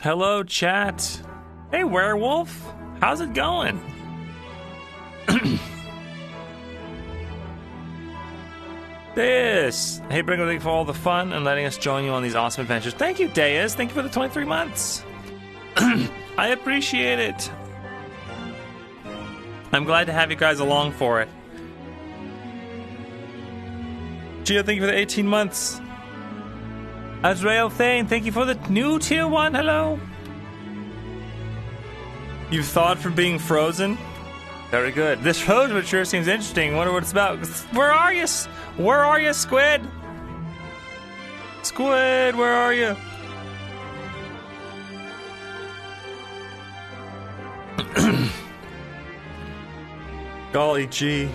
Hello, chat. Hey, werewolf. How's it going? Deus. Hey, Bringo, thank you for all the fun and letting us join you on these awesome adventures. Thank you, Deus. Thank you for the 23 months. I appreciate it. I'm glad to have you guys along for it. Gio, thank you for the 18 months. Azrael Thane, thank you for the new tier 1. Hello. You thawed from being frozen? Very good. This Rosewood sure seems interesting. Wonder what it's about. Where are you? Where are you, Squid? Squid, where are you? Golly gee.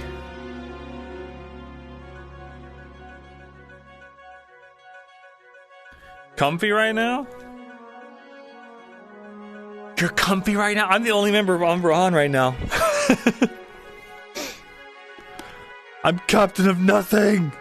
Comfy right now? You're comfy right now? I'm the only member of Umbra on right now. I'm captain of nothing.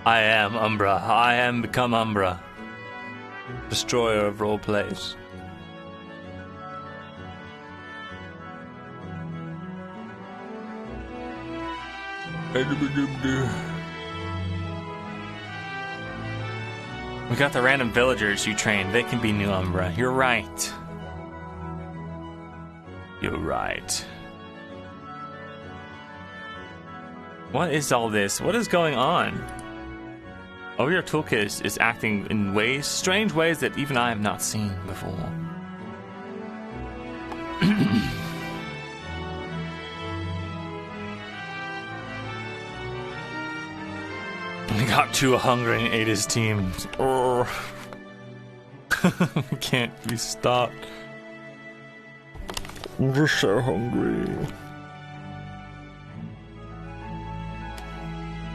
I am Umbra. I am become Umbra. Destroyer of role plays. We got the random villagers you trained. They can be new Umbra. You're right. You're right. What is all this? What is going on? Oh, your toolkit is acting in ways, strange ways that even I have not seen before. He got too hungry and ate his team. Can't be stopped. I'm just so hungry.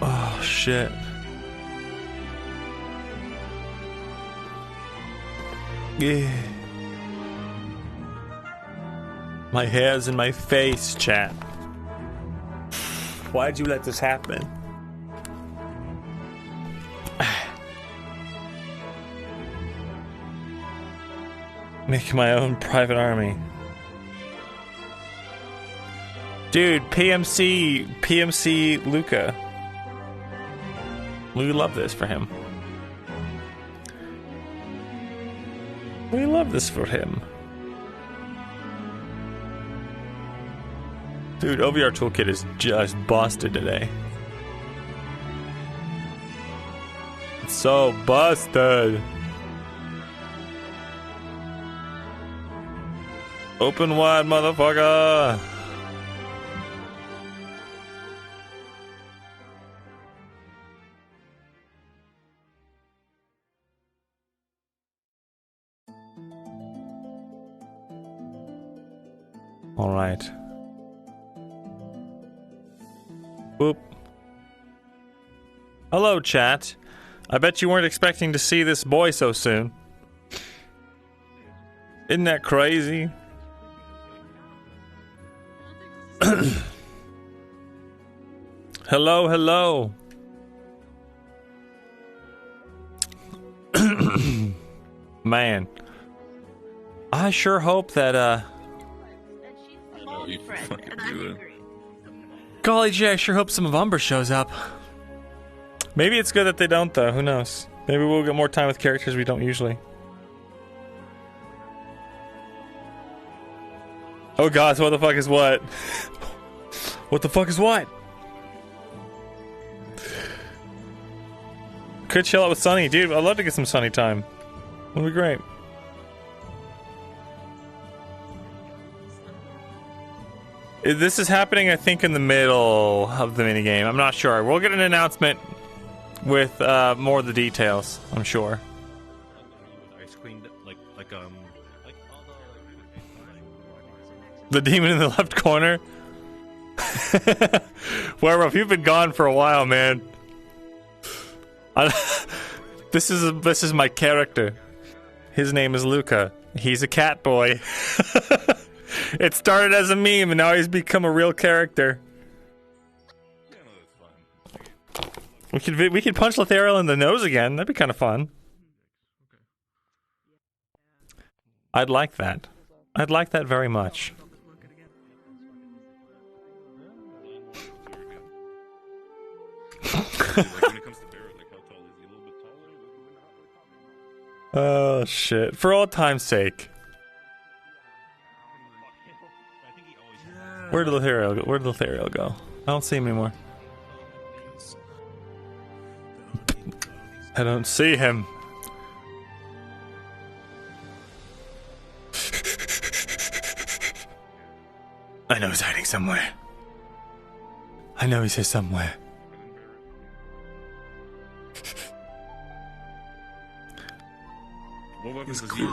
Oh, shit. Yeah. My hair's in my face, chat. Why'd you let this happen? Make my own private army. Dude, PMC Luca. We love this for him. We love this for him. Dude, OVR Toolkit is just busted today. It's so busted. Open wide, motherfucker. All right. Boop. Hello, chat. I bet you weren't expecting to see this boy so soon. Isn't that crazy? Hello, hello. Man. I sure hope that, You fucking do it. Golly gee, I sure hope some of Umbra shows up. Maybe it's good that they don't, though. Who knows? Maybe we'll get more time with characters we don't usually. Oh god, so what the fuck is what? What the fuck is what? Could chill out with Sunny. Dude, I'd love to get some Sunny time. Would be great. This is happening, I think, in the middle of the minigame. I'm not sure. We'll get an announcement with more of the details, I'm sure. Ice cream, like The demon in the left corner? Werewolf, you've been gone for a while, man. This is my character. His name is Luca. He's a cat boy. It started as a meme, and now he's become a real character. We could punch Lethariel in the nose again. That'd be kind of fun. I'd like that. I'd like that very much. Oh shit! For old time's sake. Where did Lothario go? Where did Lothario go? I don't see him anymore. I don't see him. I know he's hiding somewhere. I know he's here somewhere.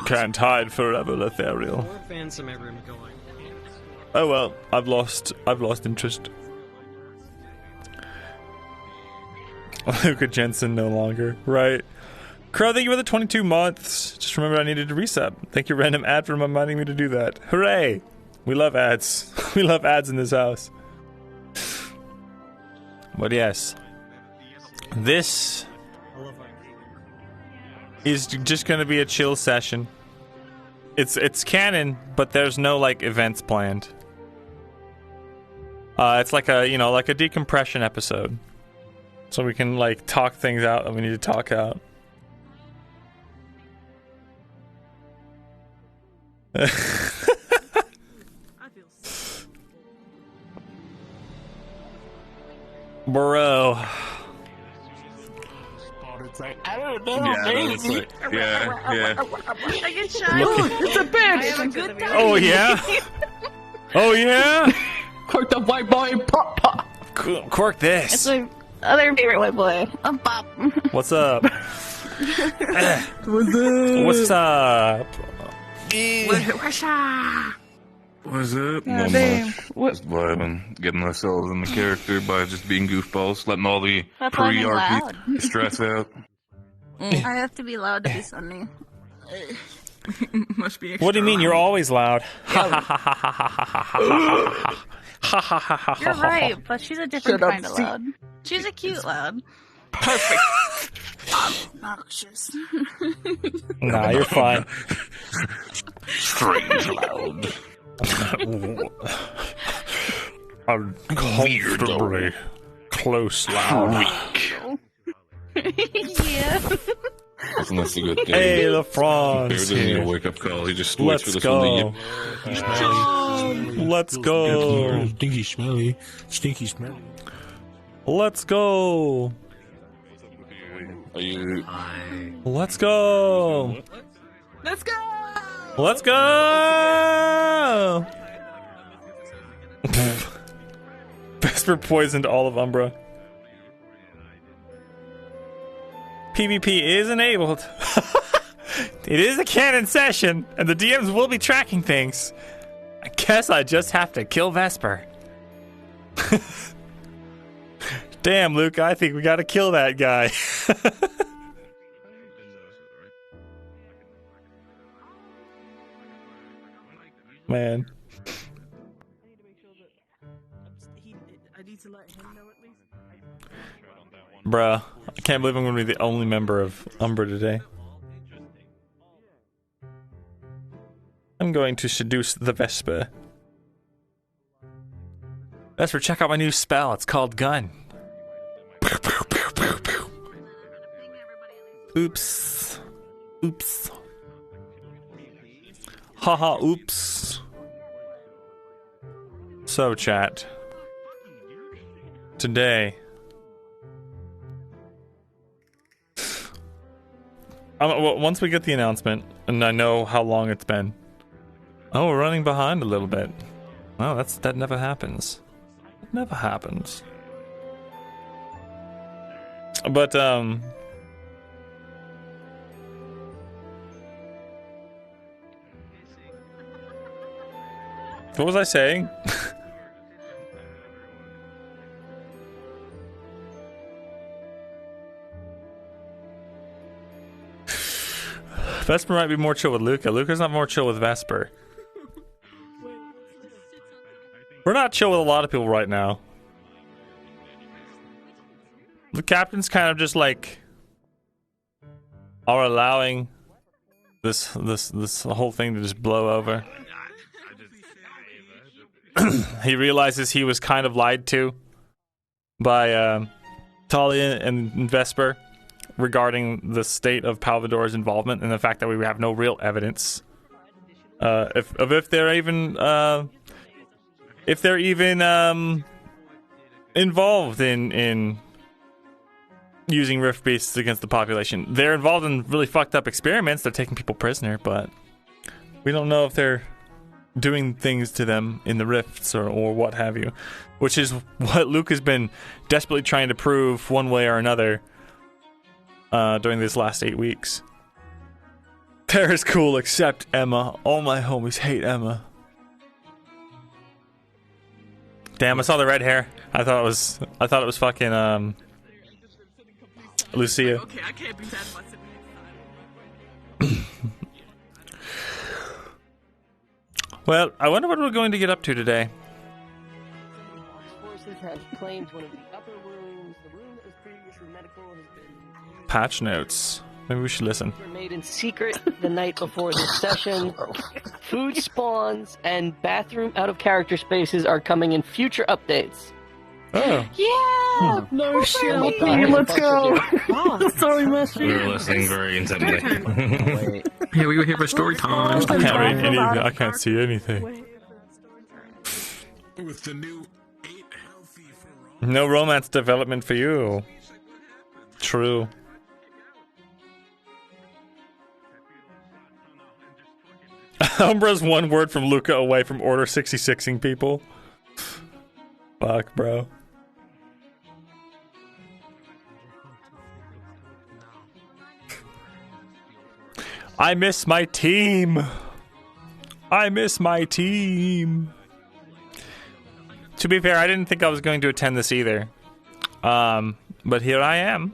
Can't hide forever, Lethariel. More Phantom room going. Oh well, I've lost interest. Luca Jensen no longer. Right. Crow, thank you for the 22 months. Just remember I needed to reset. Thank you, random ad, for reminding me to do that. Hooray! We love ads. We love ads in this house. But yes. This is just gonna be a chill session. It's canon, but there's no like events planned. It's like a decompression episode. So we can like talk things out that we need to talk out. Bro. I don't know. Yeah. A good shot. It's a bitch. I have a good time. Oh yeah. Oh yeah. Cork the white boy. Pop, pop. Cork this. It's my other favorite white boy. Bop. What's up? What's up? What's up? Yeah, No damn. much. Just vibing, getting ourselves in the character by just being goofballs, letting all the That's why I'm pre-RP stress out. I have to be loud to be sunny. Must be extra What do you mean? You're always loud. You're right, but she's a different Shut up, kind of see- loud. She's a cute loud. perfect. Obnoxious. Nah, you're fine. Strange loud. Uncomfortably close loud. Yeah. Wasn't this a good day? Hey, the Bear Franz doesn't need a here. wake-up call. He just waits for Let's this one to go. Let's go. Stinky smelly. Stinky smelly. Let's go. Are you... Let's go. Let's go. Let's go. Vesper poisoned all of Umbra. PvP is enabled. It is a canon session, and the DMs will be tracking things. I guess I just have to kill Vesper. Damn, Luke, I think we gotta kill that guy. Man. I need to let him know at least. Bruh, I can't believe I'm gonna be the only member of Umbra today. I'm going to seduce the Vesper. Vesper, check out my new spell. It's called Gun. Oops. Oops. Haha, oops. So, chat. Today. Well, once we get the announcement, and I know how long it's been. Oh, we're running behind a little bit. Oh, that never happens. It never happens. But, what was I saying? Vesper might be more chill with Luca. Luca's not more chill with Vesper. We're not chill with a lot of people right now. The captain's kind of just like are allowing this whole thing to just blow over. He realizes he was kind of lied to by Talia and Vesper regarding the state of Palvador's involvement and the fact that we have no real evidence if they're even involved in using rift beasts against the population. They're involved in really fucked up experiments. They're taking people prisoner, but we don't know if they're doing things to them in the rifts or what have you, which is what Luke has been desperately trying to prove one way or another during these last 8 weeks. Tara's cool except Emma. All my homies hate Emma. Damn, I saw the red hair. I thought it was fucking Lucia. Okay, I can't be sad about Well, I wonder what we're going to get up to today. Forces have claimed one of the upper rooms. The room that was previously medical has been... Patch notes. Maybe we should listen. ...were made in secret the night before this session. Food spawns and bathroom out-of-character spaces are coming in future updates. Oh. Yeah! No shit. Let's go! Sorry, Master. We were listening very intently. Yeah, we were here for story time. I can't read anything. I can't see anything. With the new 8 healthy for No romance development for you. True. Umbra's one word from Luca away from Order 66ing people. Fuck, bro. I miss my team. I miss my team. To be fair, I didn't think I was going to attend this either. But here I am.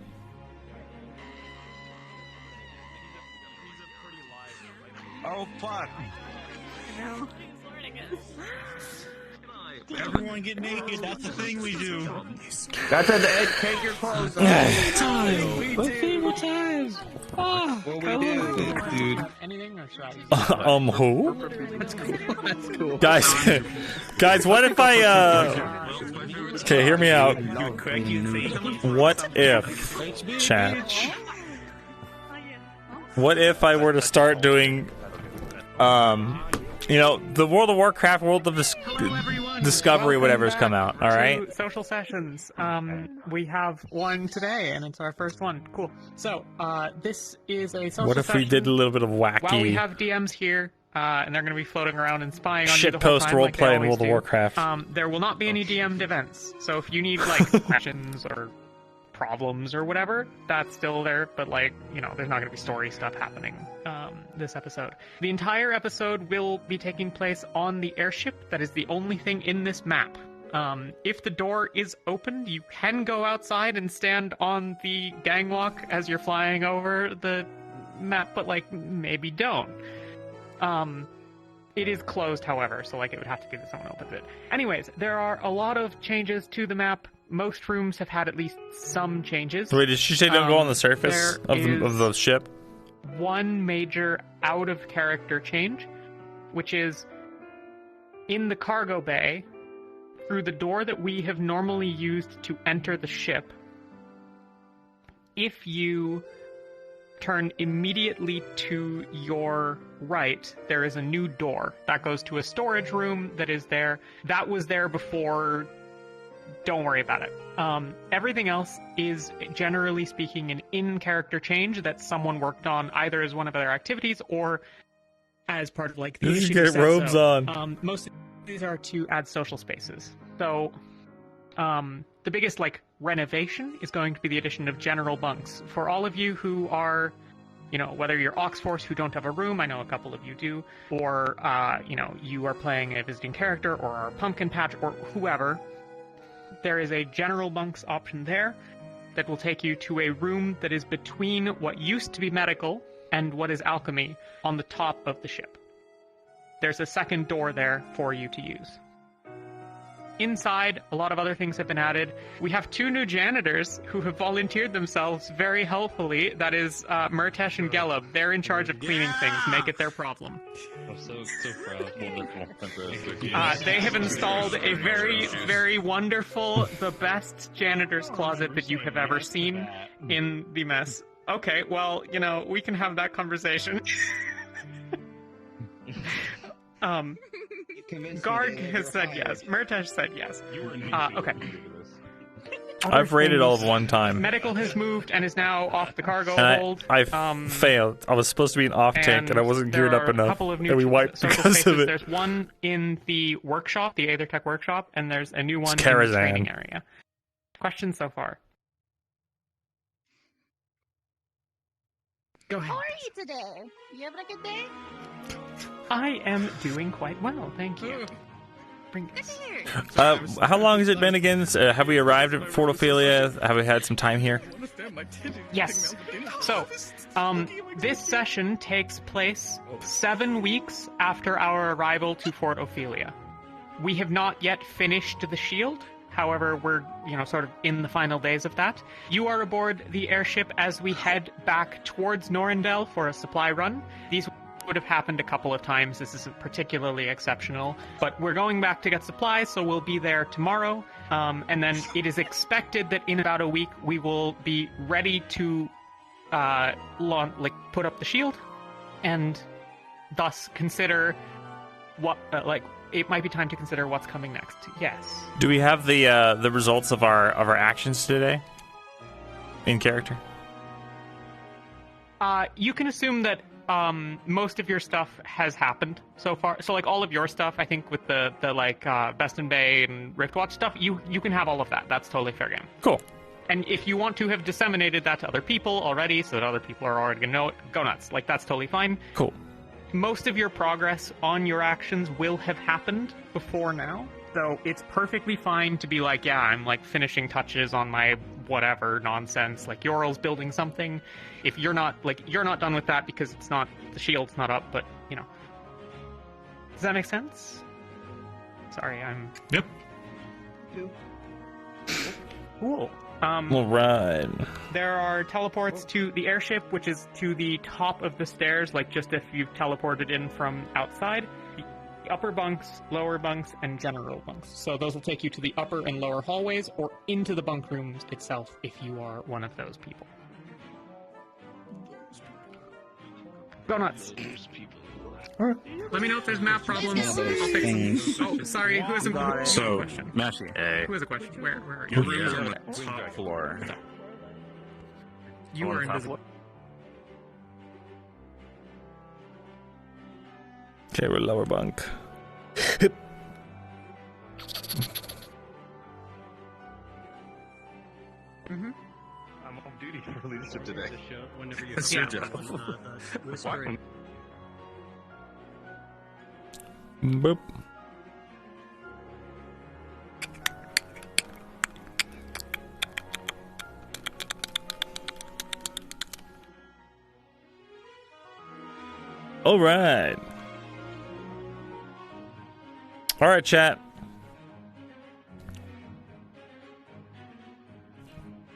Oh, fuck. Everyone get naked. That's the thing we do. That's at the edge. Take your clothes off. My favorite time. What we do, dude. Anything or should I Who? That's cool. That's cool. Guys, what if I, okay, hear me out. What if, chat? What if I were to start doing, you know, the World of Warcraft, World of Discovery, whatever's come out, alright? Social sessions. We have one today, and it's our first one. Cool. So, this is a social What if we session. did a little bit of wacky While we have DMs here, and they're going to be floating around and spying on you the whole shitpost time, like they roleplay in always World of do. Warcraft? There will not be any DM'd events. So if you need, like, questions or problems or whatever, that's still there, but, like, you know, there's not going to be story stuff happening this episode. The entire episode will be taking place on the airship. That is the only thing in this map. If the door is opened, you can go outside and stand on the gangwalk as you're flying over the map, but, like, maybe don't. It is closed, however, so, like, it would have to be that someone opens it. Anyways, there are a lot of changes to the map. Most rooms have had at least some changes. Wait, did she say don't go on the surface of the ship? One major out-of-character change, which is in the cargo bay, through the door that we have normally used to enter the ship, if you turn immediately to your right, there is a new door. That goes to a storage room that is there. That was there before. Don't worry about it. Everything else is, generally speaking, an in-character change that someone worked on either as one of their activities or as part of, like, the You issue get set. robes So, on. most of these are to add social spaces. So, the biggest, like, renovation is going to be the addition of general bunks. For all of you who are, you know, whether you're Oxforce who don't have a room, I know a couple of you do, or, you know, you are playing a visiting character or are Pumpkin Patch or whoever, there is a general bunks option there that will take you to a room that is between what used to be medical and what is alchemy on the top of the ship. There's a second door there for you to use. Inside, a lot of other things have been added. We have 2 new janitors who have volunteered themselves very helpfully. That is Murtesh and Gelub. They're in charge of cleaning things. Make it their problem. I'm so proud. Wonderful. Fantastic. They have installed a very, very wonderful, the best janitor's closet that you have ever seen in the mess. Okay, well, you know, we can have that conversation. Garg has said yes. Murtesh said yes. Okay. I've rated all of one time. Medical has moved and is now off the cargo And hold. I failed. I was supposed to be an off tank, and I wasn't geared up enough. And we wiped because of it. There's one in the workshop, the Aethertech workshop, and there's a new one in Karazhan. the training area. Questions so far? Go ahead. How are you today? You having a good day? I am doing quite well, thank you. Bring this. How long has it been again? Have we arrived at Fort Ophelia? Have we had some time here? Yes. So, this session takes place 7 weeks after our arrival to Fort Ophelia. We have not yet finished the shield. However, we're, sort of in the final days of that. You are aboard the airship as we head back towards Norendel for a supply run. These would have happened a couple of times. This isn't particularly exceptional, but we're going back to get supplies, so we'll be there tomorrow. And then it is expected that in about a week we will be ready to put up the shield, and thus consider what it might be time to consider what's coming next. Yes. Do we have the results of our actions today in character? You can assume that most of your stuff has happened so far. So, all of your stuff, I think, with the Best in Bay and Riftwatch stuff, you can have all of that. That's totally fair game. Cool. And if you want to have disseminated that to other people already, so that other people are already gonna know it, go nuts. That's totally fine. Cool. Most of your progress on your actions will have happened before now. So it's perfectly fine to be I'm finishing touches on my whatever nonsense. Yorl's building something. If you're not done with that because the shield's not up, but does that make sense? Sorry, Yep. Cool. All right. There are teleports to the airship, which is to the top of the stairs, just if you've teleported in from outside. The upper bunks, lower bunks, and general bunks. So those will take you to the upper and lower hallways, or into the bunk rooms itself, if you are one of those people. Go nuts. Let me know if there's map problems. I'll fix them. Oh, sorry. Who has a question? Mashi. Who has a question? Where are Your you? room's on the top floor. You are invisible. Okay, we're lower bunk. I'm on duty for leadership today. That's your job. Boop. All right. All right, chat.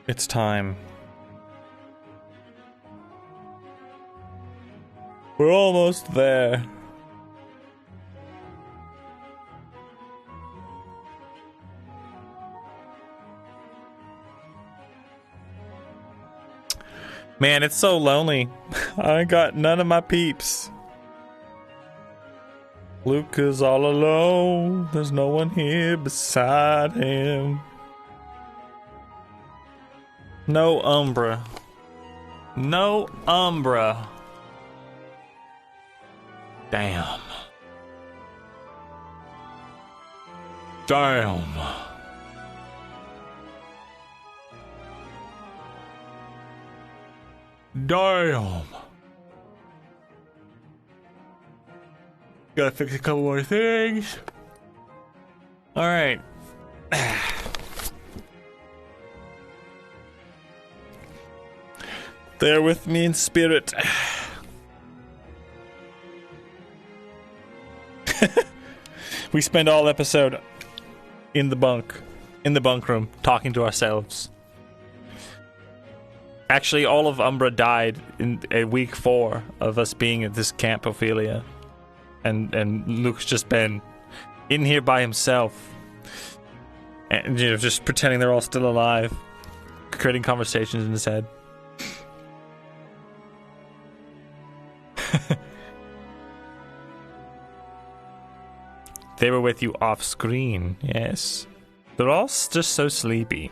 It's time. We're almost there. Man, it's so lonely. I ain't got none of my peeps. Luke is all alone. There's no one here beside him. No Umbra. No Umbra. Damn. Damn. Damn. Gotta fix a couple more things. Alright. They're with me in spirit. We spend all episode in the bunk room, talking to ourselves. Actually, all of Umbra died in a week 4 of us being at this Camp Ophelia. And Luke's just been in here by himself. And, just pretending they're all still alive. Creating conversations in his head. They were with you off screen, yes. They're all just so sleepy.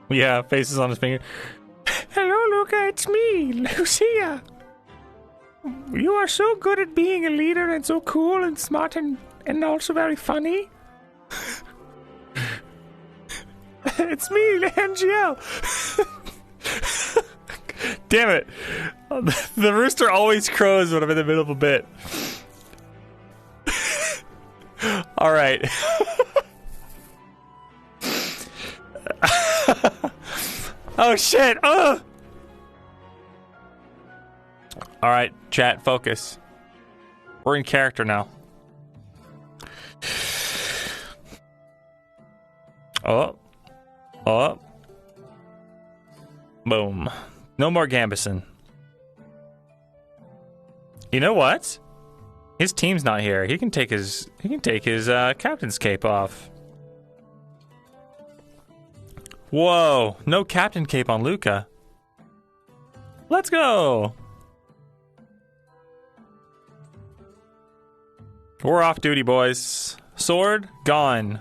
Yeah, faces on his finger. Hello, Luca, it's me, Lucia. You are so good at being a leader and so cool and smart and also very funny. It's me, NGL. Damn it. The rooster always crows when I'm in the middle of a bit. Alright. Oh shit! Ugh! Alright, chat, focus. We're in character now. Oh. Oh. Boom. No more Gambison. You know what? His team's not here. He can take his captain's cape off. Whoa, no captain cape on Luca. Let's go. We're off duty, boys. Sword gone.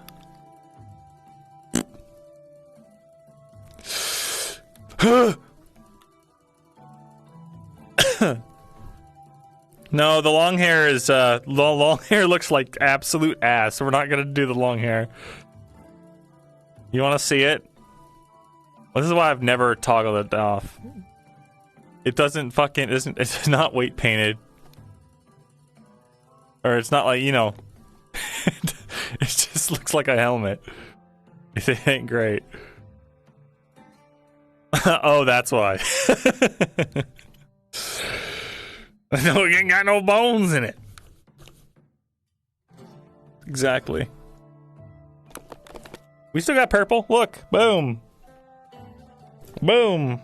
No, the long hair is the long hair looks like absolute ass, so we're not gonna do the long hair. You wanna see it? Well, this is why I've never toggled it off. It doesn't fucking it's not weight painted. Or it's not like, you know, it just looks like a helmet. It ain't great. Oh, that's why. No, it ain't got no bones in it. Exactly. We still got purple. Look. Boom. Boom.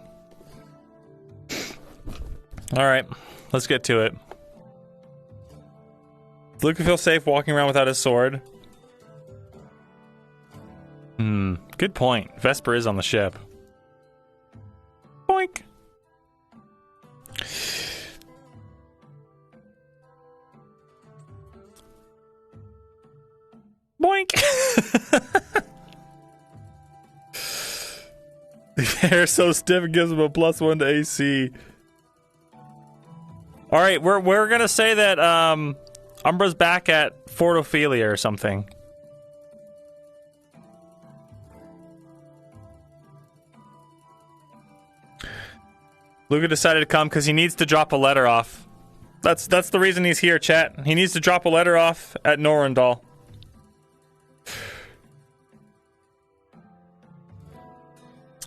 Alright. Let's get to it. Luke can feel safe walking around without his sword. Good point. Vesper is on the ship. Boink. Boink. The hair's so stiff it gives him a +1 to AC. Alright, we're gonna say that Umbra's back at Fort Ophelia or something. Luca decided to come because he needs to drop a letter off. That's the reason he's here, chat. He needs to drop a letter off at Norendal.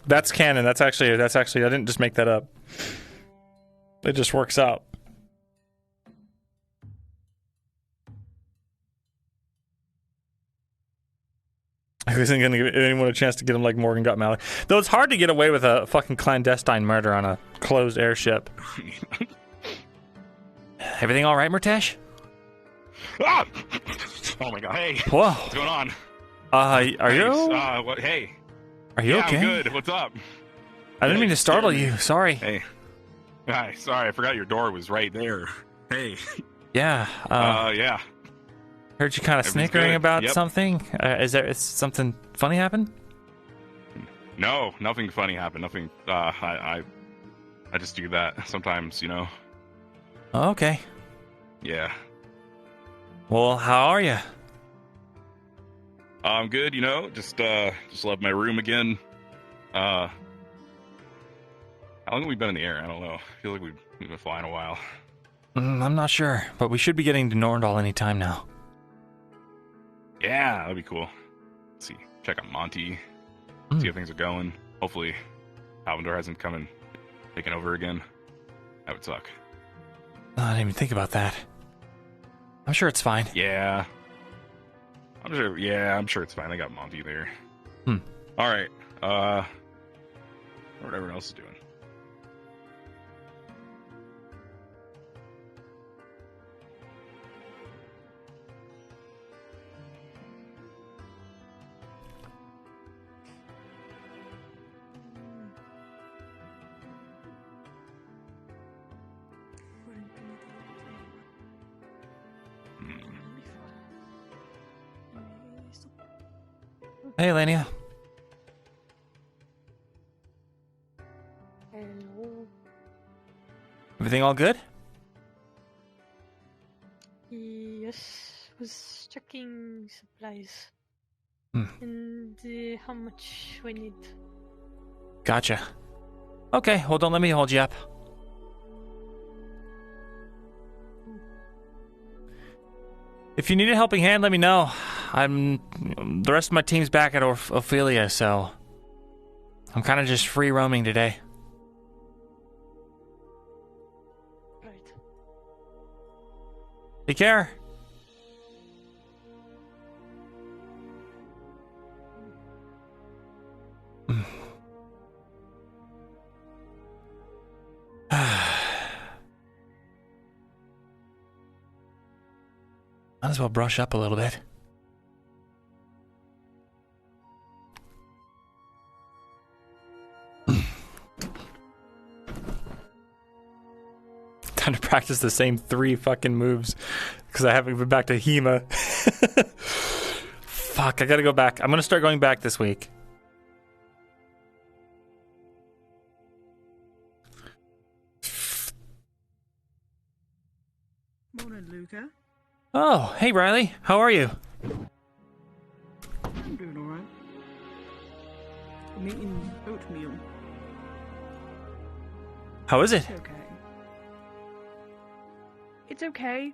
That's canon. That's actually I didn't just make that up. It just works out. I wasn't gonna give anyone a chance to get him like Morgan got Malik. Though it's hard to get away with a fucking clandestine murder on a closed airship. Everything all right, Murtesh? Ah! Oh my god! Hey, whoa, what's going on? Are you? What? Hey, are you yeah, okay? I'm good. What's up? I didn't mean to startle you. Sorry. Hey, hi. Sorry, I forgot your door was right there. Hey. Yeah. Yeah. Heard you kind of snickering good. about Yep. something. Is something funny happen? No, nothing funny happened. Nothing. I just do that sometimes, you know. Oh, okay. Yeah. Well, how are you? I'm good, you know. Just love my room again. How long have we been in the air? I don't know. I feel like we've been flying a while. I'm not sure, but we should be getting to Norendal any time now. Yeah, that'd be cool. Let's see. Check out Monty. See how things are going. Hopefully, Alvendor hasn't come and taken over again. That would suck. I didn't even think about that. I'm sure it's fine. Yeah. I'm sure it's fine. I got Monty there. All right. What everyone else is doing. Hey, Lania. Hello. Everything all good? Yes, was checking supplies. Hmm. And how much we need. Gotcha. Okay, well, don't let me hold you up. If you need a helping hand, let me know. The rest of my team's back at Ophelia, so I'm kind of just free roaming today. Right. Take care. Might as well brush up a little bit. Time to practice the same 3 fucking moves because I haven't been back to Hema. Fuck, I gotta go back. I'm gonna start going back this week. Morning, Luca. Oh, hey Riley, how are you? I'm doing alright. I'm eating oatmeal. How is it? It's okay. It's okay.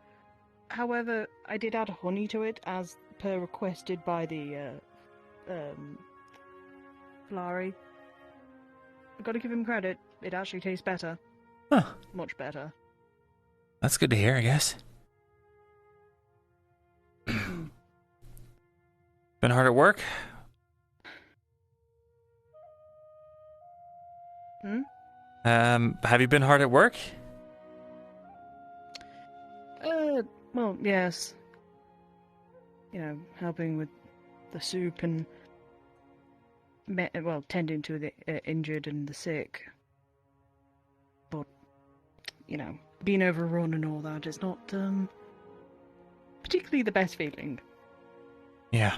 However, I did add honey to it as per requested by the Flari. I gotta give him credit. It actually tastes better. Huh. Much better. That's good to hear, I guess. Been hard at work? Have you been hard at work? Well, yes. You know, helping with the soup and, tending to the injured and the sick. But, you know, being overrun and all that is not, particularly the best feeling. Yeah.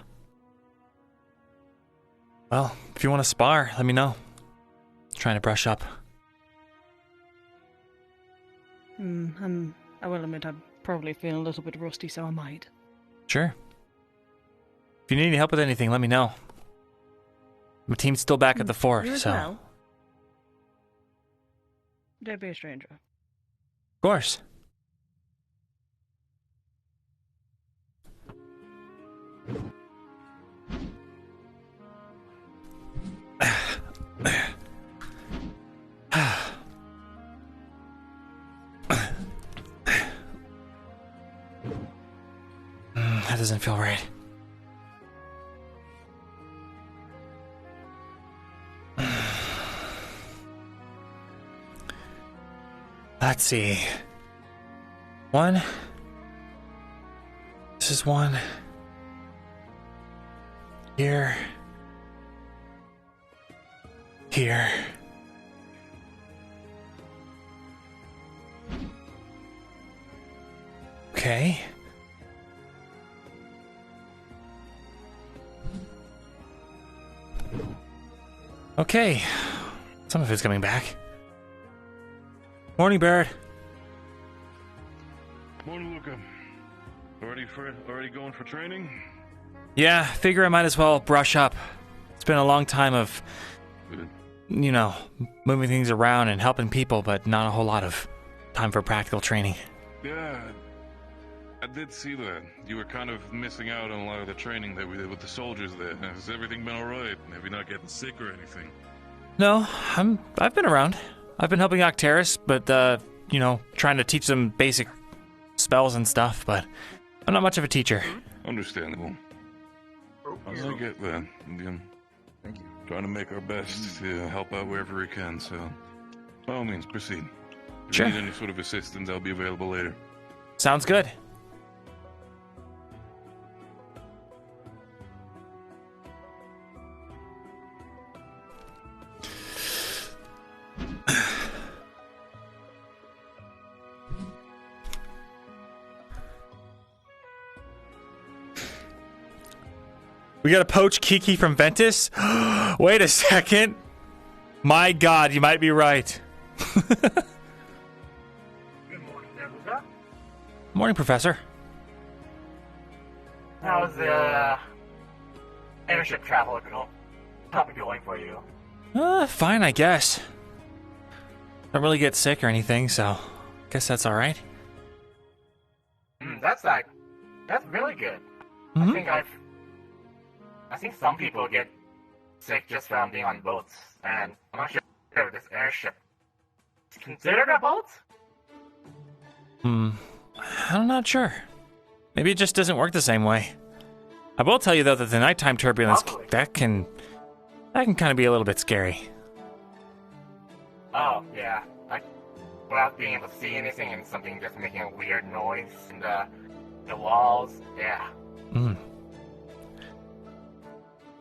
Well, if you want to spar, let me know. Trying to brush up. I will admit I'm probably feeling a little bit rusty, so I might. Sure. If you need any help with anything, let me know. My team's still back at the fort, You as so... well? Don't be a stranger. Of course. That doesn't feel right. Let's see. 1. This is 1. Here. Here. Okay. Okay. Some of it's coming back. Morning, Barrett. Morning, Luca. Already going for training? Yeah, figure I might as well brush up. It's been a long time of, you know, moving things around and helping people, but not a whole lot of time for practical training. Yeah, I did see that. You were kind of missing out on a lot of the training that we did with the soldiers there. Has everything been alright? Have you not getting sick or anything? No, I've been around. I've been helping Octaris, but, you know, trying to teach them basic spells and stuff, but I'm not much of a teacher. Understandable. I get that. Thank you. Trying to make our best to help out wherever we can, so by all means, proceed. If Sure. you need any sort of assistance, I'll be available later. Sounds good. We gotta poach Kiki from Ventus? Wait a second. My god, you might be right. Morning, Professor. How's the airship travel going for you? Fine, I guess. Don't really get sick or anything, so guess that's alright. That's really good. I think some people get sick just from being on boats, and I'm not sure if this airship is considered a boat? I'm not sure. Maybe it just doesn't work the same way. I will tell you though that the nighttime turbulence that can kind of be a little bit scary. Oh, yeah. Without being able to see anything and something just making a weird noise in the walls, yeah.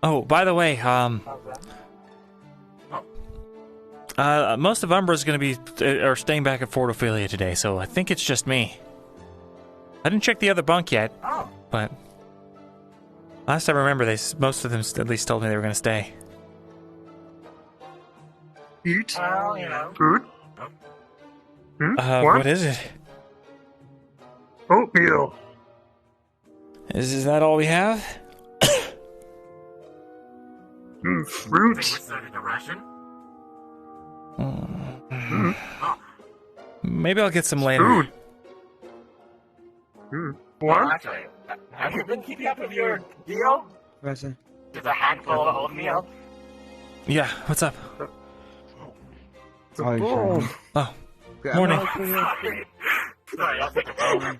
Oh, by the way, most of Umbra's gonna be staying back at Fort Ophelia today, so I think it's just me. I didn't check the other bunk yet, but last I remember, most of them at least told me they were gonna stay. Eat? Well, you know. Food? What is it? Oatmeal. Is that all we have? Fruit. The Russian? Maybe I'll get some later. Food. Well, actually, have you been keeping up with your deal? Professor. Just a handful of oatmeal? Yeah, what's up? Sorry, Sharon. Oh, morning. Sorry, I'll take a phone.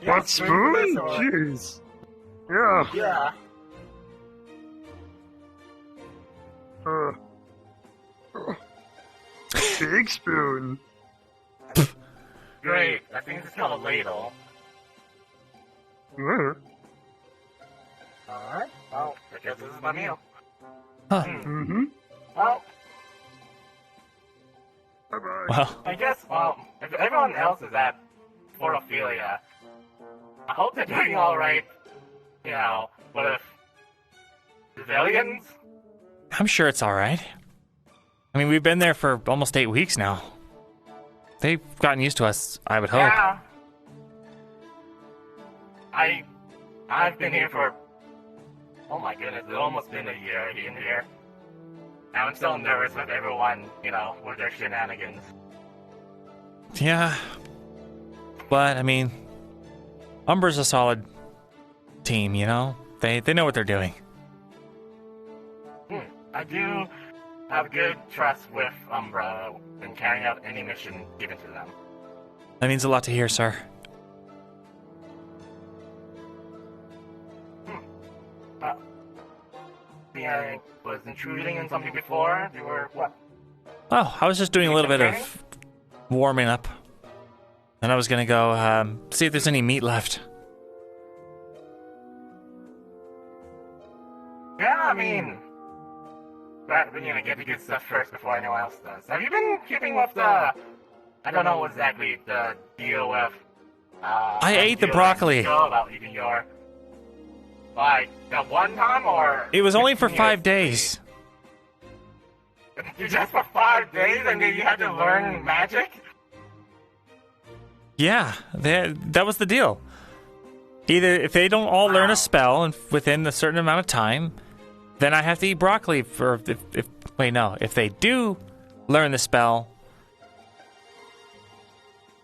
What spoon? Jeez. Yeah. Yeah. Big spoon. Great. I think it's called a ladle. Alright. Well, I guess this is my meal. Huh. Well, Well, I guess, if everyone else is at Fort Ophelia, I hope they're doing alright. You know, but if civilians? I'm sure it's alright. I mean, we've been there for almost 8 weeks now. They've gotten used to us, I would hope. Yeah. I've been here for, oh my goodness, it's almost been a year in here. And I'm still nervous with everyone, you know, with their shenanigans. Yeah. But, I mean, Umbra's a solid team, you know? They know what they're doing. I do have good trust with Umbra in carrying out any mission given to them. That means a lot to hear, sir. I was intruding on something before. You were what? Oh, I was just doing a little bit of warming up. And I was gonna go see if there's any meat left. Yeah, I mean, but we're gonna get the good stuff first before anyone else does. Have you been keeping with the? I don't know exactly the deal with. I ate the broccoli. About eating your. Like the one time, or It was only for 5 days. Just for 5 days, and then you had to learn magic. Yeah, that was the deal. Either if they don't all learn a spell and within a certain amount of time, then I have to eat broccoli for if they do learn the spell.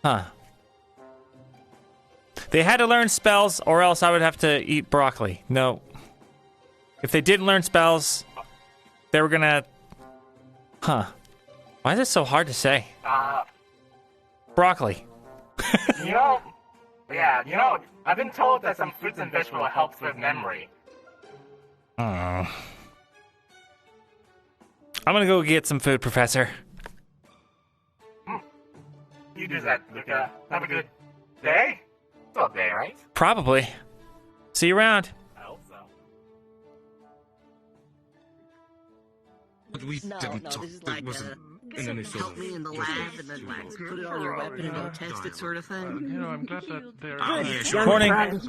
Huh. They had to learn spells or else I would have to eat broccoli. No. If they didn't learn spells, they were gonna... Huh. Why is it so hard to say? Broccoli. You know, I've been told that some fruits and vegetables helps with memory. I'm gonna go get some food, Professor. You do that, Luca. Have a good day? It's all day, right? Probably. See you around. I hope so. But we didn't talk. This is There like wasn't an initial. help me in the lab and then like put it on your weapon and go test it sort of thing. You know, I'm glad that they're. Oh, yeah, sure. Morning. Morning.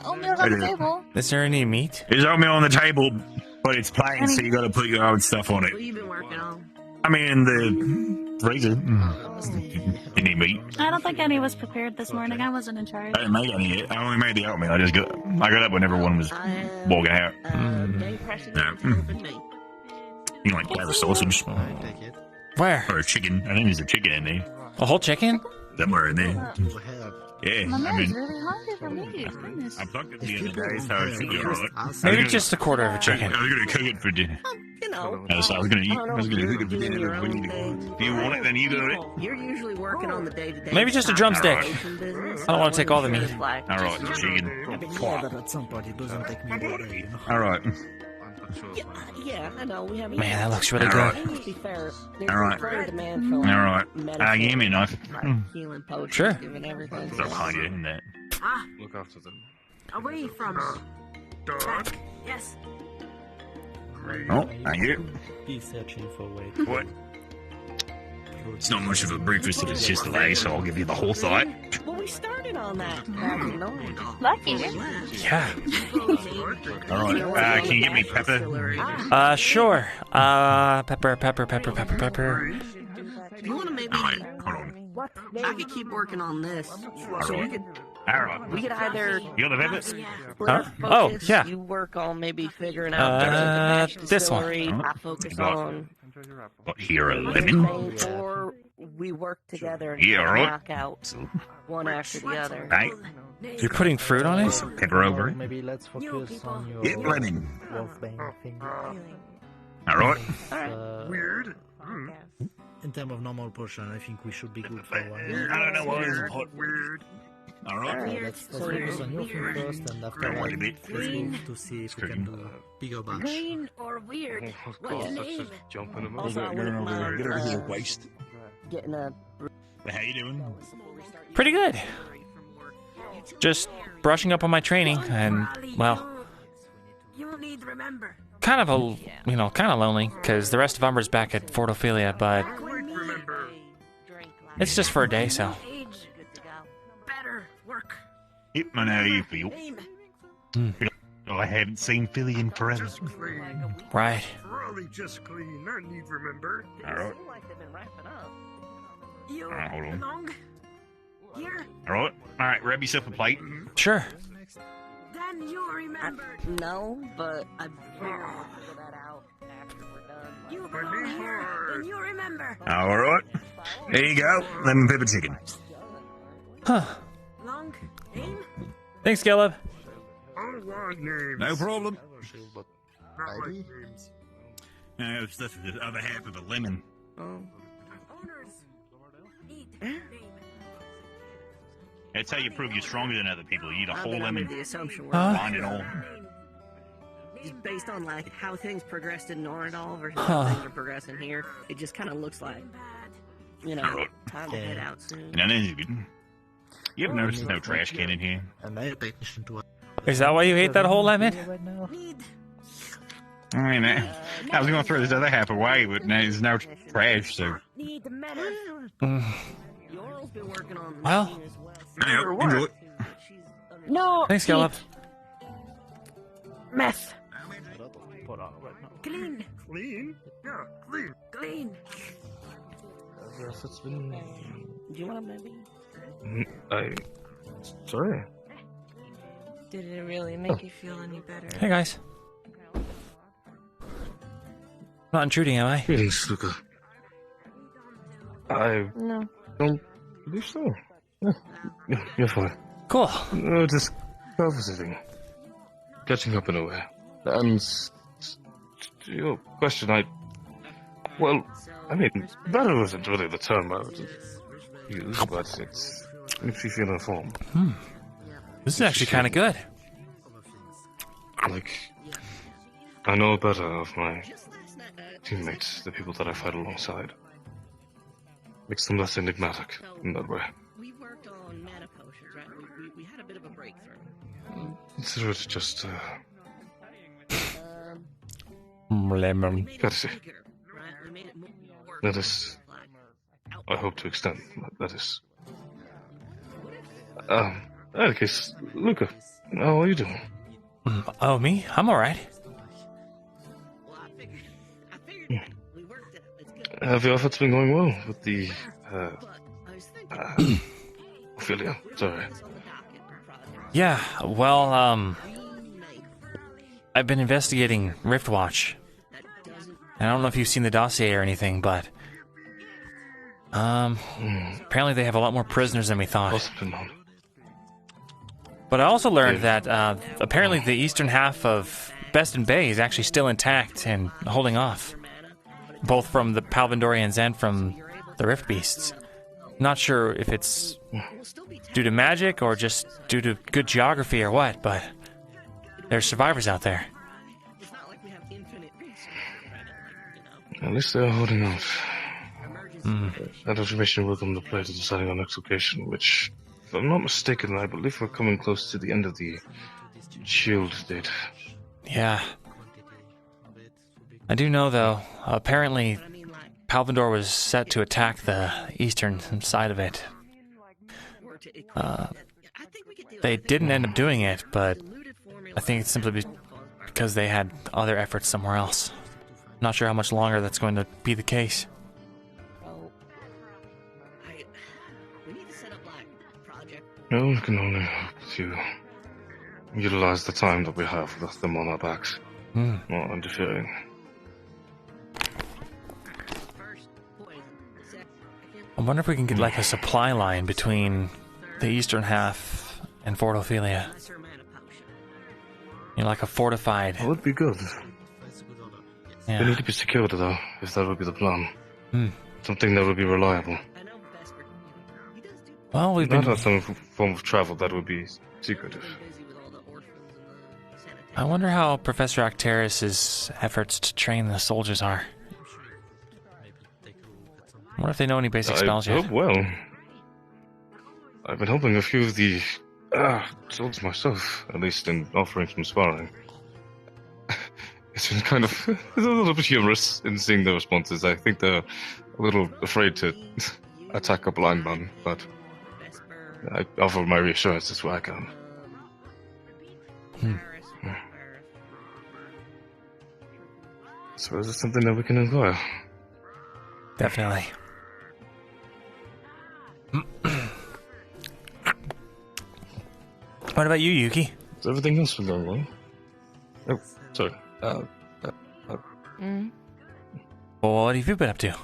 Oatmeal on the table. Is there any meat? There's oatmeal on the table, but it's plain, so you got to put your own stuff on it. What you been working on? I mean, in the freezer. You need meat. I don't think any was prepared this morning. I wasn't in charge. I didn't make any yet. I only made the oatmeal. I got up when everyone was walking out. You like have a sausage? Where? Or a chicken? I think there's a chicken in there. A whole chicken? Somewhere in there. Yeah, My I man's mean, really hungry for meat. Goodness. I plucked it the other day, so it should be alright. Maybe just a quarter of a chicken. I was gonna cook it for dinner. You know, I was gonna eat. I was gonna you're cook it for doing your dinner. own thing. If you want it, then you got it. You're usually working on the day-to-day. Maybe just a drumstick. business. I don't want to take all the meat. Alright, chicken. Yeah, but at some point it doesn't take me all day, you know? Alright. Yeah, I know. We have. Man, that looks really Alright. good. To be fair, there's Alright. growing demand for Alright. medicine, Give me a knife. healing potions, Sure. and everything. So kind of in that. Ah, Look after them. away from back. Yes. Oh, thank you. Be searching for way. What? It's not much of a breakfast if it's just a leg, so I'll give you the whole thigh. Well, we started on that back in Lucky. Yeah. Alright, can you get me pepper? Sure. Pepper. You want to maybe? Alright, hold on. I could keep working on this. So we could. Alright. We could either. You got the pepper? Huh? Oh, focus, yeah. You work on maybe figuring out this one. I focus on. What, here a lemon? Or we work together and Yeah, alright. knock out one after the other. Right? You're putting fruit on it? Pepper over it. Maybe let's focus on your Yeah, lemon. wolfbane thing. Alright. Weird. In terms of normal potion, I think we should be good for a while. I don't know what is hot. Weird. Alright. Let's focus on your thing first, and after Don't worry, that, mate. let's move to see if we can do a bigger batch. Green or weird? What's your name? Jump in them. Also, I wouldn't mind Get over here, waste. getting a. How you doing? Pretty good. Just brushing up on my training, and, well, You need to remember. kind of lonely, because the rest of Umber's back at Fort Ophelia, but it's just for a day, so. Better work. Yep, I know how you feel. I haven't seen Philly in forever. Just clean. Right. Probably just clean. I need remember. Alright. You Hold on. belong here. Alright. Alright, grab yourself a plate. Sure. Then you remember. No, but I figure we'll figure that out after we're done. You belong here. Then you remember. Alright. There you go. Lemon pepper chicken. Huh. Long name. Thanks, Caleb. I want names. No problem. Not like names. No, it's the other half of the lemon. Owners need name. That's how you prove you're stronger than other people. You eat a I've whole been under lemon. the assumption we're Blind and all. just based on like how things progressed in Noradol versus Huh. how things are progressing here. It just kind of looks like, you know, time to head out soon. No, that's good. You ever noticed there's no trash can in here? And I pay attention to it. Is that why you ate that whole lemon? Right now? I mean, I was going to throw this other half away, but now there's no trash, so. Need medicine. Yorl's been working on Well. medicine as well. Yeah, enjoy it. No. Thanks, Caleb. Meth. Put on right now. Clean. Clean? Yeah, clean. Clean. Yes, it's been. Do you want to maybe? Sorry. Did it really make you feel any better? Hey, guys. Not intruding, am I? Greetings, Luca. I No. don't believe so. Yeah, you're fine. Cool. Just visiting. Catching up in a way. And your question, I Well, I mean, better wasn't really the term I would use, but it makes me feel informed. This is actually kind of good. Like, I know better of my teammates, the people that I fight alongside. Makes them less enigmatic in that way. We worked on mana potions, right? We had a bit of a breakthrough. Consider it just, Lemon. courtesy. That is, I hope to extend. That is. In any case, Luca, how are you doing? Oh, me? I'm alright. Have your efforts been going well with the, Ophelia? Sorry. Yeah, well, I've been investigating Riftwatch. And I don't know if you've seen the dossier or anything, but apparently they have a lot more prisoners than we thought. But I also learned that apparently the eastern half of Beston Bay is actually still intact and holding off, both from the Palvindorians and from the Rift Beasts. Not sure if it's due to magic or just due to good geography or what, but there's survivors out there. At least they're holding out. That information will come to play to deciding our next location, which, if I'm not mistaken, I believe we're coming close to the end of the shield date. Yeah. I do know, though, apparently Palvindor was set to attack the eastern side of it. They didn't end up doing it, but I think it's simply because they had other efforts somewhere else. Not sure how much longer that's going to be the case. No, we can only hope to utilize the time that we have with them on our backs. Not interfering. I wonder if we can get like a supply line between the eastern half and Fort Ophelia. You know, like a fortified... That would be good. Yeah. They need to be secured, though, if that would be the plan. Something that would be reliable. Well, we've been... Not some form of travel that would be secretive. I wonder how Professor Octaris's efforts to train the soldiers are. I wonder if they know any basic spells yet. I hope well. I've been helping a few of the soldiers myself, at least in offering some sparring. It's been kind of it's a little bit humorous in seeing their responses. I think they're a little afraid to attack a blind man, but I offer my reassurances where I can. So is it something that we can inquire? Definitely. What about you, Yuki? Is everything else been going well? Oh, sorry. Well, what have you been up to?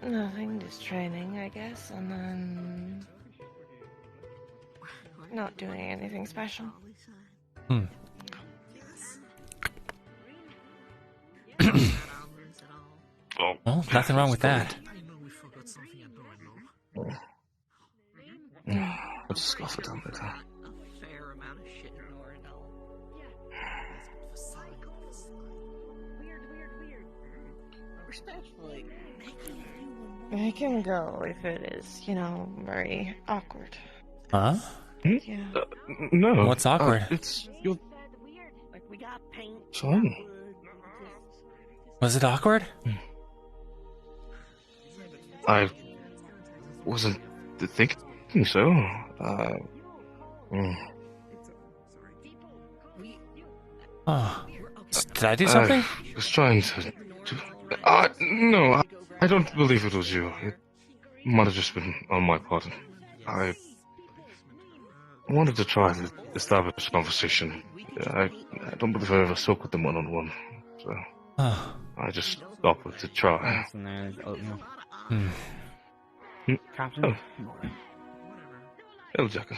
Nothing, just training, I guess, and then not doing anything special. Well, nothing wrong with that. Let's scoff it down there. I can go if it is, very awkward. Huh? Yeah. No. What's awkward? It's your fun. Was it awkward? I wasn't thinking so. Oh. Did I do something? I was trying to... No, I don't believe it was you. It might have just been on my part. I wanted to try to establish a conversation. I don't believe I ever spoke with them one-on-one, so I just offered to try. Captain? Oh. Hello, Jack.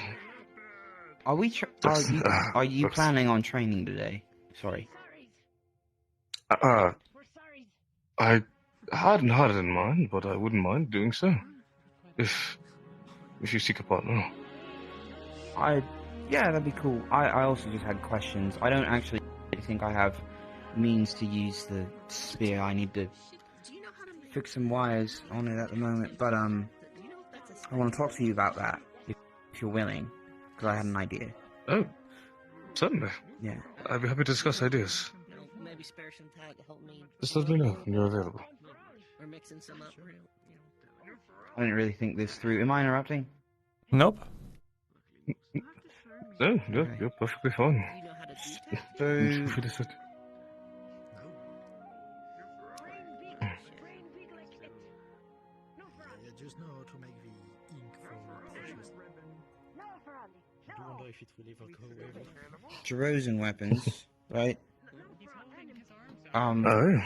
Are you planning on training today? Sorry. I hadn't had it in mind, but I wouldn't mind doing so. If you seek a partner. Yeah, that'd be cool. I also just had questions. I don't actually think I have means to use the spear. I need to fix some wires on it at the moment, but I want to talk to you about that, if you're willing, because I had an idea. Oh, certainly. Yeah. I'd be happy to discuss ideas. Maybe spare some time to help me. Just let me know when you're available. We're mixing some up. I didn't really think this through. Am I interrupting? Nope. No, you're perfectly fine. So, Feel free to sit. Just know how to make the ink for potions. I do wonder if it will ever go away. Jerozen weapons, right? Oh.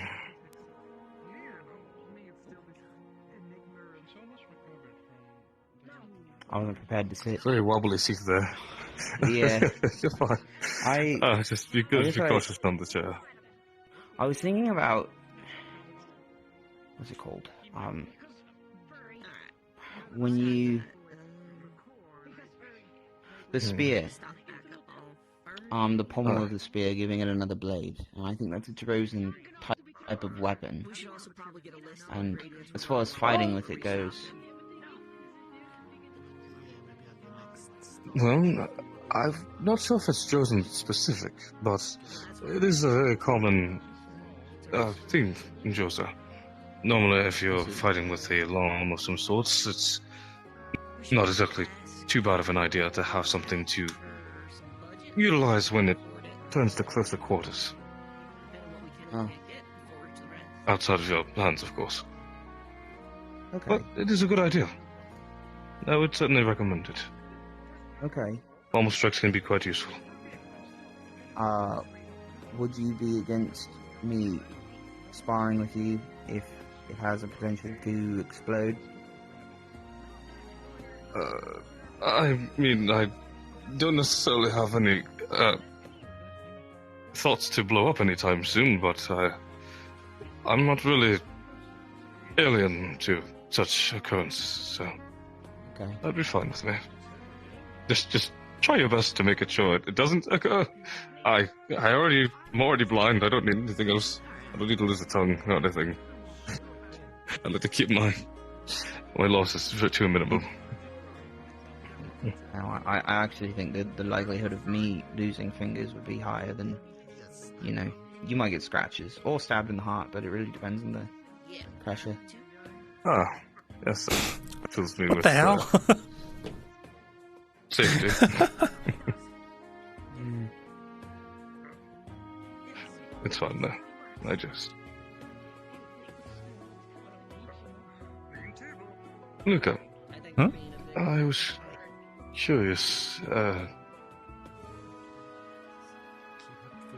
I wasn't prepared to sit. Very wobbly seat there. Yeah. You're fine. Just be good. Be cautious on the chair. I was thinking about... What's it called? When you... The spear. The pommel of the spear, giving it another blade. And I think that's a Jerozen type of weapon. And as far as fighting with it goes... Well, I'm not sure if it's Jerozen specific, but it is a very common thing in Josa. Normally, if you're fighting with a long arm of some sorts, it's not exactly too bad of an idea to have something to utilize when it turns to closer quarters. Oh. Outside of your hands, of course. Okay. But it is a good idea. I would certainly recommend it. Okay. Pommel strikes can be quite useful. Would you be against me sparring with you if it has a potential to explode? I mean, I don't necessarily have any thoughts to blow up anytime soon, but I'm not really alien to such occurrences, so that'd be fine with me. Just try your best to make it sure it doesn't occur. I'm already blind. I don't need anything else. I don't need to lose a tongue or anything. I like to keep my losses to a minimum. Now, I actually think that the likelihood of me losing fingers would be higher than, you might get scratches or stabbed in the heart, but it really depends on the pressure. Yes, that fills me what with the hell? safety. It's fine though. Luca, I was curious.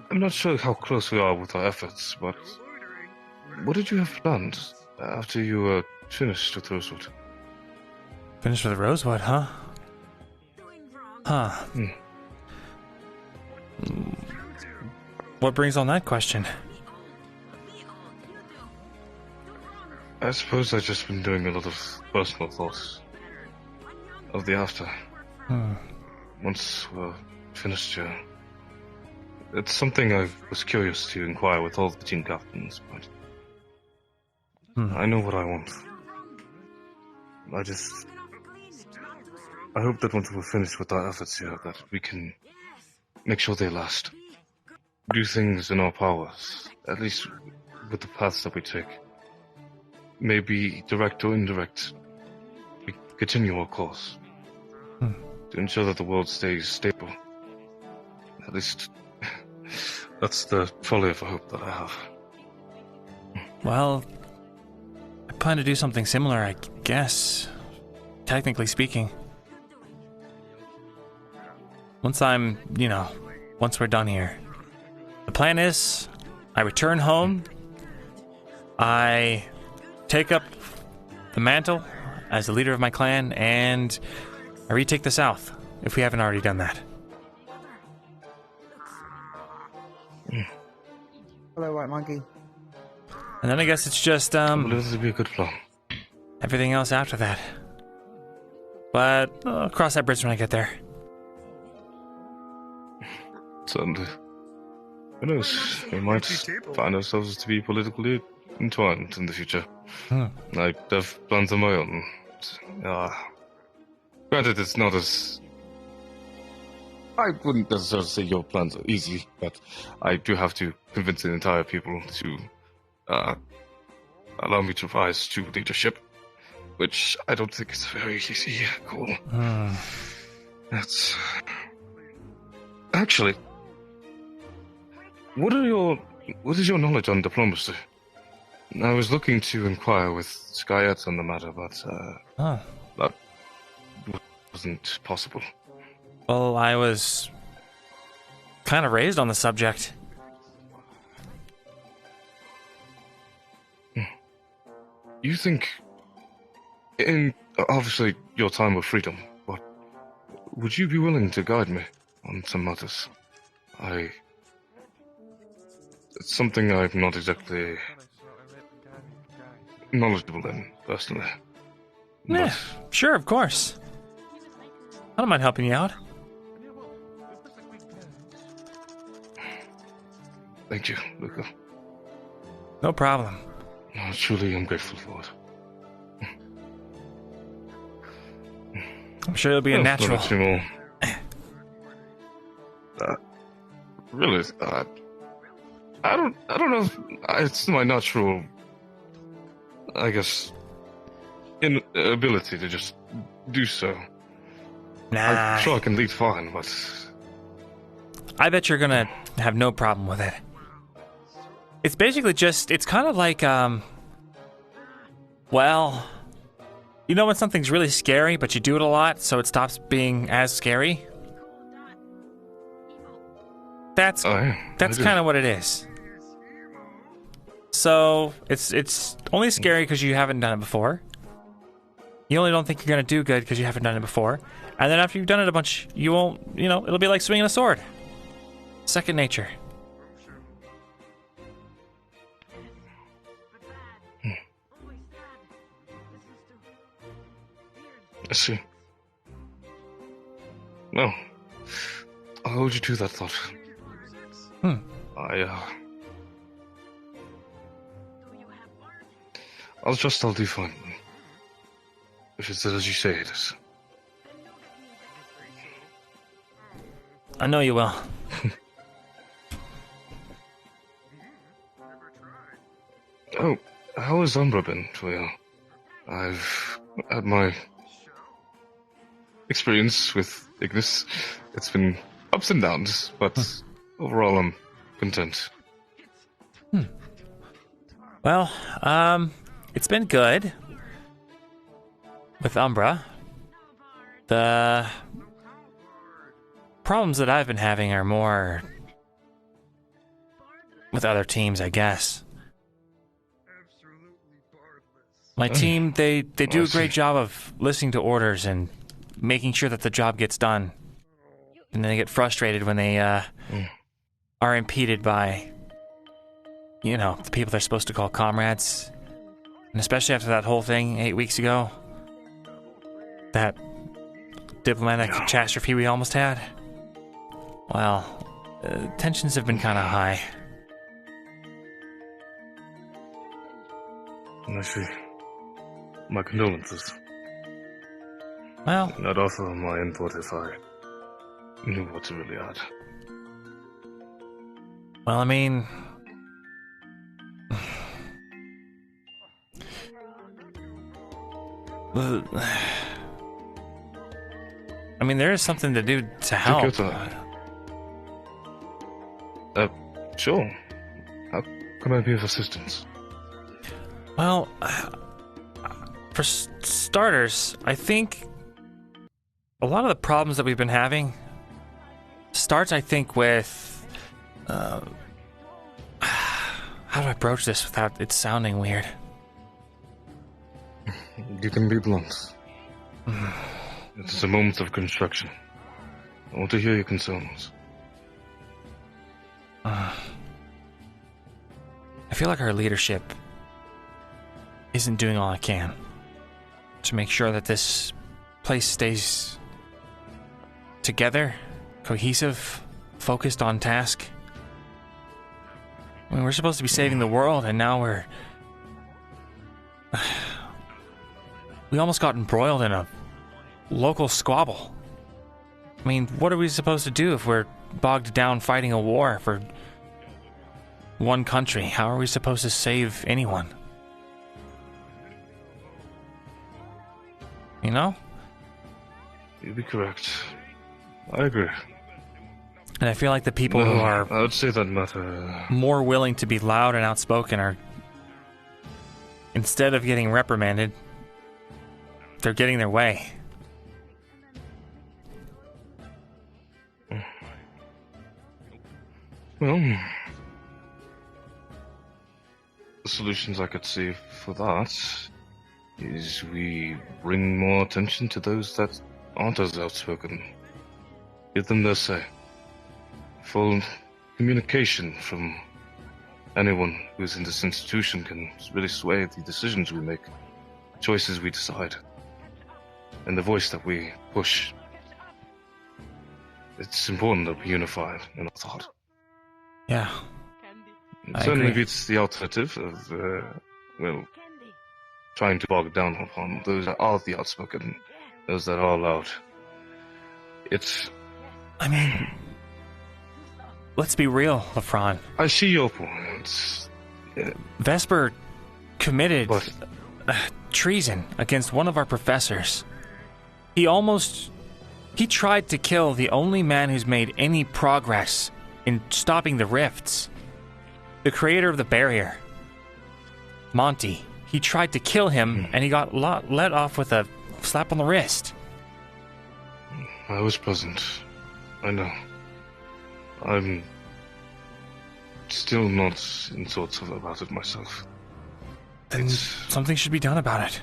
I'm not sure how close we are with our efforts, but what did you have planned after you were finished with Rosewood? Finished with Rosewood, huh? Huh. What brings on that question? I suppose I've just been doing a lot of personal thoughts of the after. Once we're finished here. It's something I was curious to inquire with all the team captains, but I know what I want. I hope that once we're finished with our efforts here, that we can make sure they last. Do things in our powers, at least with the paths that we take. Maybe direct or indirect, we continue our course. To ensure that the world stays stable. At least, that's the trolley of hope that I have. Well, I plan to do something similar, I guess. Technically speaking. Once we're done here. The plan is, I return home, I take up the mantle as the leader of my clan, and I retake the South, if we haven't already done that. Hello, White Monkey. And then I guess it's just, I believe this would be a good plan. everything else after that. But I'll cross that bridge when I get there. Certainly. Who knows? We might find ourselves to be politically entwined in the future. I have plans of my own. Granted, it's not as... I wouldn't necessarily say your plans are easy, but I do have to convince the entire people to allow me to rise to leadership, which I don't think is a very easy goal. That's... Actually, what is your knowledge on diplomacy? I was looking to inquire with Skyette on the matter, but that wasn't possible. Well, I was kind of raised on the subject. You think, in obviously your time of freedom, but would you be willing to guide me on some matters? It's something I'm not exactly knowledgeable in, personally. Yeah, sure, of course. I don't mind helping you out. Thank you, Luca. No problem. I truly am grateful for it. I'm sure you'll be a natural. Really, I don't know if it's my natural, I guess, inability to just do so. Nah. I'm sure I can lead fine, but... I bet you're gonna have no problem with it. It's basically just, it's kind of like, well, you know when something's really scary, but you do it a lot, so it stops being as scary? That's kind of what it is. So, it's only scary because you haven't done it before. You only don't think you're gonna do good because you haven't done it before. And then after you've done it a bunch, you won't, it'll be like swinging a sword. Second nature. I see. No. I'll hold you to that thought. I'll trust I'll do fine. If it's as you say it is. I know you will. Oh, how has Umbra been for you? I've had my experience with Ignis. It's been ups and downs, but overall I'm content. Well, it's been good with Umbra. The problems that I've been having are more with other teams, I guess. My team, they do a great job of listening to orders and making sure that the job gets done. And then they get frustrated when they are impeded by, the people they're supposed to call comrades. And especially after that whole thing 8 weeks ago. That diplomatic catastrophe we almost had. Well, tensions have been kind of high. I see. My condolences. Well, I'd offer my input if I knew what to really add. Well, I mean... there is something to do to help. Sure. How can I be of assistance? Well, for starters, I think a lot of the problems that we've been having starts, I think, with... how do I broach this without it sounding weird? You can be blunt. It's a moment of construction. I want to hear your concerns. I feel like our leadership isn't doing all I can to make sure that this place stays together, cohesive, focused on task. I mean, we're supposed to be saving the world, and now we almost got embroiled in a local squabble. I mean, what are we supposed to do if we're bogged down fighting a war for one country? How are we supposed to save anyone? You know? You'd be correct. I agree. And I feel like the people who are I would say that matter more willing to be loud and outspoken are, instead of getting reprimanded, they're getting their way. Well, the solutions I could see for that is we bring more attention to those that aren't as outspoken. Give them their say. Full communication from anyone who's in this institution can really sway the decisions we make, choices we decide, and the voice that we push. It's important that we unify in our thought. Yeah. It certainly beats the alternative of, trying to bog down upon those that are the outspoken, those that are loud. I mean, let's be real, Lafron. I see your point. Vesper committed treason against one of our professors. He tried to kill the only man who's made any progress in stopping the rifts. The creator of the barrier, Monty. He tried to kill him, and he got let off with a slap on the wrist. I was present. I know. I'm still not in thoughts about it myself. Then something should be done about it.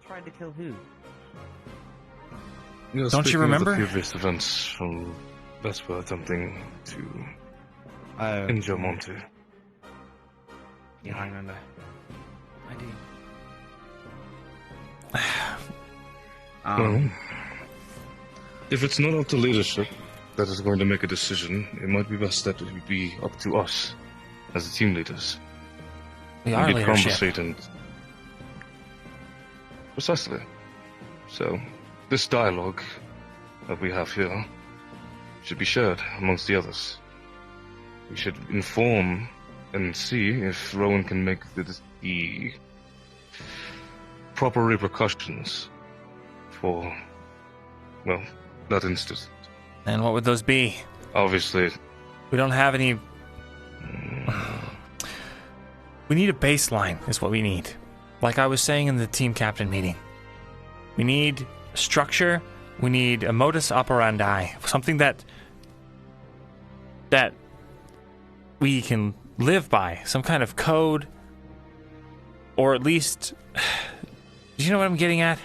Tried to kill who? Don't you remember? Of the previous events from Vesper attempting to injure Monty. Yeah, I remember. I do. Well, if it's not up to leadership that is going to make a decision, it might be best that it be up to us as the team leaders. We are leadership. Conversate and precisely. So, this dialogue that we have here should be shared amongst the others. We should inform and see if Rowan can make the proper repercussions for, well, that instance. And what would those be? Obviously. We don't have any... We need a baseline, is what we need. Like I was saying in the team captain meeting. We need structure. We need a modus operandi. Something that we can live by. Some kind of code. Or at least... Do you know what I'm getting at?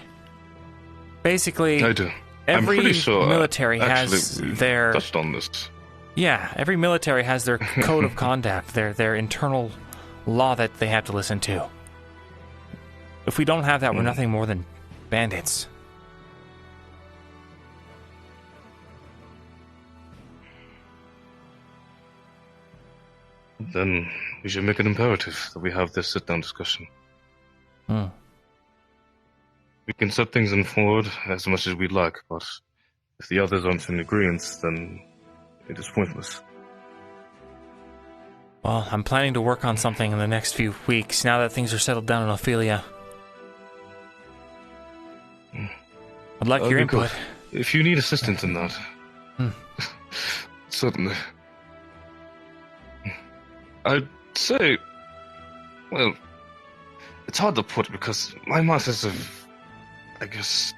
Basically... I do. Every I'm pretty sure, military has their... touched on this. Yeah, every military has their code of conduct, their internal law that they have to listen to. If we don't have that, we're nothing more than bandits. Then we should make it imperative that we have this sit-down discussion. We can set things in forward as much as we'd like, but if the others aren't in agreement, then it is pointless. Well, I'm planning to work on something in the next few weeks, now that things are settled down in Ophelia. I'd like your input. Good. If you need assistance in that, certainly. I'd say, well, it's hard to put because my methods of, I guess,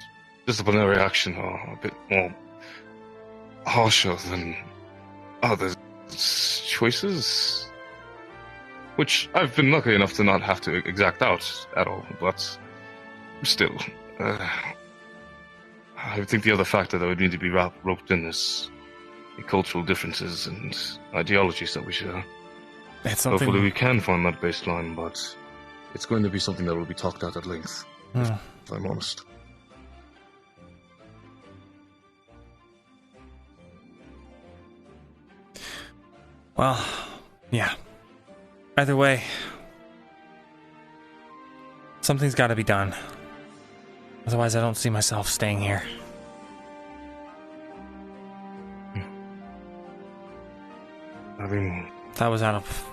disciplinary action are a bit more harsher than others' choices, which I've been lucky enough to not have to exact out at all, but still, I think the other factor that would need to be roped in is the cultural differences and ideologies that we share. It's something... Hopefully we can find that baseline, but it's going to be something that will be talked out at length, if I'm honest. Well, yeah. Either way, something's got to be done. Otherwise, I don't see myself staying here. I mean... That was out of...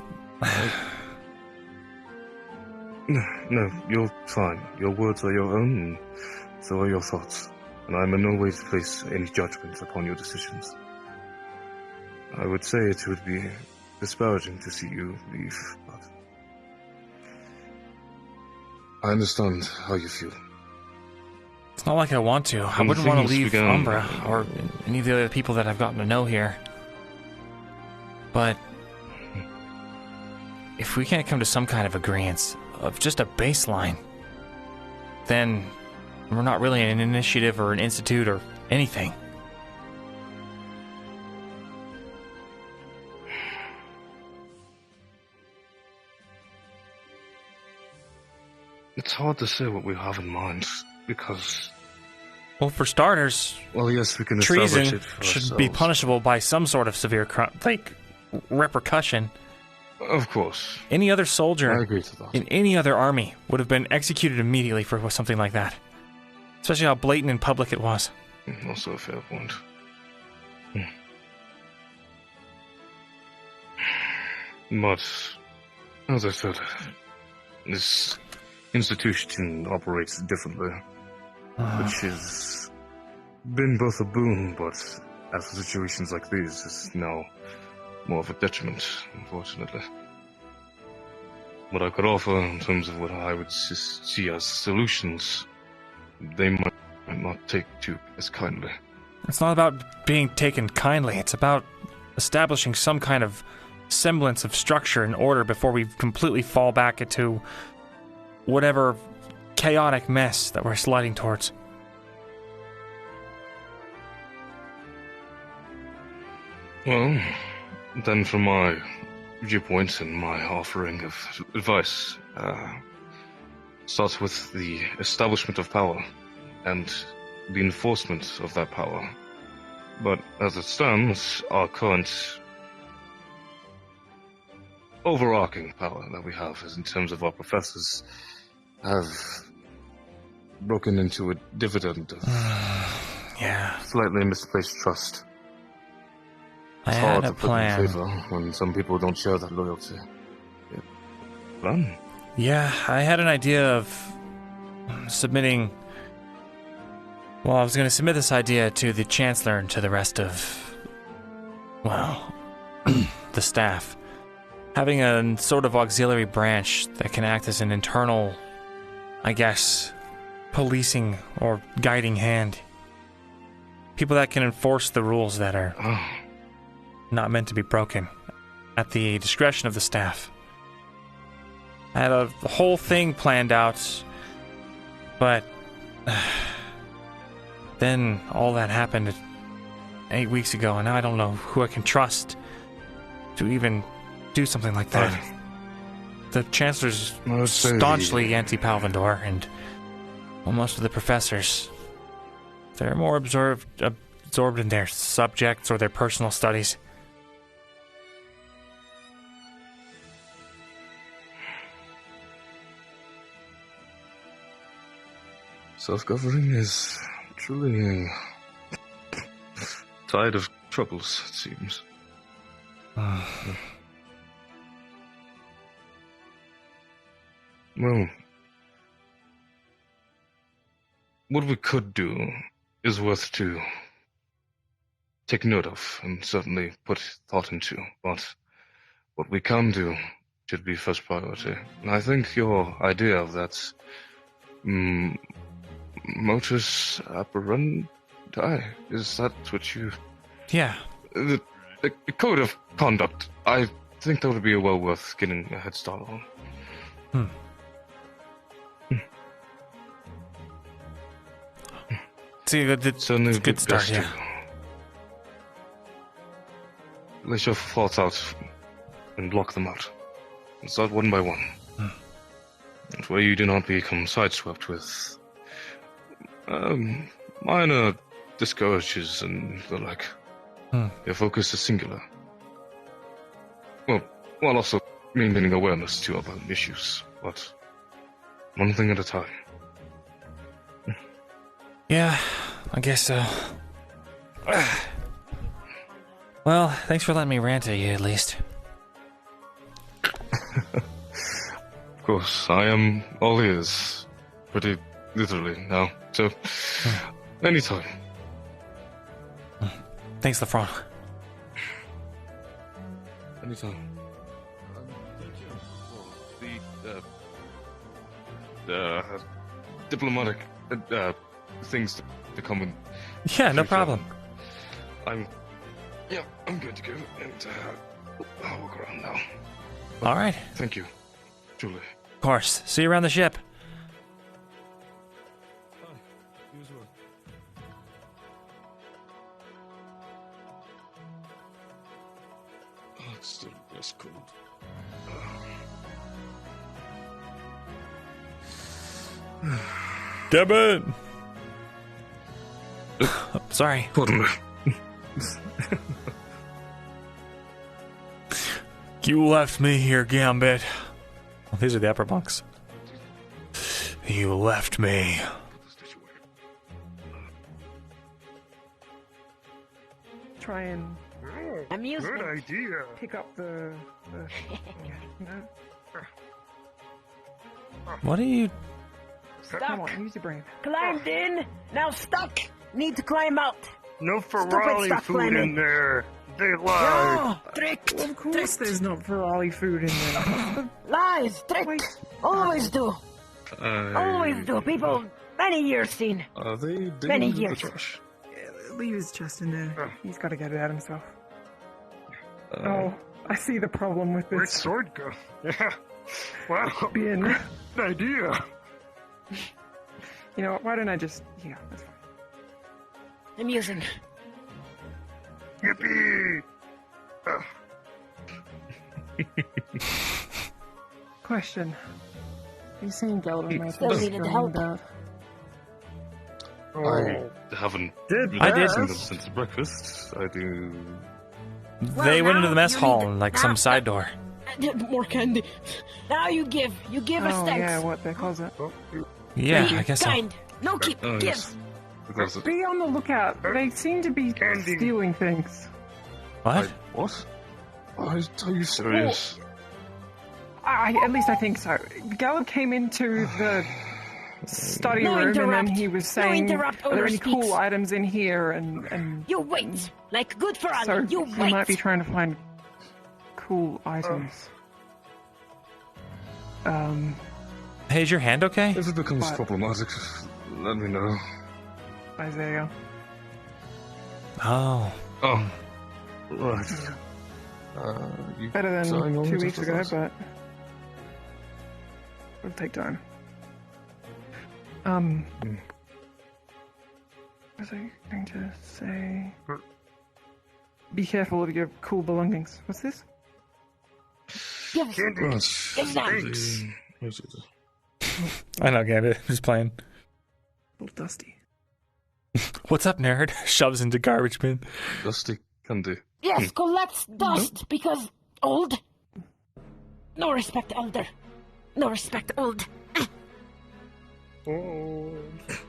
No, you're fine. Your words are your own, and so are your thoughts. And I'm in no way to place any judgment upon your decisions. I would say it would be disparaging to see you leave, but... I understand how you feel. It's not like I want to. I wouldn't want to leave Umbra, or any of the other people that I've gotten to know here. But... if we can't come to some kind of agreement, of just a baseline, then we're not really an initiative or an institute or anything. It's hard to say what we have in mind, because... Well, for starters... Well, yes, we can treason establish it for should be punishable by some sort of severe repercussion. Of course. Any other soldier I agree to that. in any other army would have been executed immediately for something like that. Especially how blatant and public it was. Also a fair point. But, as I said, this institution operates differently, which has been both a boon, but after situations like these, is now more of a detriment, unfortunately. What I could offer in terms of what I would see as solutions, they might not take to as kindly. It's not about being taken kindly, it's about establishing some kind of semblance of structure and order before we completely fall back into whatever chaotic mess that we're sliding towards. Well, then from my viewpoint and my offering of advice, starts with the establishment of power and the enforcement of that power. But as it stands, our current overarching power that we have is in terms of our professors have broken into a dividend of slightly misplaced trust. It's hard to put in favor when some people don't share that loyalty. Plan? Yeah, I had an idea of submitting... Well, I was going to submit this idea to the Chancellor and to the rest of... well, the staff. Having a sort of auxiliary branch that can act as an internal, I guess, policing or guiding hand. People that can enforce the rules that are not meant to be broken at the discretion of the staff. I had a whole thing planned out, but then all that happened 8 weeks ago, and now I don't know who I can trust to even do something like that. The Chancellor's staunchly anti-Palvandor, and most of the professors, they're more absorbed in their subjects or their personal studies. Self-governing is truly a tide of troubles, it seems. Well, what we could do is worth to take note of and certainly put thought into, but what we can do should be first priority. And I think your idea of that modus operandi, is that what you... Yeah. The code of conduct, I think that would be well worth getting a head start on. See, it's a good start, yeah. Lay your thoughts out and block them out. start one by one. That way you do not become sideswept with minor discourages and the like. Your focus is singular. Well, while also maintaining awareness to other issues, but one thing at a time. Yeah, I guess so. Well, thanks for letting me rant at you, at least. Of course, I am all ears. Pretty literally now, so anytime. Thanks, LeFron. Anytime. The diplomatic things to come in. Yeah, no problem. I'm good to go, and I'll walk around now. All right. Thank you, Julie. Of course. See you around the ship. You as well. Oh, it's still less cold. Devin! Sorry. Pardon me. You left me here, Gambit. Well, these are the upper bunks. You left me. Try and Good idea. pick up the no. What are you... Come on, use your brain. Climbed in, now stuck. Need to climb out. No Stupid Ferrari stuff food climbing. in there. They lied. No, tricked. Well, of course Tricked. there's not Ferrari food in there. Lies, tricked. Always do. Always do. People, many years seen. Are they Many digging into the years. trash? Leave his chest in there. He's got to get it out himself. Oh, I see the problem with Where'd this. sword go? Yeah. Wow. Bin. Good idea. You know what? Why don't I just... Yeah, that's fine. Amusing. Yippee! Question. Have you seen Galvin Knight? Still needed help. I haven't Did I did. seen them since breakfast. I do. They went into the mess hall in, like, some side door. More candy. Now you give. You give us Oh, thanks. yeah, what they calls it. Yeah, I guess so. Kind. No keep. Oh, Give. yes. Because Be on the lookout. They seem to be Candy. stealing things. What? what? Are you serious? At least I think so. Gallup came into the study No room and then interrupt. he was No saying, interrupt, are there owner any speaks. cool items in here? And You wait. Like good for so Allah. You he wait. might be trying to find cool items. Hey, is your hand okay? If it becomes What? problematic, let me know. Isaiah. Oh. Oh, right. You Better sign than on 2 to weeks the ago, class? but it'll take time. What was I going to say? Be careful of your cool belongings. What's this? Give us. Candy. Right. Give that. Thanks. Where's it? I know, Gambit. Just playing. A little dusty. What's up, nerd? Shoves into garbage bin. Dusty candy. Yes, collects dust because old. No respect, elder. No respect, old. Oh.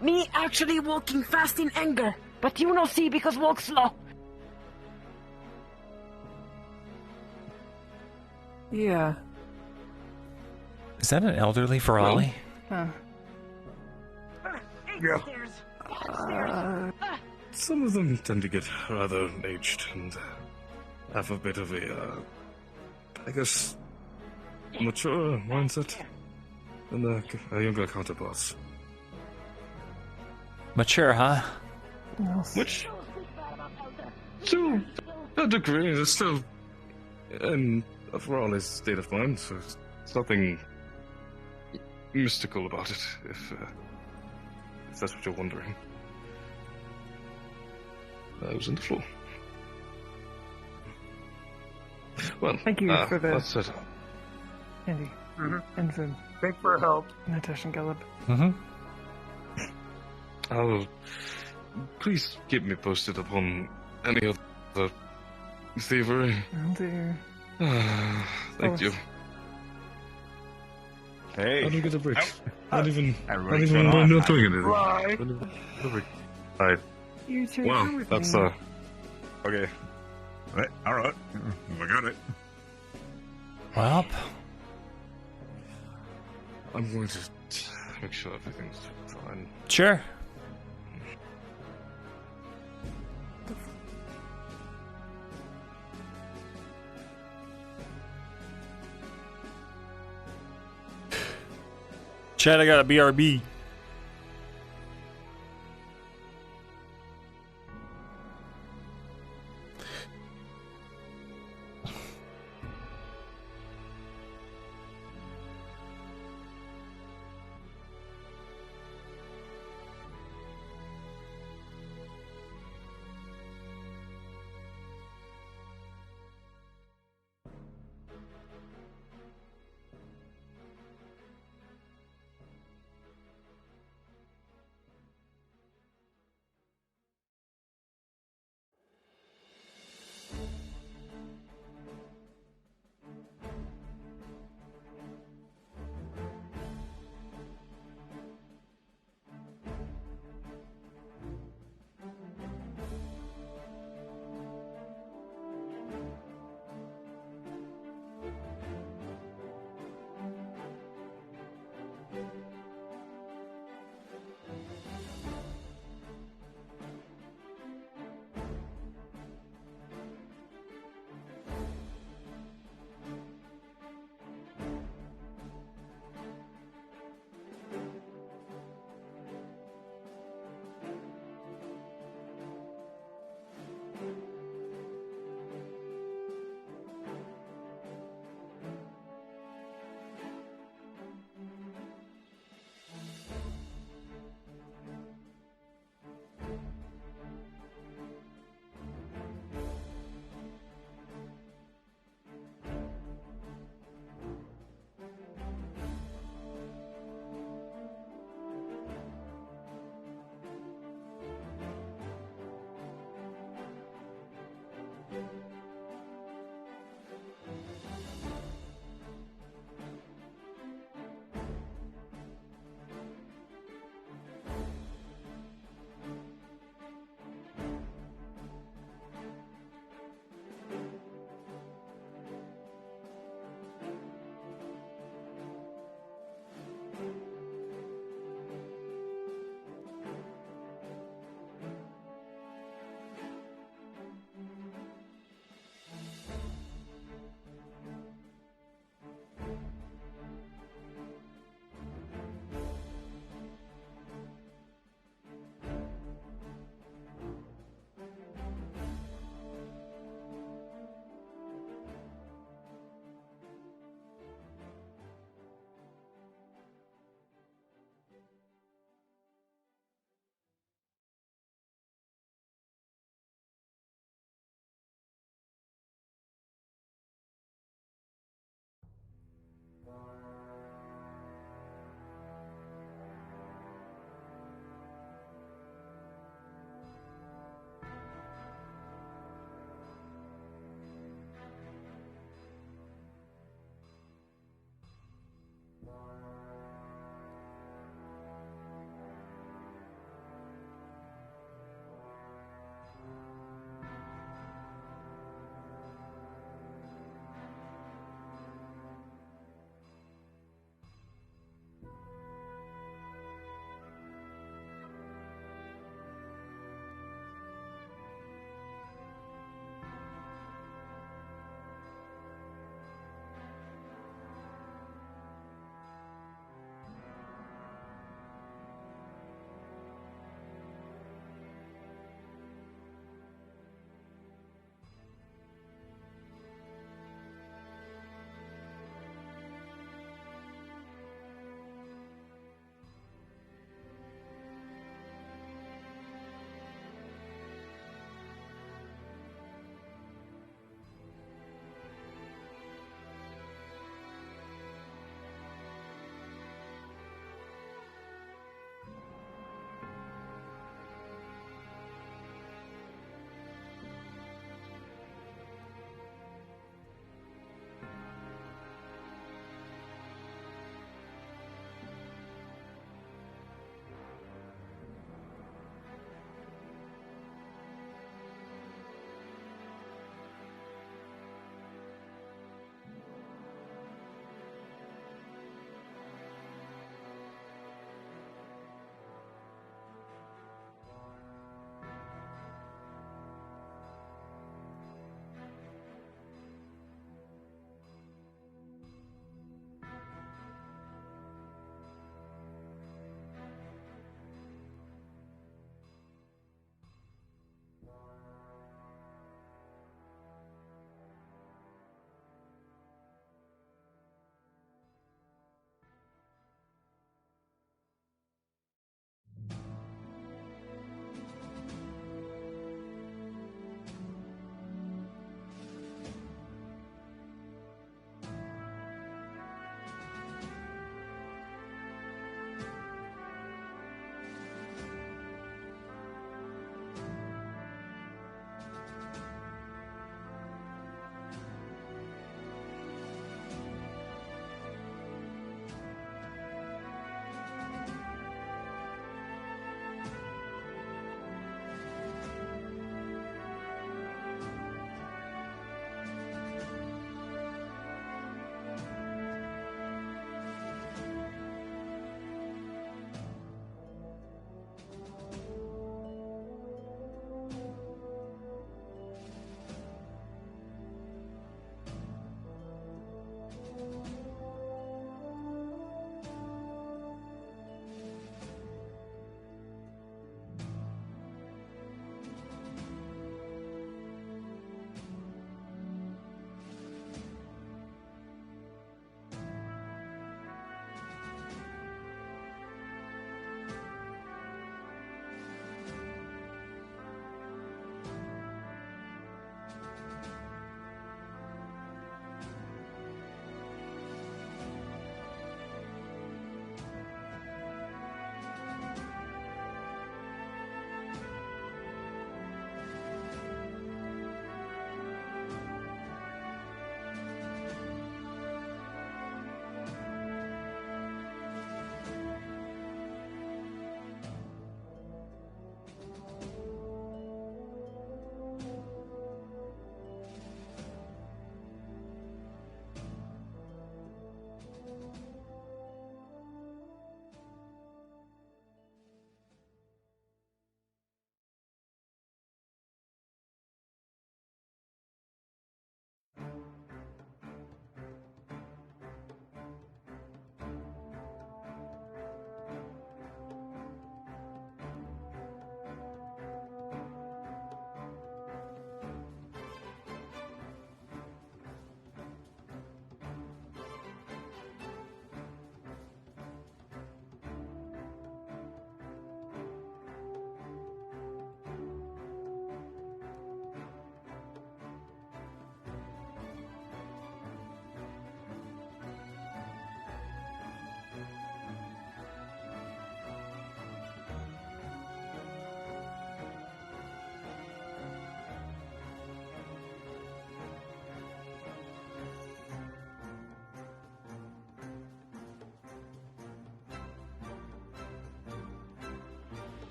Me actually walking fast in anger, but you no see because walk slow. Yeah. Is that an elderly Ferrari? Huh. Yeah. Some of them tend to get rather aged and have a bit of a, I guess, mature mindset than their younger counterparts. Mature, huh? Which, to a degree, is still in a Ferrari's state of mind, so it's nothing mystical about it, if that's what you're wondering. I was in the floor. Well, Thank you for the- That said, Andy. Mhm. And Vim. Thanks for help. Natasha and Caleb. Mm-hmm. Please keep me posted upon any other thievery. Oh dear. Thank you. Hey. How do you get a break? Not even. Everybody's not even. going We're on. not doing anything. Bye. Right. You two Wow, come with that's me. Okay. All right. We got it. Well, I'm going to make sure everything's fine. sure. Chad, I got a BRB.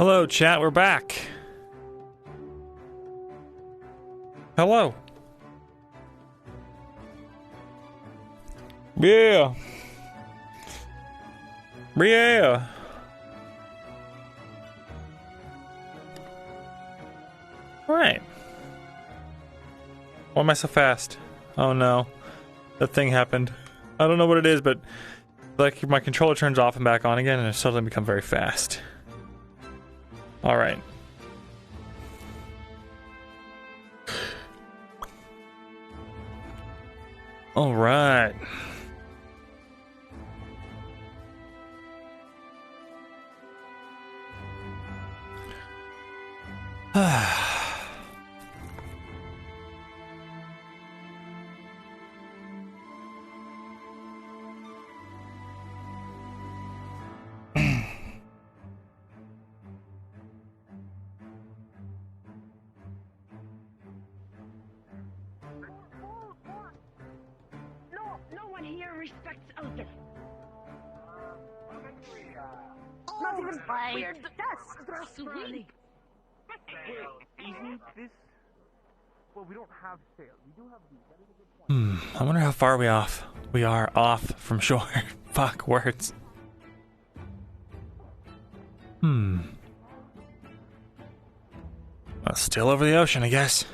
Hello, chat. We're back. Hello. Yeah. Yeah. Alright. Why am I so fast? Oh no. That thing happened. I don't know what it is, but like my controller turns off and back on again and it suddenly become very fast. Alright. Alright. No one here respects Elder. Not even weird. That's sweet. Isn't this? Well, we don't have sail. We do have these. I wonder how far we are off from shore. Fuck, words. Well, still over the ocean, I guess.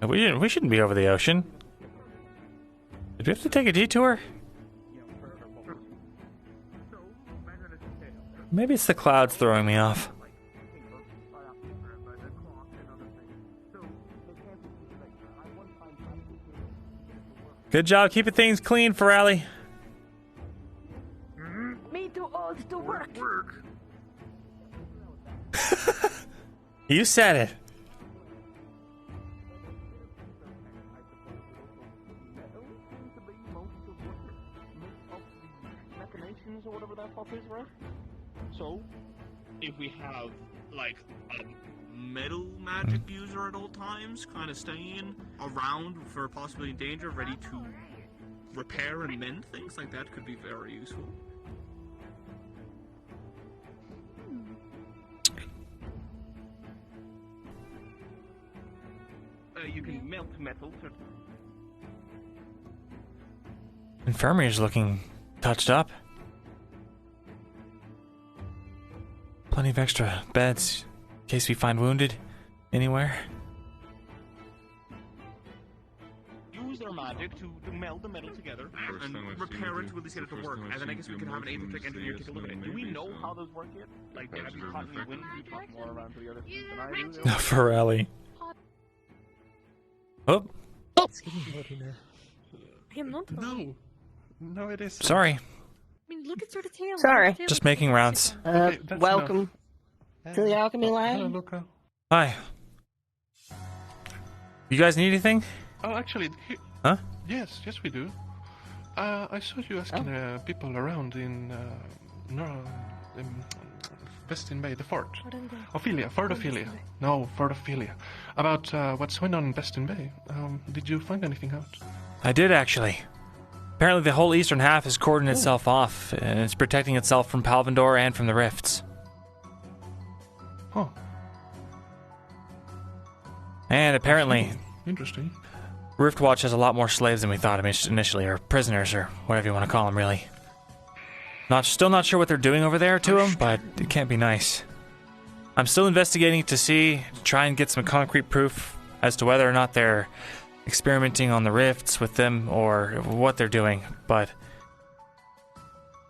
We shouldn't be over the ocean. Did we have to take a detour? Maybe it's the clouds throwing me off. Good job keeping things clean, Ferrari. Me too old to work. You said it. Or whatever that fuck is, right? So, if we have like a metal magic user at all times, kind of staying around for possibly in danger, ready to repair and mend things like that, could be very useful. You can melt metal. Infirmary's looking touched up. Plenty of extra beds in case we find wounded anywhere. Use their magic to meld the metal together and repair it to at least get it to work. And then I guess we can have an atheistic engineer take a look at it. Do we know how those work yet? Like, have you caught any wind? You talk more around to the other things than I do. Ferrari. Oh. I'm not. No, it is. Sorry. I mean, look at sort of tail. Sorry. Just making rounds. Welcome to the Alchemy Lab. Hello, Luca. Hi. You guys need anything? Oh, actually, Huh? yes, we do. I saw you asking people around in Westin Bay, the fort. Fort Ophelia. No, Fort Ophelia. About what's going on in Westin Bay. Did you find anything out? I did, actually. Apparently the whole eastern half is cordoning itself off, and it's protecting itself from Palvandor and from the rifts. Oh. And apparently... Interesting. Riftwatch has a lot more slaves than we thought initially, or prisoners, or whatever you want to call them, really. Still not sure what they're doing over there to them, but it can't be nice. I'm still investigating to try and get some concrete proof as to whether or not they're experimenting on the rifts with them or what they're doing, but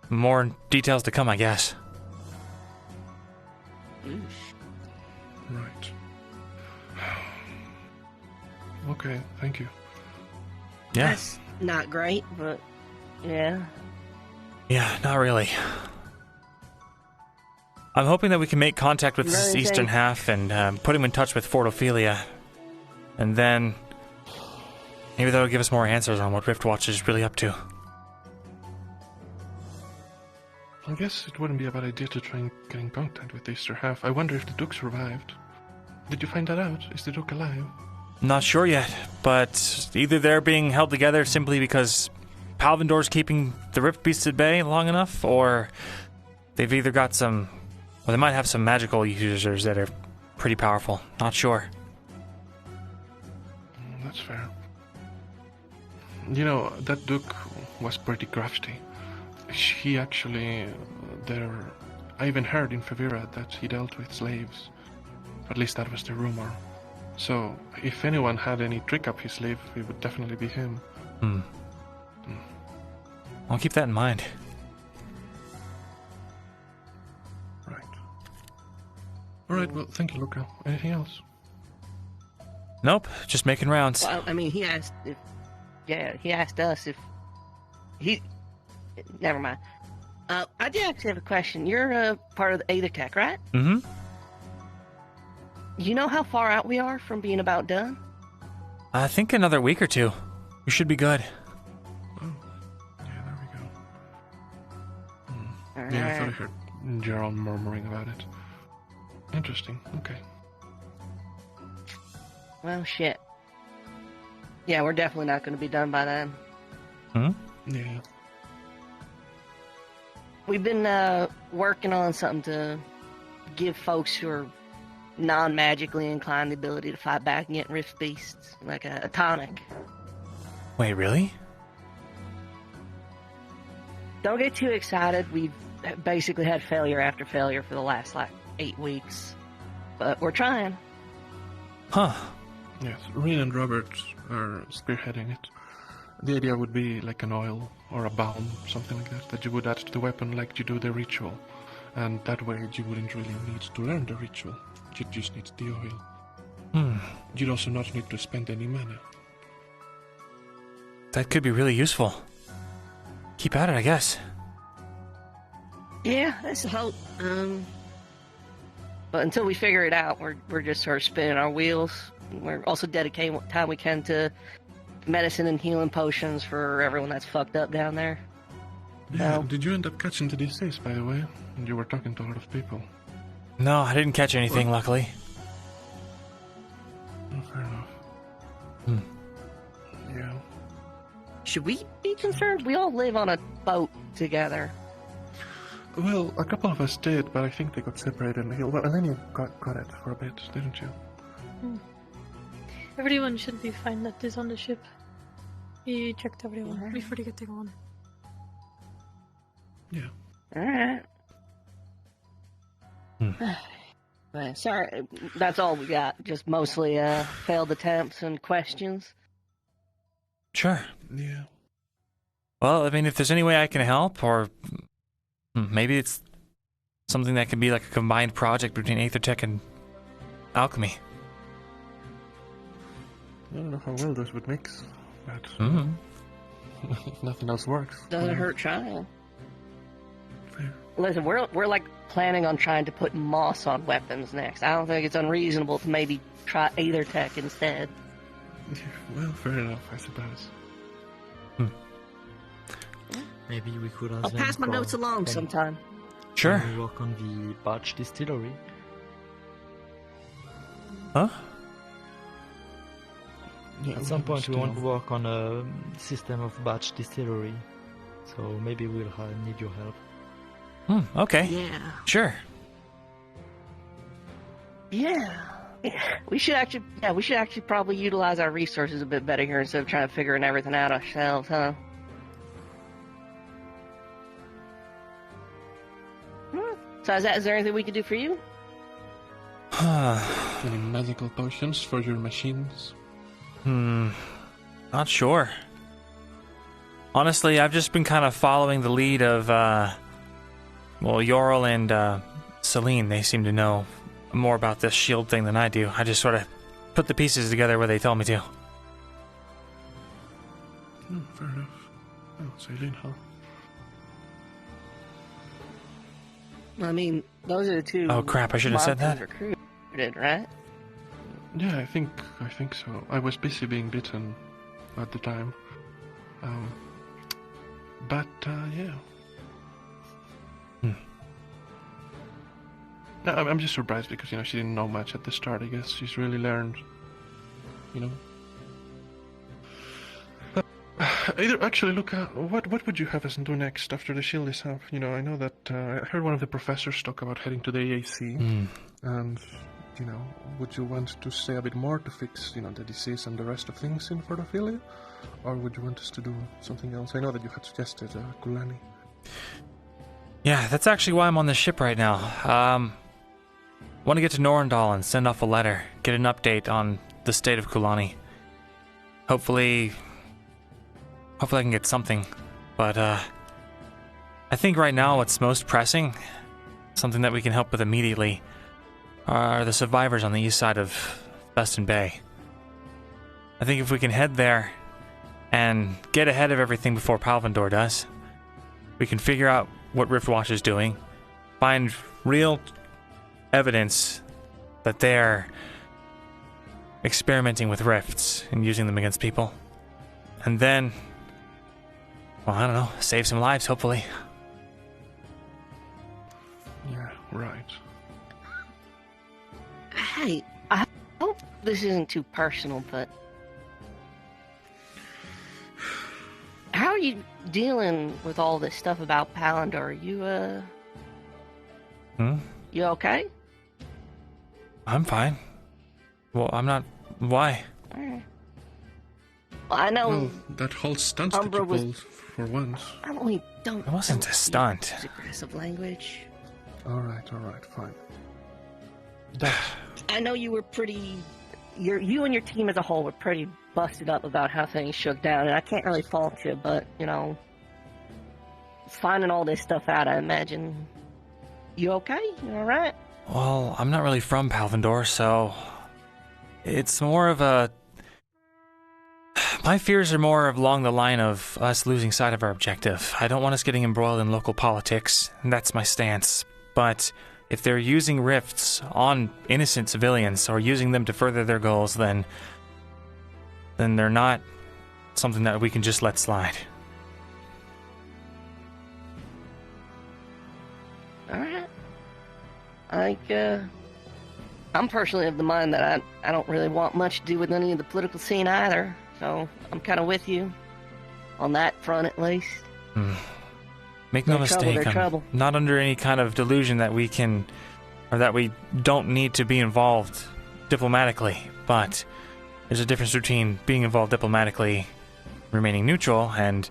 more details to come, I guess. Right. Okay, thank you. Yeah. That's not great, but yeah. Yeah, not really. I'm hoping that we can make contact with this eastern half and put him in touch with Fort Ophelia, and then maybe that'll give us more answers on what Riftwatch is really up to. I guess it wouldn't be a bad idea to try and get in contact with the Easter half. I wonder if the Duke survived. Did you find that out? Is the Duke alive? Not sure yet, but either they're being held together simply because Palvindor's keeping the Rift Beasts at bay long enough, or they've either got some... Well, they might have some magical users that are pretty powerful. Not sure. That's fair. You know, that Duke was pretty crafty. He actually... I even heard in Favira that he dealt with slaves. At least that was the rumor. So, if anyone had any trick up his sleeve, it would definitely be him. I'll keep that in mind. Right. Alright, well, thank you, Luca. Anything else? Nope, just making rounds. Well, I mean, he asked if... Yeah, he asked us if... Never mind. I do actually have a question. You're a part of the Aether Tech, right? Mm-hmm. You know how far out we are from being about done? I think another week or two. We should be good. Yeah, I thought I heard Gerald murmuring about it. Interesting, okay. Well, shit. Yeah, we're definitely not going to be done by then. Yeah. We've been working on something to give folks who are non-magically inclined the ability to fight back and get Rift Beasts, like a tonic. Wait, really? Don't get too excited. We've basically had failure after failure for the last, 8 weeks. But we're trying. Huh. Yes, Reen and Robert are spearheading it. The idea would be like an oil or a balm, something like that you would add to the weapon like you do the ritual. And that way you wouldn't really need to learn the ritual. You just need the oil. You'd also not need to spend any mana. That could be really useful. Keep at it, I guess. Yeah, that's the hope. But until we figure it out, we're just sort of spinning our wheels. We're also dedicating what time we can to medicine and healing potions for everyone that's fucked up down there. Yeah, So, did you end up catching the disease, by the way? You were talking to a lot of people. No, I didn't catch anything, luckily. Oh, fair enough. Yeah. should we be concerned? We all live on a boat together. Well, a couple of us did, but I think they got separated. Well, and then you got it for a bit, didn't you? Everyone should be fine that is on the ship. We checked everyone before they get taken on. Yeah. Alright. Sorry, that's all we got. Just mostly failed attempts and questions. Sure. Yeah. Well, I mean, if there's any way I can help, or maybe it's something that can be like a combined project between Aethertech and alchemy. I don't know how well those would mix, but if nothing else works. Doesn't hurt trying. Listen, we're like planning on trying to put moss on weapons next. I don't think it's unreasonable to maybe try Aethertech instead. Well, fair enough, I suppose. Maybe we could ask I'll them pass my for- notes along can- sometime. Sure. Can we work on the batch distillery? Huh? Yeah, At some point we want to still- work on a system of batch distillery. So maybe we'll need your help. Okay. Yeah. Sure. Yeah. We should actually probably utilize our resources a bit better here instead of trying to figuring everything out ourselves, huh? So is there anything we can do for you? Any magical potions for your machines? Not sure. Honestly, I've just been kind of following the lead of, Yorl and, Celine. They seem to know more about this shield thing than I do. I just sort of put the pieces together where they tell me to. Fair enough. Oh, Celine, huh? I mean, those are the two. Oh, crap, I should have said that. monsters recruited, right? Yeah, I think so. I was busy being bitten at the time. Yeah. No, I'm just surprised because, she didn't know much at the start. I guess she's really learned you know. Either actually, look, what would you have us do next after the shield is up? You know, I know that I heard one of the professors talk about heading to the AAC, and you know, would you want to say a bit more to fix, you know, the disease and the rest of things in Photophilia, or would you want us to do something else? I know that you had suggested Kulani. Yeah, that's actually why I'm on the ship right now. Want to get to Norendal and send off a letter, get an update on the state of Kulani. Hopefully I can get something, but I think right now what's most pressing, something that we can help with immediately, are the survivors on the east side of Festin Bay. I think if we can head there and get ahead of everything before Palvandor does, we can figure out what Riftwatch is doing, find real evidence that they're experimenting with rifts and using them against people, and then, well, I don't know, save some lives, hopefully. Yeah, right. Hey, I hope this isn't too personal, but how are you dealing with all this stuff about Palindor? You okay? I'm fine. Well, I'm not. Why? Well, I know. Well, that whole stunt that you pulled for once. Don't. It wasn't a stunt. Use aggressive language. All right, fine. I know you were pretty. You and your team as a whole were pretty busted up about how things shook down, and I can't really fault you, but you know, finding all this stuff out, I imagine. You okay? You all right? Well, I'm not really from Palvandor, so it's more of a. My fears are more along the line of us losing sight of our objective. I don't want us getting embroiled in local politics, and that's my stance. But if they're using rifts on innocent civilians or using them to further their goals, then they're not something that we can just let slide. All right. I'm personally of the mind that I don't really want much to do with any of the political scene either. So I'm kind of with you on that front, at least. Make no mistake, I'm not under any kind of delusion that we can, or that we don't need to be involved diplomatically. But there's a difference between being involved diplomatically, remaining neutral, and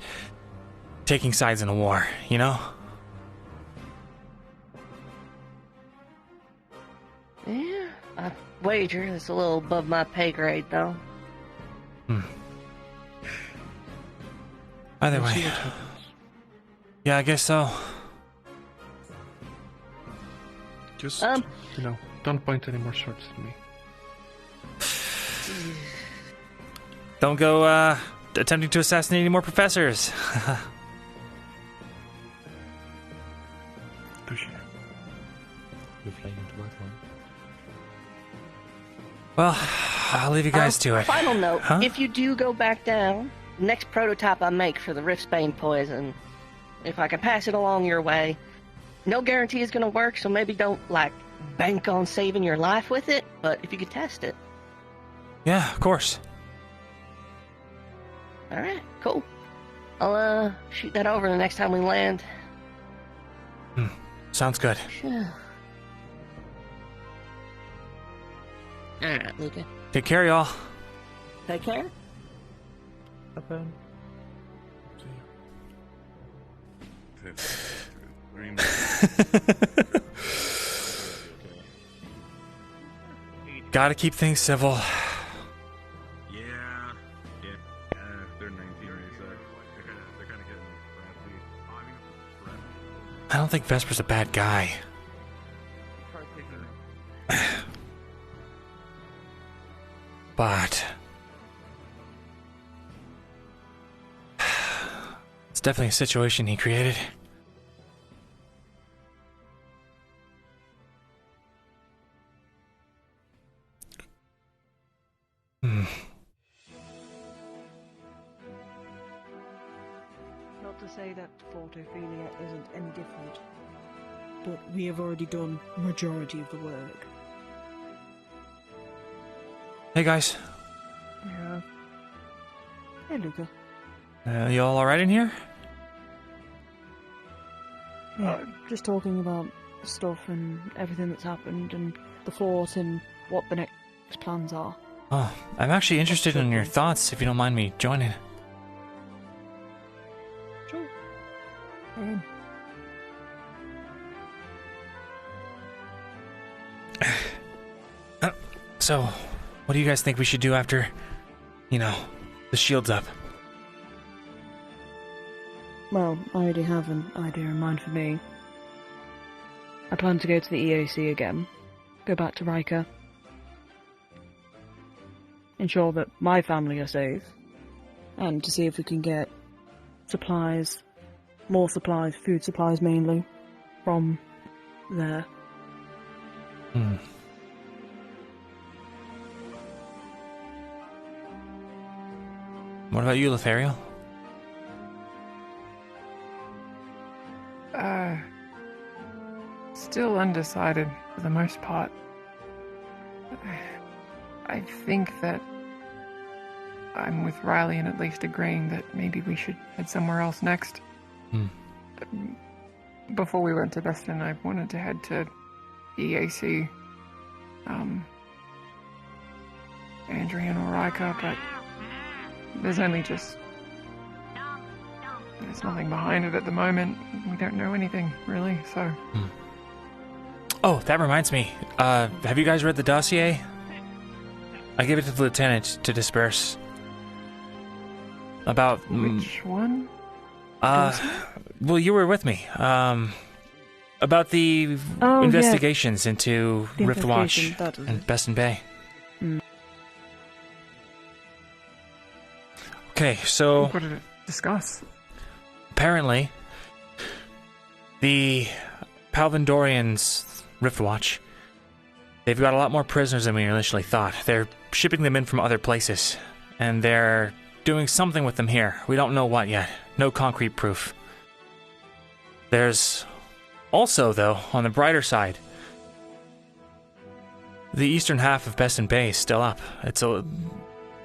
taking sides in a war, you know? Yeah, I wager it's a little above my pay grade, though. Either way. Yeah, I guess so. Just, you know, don't point any more swords at me. Don't go, attempting to assassinate any more professors. Well, I'll leave you guys to it. Final note, huh? If you do go back down, next prototype I make for the Riftbane poison, if I can pass it along your way, no guarantee it's going to work, so maybe don't, like, bank on saving your life with it, but if you could test it. Yeah, of course. Alright, cool. I'll, shoot that over the next time we land. Sounds good. Sure. Alright, Luca. Take care, y'all. Take care. Happen. Gotta keep things civil. Yeah, they're 19, so they're kind of getting I don't think Vesper's a bad guy. But it's definitely a situation he created. Not to say that Photophilia isn't any different, but we have already done majority of the work. Hey guys, Luca. You all alright in here? Yeah, just talking about stuff and everything that's happened and the fort and what the next plans are. Oh, I'm actually interested in your thoughts, if you don't mind me joining. Sure. So, what do you guys think we should do after, the shield's up? Well, I already have an idea in mind for me. I plan to go to the EAC again, go back to Riker, ensure that my family are safe, and to see if we can get supplies, more supplies, food supplies mainly, from there. What about you, Lothario? Still undecided for the most part. I think that I'm with Riley in at least agreeing that maybe we should head somewhere else next. Before we went to Beston, I wanted to head to EAC, Andrian or Rika, but there's nothing behind it at the moment. We don't know anything, really, so... Oh, that reminds me. Have you guys read the dossier? I gave it to the lieutenant to disperse. About... Which one? Well, you were with me. About the investigations into The Rift Watch investigation, that was and Beston Bay. Okay, so... What did it discuss? Apparently, the Palvindorians' Rift Watch, they've got a lot more prisoners than we initially thought. They're shipping them in from other places, and they're doing something with them here. We don't know what yet. No concrete proof. There's also, though, on the brighter side, the eastern half of Beston Bay is still up.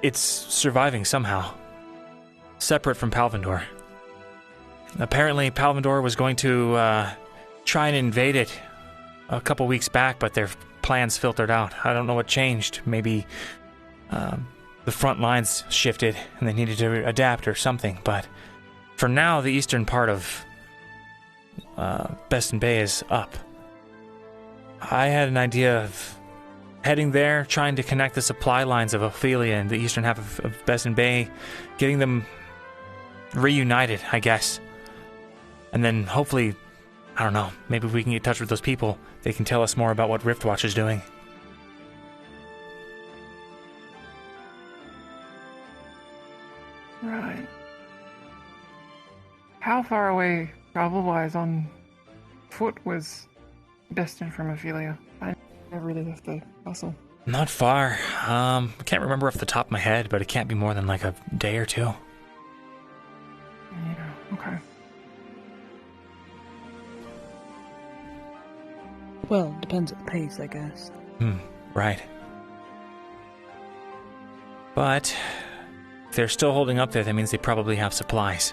It's surviving somehow, separate from Palvindor. Apparently, Palvindor was going to try and invade it a couple weeks back, but their plans filtered out. I don't know what changed. Maybe the front lines shifted and they needed to adapt or something. But for now, the eastern part of Beston Bay is up. I had an idea of heading there, trying to connect the supply lines of Ophelia and the eastern half of Beston Bay, getting them reunited, I guess. And then hopefully, I don't know, maybe we can get in touch with those people. They can tell us more about what Riftwatch is doing. Right. How far away, travel-wise, on foot was Beston from Ophelia? I never really left the castle. Not far. I can't remember off the top of my head, but it can't be more than like a day or two. Yeah, okay. Well, depends on the pace, I guess. Right. But if they're still holding up there, that means they probably have supplies.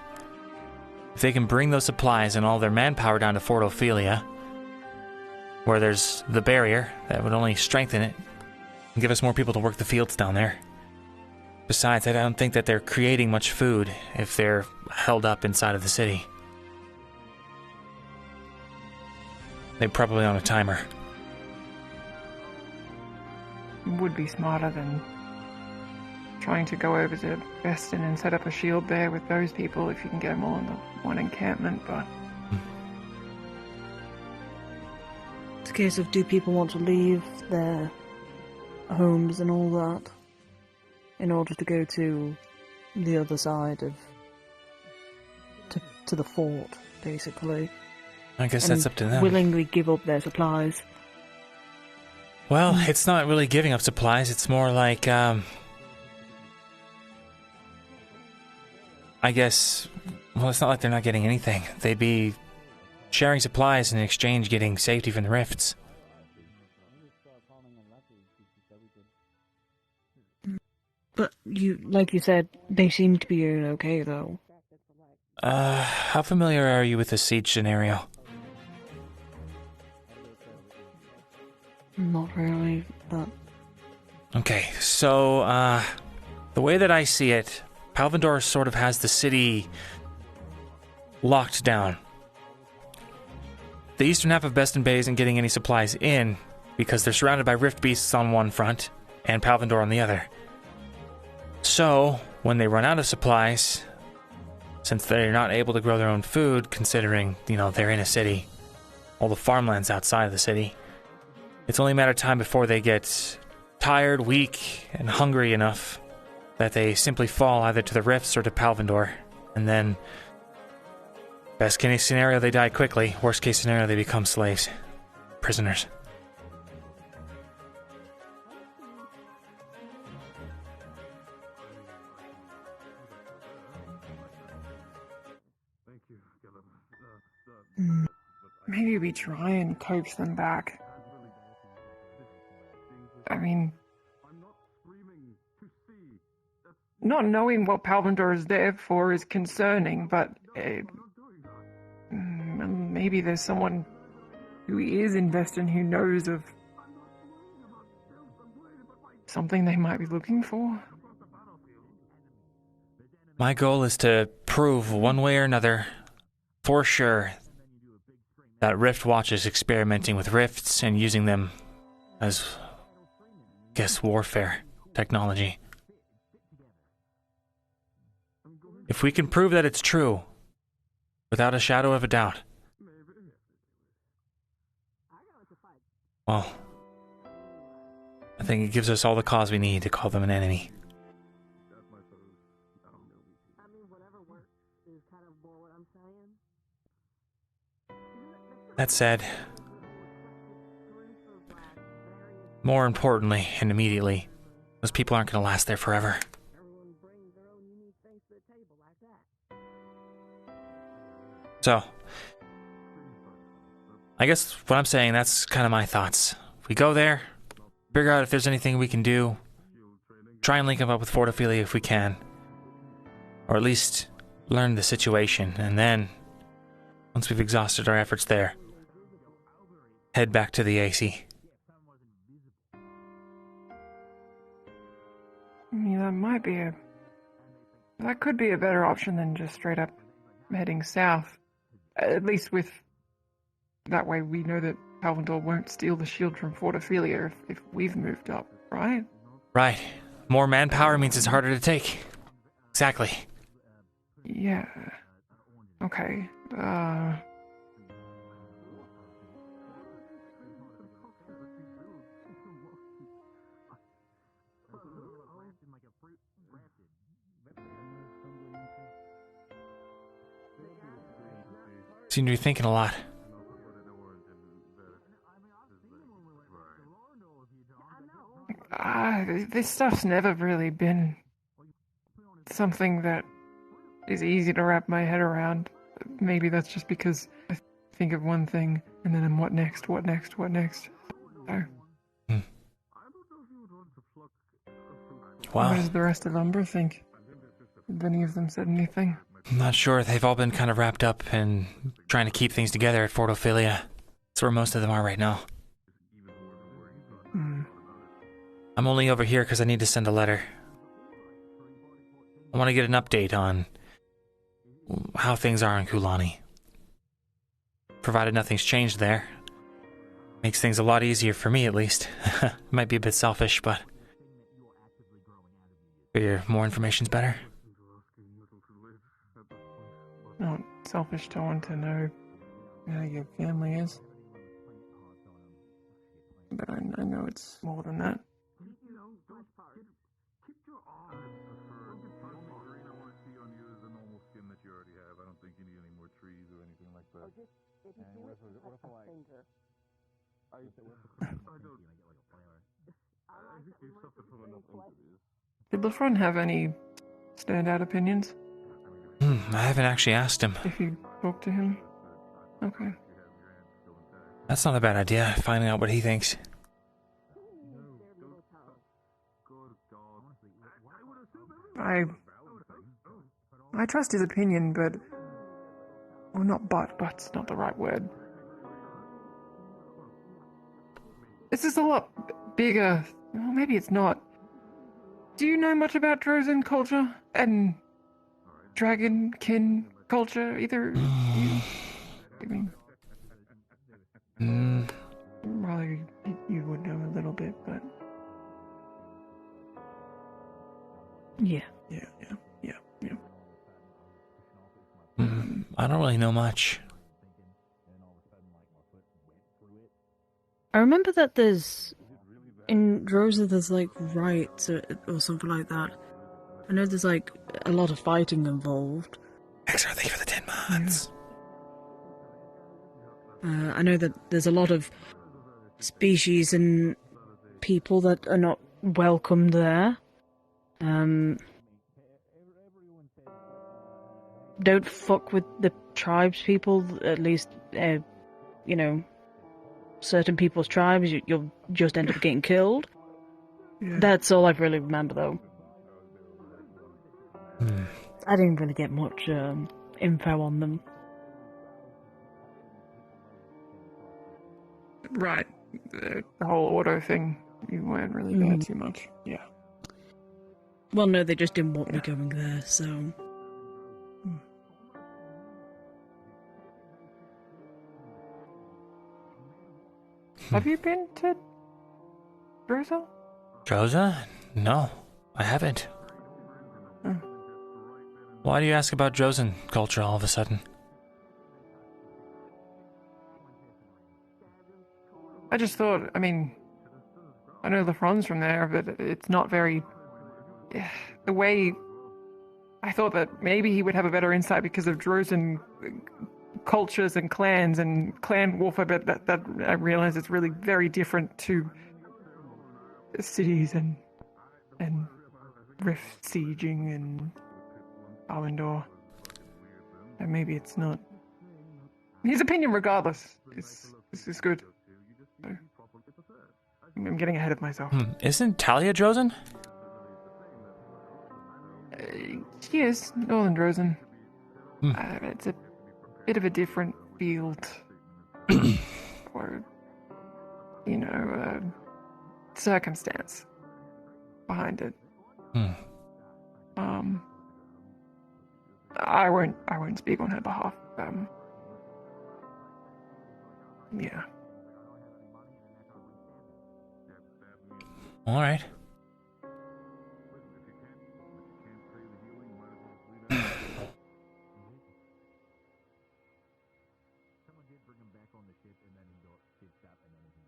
If they can bring those supplies and all their manpower down to Fort Ophelia, where there's the barrier, that would only strengthen it and give us more people to work the fields down there. Besides, I don't think that they're creating much food if they're held up inside of the city. They're probably on a timer. Would be smarter than trying to go over to Beston and set up a shield there with those people if you can get them all in the one encampment, but... It's a case of, do people want to leave their homes and all that in order to go to the other side of... to the fort, basically? I guess that's up to them. Willingly give up their supplies. Well, it's not really giving up supplies. It's more like, I guess, well, it's not like they're not getting anything. They'd be sharing supplies and in exchange getting safety from the rifts. But like you said, they seem to be doing okay, though. How familiar are you with the siege scenario? Not really, but... Okay, so, the way that I see it, Palvindor sort of has the city locked down. The eastern half of Beston Bay isn't getting any supplies in because they're surrounded by rift beasts on one front and Palvindor on the other. So, when they run out of supplies, since they're not able to grow their own food, considering, they're in a city, all the farmland's outside of the city, it's only a matter of time before they get tired, weak, and hungry enough that they simply fall either to the rifts or to Palvindor. And then, best case scenario, they die quickly. Worst case scenario, they become slaves. Prisoners. Maybe we try and coax them back. I mean, not knowing what Palvindor is there for is concerning, but maybe there's someone who is invested who knows of something they might be looking for. My goal is to prove one way or another, for sure, that Rift Watch is experimenting with rifts and using them as, warfare technology. If we can prove that it's true, without a shadow of a doubt, well, I think it gives us all the cause we need to call them an enemy. That said, more importantly and immediately, those people aren't going to last there forever. So, I guess what I'm saying, that's kind of my thoughts. If we go there, figure out if there's anything we can do, try and link them up with Fortophilia if we can, or at least learn the situation, and then, once we've exhausted our efforts there, head back to the AC. Yeah, that could be a better option than just straight up heading south. At least that way we know that Palvindor won't steal the shield from Fortophilia if we've moved up, right? Right. More manpower means it's harder to take. Exactly. Yeah. Okay. Seem to be thinking a lot. This stuff's never really been something that is easy to wrap my head around. Maybe that's just because I think of one thing and then I'm what next? So, Wow. what does the rest of Umbra think? Have any of them said anything? I'm not sure. They've all been kind of wrapped up and trying to keep things together at Fortophilia. That's where most of them are right now. I'm only over here because I need to send a letter. I want to get an update on how things are in Kulani. Provided nothing's changed there. Makes things a lot easier for me, at least. Might be a bit selfish, but figure more information's better. Not selfish to want to know how your family is. But I know it's more than that. Did LaFront have any standout opinions? I haven't actually asked him. If you talk to him? Okay. That's not a bad idea, finding out what he thinks. I trust his opinion, but... Well, not but's not the right word. This is a lot bigger. Well, maybe it's not. Do you know much about Drozen culture? And dragonkin culture, either? I mean... Probably you would know a little bit, but... Yeah. I don't really know much. I remember that in Rosa there's like rights or something like that. I know there's like a lot of fighting involved. Extra, thank you for the 10 months. I know that there's a lot of species and people that are not welcome there. Don't fuck with the tribes people, at least, certain people's tribes, you'll just end up getting killed. Yeah. That's all I really remember, though. I didn't really get much info on them. Right. The whole auto thing, you weren't really there too much. Yeah. Well, no, they just didn't want me going there, so... Have you been to Droza? Droza? No, I haven't. Why do you ask about Drozen culture all of a sudden? I just thought, I mean, I know LeFron's from there, but it's not very... The way... I thought that maybe he would have a better insight because of Drozen cultures and clans and clan warfare, but that I realize it's really very different to cities and Rift sieging and Arwindor. And maybe it's not. His opinion, regardless, is good. So, I'm getting ahead of myself. Isn't Talia Drozen? She is Northern Drozen. It's a bit of a different field or, circumstance behind it. I won't speak on her behalf. Yeah. All right.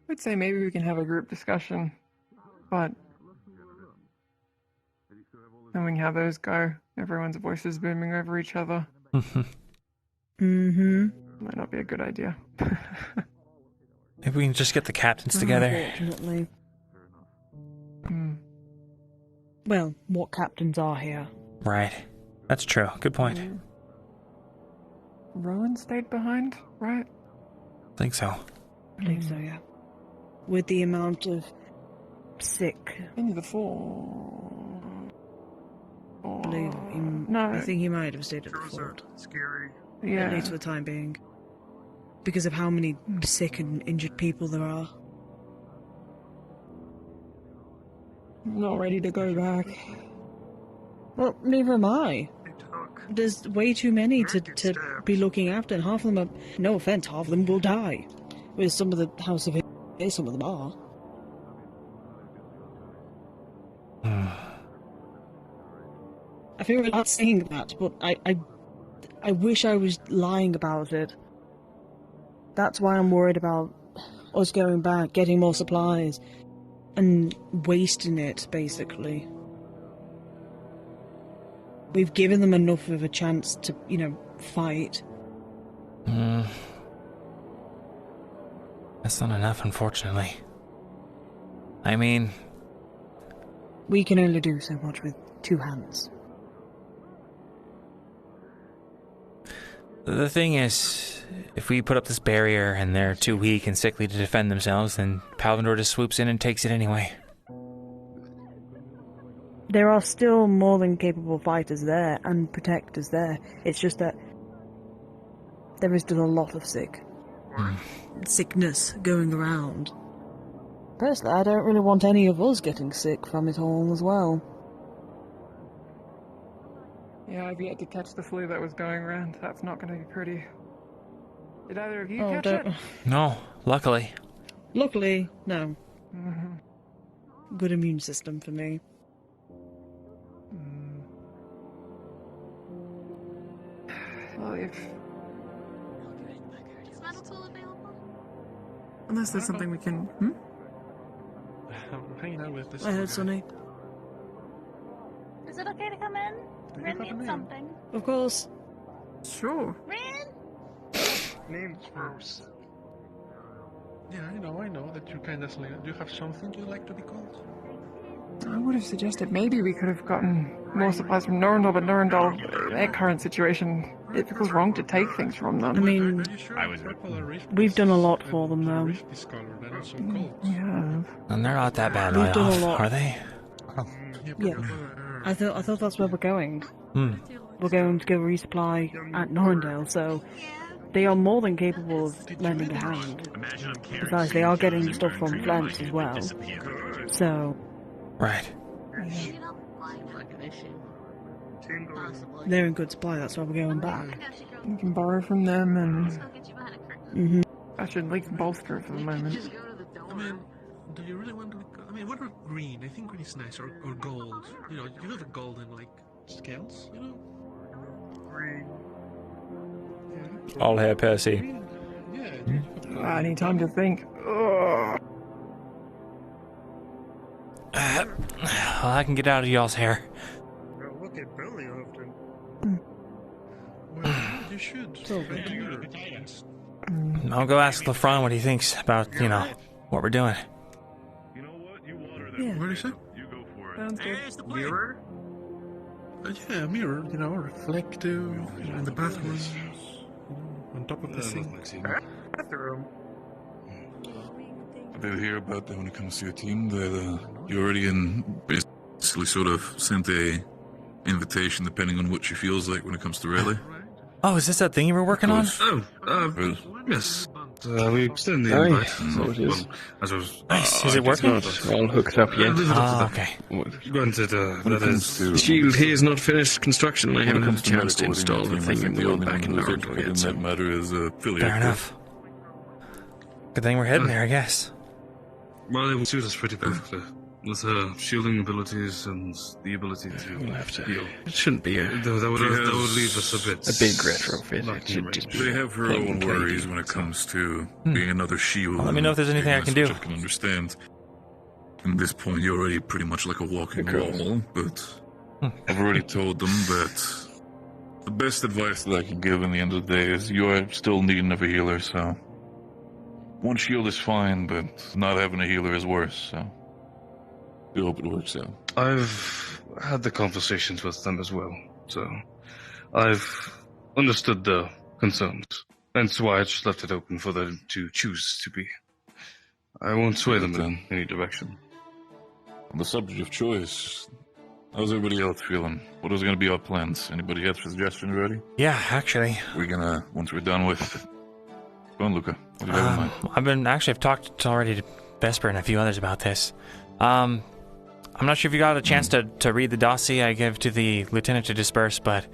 I'd say maybe we can have a group discussion, but knowing how those go, everyone's voices booming over each other. Might not be a good idea. Maybe we can just get the captains together. Unfortunately. Well, what captains are here? Right. That's true. Good point. Rowan stayed behind, right? I think so. I believe so, yeah. With the amount of sick... Only the 4... I think he might have stayed at the fort. Scary. Yeah. At least for the time being. Because of how many sick and injured people there are. I'm not ready to go back. Well, neither am I. There's way too many to be looking after, and half of them are, no offense, half of them will die. Whereas some of the House of Hill, some of them are. I feel really bad saying that, but I wish I was lying about it. That's why I'm worried about us going back, getting more supplies, and wasting it, basically. We've given them enough of a chance to, fight. That's not enough, unfortunately. I mean... We can only do so much with 2 hands. The thing is, if we put up this barrier and they're too weak and sickly to defend themselves, then Palvindor just swoops in and takes it anyway. there are still more than capable fighters there and protectors there. It's just that there is still a lot of sickness going around. Personally, I don't really want any of us getting sick from it all as well. Yeah, I've yet to catch the flu that was going around. That's not going to be pretty. Did either of you Oh, catch don't... it? No, luckily. Luckily, no. Mm-hmm. Good immune system for me. Well, if... Is metal tool available? Unless there's something we can... I'm hanging out with this. I heard Sonny. Is it okay to come in? Rin needs something. Of course. Sure. Rin? Name's Rose. Yeah, I know that you're kind of silly. Do you have something you'd like to be called? I would have suggested maybe we could have gotten more supplies from Norendal, but Norendal, their current situation, it feels wrong to take things from them. I mean, we've done a lot for them, though. Yeah. And they're not that bad We've done a off, lot. are they? Yeah. I thought that's where we're going. Hmm. We're going to go resupply at Norendale, so they are more than capable of lending a hand. Besides, they are getting stuff from Flens as well. So... Right. They're in good supply, that's why we're going back. We can borrow from them and... Mm-hmm. I should at least bolster for the moment. I mean, do you really want to be... I mean, what about green? I think green is nice, or gold. You know, you have a golden, like, scales, you know? Green. All hair Percy. Yeah. I need time to think. Ugh. Well, I can get out of y'all's hair. Look at Billy often. Well, you should. I'll go ask LaFron what he thinks about, what we're doing. Yeah. What do you say? Sounds good. Mirror? Yeah, mirror, reflective, in the bathroom, on top of the sink. Bathroom. I did hear about that when it comes to your team, that you already basically sort of sent a invitation depending on what she feels like when it comes to Rayleigh. Oh, is this that thing you were working on? Yes. We extended the invite. So it is. As I was, Nice. Is it working? It's not all hooked up yet. Okay. Granted, that is... The shield here is not finished construction. I haven't had a chance to install the thing and go back in Naruto yet. That matter is affiliate. Fair enough. Good thing we're heading there, I guess. Well, it would suit us pretty perfectly. With her shielding abilities and the ability to We'll have to heal. It shouldn't be a That would leave us a bit... big retrofit. It should just be They have her plug own and play. worries when it comes to being another shield. Well, let me know if there's anything I can do. I can understand. At this point, you're already pretty much like a walking wall, but I've already told them that the best advice that I can give in the end of the day is you are still needing of a healer, so one shield is fine, but not having a healer is worse, so we hope it works out. I've had the conversations with them as well, so I've understood the concerns. That's why I just left it open for them to choose to be. I won't sway them in any direction. On the subject of choice, how's everybody else feeling? What is going to be our plans? Anybody have suggestions already? Yeah, actually. We're gonna, once we're done with... Go on, Luca. What do you have in mind? I've talked already to Vesper and a few others about this. I'm not sure if you got a chance to read the dossier I gave to the lieutenant to disperse, but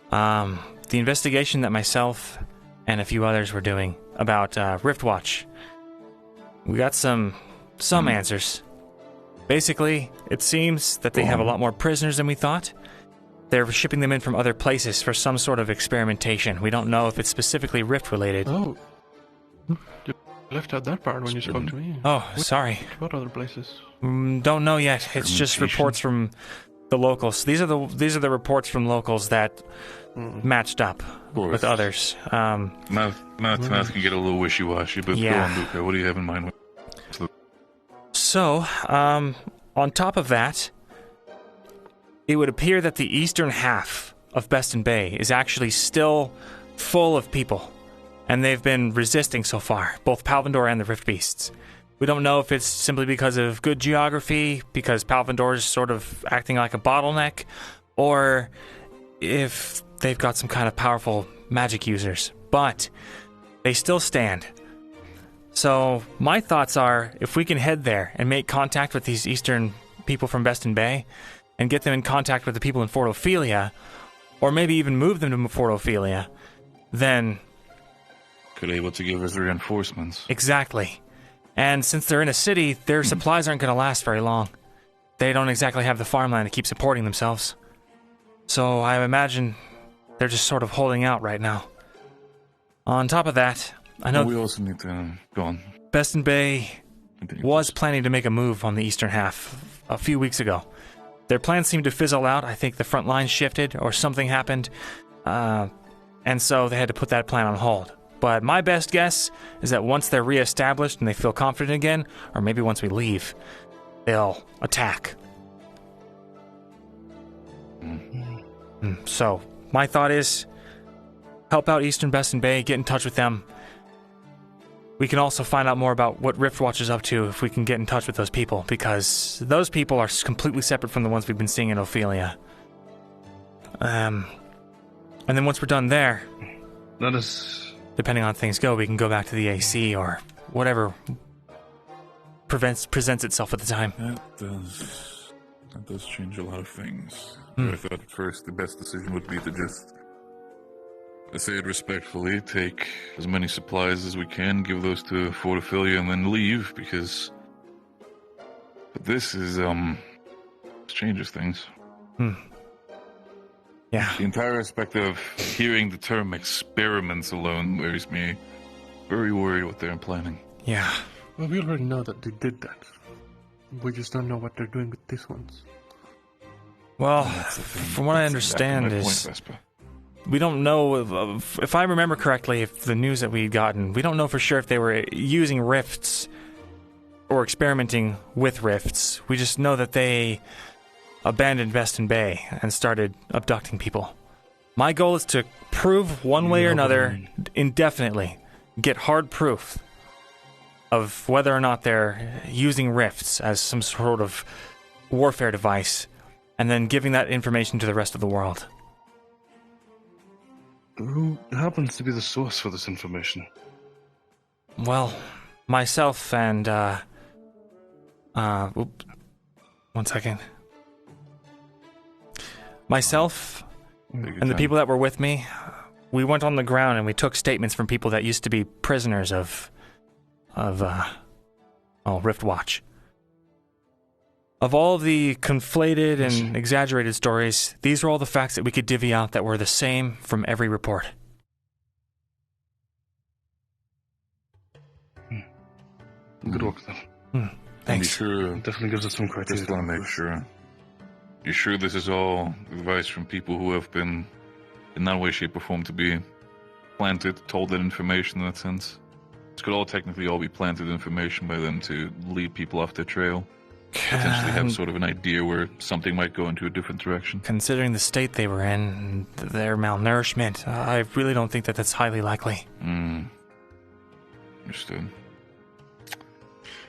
the investigation that myself and a few others were doing about Riftwatch, we got some answers. Basically, it seems that they have a lot more prisoners than we thought. They're shipping them in from other places for some sort of experimentation. We don't know if it's specifically Rift-related. Oh. You left out that part when you spoke to me. Oh, sorry. What other places? Don't know yet. It's just reports from the locals. These are the reports from locals that matched up with others. Math can get a little wishy-washy, but yeah. Go on, Luca. What do you have in mind? So, on top of that, it would appear that the eastern half of Beston Bay is actually still full of people, and they've been resisting so far, both Palvindor and the Rift Beasts. We don't know if it's simply because of good geography, because Palvindor's sort of acting like a bottleneck, or if they've got some kind of powerful magic users. But they still stand. So my thoughts are, if we can head there and make contact with these eastern people from Beston Bay, and get them in contact with the people in Fort Ophelia, or maybe even move them to Fort Ophelia, then... Could be able to give us reinforcements. Exactly. And since they're in a city, their supplies aren't going to last very long. They don't exactly have the farmland to keep supporting themselves. So I imagine they're just sort of holding out right now. On top of that, I know... We also need to... Go on. Beston Bay was planning to make a move on the eastern half a few weeks ago. Their plans seemed to fizzle out. I think the front line shifted or something happened. And so they had to put that plan on hold. But my best guess is that once they're reestablished and they feel confident again, or maybe once we leave, they'll attack. So, my thought is, help out Eastern Beston Bay, get in touch with them. We can also find out more about what Riftwatch is up to if we can get in touch with those people, because those people are completely separate from the ones we've been seeing in Ophelia. And then once we're done there, that is... depending on how things go, we can go back to the AC or whatever presents itself at the time. That does change a lot of things. I thought at first the best decision would be to just, I say it respectfully, take as many supplies as we can, give those to Fort Ophelia, and then leave, because... But this is, this changes things. Yeah. The entire aspect of hearing the term experiments alone makes me very worried what they're planning. Yeah. Well, we already know that they did that. We just don't know what they're doing with these ones. Well, from what I understand is... we don't know, if I remember correctly, if the news that we'd gotten, we don't know for sure if they were using rifts or experimenting with rifts. We just know that they abandoned Beston Bay and started abducting people. My goal is to prove one way or another, indefinitely, get hard proof of whether or not they're using rifts as some sort of warfare device, and then giving that information to the rest of the world. Who happens to be the source for this information? Well, myself and, one second. Myself and the people that were with me, we went on the ground and we took statements from people that used to be prisoners of Riftwatch. Of all of the conflated and exaggerated stories, these are all the facts that we could divvy out that were the same from every report. Good work, then. Thanks. You sure? Definitely gives us some criteria. Just want to make sure. You sure this is all advice from people who have been, in no way, shape, or form, to be planted, told that information in that sense? This could all technically all be planted information by them to lead people off their trail. Potentially have sort of an idea where something might go into a different direction. Considering the state they were in, their malnourishment, I really don't think that that's highly likely. Understood.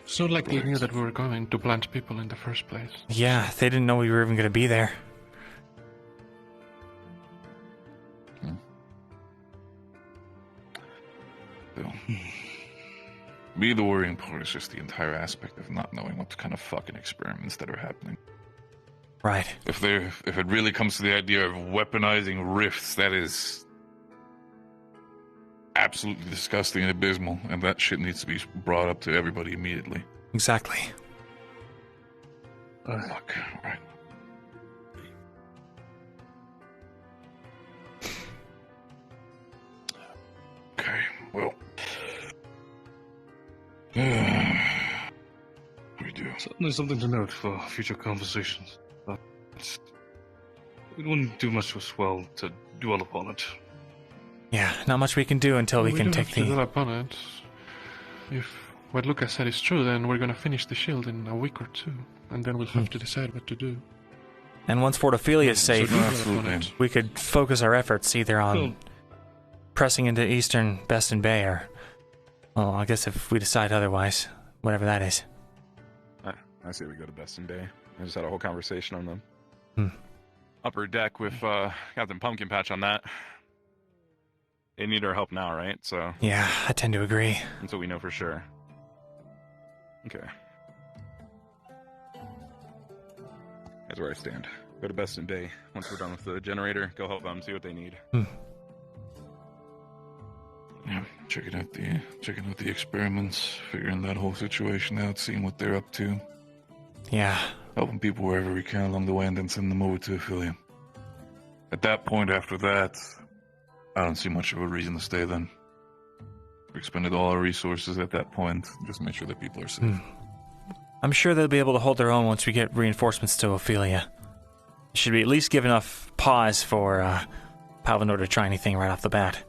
It's not like they knew that we were going to plant people in the first place. Yeah, they didn't know we were even going to be there. So, me, the worrying part is just the entire aspect of not knowing what kind of fucking experiments that are happening. Right. If it really comes to the idea of weaponizing rifts, that is absolutely disgusting and abysmal, and that shit needs to be brought up to everybody immediately. Exactly. Look, alright. Okay, well. We do. Certainly something to note for future conversations. But it wouldn't do much as well to dwell upon it. Yeah, not much we can do until we can take the... We don't have to dwell upon it. If what Lucas said is true, then we're gonna finish the shield in a week or two, and then we'll have to decide what to do. And once Fort Ophelia is safe, So we could focus our efforts either on pressing into Eastern Beston Bay or, well, I guess if we decide otherwise, Whatever that is. I say we go to Best in Bay. I just had a whole conversation on the upper deck with Captain Pumpkin Patch on that. They need our help now, right? So yeah, I tend to agree. Until we know for sure. Okay. That's where I stand. Go to Best in Bay. Once we're done with the generator, go help them, see what they need. Yeah, checking out the experiments, figuring that whole situation out, seeing what they're up to. Yeah. Helping people wherever we can along the way, and then send them over to Ophelia. At that point, after that, I don't see much of a reason to stay then. We expended all our resources at that point. Just make sure that people are safe. I'm sure they'll be able to hold their own once we get reinforcements to Ophelia. Should we at least give enough pause for Palvindor to try anything right off the bat?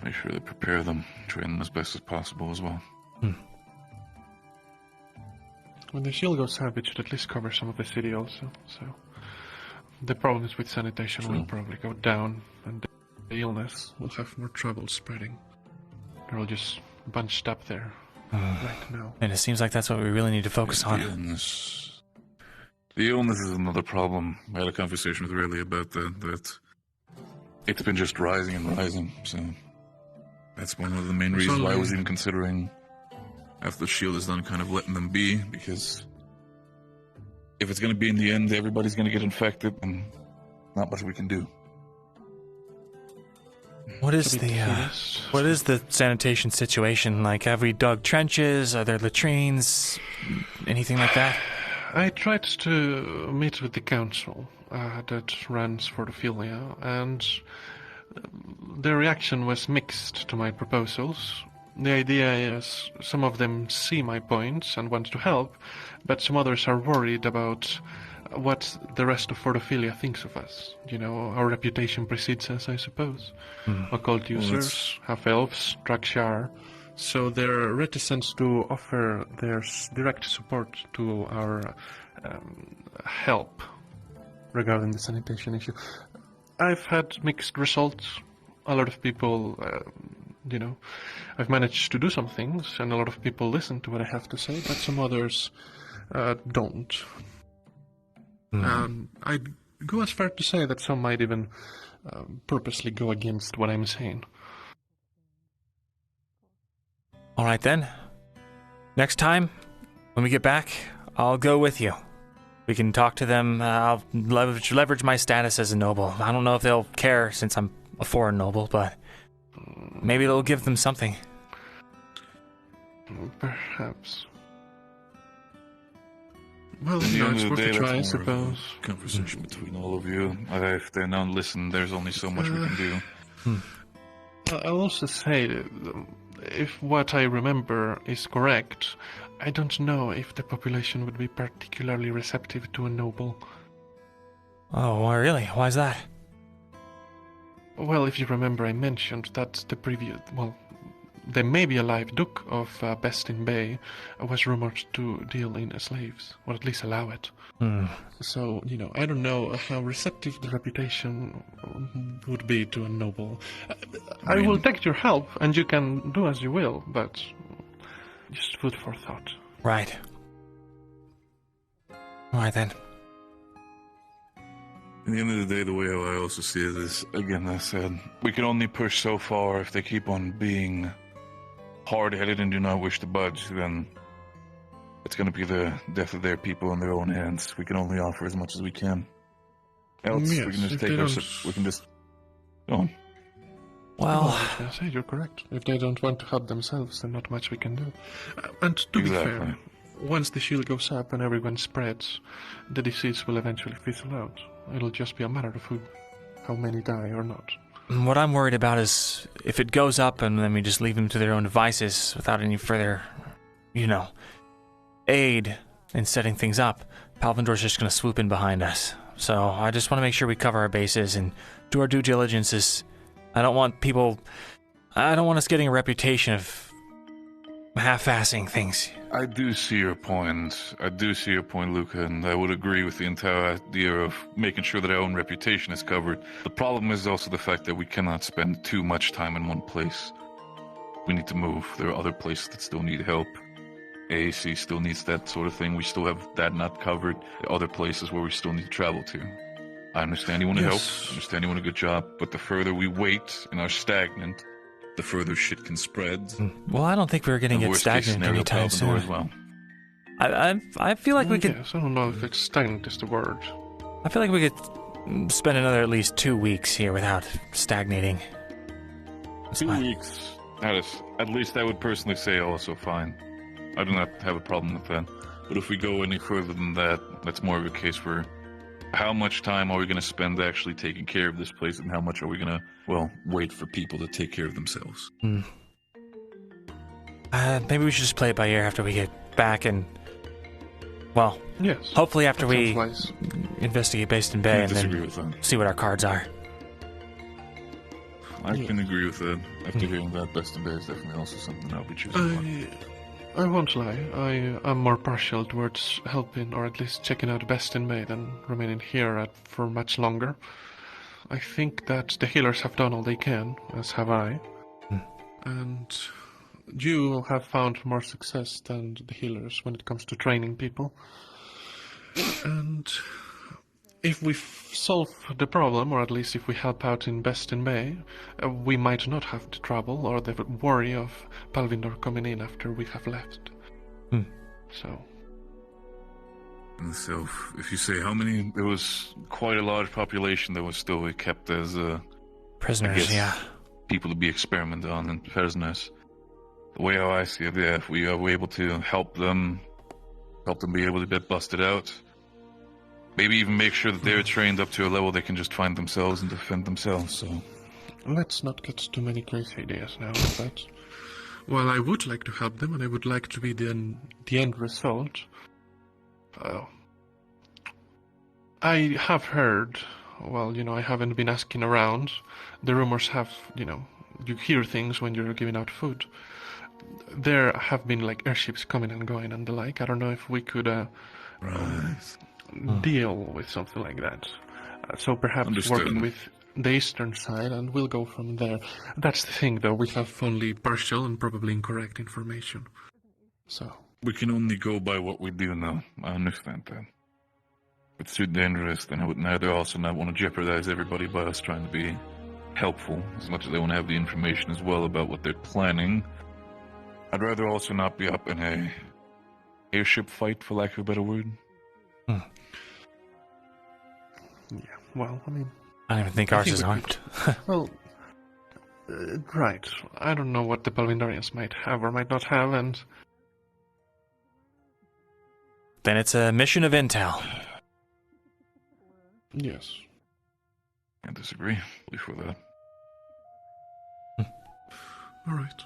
Make sure to prepare them, train them as best as possible as well. When the shield goes up, it should at least cover some of the city also, so the problems with sanitation will probably go down, and the illness will have more trouble spreading. They're all just bunched up there right now. And it seems like that's what we really need to focus on. The illness is another problem. I had a conversation with Riley about that it's been just rising and rising, so that's one of the main reasons why I was even considering, after the shield is done, kind of letting them be, because if it's going to be in the end, everybody's going to get infected, and not much we can do. What is the sanitation situation like? Have we dug trenches? Are there latrines? Anything like that? I tried to meet with the council that runs Fortophilia, and their reaction was mixed to my proposals. The idea is some of them see my points and want to help, but some others are worried about what the rest of Fortophilia thinks of us. You know, our reputation precedes us, I suppose. Occult users, half-elves, Drakshar. So they're reticent to offer their direct support to our help regarding the sanitation issue. I've had mixed results. A lot of people, I've managed to do some things, and a lot of people listen to what I have to say, but some others don't. I'd go as far to say that some might even purposely go against what I'm saying. All right then. Next time, when we get back, I'll go with you. We can talk to them. I'll leverage my status as a noble. I don't know if they'll care since I'm a foreign noble, but maybe it'll give them something. Perhaps. Well, At the end it's of the worth day, a try, I that's more of a suppose. conversation between all of you. If they don't listen, there's only so much we can do. I'll also say, if what I remember is correct, I don't know if the population would be particularly receptive to a noble. Oh, why really? Why is that? Well, if you remember, I mentioned that the maybe alive Duke of Best in Bay was rumored to deal in slaves, or at least allow it. So, I don't know how receptive the reputation would be to a noble. I will take your help, and you can do as you will, but just food for thought. Right. All right, then. At the end of the day, the way I also see it is, again, I said, we can only push so far. If they keep on being hard-headed and do not wish to budge, then it's going to be the death of their people in their own hands. We can only offer as much as we can. Else, Yes, we can just if take they our... don't- We can just... Go on. Well, I was going to say, you're correct. If they don't want to help themselves, then not much we can do. And to be fair, once the shield goes up and everyone spreads, the disease will eventually fizzle out. It'll just be a matter of how many die or not. what I'm worried about is if it goes up and then we just leave them to their own devices without any further, aid in setting things up, Palvindor's just going to swoop in behind us. So I just want to make sure we cover our bases and do our due diligences. I don't want us getting a reputation of half-assing things. I do see your point. Luca, and I would agree with the entire idea of making sure that our own reputation is covered. The problem is also the fact that we cannot spend too much time in one place. We need to move. There are other places that still need help. AAC still needs that sort of thing. We still have that not covered. There are other places where we still need to travel to. I understand you want to help. I understand you want a good job. But the further we wait and are stagnant, the further shit can spread. Well, I don't think we're going to get stagnant anytime soon. As well. I feel like we could... Yes, I don't know if it's stagnant is the word. I feel like we could spend another at least 2 weeks here without stagnating. That's 2 weeks. That is, at least I would personally say also fine. I do not have a problem with that. But if we go any further than that, that's more of a case where how much time are we going to spend actually taking care of this place, and how much are we going to, well, wait for people to take care of themselves? Maybe we should just play it by ear after we get back and, well, yes, hopefully after we investigate Basin Bay and then see what our cards are. I can agree with that. After hearing that, Basin Bay is definitely also something I'll be choosing. I won't lie, I am more partial towards helping, or at least checking out Best in May, than remaining here for much longer. I think that the healers have done all they can, as have I. And you have found more success than the healers when it comes to training people. And if we solve the problem, or at least if we help out in Best in May, we might not have the trouble or the worry of Palvindor coming in after we have left. So, if you say how many, there was quite a large population that was still kept as prisoners, people to be experimented on and prisoners. The way how I see it, if we are able to help them be able to get busted out. Maybe even make sure that they're trained up to a level they can just find themselves and defend themselves, so... Let's not get too many crazy ideas now, but... While I would like to help them, and I would like to be the end result... I have heard... Well, I haven't been asking around. The rumors have, you hear things when you're giving out food. There have been, airships coming and going and the like. I don't know if we could, deal with something like that. So perhaps working with the eastern side, and we'll go from there. That's the thing, though. We have only partial and probably incorrect information. So we can only go by what we do now. I understand that. It's too dangerous, then I would neither also not want to jeopardize everybody by us trying to be helpful, as much as they want to have the information as well about what they're planning. I'd rather also not be up in a airship fight, for lack of a better word. Yeah, well, I mean... I don't even think ours is armed. Well, right. I don't know what the Palvindarians might have or might not have, and... Then it's a mission of intel. Yes. I disagree. Before that. All right.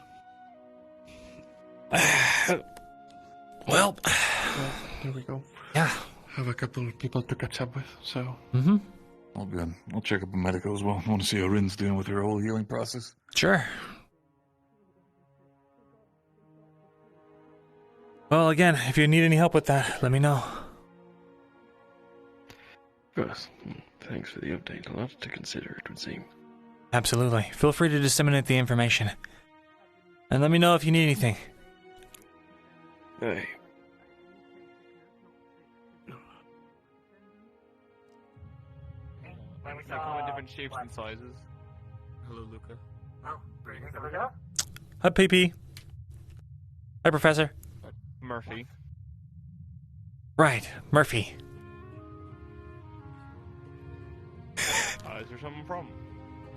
Well, there we go. Yeah. Have a couple of people to catch up with, so... All good. I'll check up on medical as well. I want to see how Rin's doing with her whole healing process. Sure. Well, again, if you need any help with that, let me know. Yes. Thanks for the update. A lot to consider, it would seem. Absolutely. Feel free to disseminate the information. And let me know if you need anything. Hey. They come in different shapes and sizes. Hello, Luca. Hi, PP. Hi, Professor. Murphy. Right, Murphy. Is there some problem?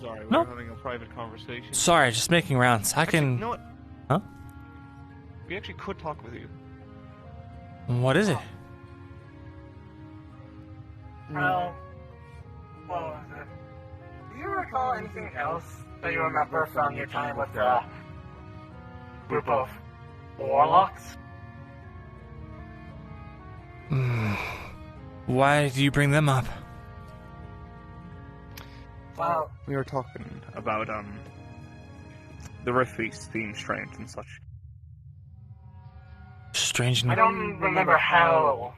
Sorry, we're Nope. having a private conversation. Sorry, just making rounds. I can... You know what? Huh? We actually could talk with you. What is it? Well, what was it? Do you recall anything else that you remember from your time with the group of warlocks? Why do you bring them up? Well, we were talking about the Rift Feast theme strange and such. strange. I don't remember how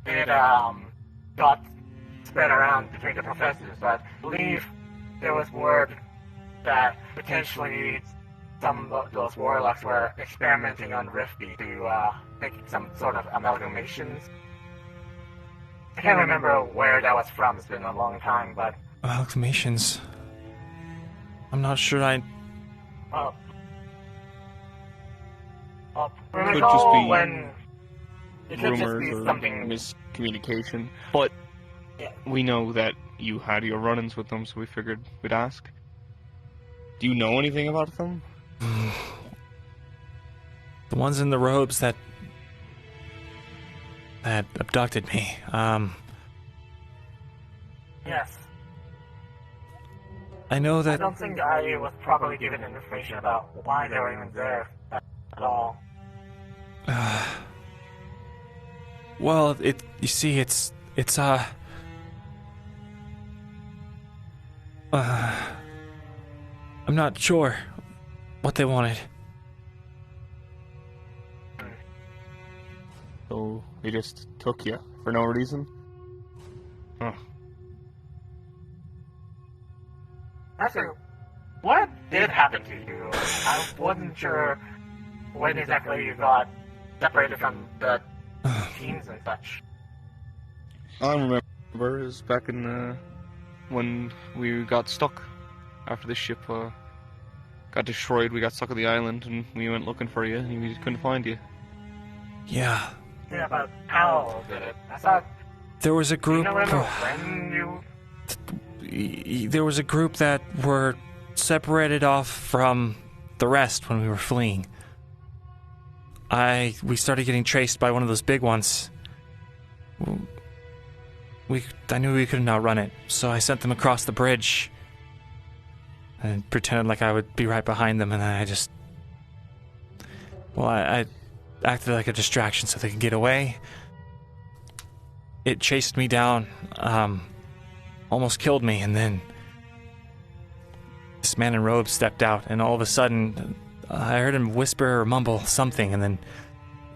it got spread around between the professors, but I believe there was word that potentially some of those warlocks were experimenting on Rifty to make some sort of amalgamations. I can't remember where that was from. It's been a long time, but Amalgamations. I'm not sure I... Could just be when it could just rumors be or something. miscommunication. But we know that you had your run-ins with them, so we figured we'd ask. Do you know anything about them? The ones in the robes that abducted me. Yes. I know I that... don't think I was properly given information about why they were even there at all. Well, you see, it's I'm not sure what they wanted. So they just took you for no reason? Huh. Actually, what did happen to you? I wasn't sure when exactly you got separated from the teams and such. All I remember is back in when we got stuck after the ship got destroyed. We got stuck on the island, and we went looking for you, and we just couldn't find you. Yeah. Yeah, but how did it? I thought There was a group... you don't remember when you... There was a group that were separated off from the rest when we were fleeing. We started getting chased by one of those big ones. I knew we couldn't outrun it, so I sent them across the bridge and pretended like I would be right behind them, and then I just... Well, I acted like a distraction so they could get away. It chased me down, almost killed me, and then this man in robes stepped out, and all of a sudden I heard him whisper or mumble something, and then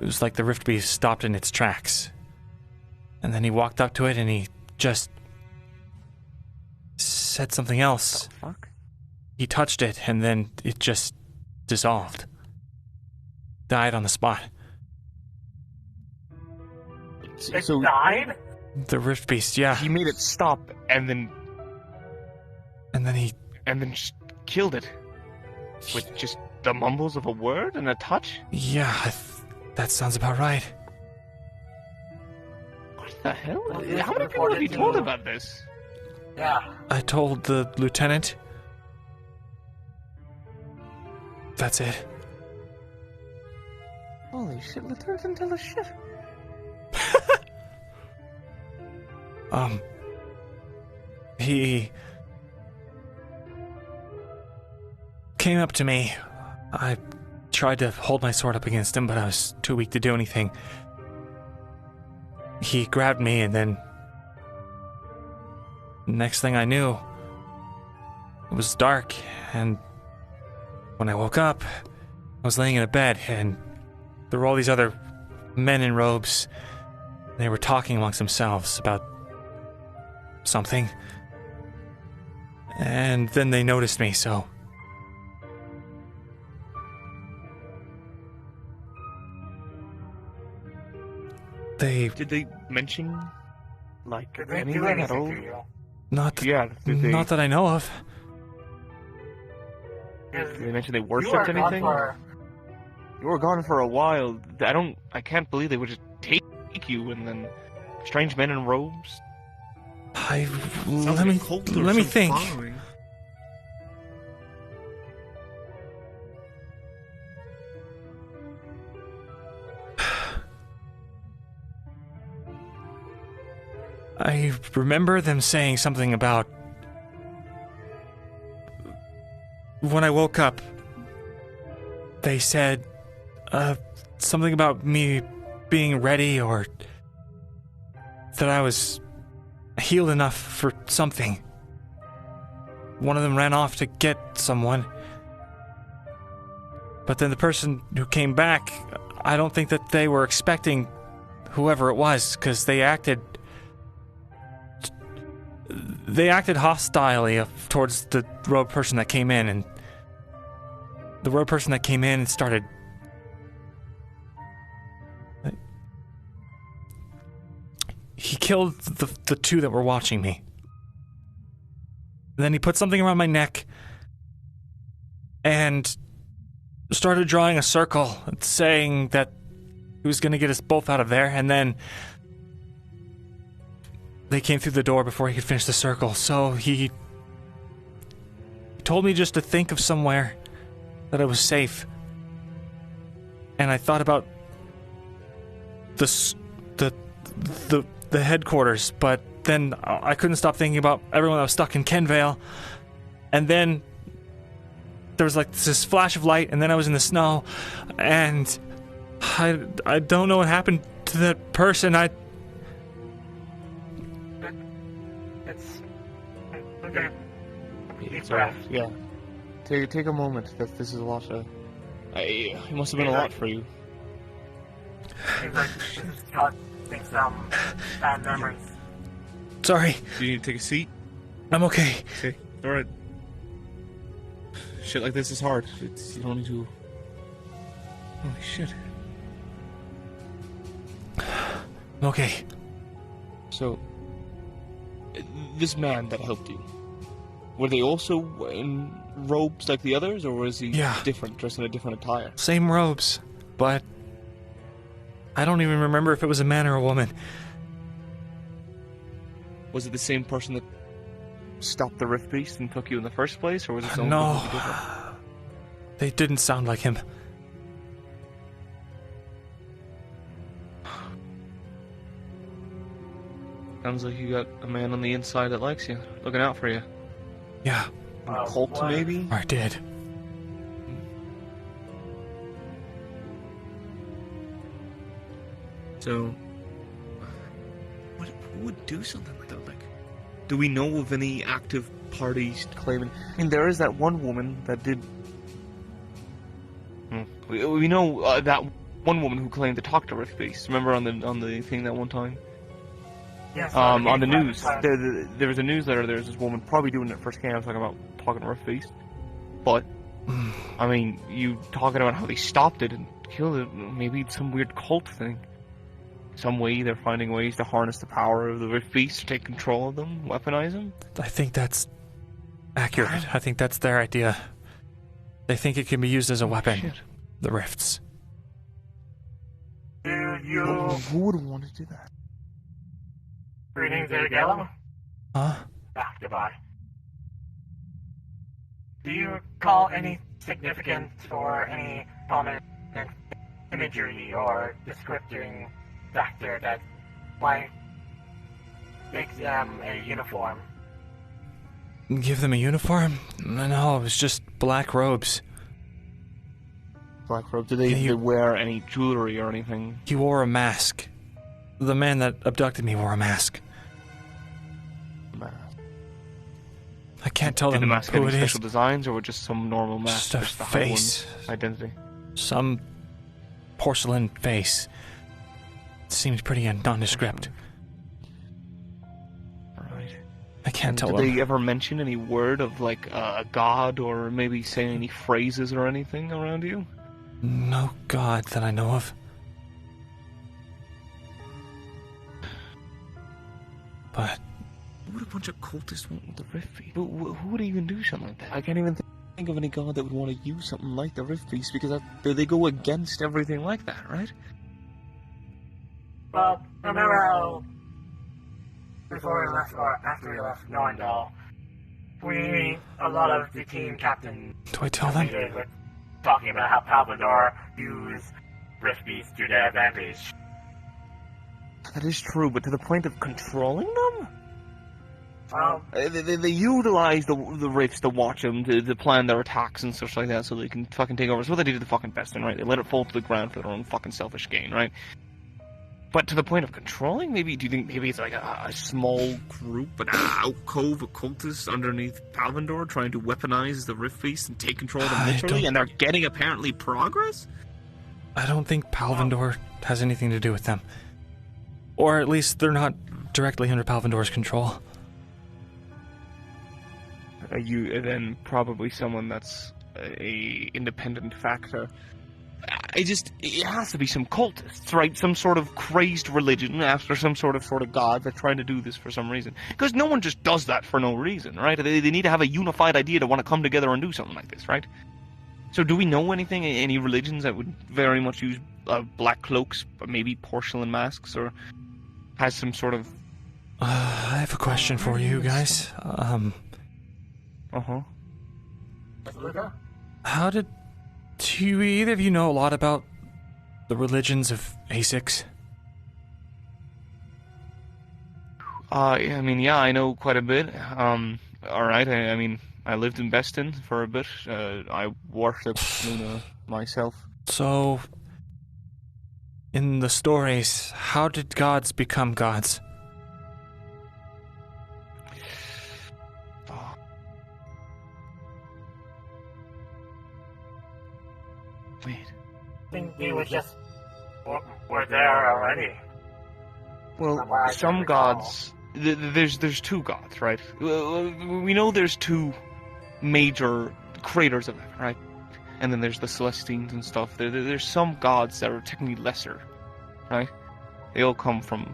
it was like the rift beast stopped in its tracks. And then he walked up to it and he just said something else. What the fuck? He touched it and then it just dissolved. Died on the spot. So died? The rift beast, yeah. He made it stop and then he just killed it with just the mumbles of a word and a touch. Yeah, that sounds about right. What the hell? How many people have you told about this? Yeah. I told the lieutenant. That's it. Holy shit, Lieutenant didn't tell us shit. He came up to me. I tried to hold my sword up against him, but I was too weak to do anything. He grabbed me, and then next thing I knew, it was dark, and when I woke up, I was laying in a bed, and there were all these other men in robes. They were talking amongst themselves about something. And then they noticed me, so... Did they mention, like, Did they do anything at anything all? to you? Not that I know of. Did they mention they You worshipped were gone anything? for- You were gone for a while. I can't believe they would just take you and then strange men in robes. Let me think. I remember them saying something about... When I woke up, they said something about me being ready, or that I was healed enough for something. One of them ran off to get someone. But then the person who came back, I don't think that they were expecting whoever it was, because they acted hostilely towards the rogue person that came in, and the rogue person that came in started... He killed the two that were watching me. And then he put something around my neck and started drawing a circle, saying that he was going to get us both out of there, and then they came through the door before he could finish the circle, so he told me just to think of somewhere that I was safe. And I thought about the headquarters, but then I couldn't stop thinking about everyone that was stuck in Kenvale. And then there was like this flash of light, and then I was in the snow, and I don't know what happened to that person. It's okay. Deep So, breath. yeah. Take a moment. This is a lot. It must have been a lot for you. Seems like this is causing some bad memories. Sorry. Do you need to take a seat? I'm okay. Okay. Alright. Shit like this is hard. You don't need to... Holy shit. Okay. So, this man that helped you, were they also in robes like the others, or was he different, dressed in a different attire? Same robes, but I don't even remember if it was a man or a woman. Was it the same person that stopped the Rift Beast and took you in the first place, or was it someone No. completely different? They didn't sound like him. Sounds like you got a man on the inside that likes you, looking out for you. Yeah. A cult, maybe? I did. So, who would do something like that? Like, do we know of any active parties claiming? I mean, there is that one woman that did. We know that one woman who claimed to talk to Rift Beast. Remember on the thing that one time? Yes. On the news, there was a newsletter. There was this woman probably doing it firsthand, talking about talking to Rift Beast. But I mean, you talking about how they stopped it and killed it. Maybe it's some weird cult thing. Some way they're finding ways to harness the power of the Rift Beast to take control of them, weaponize them. I think that's accurate. I think that's their idea. They think it can be used as a weapon. Shit. The rifts. Who would want to do that? Greetings, Ergello. Huh? Ah, goodbye. Do you recall any significance or any prominent imagery or descripting factor that might make them a uniform? Give them a uniform? No, it was just black robes. Black robes? Did they wear any jewelry or anything? He wore a mask. The man that abducted me wore a mask. I can't tell Did them the mask who have it any is. special designs, or just some normal mask? Just a to hide face. one's identity. Some porcelain face. It seemed pretty nondescript. Right. I can't tell Did them. they ever mention any word of like a god, or maybe say any phrases or anything around you? No god that I know of. But What would a bunch of cultists want with the Rift Beast? Who would even do something like that? I can't even think of any god that would want to use something like the Rift Beast, because they go against everything like that, right? Well, remember how before we left, or after we left Norndal, a lot of the team captains do I tell them? were talking about how Palvador used Rift Beast to their advantage. That is true, but to the point of controlling them? Well, They utilize the rifts to watch them, to plan their attacks and stuff like that, so they can fucking take over. It's what they do to the fucking Bestin, right? They let it fall to the ground for their own fucking selfish gain, right? But to the point of controlling, maybe, do you think maybe it's like a small group, an alcove of cultists underneath Palvandor trying to weaponize the Rift Beast and take control of them literally, and they're getting apparently progress? I don't think Palvindor has anything to do with them. Or at least they're not directly under Palvindor's control. Then probably someone that's a independent factor. It has to be some cultists, right? Some sort of crazed religion after some sort of god that's trying to do this for some reason. Because no one just does that for no reason, right? They need to have a unified idea to want to come together and do something like this, right? So do we know any religions that would very much use black cloaks, maybe porcelain masks, or has some sort of... I have a question for you guys. Uh-huh. Do either of you know a lot about the religions of A6? I know quite a bit. Alright, I lived in Beston for a bit. I worshipped Luna myself. So, in the stories, how did gods become gods? Wait. I think we were there already. Well, some gods... There's two gods, right? We know there's two major creators of them, right? And then there's the Celestines and stuff. There's some gods that are technically lesser, right? They all come from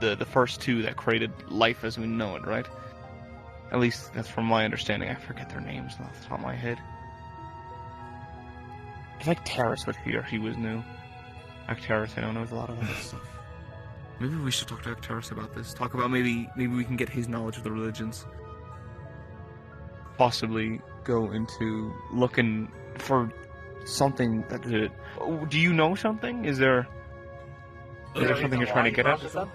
the first two that created life as we know it, right? At least that's from my understanding. I forget their names off the top of my head. I think Terrace was here. He was new. Terrace, I know, knows a lot of other stuff. Maybe we should talk to Terrace about this. Talk about maybe we can get his knowledge of the religions. Possibly go into looking for something that did it. Do you know something? Is there something you're trying to get at?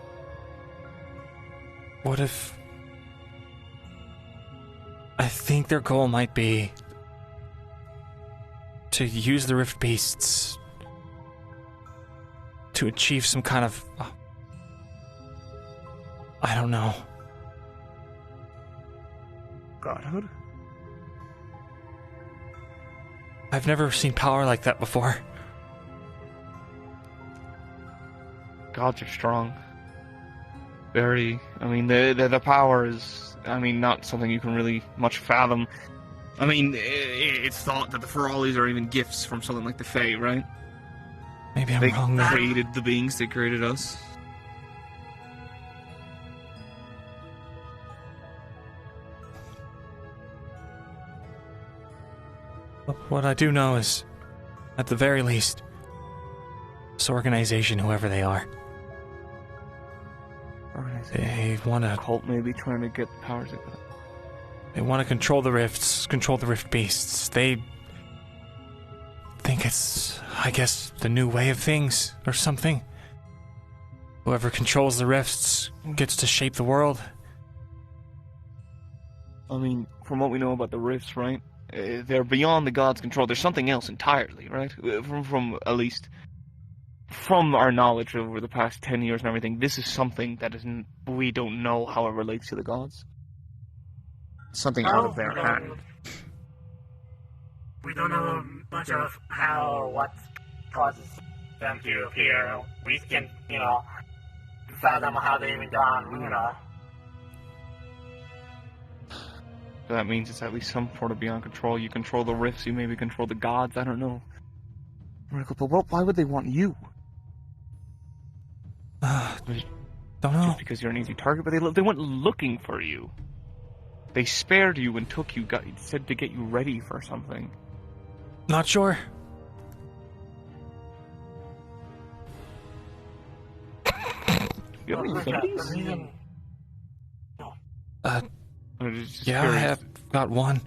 What if... I think their goal might be to use the Rift Beasts to achieve some kind of... I don't know. Godhood? I've never seen power like that before. Gods are strong. Very... the power is... not something you can really much fathom. It's thought that the Ferali's are even gifts from something like the Fae, right? Maybe I'm wrong. They created the beings, they created us. What I do know is, at the very least, this organization, whoever they are, they want to... Cult maybe trying to get the powers of it. They want to control the rifts, control the Rift Beasts. They think it's, I guess, the new way of things, or something. Whoever controls the rifts gets to shape the world. From what we know about the rifts, right? They're beyond the gods' control. There's something else entirely, right? From at least from our knowledge over the past 10 years and everything, this is something that isn't. We don't know how it relates to the gods. Something out of their hand. We don't know much of how or what causes them to appear. We can, fathom how they even got on Luna. So that means it's at least some sort of beyond control. You control the rifts, you maybe control the gods, I don't know. But why would they want you? Don't know. Just because you're an easy target, but they went looking for you. They spared you and took you, said to get you ready for something. Not sure. You have any theories? Yeah, I have got one.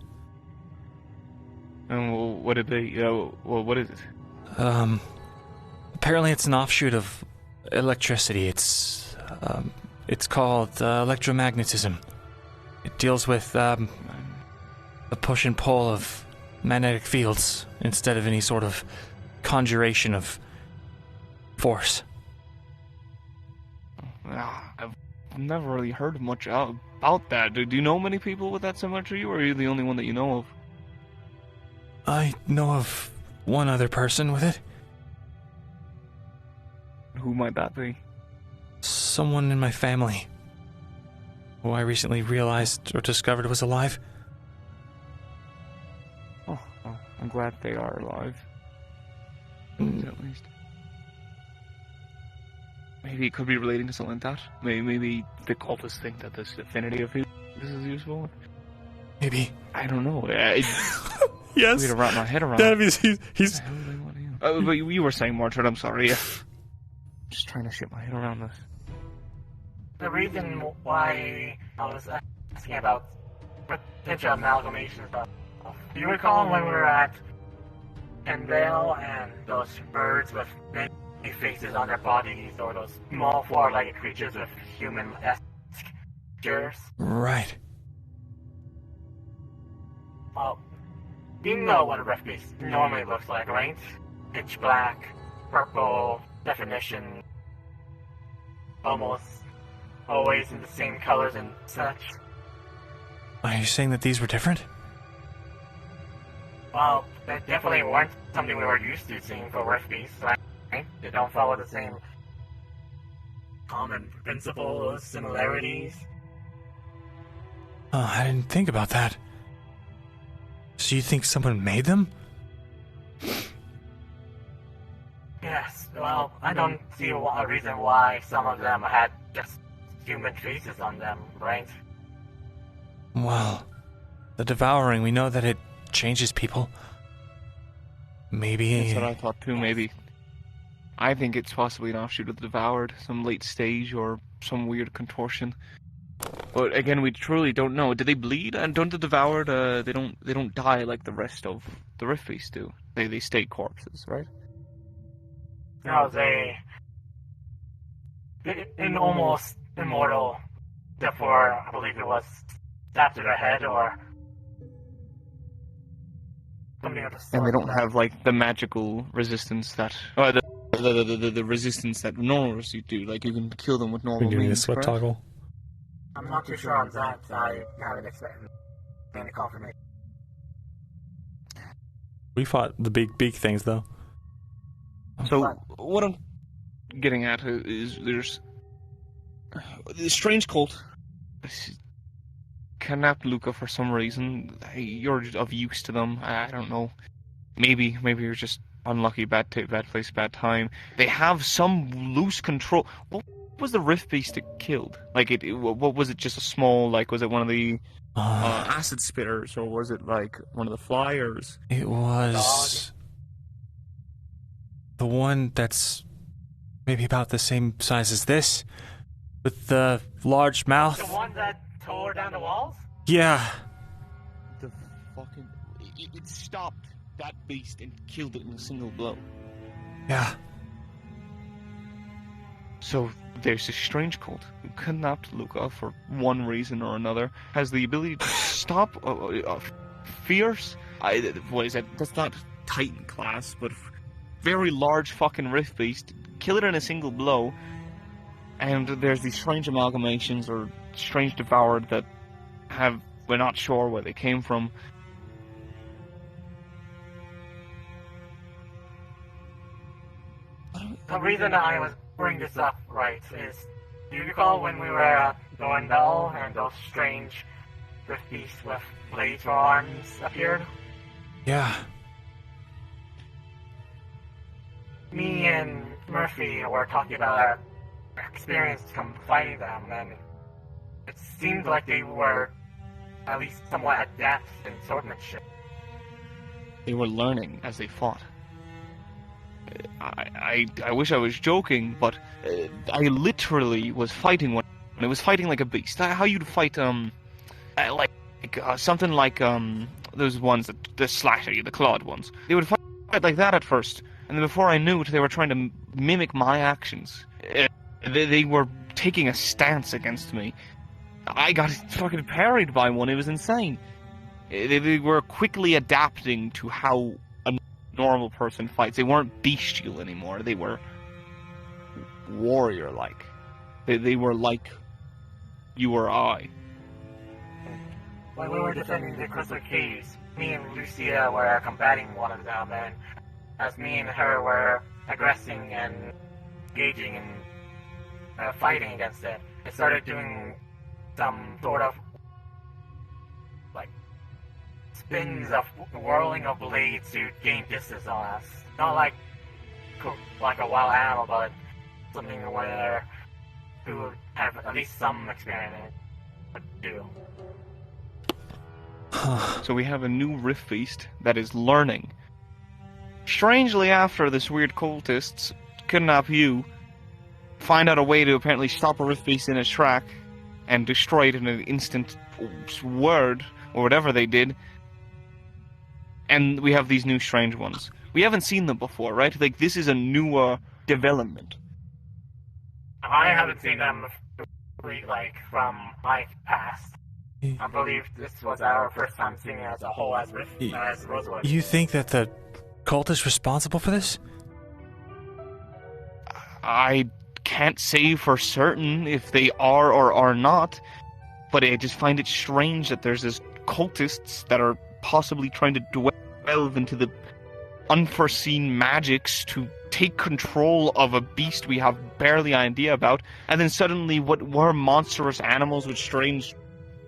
And what did they? What is it? Apparently it's an offshoot of electricity. It's called electromagnetism. It deals with the push and pull of magnetic fields instead of any sort of conjuration of force. I've never really heard much about that. Do you know many people with that similar to you, or are you the only one that you know of? I know of one other person with it. Who might that be? Someone in my family, who I recently realized or discovered was alive. Oh, I'm glad they are alive. At least. Maybe it could be relating to something like that. Maybe the cultists think that this affinity of his is useful. Maybe. I don't know. Yes. Weird to wrap my head around. That means he's. But you were saying, Margaret, I'm sorry. Just trying to shit my head around this. The reason why I was asking about potential amalgamation stuff. Do you recall when we were at Endale and those birds with many faces on their bodies, or those small four-legged creatures with human-esque features? Right. Well, you know what a rift beast normally looks like, right? Pitch black, purple, definition, almost always in the same colors and such. Are you saying that these were different? Well, they definitely weren't something we were used to seeing for rift beasts, right? They don't follow the same common principles, similarities. Oh, I didn't think about that. So you think someone made them? Yes, well, I don't see a reason why some of them had just human faces on them, right? Well, the devouring, we know that it changes people. Maybe... That's what I thought too, maybe. I think it's possibly an offshoot of the devoured, some late stage or some weird contortion. But again, we truly don't know. Do they bleed? And don't the devoured, they don't die like the rest of the rift beasts do. They stay corpses, right? No, they're almost immortal, therefore I believe it was stabbed to their head or something of the sort. And they don't have like the magical resistance that, the resistance that normals do. Like you can kill them with normal We're doing a means. sweat correct? toggle. I'm not too sure on that. I haven't expected any confirmation. We fought the big things, though. So what I'm getting at is there's this strange cult kidnapped Luca for some reason. You're of use to them. I don't know. Maybe you're just unlucky, bad place, bad time. They have some loose control. What was the rift beast that killed? Like what was it? Just a small, like, was it one of the acid spitters, or was it like one of the flyers? It was the one that's maybe about the same size as this, with the large mouth. The one that tore down the walls? Yeah. The fucking... It stopped that beast and killed it in a single blow. Yeah. So there's this strange cult who kidnapped Luca for one reason or another, has the ability to stop fierce... what is that? That's not Titan class, but very large fucking rift beast, kill it in a single blow, and there's these strange amalgamations or strange devoured that we're not sure where they came from. The reason I was bringing this up, right, is, do you recall when we were at Dorndell and those strange rift beasts with blades or arms appeared? Yeah. Me and Murphy were talking about our experience fighting them, and it seemed like they were at least somewhat adept in swordsmanship. They were learning as they fought. I wish I was joking, but I literally was fighting one. And it was fighting like a beast. How you'd fight something like those ones that slash at you, the clawed ones. They would fight like that at first, and then before I knew it, they were trying to mimic my actions. They were taking a stance against me. I got fucking parried by one. It was insane. They were quickly adapting to how a normal person fights. They weren't bestial anymore. They were warrior-like. They were like you or I. When we were defending the Crystal Caves, me and Lucia were combating one of them, and as me and her were aggressing and engaging in fighting against it, it started doing some sort of like spins of whirling of blades to gain distance on us. Not like a wild animal, but something where who have at least some experience would do. So we have a new Rift Beast that is learning. Strangely, after this weird cultists kidnap you, find out a way to apparently stop a Rift Beast in its track and destroy it in an instant word, or whatever they did. And we have these new strange ones. We haven't seen them before, right? Like, this is a newer development. I haven't seen them like from my past. I believe this was our first time seeing it as a whole as Rosewood. You think that the cult is responsible for this? I can't say for certain if they are or are not, but I just find it strange that there's this cultists that are possibly trying to delve into the unforeseen magics to take control of a beast we have barely idea about, and then suddenly what were monstrous animals with strange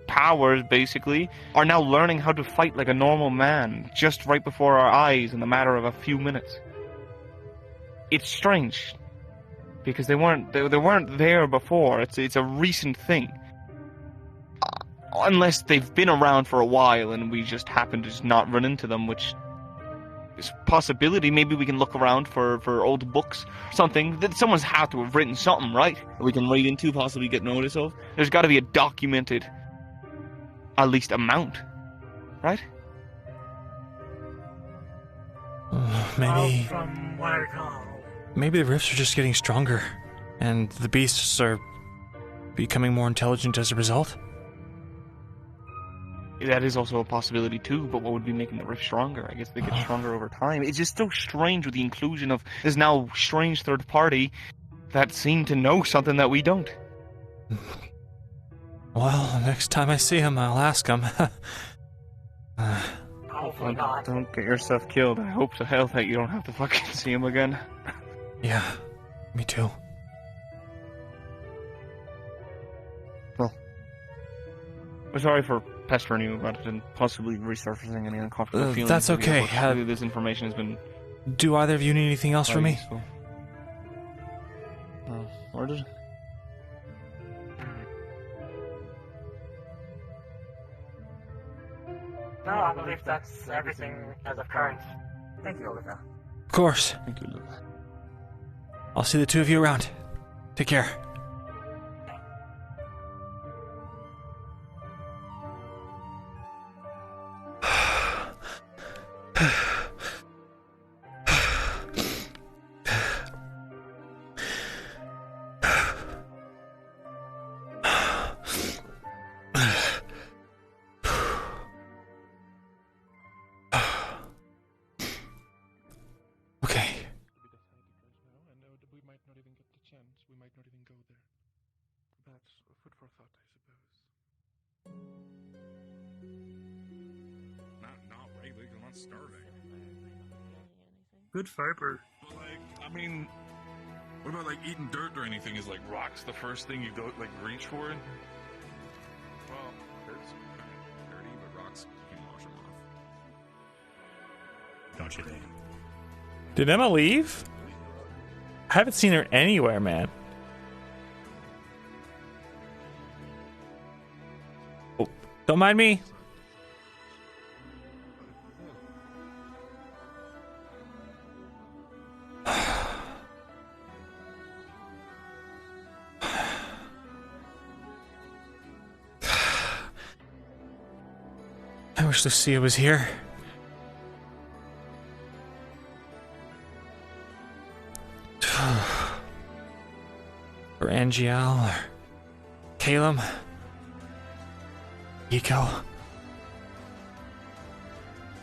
powers, basically, are now learning how to fight like a normal man, just right before our eyes in the matter of a few minutes. It's strange, because they weren't there before. It's a recent thing. Unless they've been around for a while and we just happen to just not run into them, which is a possibility. Maybe we can look around for old books, something that someone's had to have written something, right? That we can read into, possibly get notice of. There's got to be a documented, at least, amount, right? Maybe. From what I recall. Maybe the rifts are just getting stronger, and the beasts are becoming more intelligent as a result. That is also a possibility too, but what would be making the rift stronger? I guess they get stronger over time. It's just so strange with the inclusion of this now strange third party that seem to know something that we don't. Well, next time I see him, I'll ask him. Hopefully not. Don't get yourself killed. I hope to hell that you don't have to fucking see him again. Yeah, me too. Well, we're sorry for pestering you about it and possibly resurfacing any uncomfortable feelings. That's okay. This information has been... Do either of you need anything else from me? Useful. Or did... No, I believe that's everything as of current. Thank you, Olivia. Of course. Thank you, Luke. I'll see the two of you around. Take care. Good fiber. But like, I mean, what about like eating dirt or anything? Is like rocks the first thing you go like reach for? Well, dirt's dirty, but rocks you can wash them off. Don't you think? Did Emma leave? I haven't seen her anywhere, man. Oh, don't mind me. I wish Lucia was here. Or Angiel, or Caleb, Eco,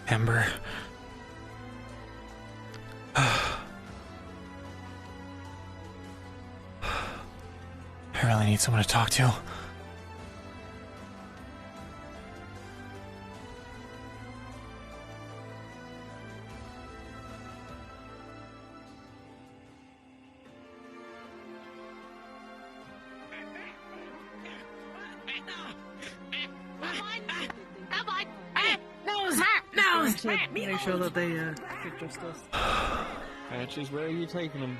Ember. I really need someone to talk to. trying to make sure that they get justice. Patches, where are you taking them?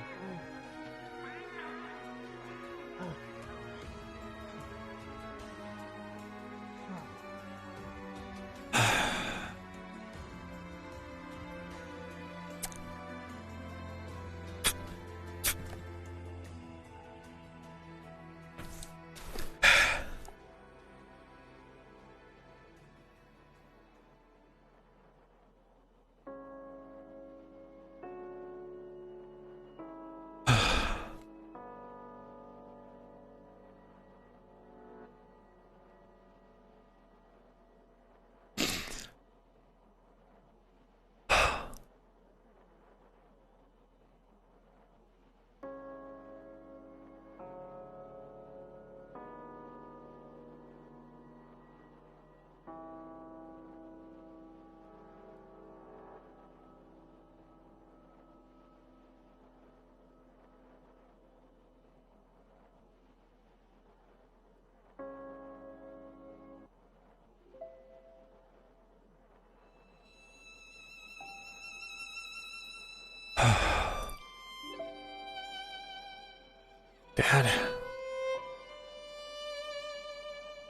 Dad.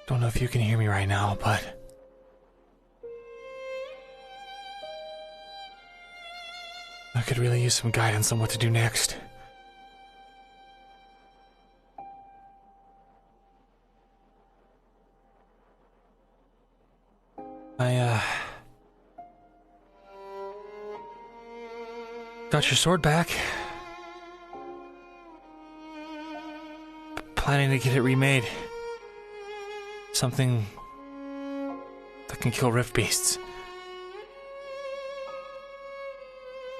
Don't know if you can hear me right now, but I could really use some guidance on what to do next. I got your sword back. Planning to get it remade. Something that can kill rift beasts.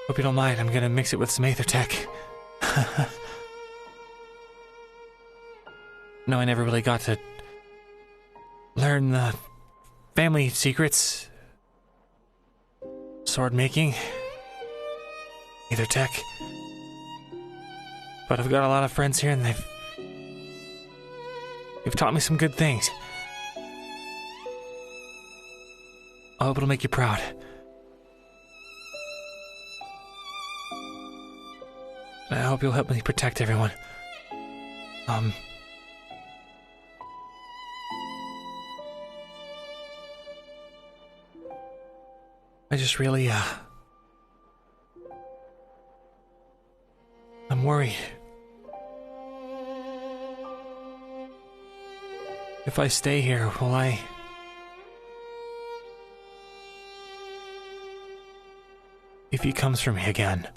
Hope you don't mind, I'm gonna mix it with some Aether Tech. No, I never really got to learn the family secrets. Sword making. Aether Tech. But I've got a lot of friends here and they've taught me some good things. I hope it'll make you proud. And I hope you'll help me protect everyone. I just really, I'm worried. If I stay here, will I... If he comes for me again,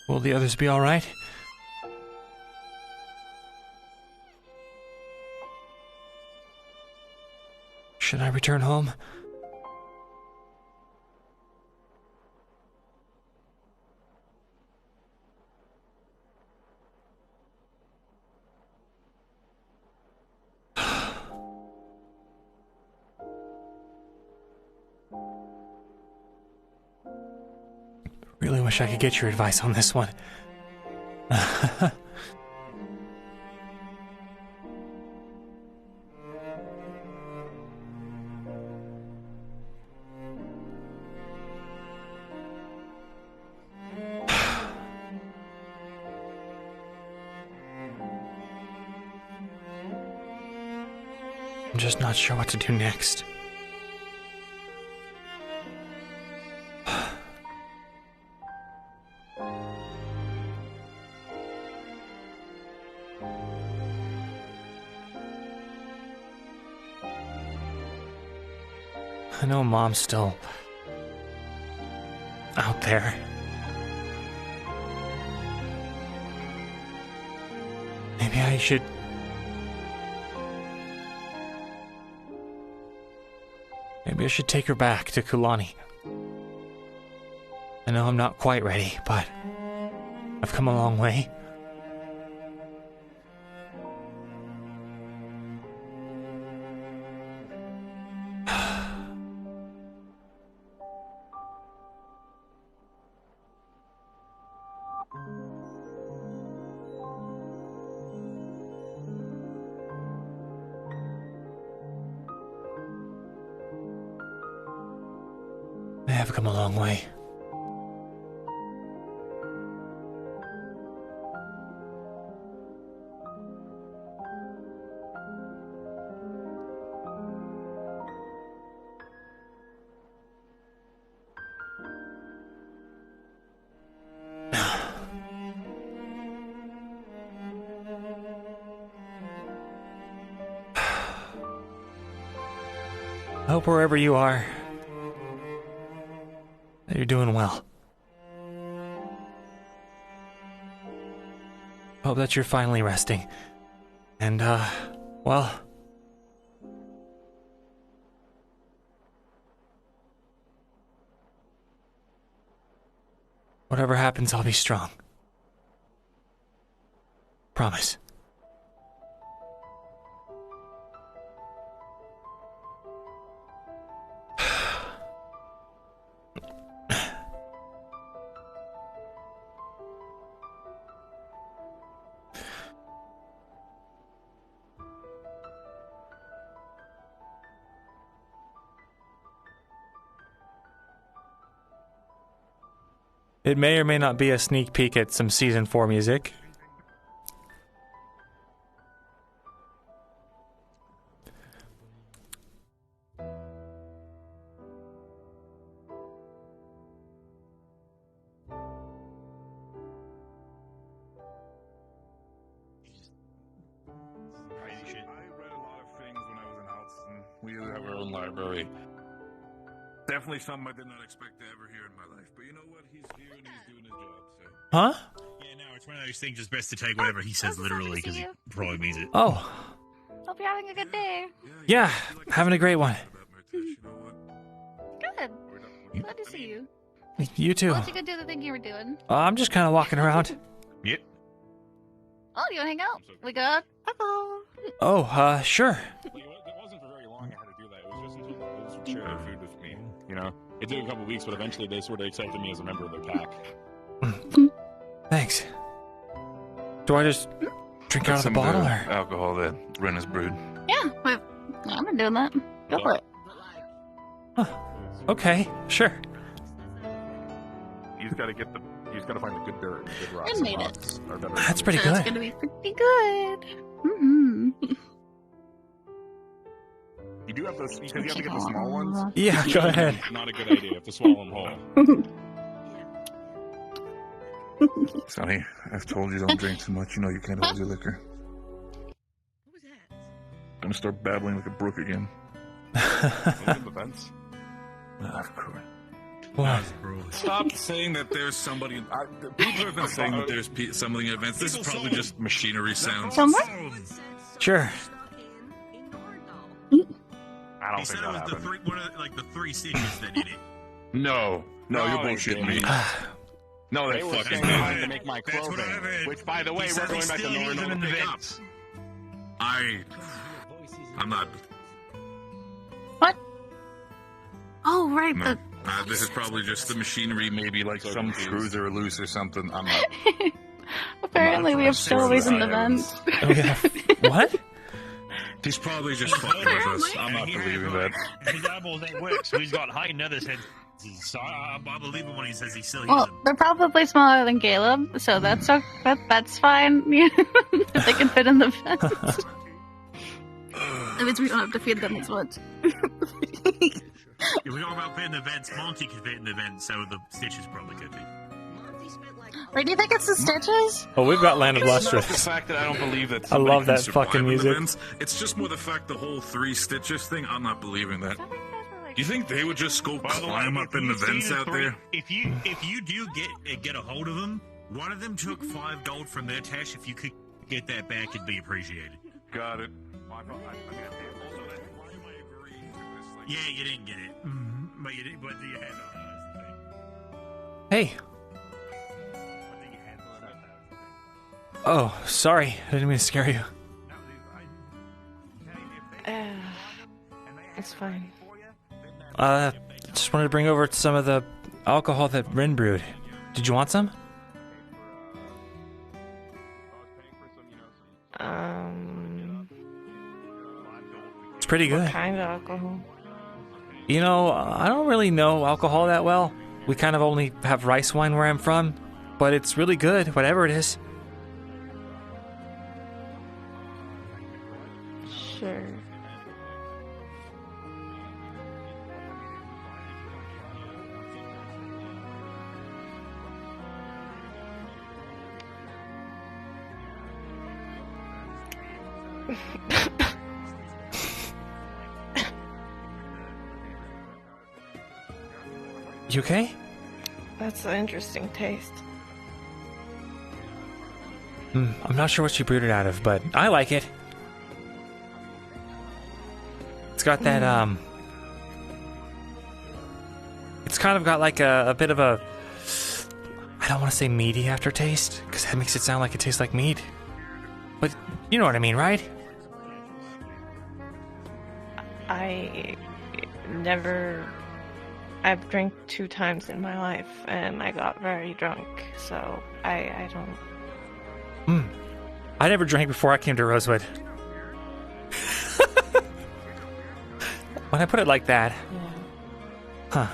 will the others be alright? Should I return home? Really wish I could get your advice on this one. I'm just not sure what to do next. I know Mom's still out there. Maybe I should... Maybe I should take her back to Kulani. I know I'm not quite ready, but I've come a long way. have come a long way. I hope wherever you are, that you're doing well. Hope that you're finally resting. And, well... whatever happens, I'll be strong. Promise. It may or may not be a sneak peek at some Season 4 music. We have our own library. Definitely something I did not expect to ever hear in my life. But you know what? He's here and he's doing his job, so. Huh? Yeah, no, it's one of those things. It's best to take whatever he says literally because he probably means it. Oh. Hope you're having a good day. Yeah, having a great one. Good. Glad to see you. You too. What you gonna do the thing you were doing? I'm just kind of walking around. Yep. Oh, do you wanna hang out? We got Oh, sure. It wasn't for very long I had to do that. It was just until the wolves would share their food with me. You know, it took a couple weeks, but eventually they sort of accepted me as a member of their pack. Thanks. Do I just drink out of the bottle, or? Alcohol that Ren has brewed. Yeah, I've been doing that. Go for it. Okay, sure. You just gotta find the good dirt, the good rocks. I made it. That's pretty So good. it's gonna be pretty good. Mm-hmm. You do have those, because you have to get the small ones. Yeah, go ahead. Not a good idea. You have to swallow them whole. Sonny, I've told you don't drink too much. You know you can't hold your liquor. I'm gonna start babbling like a brook again. Of course. What? Stop saying that there's somebody. People have been saying that there's something in events. This is probably just machinery sounds. Sure. I don't think that happened. The three stitches that did it. No, you're No, bullshitting me. No, They they were fucking saying I had did. to make my That's what clothing, I've heard. which, by the way, He we're said going they back to still use normal them in the pickup. vents. I'm not. Oh, right. No. This is probably just the machinery. Maybe like some screws are loose or something. I'm not. Apparently, we have stowaways in the vents. What? He's probably just fucking with us. I'm not believing that. His eyeballs ain't work, so he's got high nether senses. So I believe him when he says he's still Well, using them. they're probably smaller than Caleb, so that's that's fine. They can fit in the vents. That means we don't have to feed them as much. If we're talking about fitting the vents, Monty can fit in the vents, so the stitches probably could be. Wait, do you think it's the stitches? Oh, we've got Land of It's not Lustrous. the fact that I don't believe that. I love somebody that can survive fucking in the music. vents. It's just more the fact the whole 3 stitches thing. I'm not believing that. Do you think they would just go climb up in the vents out there? If you do get a hold of them, one of them took 5 gold from their tash. If you could get that back, it'd be appreciated. Got it. Yeah, you didn't get it, but you did. But you had Hey. Oh, sorry. I didn't mean to scare you. It's fine. Just wanted to bring over some of the alcohol that Rin brewed. Did you want some? Um, It's pretty good. What kind of alcohol? You know, I don't really know alcohol that well. We kind of only have rice wine where I'm from, but it's really good, whatever it is. Sure. You okay? That's an interesting taste. I'm not sure what she brewed it out of, but I like it. It's got that, It's kind of got like a bit of a... I don't want to say meaty aftertaste, because that makes it sound like it tastes like meat. But you know what I mean, right? I've drank 2 times in my life, and I got very drunk, so I don't... I never drank before I came to Rosewood. When I put it like that. Yeah. Huh.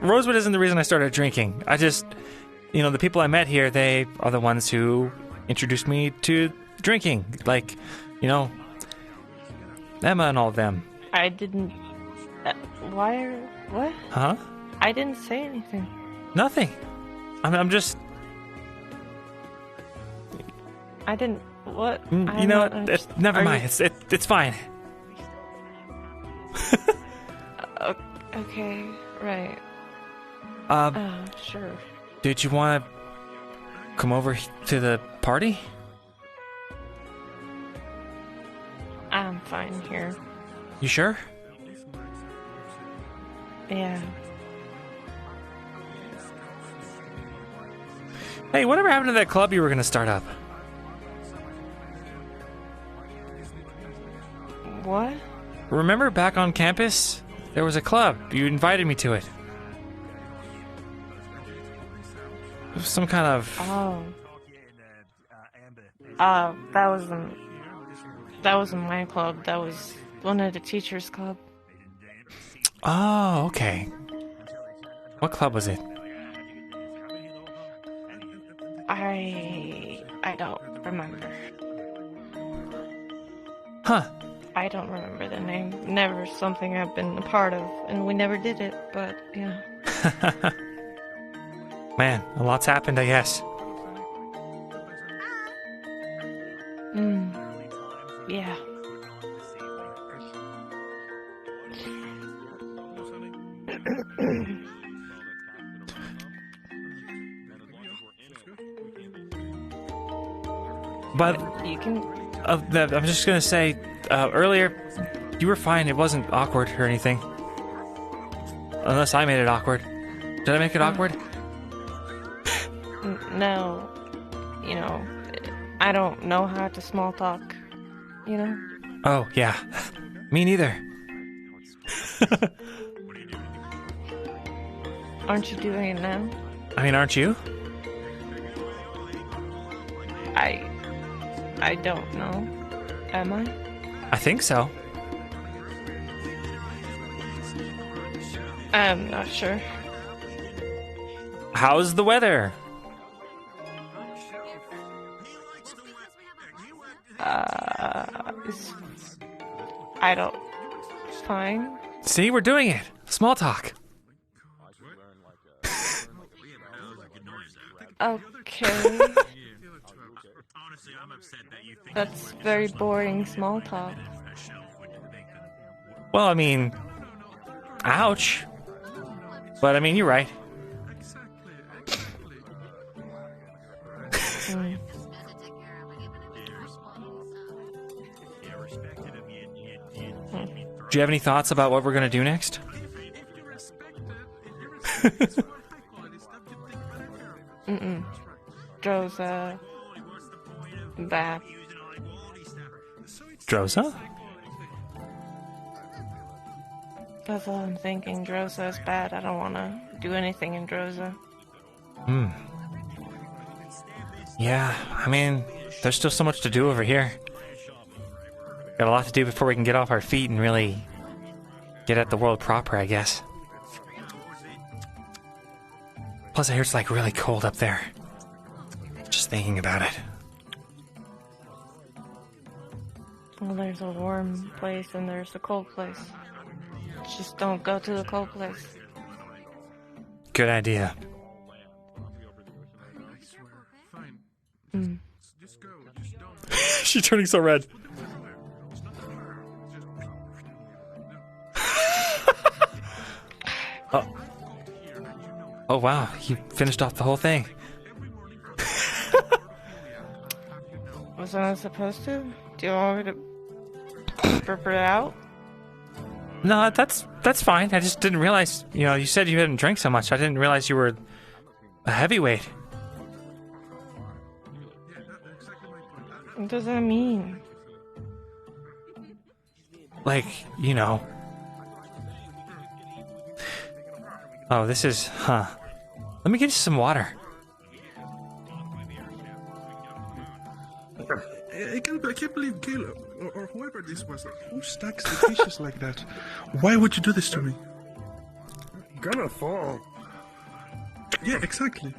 Rosewood isn't the reason I started drinking. I just, you know, the people I met here, they are the ones who introduced me to drinking. Like, you know, Emma and all of them. I didn't... What? Huh? I didn't say anything. Nothing. I'm just... I didn't... What? You know what? Never mind. It's fine. Okay, right. Sure. Did you want to come over to the party? I'm fine here. You sure? Yeah. Hey, whatever happened to that club you were going to start up? What? Remember back on campus? There was a club. You invited me to it. It was some kind of... that wasn't my club. That was one of the teachers' club. Oh, okay. What club was it? I don't remember. Huh. I don't remember the name. Never something I've been a part of, and we never did it, but yeah. Man, a lot's happened, I guess. Yeah. But you can... I'm just gonna say, earlier, you were fine. It wasn't awkward or anything. Unless I made it awkward. Did I make it awkward? No. You know, I don't know how to small talk. You know? Oh, yeah. Me neither. Aren't you doing it now? I mean, aren't you? I don't know. Am I? I think so. I'm not sure. How's the weather? Fine. See, we're doing it. Small talk. Okay. That's very boring small talk. Well, I mean, ouch. But I mean, you're right. Do you have any thoughts about what we're gonna do next? Droza. Bad. Droza? That's all I'm thinking. Droza is bad. I don't want to do anything in Droza. Yeah, I mean, there's still so much to do over here. Got a lot to do before we can get off our feet and really get at the world proper, I guess. Plus, I hear it's like really cold up there. Just thinking about it. Well, there's a warm place and there's a cold place. Just don't go to the cold place. Good idea. She's turning so red. Oh. Oh wow, he finished off the whole thing. Wasn't I supposed to? Do you want me to burp it out? No, that's fine. I just didn't realize, you said you hadn't drank so much. I didn't realize you were a heavyweight. What does that mean? Like, Oh, this is, Let me get you some water. I can't believe Caleb, or whoever this was, who stacks the dishes like that? Why would you do this to me? I'm gonna fall. Yeah, exactly.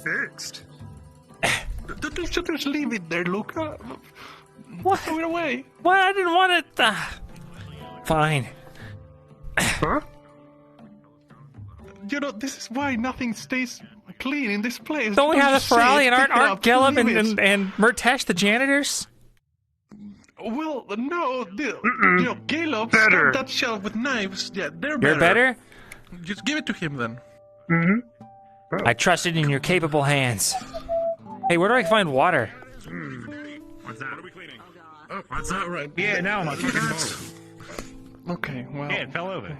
Fixed. Just leave it there, Luca. What? Throw it away. What? I didn't want it. Fine. Huh? This is why nothing stays clean in this place. Don't we have the Ferrari and aren't Gelb and and Murtesh the janitors? Well, no, Caleb better. stacked that shelf with knives. Yeah, they're You're better? Just give it to him then. Mm-hmm. I trusted in your capable hands. Hey, where do I find water? What's that? What are we cleaning? Oh, that's not right. Yeah, now I'm on fucking boat. Okay, well. Yeah, it fell over.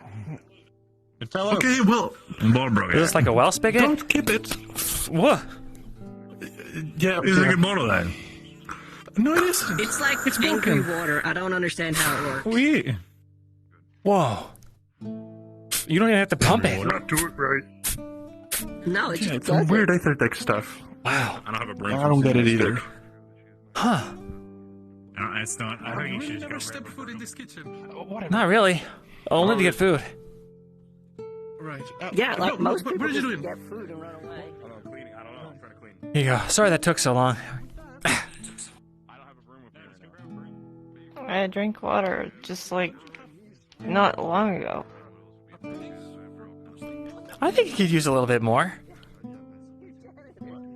It fell over. Okay, well. Ball broke. Is this like a well spigot? Don't keep it. What? Yeah, It's like a bottle then. No, it isn't. It's like angry water. I don't understand how it works. Whoa. You don't even have to pump it. Not do it right. No, it Yeah, just it's some does weird Aetherdeck stuff. Wow. I don't have a brain. I don't get it either. Huh. No, it's not. I think you should never go step foot in this kitchen. Whatever. Not really. Only to get food. Right. Yeah, like most what people did you just do? get food and run away. I don't know. I'm trying to clean. Here you go. Sorry that took so long. I drank water just not long ago. I think you could use a little bit more.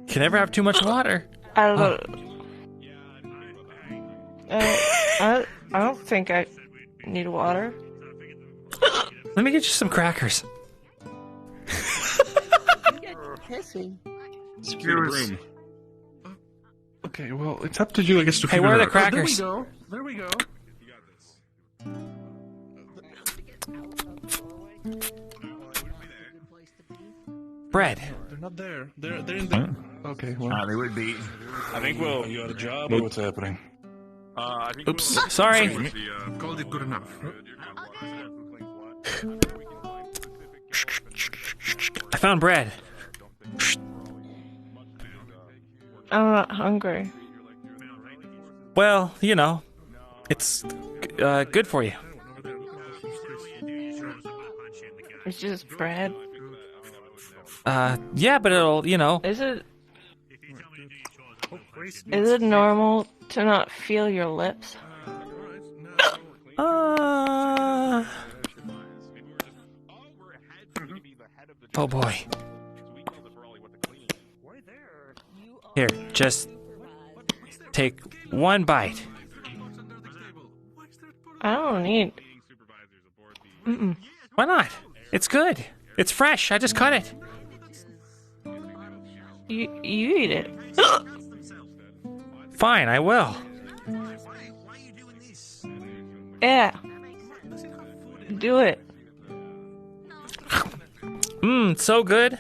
Can never have too much water. I don't think I need water. Let me get you some crackers. Pissing. Excuse. Okay, well, it's up to you, I guess, to Hey, figure where are it the out. crackers? There we go. Bread. They're not there. They're in the... Okay, well. They would be. I think we'll. You got a job? What's happening? I think Oops. Sorry. Called it good enough. I found bread. I'm not hungry. Well, it's good for you. It's just bread. Yeah, but it'll, Is it normal to not feel your lips? Oh boy. Here, just take one bite. I don't need. Mm-mm. Why not? It's good. It's fresh. I just cut it. You eat it. Fine, I will. Yeah. Do it. So good.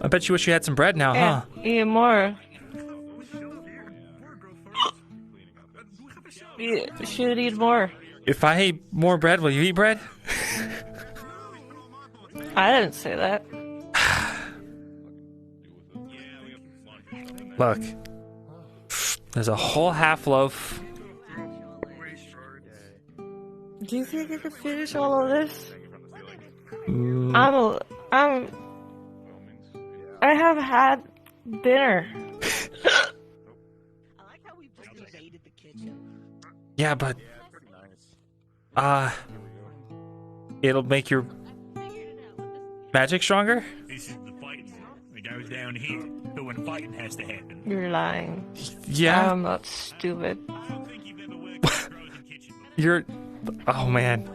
I bet you wish you had some bread now, Yeah. huh? Eat more. You should eat more. If I ate more bread, will you eat bread? I didn't say that. Look, there's a whole half loaf Do you think I could finish all of this? Mm, I have had dinner. yeah, but it'll make your magic stronger? This is the fighting. It goes down here. But when fighting has to happen. You're lying. Yeah. I'm not stupid. You're... Oh, man.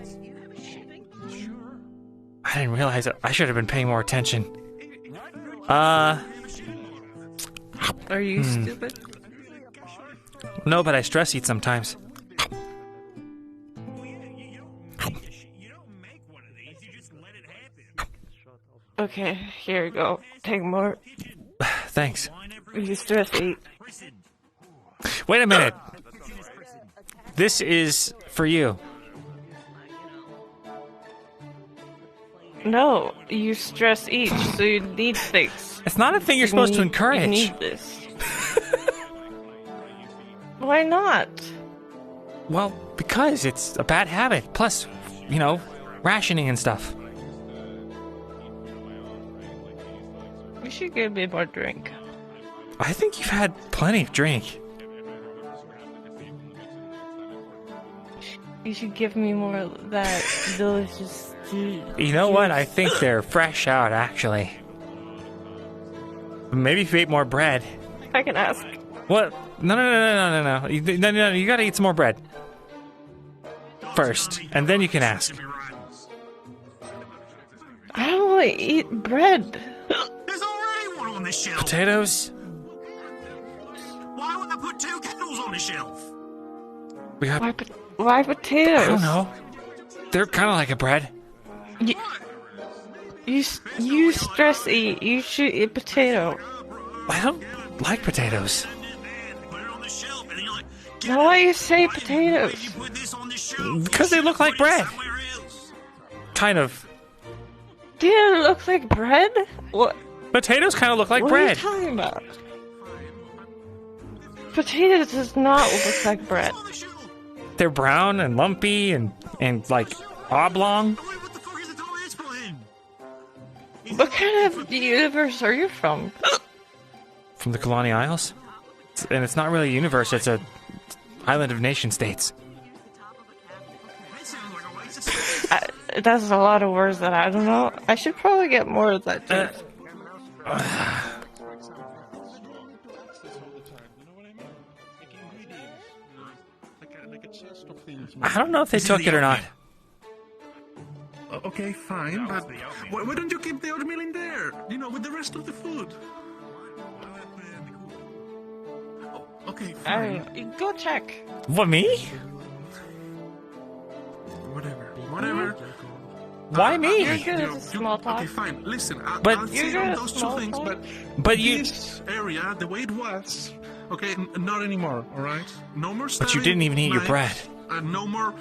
I didn't realize it. I should have been paying more attention. Are you stupid? No, but I stress eat sometimes. Okay, here you go. Take more. Thanks. You stress eat. Wait a minute. This is for you. No, you stress eat, so you need things. It's not a thing you're supposed to encourage. You need this. Why not? Well, because it's a bad habit. Plus, you know, rationing and stuff. You should give me more drink. I think you've had plenty of drink. You should give me more of that delicious tea. You know what? I think they're fresh out, actually. Maybe if you ate more bread. I can ask. What? No. You gotta eat some more bread. First, and then you can ask. I don't want to eat bread. There's already one on the shelf. Potatoes? Why would I put 2 kettles on the shelf? We got... Why potatoes? I don't know. They're kind of like a bread. You stress eat. You should eat potato. I don't like potatoes. Now why you say potatoes? Because they look like bread. Kind of. Do they look like bread? What? Potatoes kind of look like what bread. What are you talking about? Potatoes does not look like bread. They're brown and lumpy and like oblong. What kind of universe are you from? From the Kalani Isles. And it's not really a universe, it's a island of nation states. That's a lot of words that I don't know. I should probably get more of that too. I don't know if they took it or not. Okay, fine, but why don't you keep the oatmeal in there? You know, with the rest of the food. Okay, fine. Go check. What, me? Whatever. Why me? You're good at small talk. Okay, fine. Listen, But I'll say on those 2 things, but you... This area, the way it was, okay, not anymore, alright? No more But you didn't even eat your bread. No more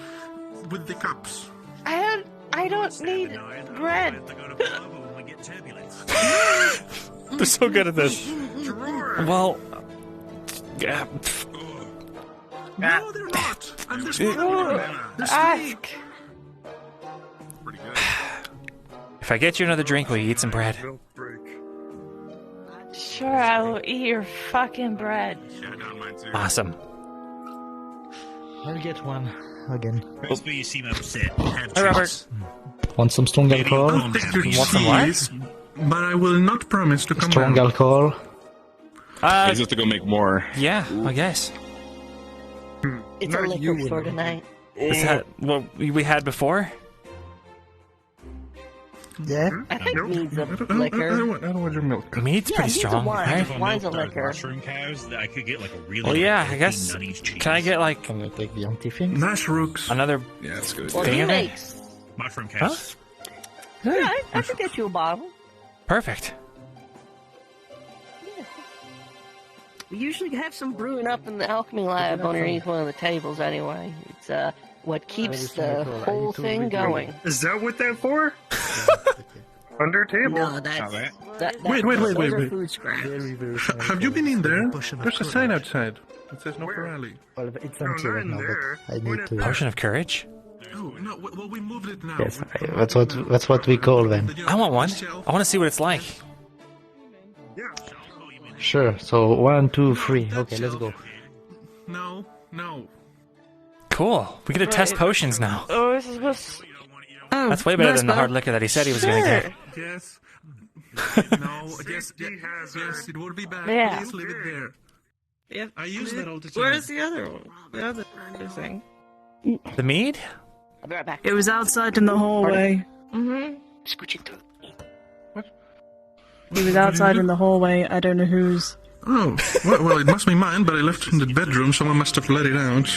with the cups. I don't need bread. They're so good at this. Well... No, they're not. I'm just ask. If I get you another drink, will you eat some bread? Sure, I will eat your fucking bread. Awesome. I'll get one again. Must be you seem upset. Hi, Robert. Want some strong alcohol? I'll take your You want some what? cheese, but I will not promise to come Strong back. alcohol? Is it to go make more? Yeah, I guess. It's a liquor store tonight. Is that what we had before? Yeah. I think needs a I liquor. don't want your milk. Meat's Yeah, pretty needs a strong, wine. right? Wine's a liquor. Mushroom cows that I could get like a really. Well, yeah, I healthy guess. nutty cheese. Can I get like Can I take the empty thing? Nash Rooks. another Yeah, that's good. Well, thing he of it? makes. mushroom Huh? cows? Yeah, I could get you a bottle. Perfect. We usually have some brewing up in the alchemy lab underneath one of the tables anyway. It's what keeps the whole thing going. Is that what that's for? Under table? No, that's... Wait. those are food scraps. Have you been in there? There's a sign outside. It says no for rally. Well, it's No, empty not right in now, there. but I need to... Potion of courage? Oh no! Well, we moved it now. Yes, that's what we call them. I want one. I want to see what it's like. Sure. So 1, 2, 3. Okay, let's go. No. Cool. We get to test potions now. Oh, this is what's... Oh, That's way better than the hard liquor that he said he was going to get. Yes. No. Yes, it would be bad. Yeah. Please leave it there. Yeah. I use that all the time. Where's the other one? The other thing. The mead? I'll be right back. It was outside in the hallway. Mm-hmm. It was outside in the hallway. I don't know whose. Oh, well, it must be mine, but I left it in the bedroom. Someone must have let it out.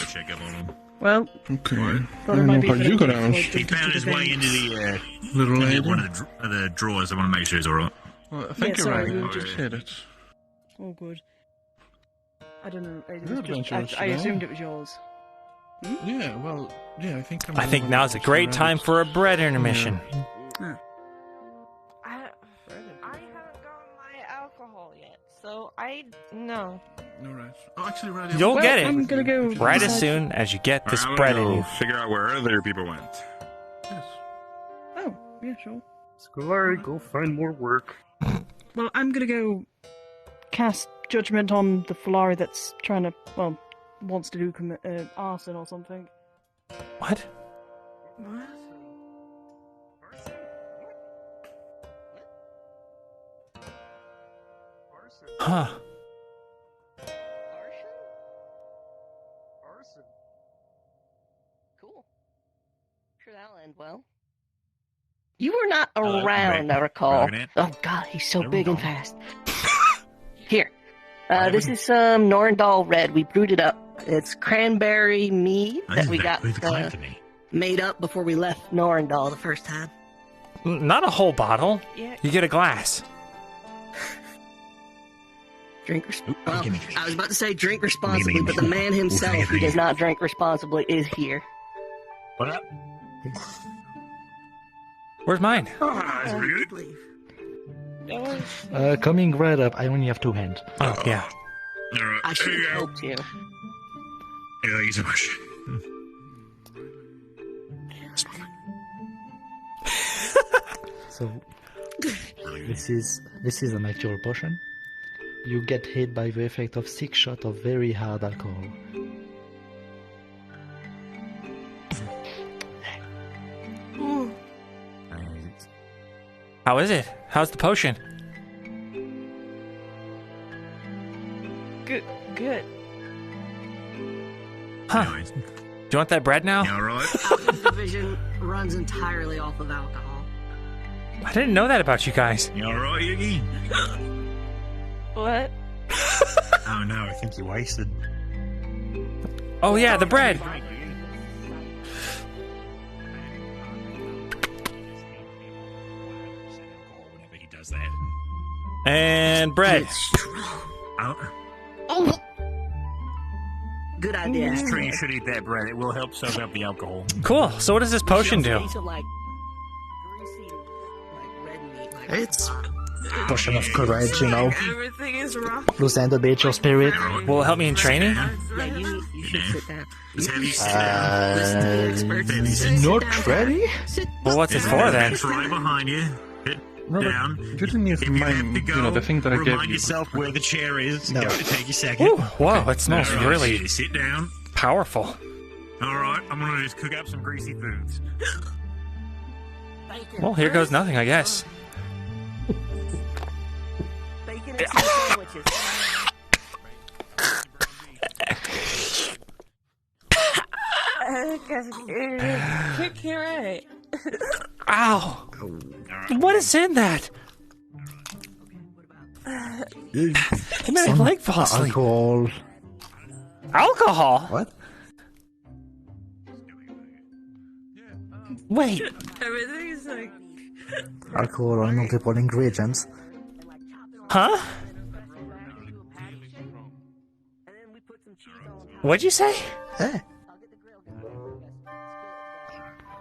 Well, okay. Thought it might be How did you go down? He found his way into the Little lady. one of the drawers. I want to make sure he's alright. Well, I think Yeah, you're sorry, right. we I just hit it. Oh, good. I don't know. It You're was just, adventurous I today. assumed it was yours. Yeah, well, yeah, I think I think now's a great time for a bread intermission. I haven't gotten my alcohol yet, so no. Alright. Oh, actually, right. You'll get I'm it gonna go right as inside. soon as you get this I wanna bread in go you. figure out where other people went. Yes. Oh, yeah, sure. Scolari, go find more work. Well, I'm gonna go cast judgment on the Folari that's trying to, wants to do arson or something. What? Huh. Cool. Sure that'll end well. You were not around, I recall. Oh god, he's so big and fast. Here. This is some Norndal Red. We brewed it up. It's cranberry mead that we got made up before we left Norndal the first time. Not a whole bottle. Yeah. You get a glass. Drink responsibly. I was about to say drink responsibly, but the man himself who does not drink responsibly is here. What up? Where's mine? Coming right up. I only have 2 hands. Oh, yeah. Alright, I should have helped you. Thank you so much. So this is an actual potion. You get hit by the effect of 6 shots of very hard alcohol. How is it? How's the potion? Good. Huh. Do you want that bread now? Yeah, alright. Alchemist Division runs entirely off of alcohol. I didn't know that about you guys. You alright, Yugi? What? Oh no, I think you wasted. Oh yeah, the bread. Whenever he does that. And bread. Oh. Good idea. This tree should eat that bread. It will help soak up the alcohol. Cool. So what does this potion do? It's potion of courage, you know. Everything is wrong. Plus elevate your spirit. Will it help me in training? Yeah, you should sit down. Not ready? Well, what's it for then? It's right behind you. Sit down. You didn't need to mind, the thing that I gave Remind you. yourself where the chair is. No. Go to take a second. Ooh, whoa, it smells Alright, really sit down. powerful. Alright, I'm gonna just cook up some greasy foods. Well, here goes nothing, I guess. Bacon and some sandwiches. Kick your right. Ow! What is in that? It made my leg fall asleep. Alcohol. Alcohol? What? Wait. Everything's like. Alcohol on multiple ingredients. Huh? What'd you say? Eh.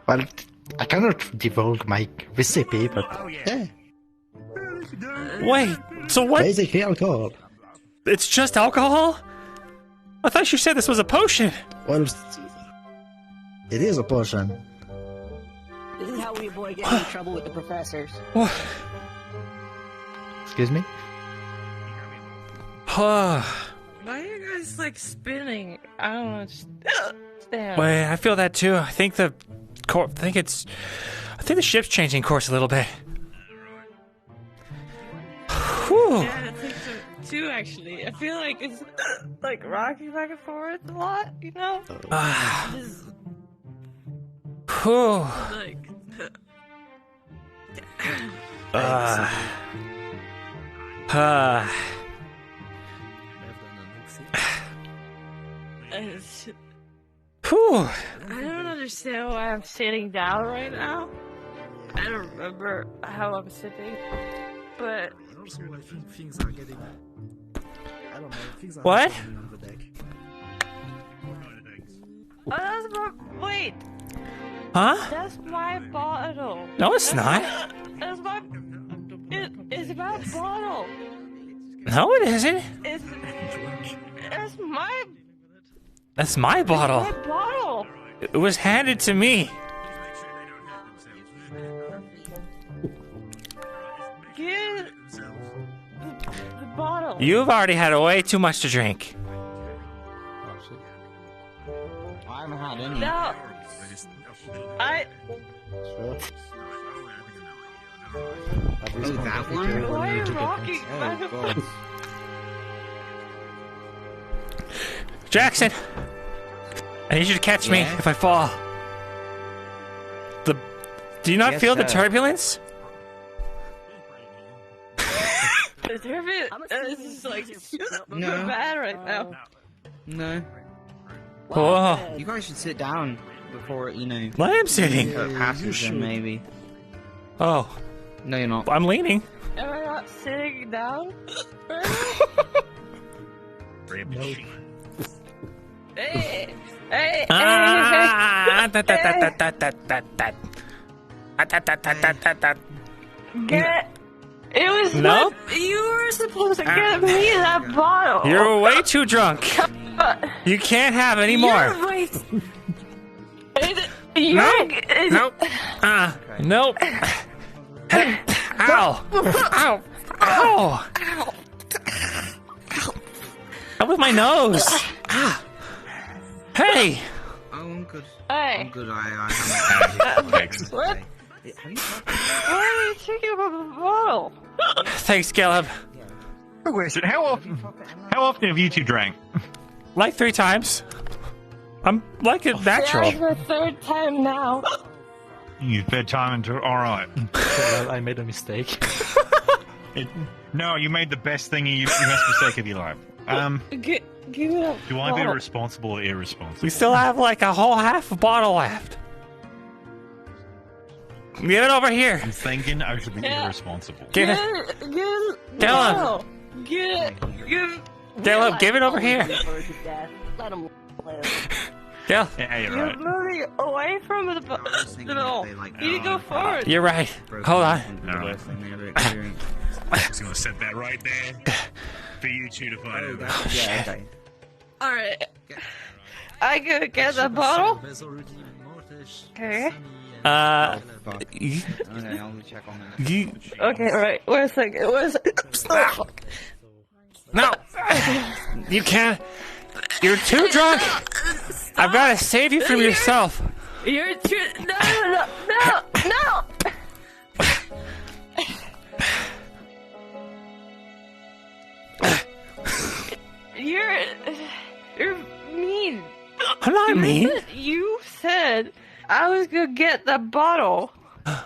Well, I cannot divulge my recipe, but yeah. Wait, so what? Basically alcohol. It's just alcohol? I thought you said this was a potion. Well, It is a potion. This is how we avoid getting in trouble with the professors. What? Excuse me? Why are you guys like spinning? I don't know. Just stand. Wait, I feel that too. I think the ship's changing course a little bit. Whew. Yeah, I think so too. Actually, I feel like it's like rocking back and forth a lot. You know. Just, Whew. like. Whew. I don't understand why I'm sitting down right now. I don't remember how I'm sitting, but Also, I think things are getting. I don't know. Things are What? happening on the deck. oh, that's my wait. Huh? That's my bottle. No, it's not. That's my. It's my bottle. No, it isn't. It's my. That's my bottle. My bottle. It was handed to me. Get the bottle. You've already had way too much to drink. I haven't had any. No. That one? Why are you rocking back and forth? Jackson, I need you to catch me if I fall. Do you not Yes, feel the sir. turbulence? The turbulence is like No. bad right now. No. Whoa. You guys should sit down before, you know. I am sitting. Passes then maybe. Oh. No, you're not. I'm leaning. Am I not sitting down? Hey! Hey! Get. It was Nope. you were supposed to get me that bottle. You're way too drunk. You can't have any more. You're way. Nope. Nope. Nope. Ow. Ow. Ow. That was my nose. Ah. Hey. Oh, I'm good. Hey. I'm good. Thanks. What? Why are you taking about the bottle? Thanks, Caleb. Quick question: How often have you two drank? Like 3 times. I'm like it natural. That's the third time now. You bedtime into all right. I made a mistake. No, you made the best thing you best mistake of your life. Give it up. Do I be responsible or irresponsible? We still have like a whole half a bottle left. Give it over here. I'm thinking I should be irresponsible. Give it. Dylan. Caleb, give it over here. Let him live. Yeah. Yeah, you're You're right. moving away from the no. You need to go forward. You're right. Hold on. I was gonna set that right there for you two to fight over. All right. I could get the bottle. Okay. Okay, right. Wait a second. No. You can't. You're too drunk. I've got to save you from yourself. You're too. No. You're mean. I'm not mean. You said I was gonna get the bottle. I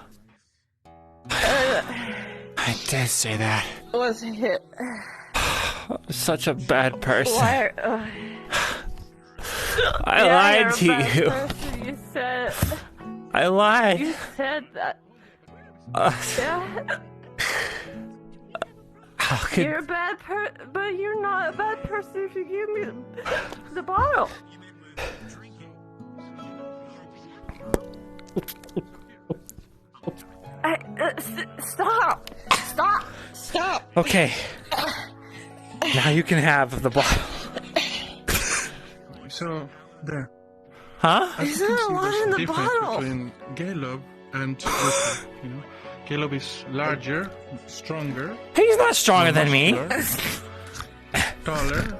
did say that. Was it? Such a bad person. Why? I lied to you. Person. You said. I lied. You said that. Yeah. How could... You're a bad person, but you're not a bad person if you give me the bottle. Stop. Okay. Now you can have the bottle. So, there. Huh? As Is you there can a see, lot there's in a the difference bottle? between Caleb and Rooker, you know. Caleb is larger, stronger. He's not stronger than me. muscular, taller.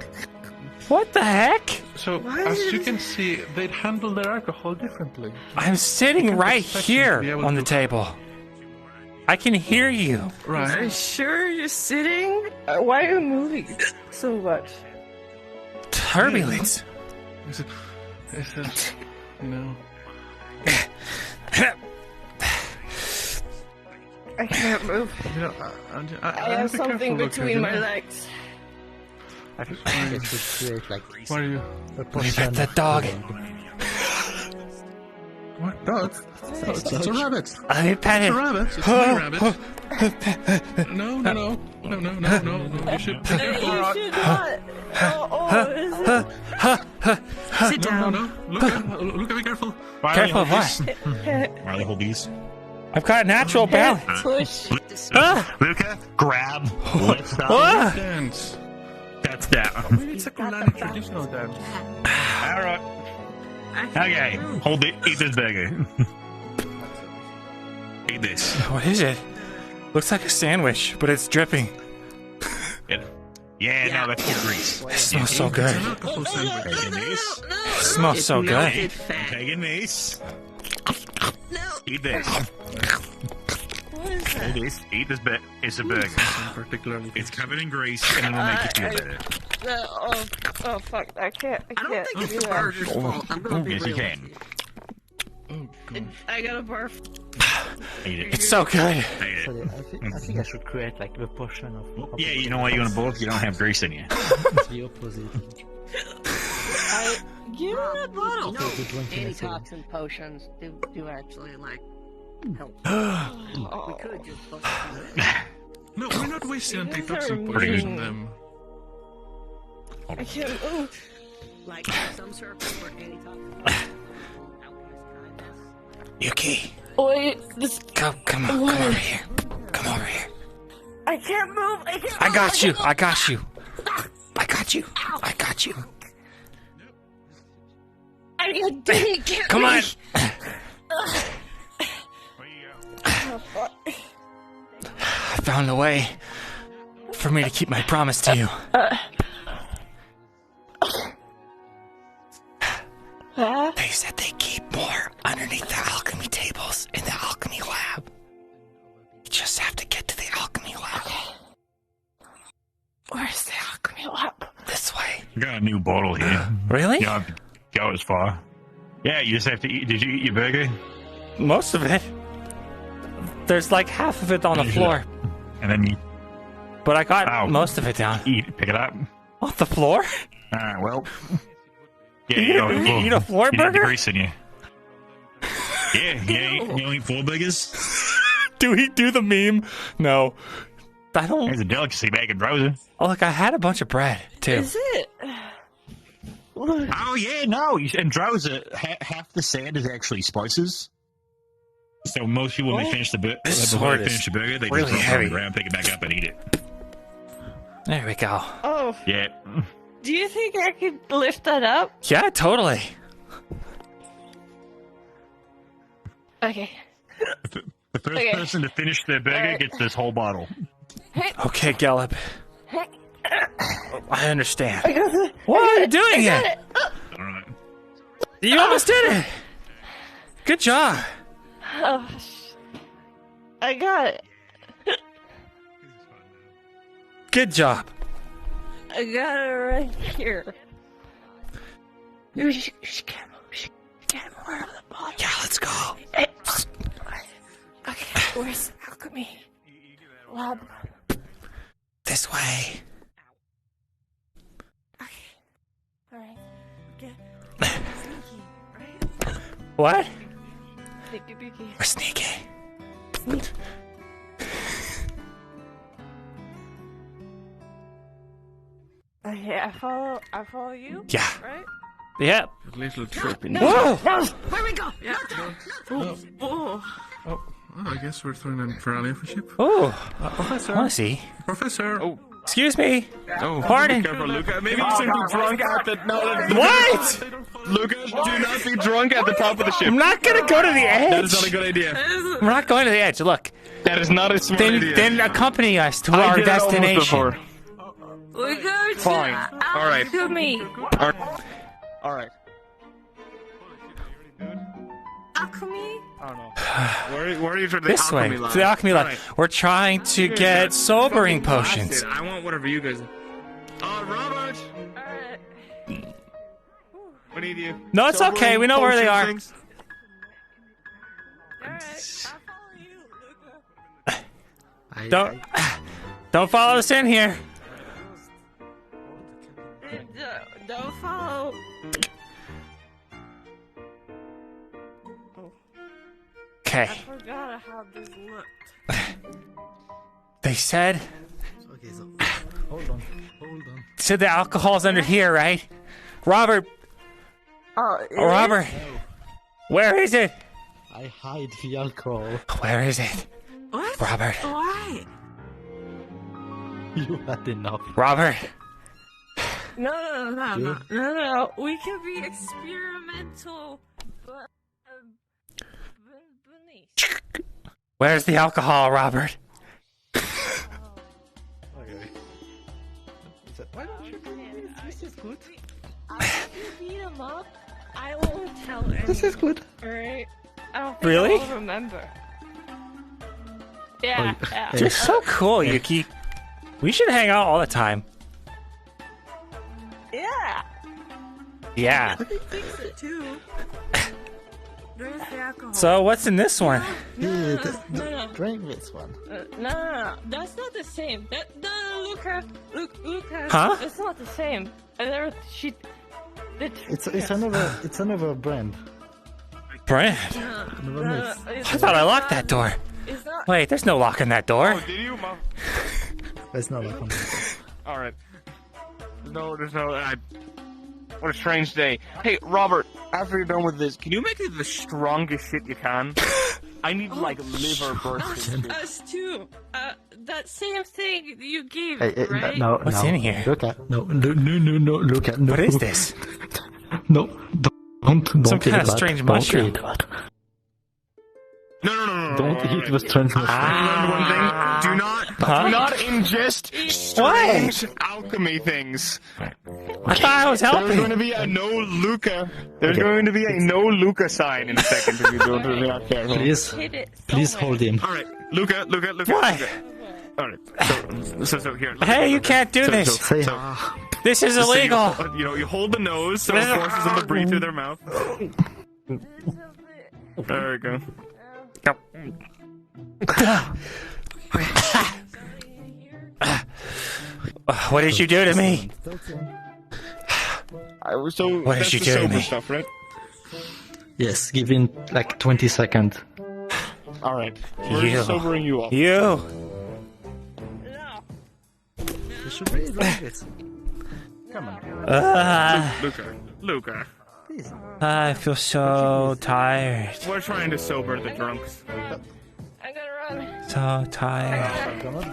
What the heck? So, as you can see, they handle their alcohol differently. I'm sitting right here on the table. I can hear you. Are you sure you're sitting? Why are you moving so much? Turbulence. It's you know. I can't move. You know, I have something between my legs. I think it should create like What are you? a Pet portion that of dog. What dog? It's a rabbit. Let me pet It's it. a rabbit. It's my rabbit. No. You should take it You should not. Sit down. No. Look at me careful. Careful of what? Riley, hold these. I've got natural balance. Push. Luca, grab, lift up. Ah! Dance. That's that. It's a Kulani traditional dance. Alright. Okay, hold it. Eat this burger. Eat this. What is it? Looks like a sandwich, but it's dripping. Yeah, no, that's good grease. It smells so good. Taking these. It smells so good. Taking these. Eat this. Eat this. Eat this bit. It's a burger. Particularly. It's covered in grease, and it'll make you feel better. Oh fuck! I can't. I don't think it's the burger's fault. I'm gonna be Yes, you can. I gotta barf. Eat it. It's so good. Eat it. Sorry, I think I should create like the portion of. Yeah, you know why you want to both? You don't have grease in you. It's the opposite. Give me that bottle. So the drink in a second. Antitoxin potions do actually like help. We could just No, we're not wasting You guys antitoxin are potions on mean. them. I can't move. like some circles for antitoxin. Yuki, Wait, this. come over here. Come over here. I can't move. I got you. I got you. I got you. I got you. I didn't get Come on. I found a way for me to keep my promise to you. They said they keep more underneath the alchemy tables in the alchemy lab. You just have to get to the alchemy lab. Where's the alchemy lab? This way. We got a new bottle here. Really? You don't have to go as far. Yeah, you just have to eat. Did you eat your burger? Most of it. There's like half of it on the floor. And then you But I got most of it down. pick it up. Off the floor? Alright, well. Yeah, You eat a floor you need the burger? grease in you. Yeah, you only eat 4 burgers? Do we do the meme? No. I don't. There's a delicacy back in Rosewood. Oh, look, I had a bunch of bread, too. Is it? Oh, yeah, no. In Droza, half the sand is actually spices. So most people, when they finish the burger, This before sword they is finish the burger, they really just throw it on heavy. the ground, pick it back up, and eat it. There we go. Oh, Yeah. do you think I could lift that up? Yeah, totally. Okay. The first Okay. person to finish their burger Alright. gets this whole bottle. Okay, Gallup. I understand. I got it. What are you doing I got here? it. Alright. You almost did it. Good job. Oh, I got it. Good job. I got it right here. She can't move. She can't move out of the bottle. Yeah, let's go. Okay, where's the alchemy lab? This way. Alright. Okay. Sneaky, right? What? Sneaky beaky. We're sneaky. Okay, I follow you? Yeah. Right? Yep. A little trip in Whoa! No! Where we go? Yeah. Oh, I guess we're throwing in for allyship. Oh, Professor. I wanna see. Professor. Oh. Excuse me. Oh, Pardon. Be careful, Luca. Maybe you shouldn't be drunk at the. No, What? Luca, do not be drunk at the top of the ship. I'm not gonna go to the edge. That is not a good idea. We're not going to the edge. Look. That is not a smart idea. Then accompany us to I our did that almost destination. before. We're going Fine. to All right. alchemy. All right. Alchemy? I don't know. Where are you for the This alchemy way, lab? to the alchemy lab. All right. We're trying to get sobering Fucking potions. blasted. I want whatever you guys. Robert. We need you. No, it's okay. We know where they are. Things. Don't follow us in here. Don't follow. Okay. I forgot how this looked. They said. Okay, so hold on. Said the alcohol's under here, right? Robert. Robert. Where is it? I hide the alcohol. Where is it? What? Robert. Why? You had enough. Robert. No. We can be experimental. But, Where's the alcohol, Robert? Why don't you do this? This is good. I'll beat him up. I won't tell him. This is good. Alright? I don't think Really? I'll remember. Yeah, yeah. You're so cool, Yuki. We should hang out all the time. Yeah. Yeah. I think so too. Where's the alcohol? So what's in this one? No. Drink this one. No. That's not the same. No, look at. Huh? It's not the same. It's another brand. Brand? I thought I locked that door. Wait, there's no lock on that door. Did you, Mom? There's no lock on that All right. There's no. What a strange day. Hey, Robert. After you're done with this, can you make it the strongest shit you can? I need like liver bursts. Us too. That same thing you gave, Hey, right? no, What's in here? Look at no. Look at no. What is this? No, don't Some eat kind of that. strange Don't mushroom. eat that. No. Don't eat the strange mushroom. Remember one thing? Do not ingest strange alchemy things. I thought I was helping. There's going to be a no Luca. There's going to be a no Luca sign in a second if you don't really not careful. Please hold him. All right, Luca. Why? All right. So here. Hey, you can't do this. This is illegal. You hold the nose so it forces them to breathe through their mouth. There we go. What did you do to me? What did you do to me? Stuff, right? Yes, give him like 20 seconds. All right. We're sobering you up. You. You should really like it. Come on. Luca. Please. I feel so tired. We're trying to sober the drunks. I'm gonna run. So tired. Come on.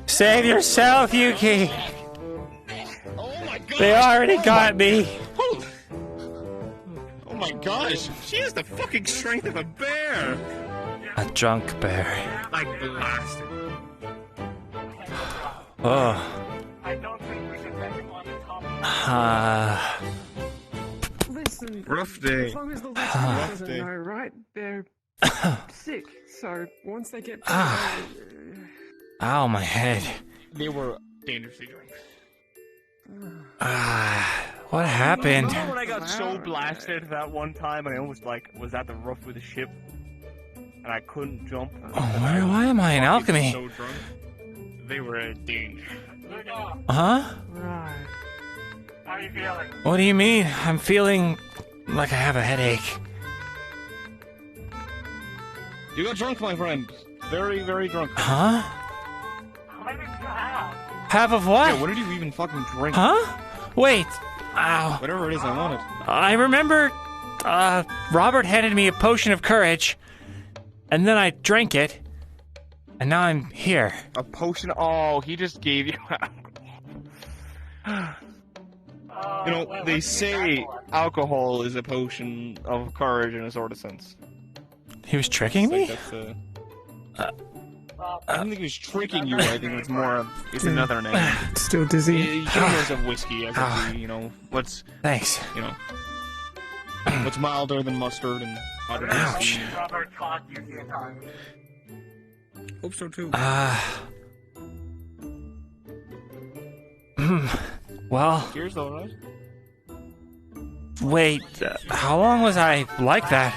Save yourself, Yuki. They already got me. Oh my gosh, she has the fucking strength of a bear. A drunk bear. Like blasted. Oh. I don't think we should let him on the top. Listen. Rough day. As long as the Rough listeners day. doesn't know, right? They're sick. So once they get Ah. Ow, my head. They were dangerously drunk. What happened? Remember when I got so blasted that one time I almost was at the roof with the ship and I couldn't jump? Why am I in alchemy? So drunk. They were a danger. Huh? Right. How are you feeling? What do you mean? I'm feeling like I have a headache. You got drunk, my friend. Very, very drunk. Huh? How many did you have? Half of what? Yeah, what did you even fucking drink? Huh? Wait. Ow. Whatever it is I wanted. I remember Robert handed me a potion of courage, and then I drank it, and now I'm here. A potion? Oh, he just gave you. You know, they say alcohol is a potion of courage in a sort of sense. He was tricking me? I don't think he was tricking you. I think it's more of it's another name. Still dizzy. You know, of whiskey. I you know what's thanks. You know what's milder than mustard and hotter than whiskey. Robert caught you the time. Hope so too. Well. Cheers, though, right? Wait, how long was I like that?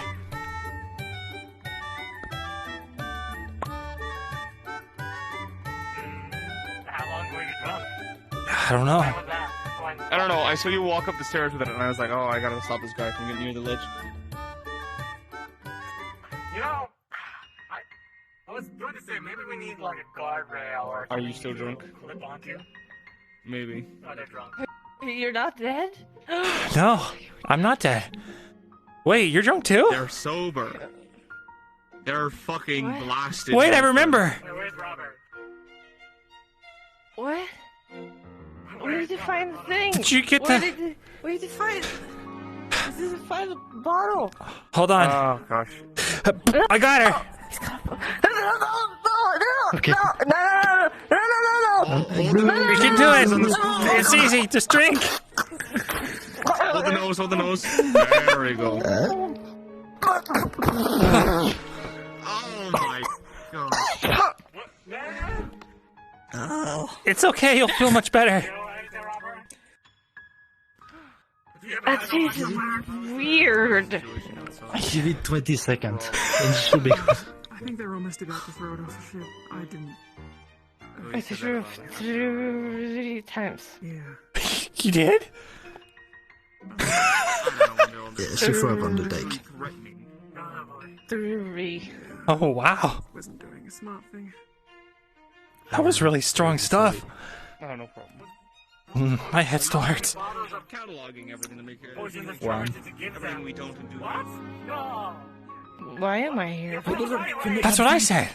How long were you drunk? I don't know. I don't know. I saw you walk up the stairs with it, and I was like, "Oh, I gotta stop this guy from getting near the ledge." You know, I was going to say maybe we need like a guardrail or. Are you still drunk? Clip onto. Maybe. Oh, they're drunk. You're not dead? No, I'm not dead. Wait, you're drunk too? They're sober. They're fucking blasted. Wait, I remember. Where's Robert? What? Where did you find the thing? Did you get Where the- Where did you find? Did you find the bottle? Hold on. Oh gosh. I got her. Okay. We can do it. It's easy. Just drink. Hold the nose, hold the nose. There we go. Oh my god. It's okay. You'll feel much better. That tastes weird. Give it 20 seconds, and it should be good. I think they're almost about to throw it off the ship. I didn't. I threw 3 times. Yeah. You did? Yeah, she threw up on the deck. 3. Oh, wow. Wasn't doing a smart thing. That was really strong stuff. Oh, no problem. My head still hurts. Cataloging everything to make it. One. Everything we don't do. No. Why am I here? That's what I said.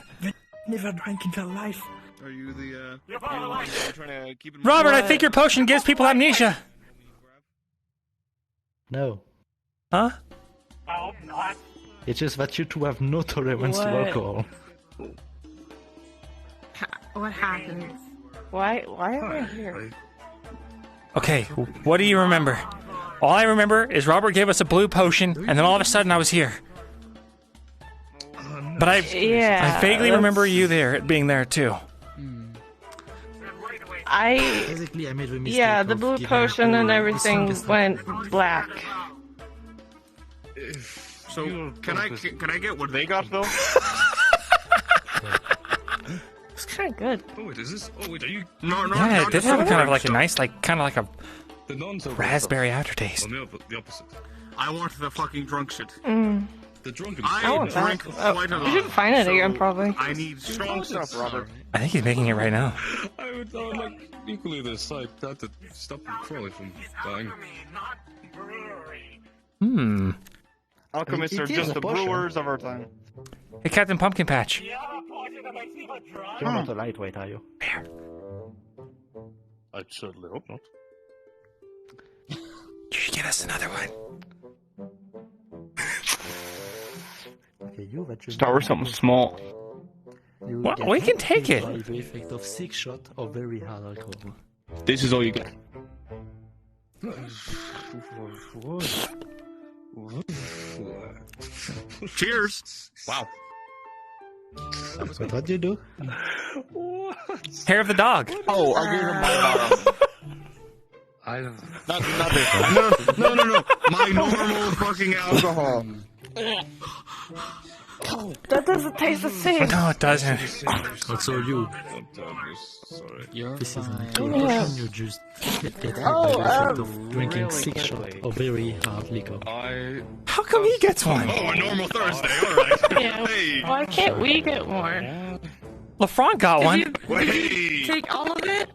Never drank in their life. Are you the You're trying to keep it? Robert, I think your potion gives people amnesia. No. Huh? I hope not. It's just that you two have no tolerance to What? alcohol. What happened? Why am I here? Okay, what do you remember? All I remember is Robert gave us a blue potion, and then all of a sudden I was here. But I vaguely remember you being there too. Basically, I made the mistake Yeah, the of blue giving potion and all everything the strongest went black. So can I get what they got though? It's kind of good. Oh wait, is this? Oh wait, are you? No, Yeah, it did have a kind of like a nice, kind of like a The non-sober raspberry stuff. aftertaste. On the opposite. I want the fucking drunk shit. The drunken. I want that. drink quite a You lot. should find it again, probably. I need strong stuff, Robert. I think he's making it right now. I would like equally the side that to stop Crawley from dying. Alchemists are It is just a the potion. brewers of our time. Hey, Captain Pumpkin Patch. You're not a lightweight, are you? I certainly hope not. You should get us another one. Okay, you that should Start with something small. You What? get We can take it. by the effect of 6 shots of very hard alcohol. This is all you get. Cheers. Wow. What do you do? Hair of the dog. Oh, I gave him my I don't. Not this. No. My normal fucking alcohol. That doesn't taste the same. No, it doesn't. What's all you? Sorry. This is an Yeah. potion. You just get hit by the effect of drinking 6 shots of very hard liquor. How come he gets one? Oh, a normal Thursday. All right. Yeah. Hey. Why can't we get more? LaFront got one. Did you Wait. take all of it?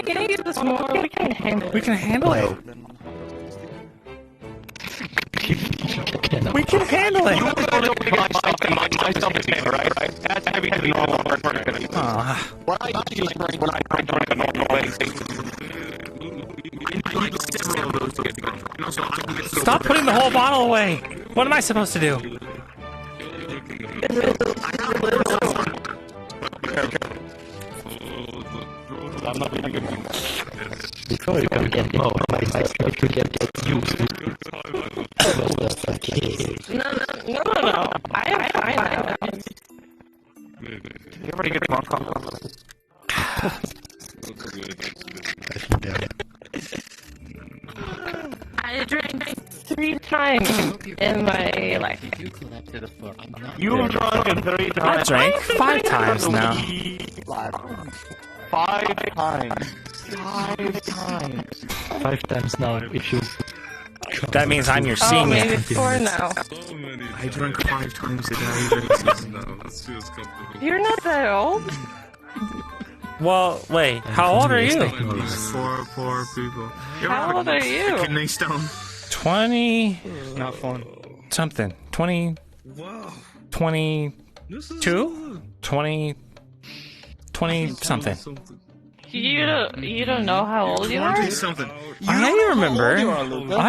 Can I give us more? We can handle it. We can handle it. can handle it. Myself is heavy, right? That's heavy to the normal person. What I do is when I drink a normal way. Stop putting the whole bottle away. What am I supposed to do? Before you can get more, I have to get used to. No. I'm fine now. You already get more coffee. I drank 3 times in my life. You've drunk it 3 times. I drank 5 times now. 5 times. 5 times. 5 times now, if you... That means I'm your Oh, senior. maybe 4 now. I drank 5 times a day. You're not that old. Well, wait, how old are you? Poor people. How old are you? Kidney stone. 20... Not fun. Something. 20... Wow. 22? 20 something. You don't know how old you are? Something. I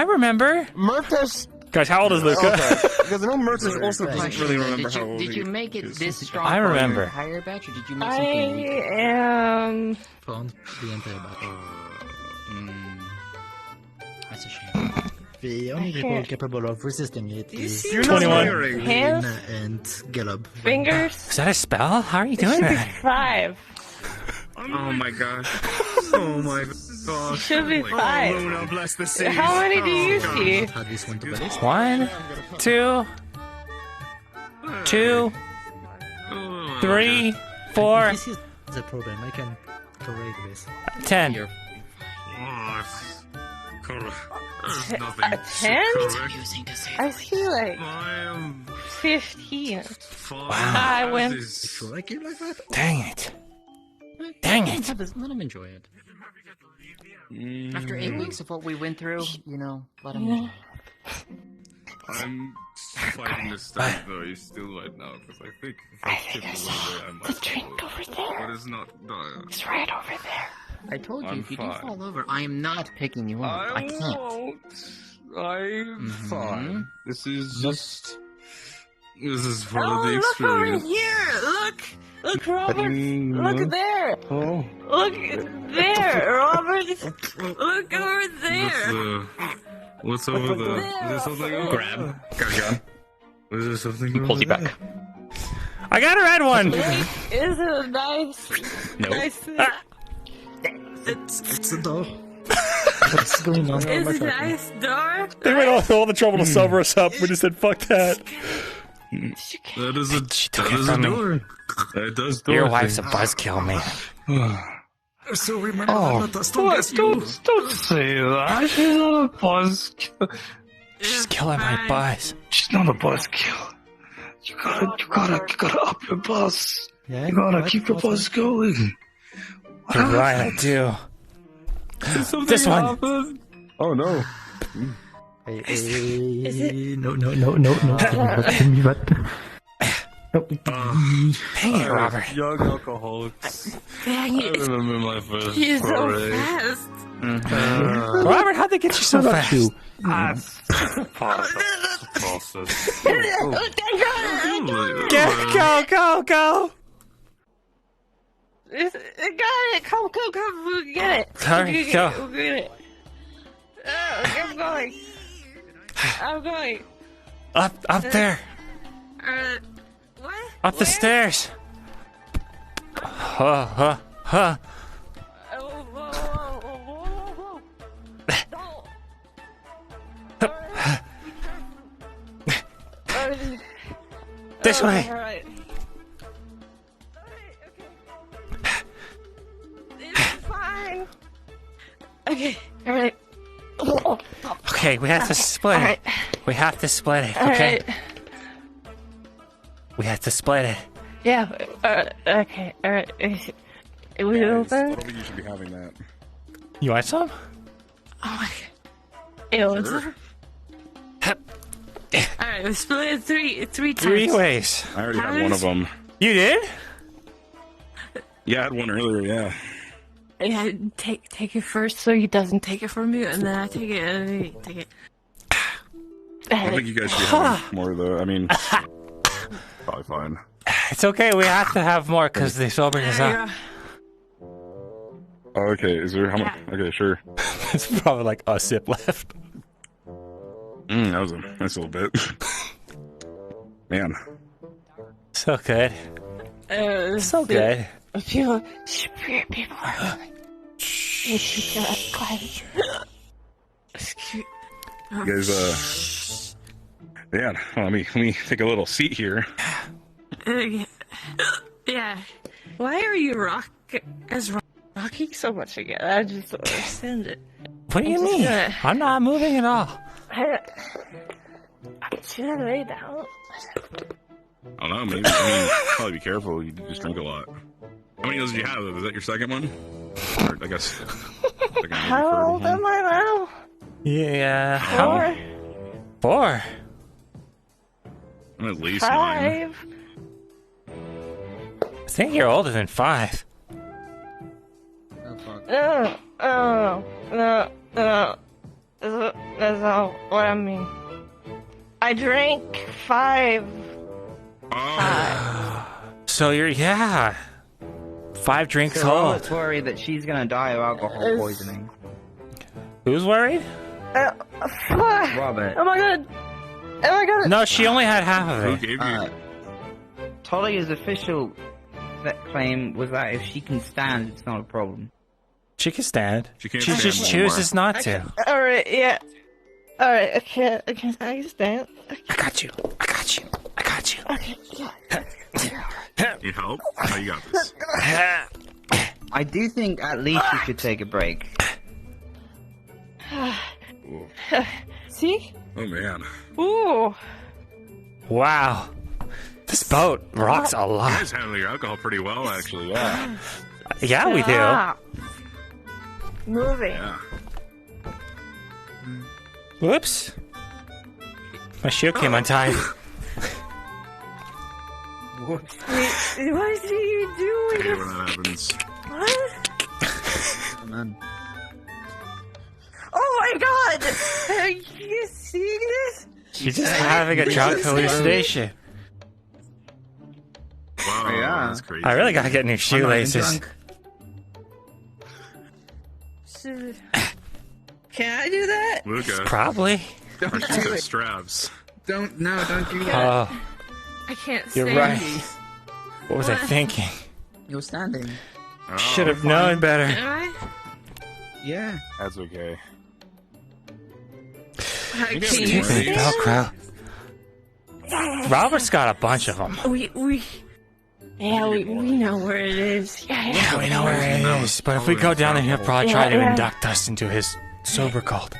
remember. Murkus. Guys, how old is Luca? Okay. Because I know Murkus also doesn't really remember how old Did you he make it this strong I remember. for your entire batch, or did you make something weak? I am... Found the entire battle. That's a shame. The only people capable of resisting it is You're 21. Hands? and Galub. Fingers? Is that a spell? How are you It doing should be that? 5. Oh my gosh. Oh my gosh. Should be 5. Luna, bless the seas. How many do you see? Had this one to the list. 1, 2, 2, 3, 4, This is the problem. I can correct this. 10. There's nothing A 10? correct. I see like I am 15. fine. I win. Should I keep like that? Dang it. Dang it. Let him enjoy it. After 8 weeks of what we went through, let him enjoy it. I'm fighting this stuff though, still right now, because I think if I skip a little bit, I might. The drink over there. But it's not dire. It's right over there. I told you, I'm if you fine. do fall over, I am not picking you up. I can't. I'm fine. This is just. This is for Oh, the look over experience. here! Look, Robert! Look there! Oh. Look there, Robert! Look over there! What's over there? Is there something over Grab. Got a gun. Is there something over Pulls you back. I got a red one. Is it a nice? No. Nice. It's the door. What's going on? It's a nice door. They went all the trouble to sober us up. We just said, fuck that. That is a door. It does door. Your wife's a buzzkill, man. So remember Oh. don't say that. She's not a buzzkill. She's killing my buzz. She's not a buzzkill. You gotta up your buzz. Yeah, You gotta what- keep your what- buzz going. You're right, I do. This one. Oh no. Hey, Is it- no. Give me that. No. Dang it, Robert. Young alcoholics. Dang I it! remember my first He's so foray. fast. Robert, how'd they get you so fast? You. That's part of the process. Go. Got it! Come, we'll get it! Sorry, go. We'll get it! I'm going! Up there. What? Up the stairs. Huh. Whoa. This way. Alright. It's fine. Okay, alright. Okay, we have to split it. Alright. We have to split it, okay? Alright. We have to split it. Yeah, okay, alright. Is it I open? don't think you should be having that. You want some? Oh my god. Ew, it's Alright, we split it three times. 3 ways. I already had one of them. You did? Yeah, I had one earlier. Yeah. Yeah, take it first so he doesn't take it from you, and then I take it, and then you take it. I don't think you guys should have more though. I mean, probably fine. It's okay. We have to have more because they sobered us up. Oh, okay. Is there how much? Okay, sure. It's probably like a sip left. That was a nice little bit. Man. So good. So good. People are like, quiet. You guys, man, let me take a little seat here. Yeah. Why are you rocking so much again? I just don't understand it. What do you mean? I'm not moving at all. Should I lay down? I don't know, maybe. Probably be careful. You just drink a lot. How many of those did you have? Was that your second one? Or, I guess. How old am I now? Yeah. 4. 4. I'm at least 9. 5. I think you're older than 5. No. That's not what I mean. I drank 5. So you're 5 drinks So old. Robert's worried that she's gonna die of alcohol poisoning. Who's worried? Robert. Am I gonna? No, she only had half of it. Who gave you? Talia's official claim was that if she can stand, it's not a problem. She can stand. She can't just stand chooses anymore. not to. Alright, yeah. Alright, I can stand. I got you. Okay, yeah. Need help? Oh, you got this. I do think at least you should take a break. See? Oh, man. Ooh. Wow. This boat rocks a You lot. guys handle your alcohol pretty well, actually. Yeah. Yeah, we do. Stop. Moving. Yeah. Whoops. My shoe came untied. Whoops. Wait, what is he doing? I hate when that happens. What? Man. Oh my god! Are you seeing this? She's just having a drunk hallucination. Wow, Yeah. that's crazy. I really gotta get new I'm not even shoelaces. drunk. Can I do that? Luca. Probably. Or she's got straps. Don't do that. Oh, I can't you're stand right. these. What was I thinking? You're standing. Oh, Should have known better. Am I? Yeah. That's okay. I You can't got Stupid stand. Velcro. Robert's got a bunch of them. We know where it is. Yeah, we know where it is. But if we go down there, he'll probably try to Yeah. induct us into his sober cult.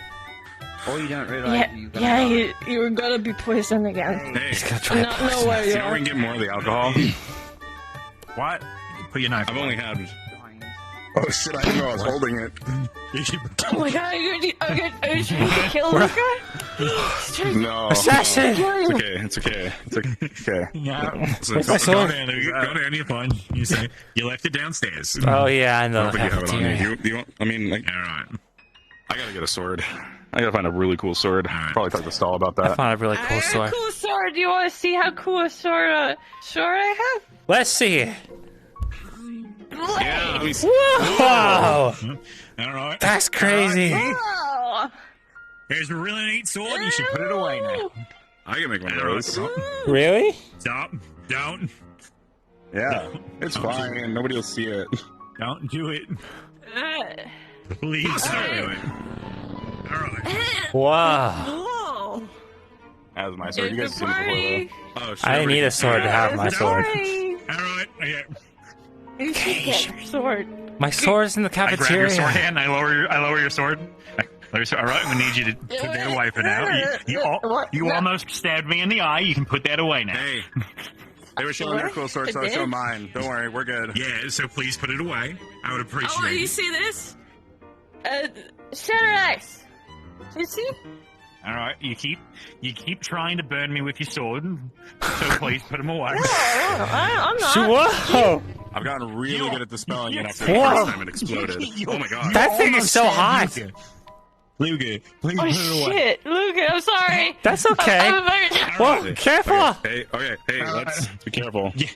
Or you don't realize You were gonna be poisoned again. Hey, He's gonna try to Not poison know where us. you you know we are. can get more of the alcohol? What? Put your knife. I've only had... Oh shit, I didn't know I was holding it. Oh my god, are you trying to kill this guy? No. Assassin! It's okay. Yeah. So, What's my Go sword? down, go down, you're fine. You say you left it downstairs. Oh yeah, I know. I don't think you have it on you. Cafeteria. You want, I mean, like, All right. I gotta get a sword. I gotta find a really cool sword. Probably talk to Stall about I that. found a really I cool got a sword. cool sword. Do you want to see how cool a sword I have? Let's see it. Yeah, let me see. Whoa! All right. That's crazy. Oh. There's a really neat sword. You should put it away now. I can make one of those. Really? Stop. Don't. Yeah, it's fine. Nobody will see it. Don't do it. Uh, Please don't do it. All right. Wow. Whoa. That was my sword. You guys It's seen a it before, party. though. Oh, shit. I need a sword to have my sword. Sorry. All right. Okay. You should get your sword. My sword's in the I grab your cafeteria. sword hand. I lower your sword. All right. We need you to put that away for now. You almost stabbed me in the eye. You can put that away now. Hey. They were showing their cool sword, so I showed mine. Don't worry, we're good. Yeah. So please put it away. I would appreciate Oh, you it. see this? Shatter ice. Do you see? All right, you keep trying to burn me with your sword, so please put them away. I'm not. Whoa! I've gotten really good at dispelling it after Whoa. the first time it exploded. Oh my god. That thing is so hot. Luga, please Oh put it away. shit, Luca, I'm sorry. That's okay. I'm very... Whoa, careful! Hey, let's be careful. Yeah,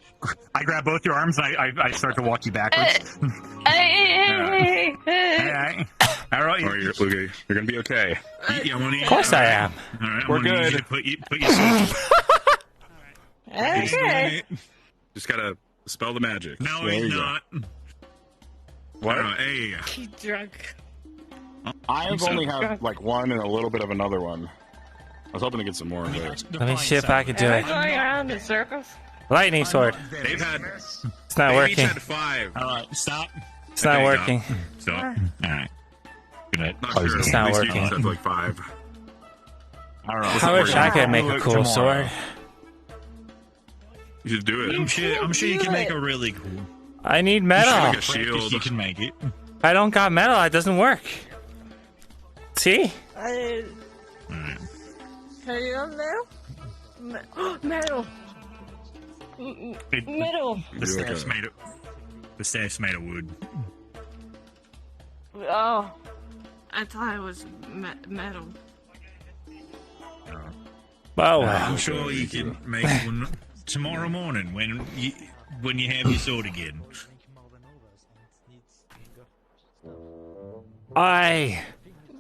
I grab both your arms and I start to walk you backwards. Hey. All right, Luga, you're gonna be okay. Of course I am. All right, We're I'm gonna need good. you to put your sword. Okay. Just gotta spell the magic. No, There he's you go. not. What? Hey. He's drunk. I've only had like one and a little bit of another one. I was hoping to get some more. But... Let me see if I can do Am I it. going around in circles? Lightning sword. They've had. It's not They've each working. had 5. All right, stop. It's not working. Stop. All right. Good night. Not sure. It's not At least working. you have like 5. All right. I wish I could make a cool sword. You should do it. I'm sure you can make a really cool. I need You metal. should make a shield. You can make it. I don't got metal. It doesn't work. See? Hey, you have metal? Metal. Metal. The staff's made of. The staff's made of wood. Oh, I thought it was metal. Oh, I'm sure you can make one tomorrow morning when you have your sword again.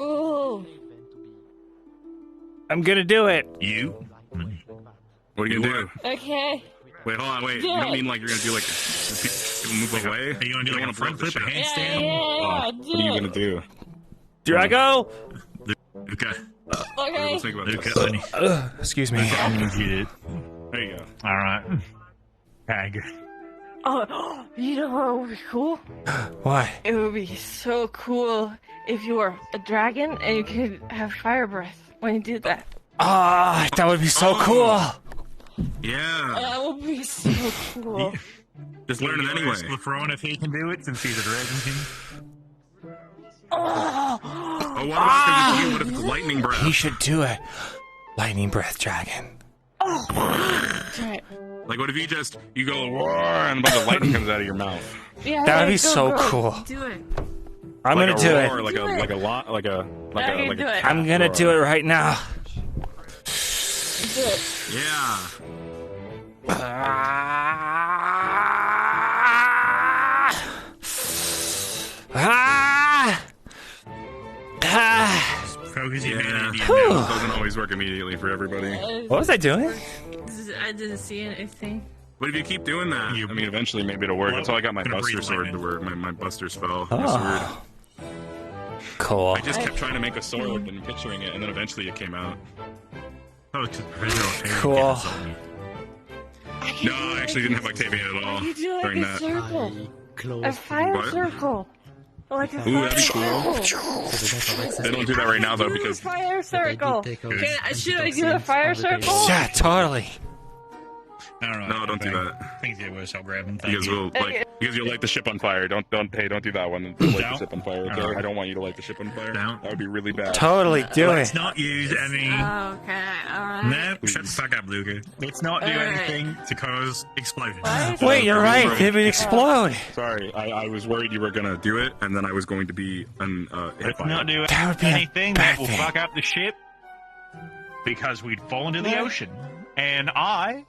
Ooh. I'm gonna do it. You? What are you gonna do? Okay. Wait, hold on, wait. Do You don't it. mean like you're gonna do like move away? Are you gonna do like a front flip, a handstand? Yeah, What are you gonna do? Do I go? Okay. Okay. Let's think about this. Excuse me. I'm gonna get it. There you go. All right. Tag. Oh, you know what would be cool? What? It would be so cool if you were a dragon and you could have fire breath when you did that. Ah, that would be so cool. Yeah. That would be so cool. Just learn it anyway. Ask LaFrone if he can do it since he's a dragon king. Oh, what if it's lightning breath? He should do it. Lightning breath dragon. Right. Like, what if you go roar and a bunch of lightning comes out of your mouth? Yeah, That would be go, so go. cool. Do it. I'm Like gonna a do roar, it. Like a Do it. I'm gonna do it right now. Do it. Yeah. Focus your Yeah. energy. It doesn't always work immediately for everybody. What was I doing? I didn't see anything. But if you keep doing that, I mean, eventually maybe it'll work. That's how I got my Buster sword to work. My Buster spell. My sword. Cool. I just kept trying to make a sword and picturing it, and then eventually it came out. Oh, it's a Cool. No, I actually didn't have Octavian at all You do like during a that. circle. A fire What? circle. Like a Ooh, that'd be fire cool. circle. They don't do that right now though Do a because fire circle. Should I do a fire circle? Yeah, totally. All right. no, don't do that. Things get worse. I'll grab him. Thank Because you. because you'll light the ship on fire. Don't do that one. Don't light the Don't. ship on fire. Okay? Alright. I don't want you to light the ship on fire. Don't. That would be really bad. Totally do Let's it. not use any. Okay, alright. No, shut the fuck up, Luca. Let's not do Alright. anything to cause explosions. Wait, you're right. It would explode. Sorry, I was worried you were gonna do it, and then I was going to be hit Let's by not it. do That would be a anything bad that will thing. fuck up the ship because we'd fall into the ocean. And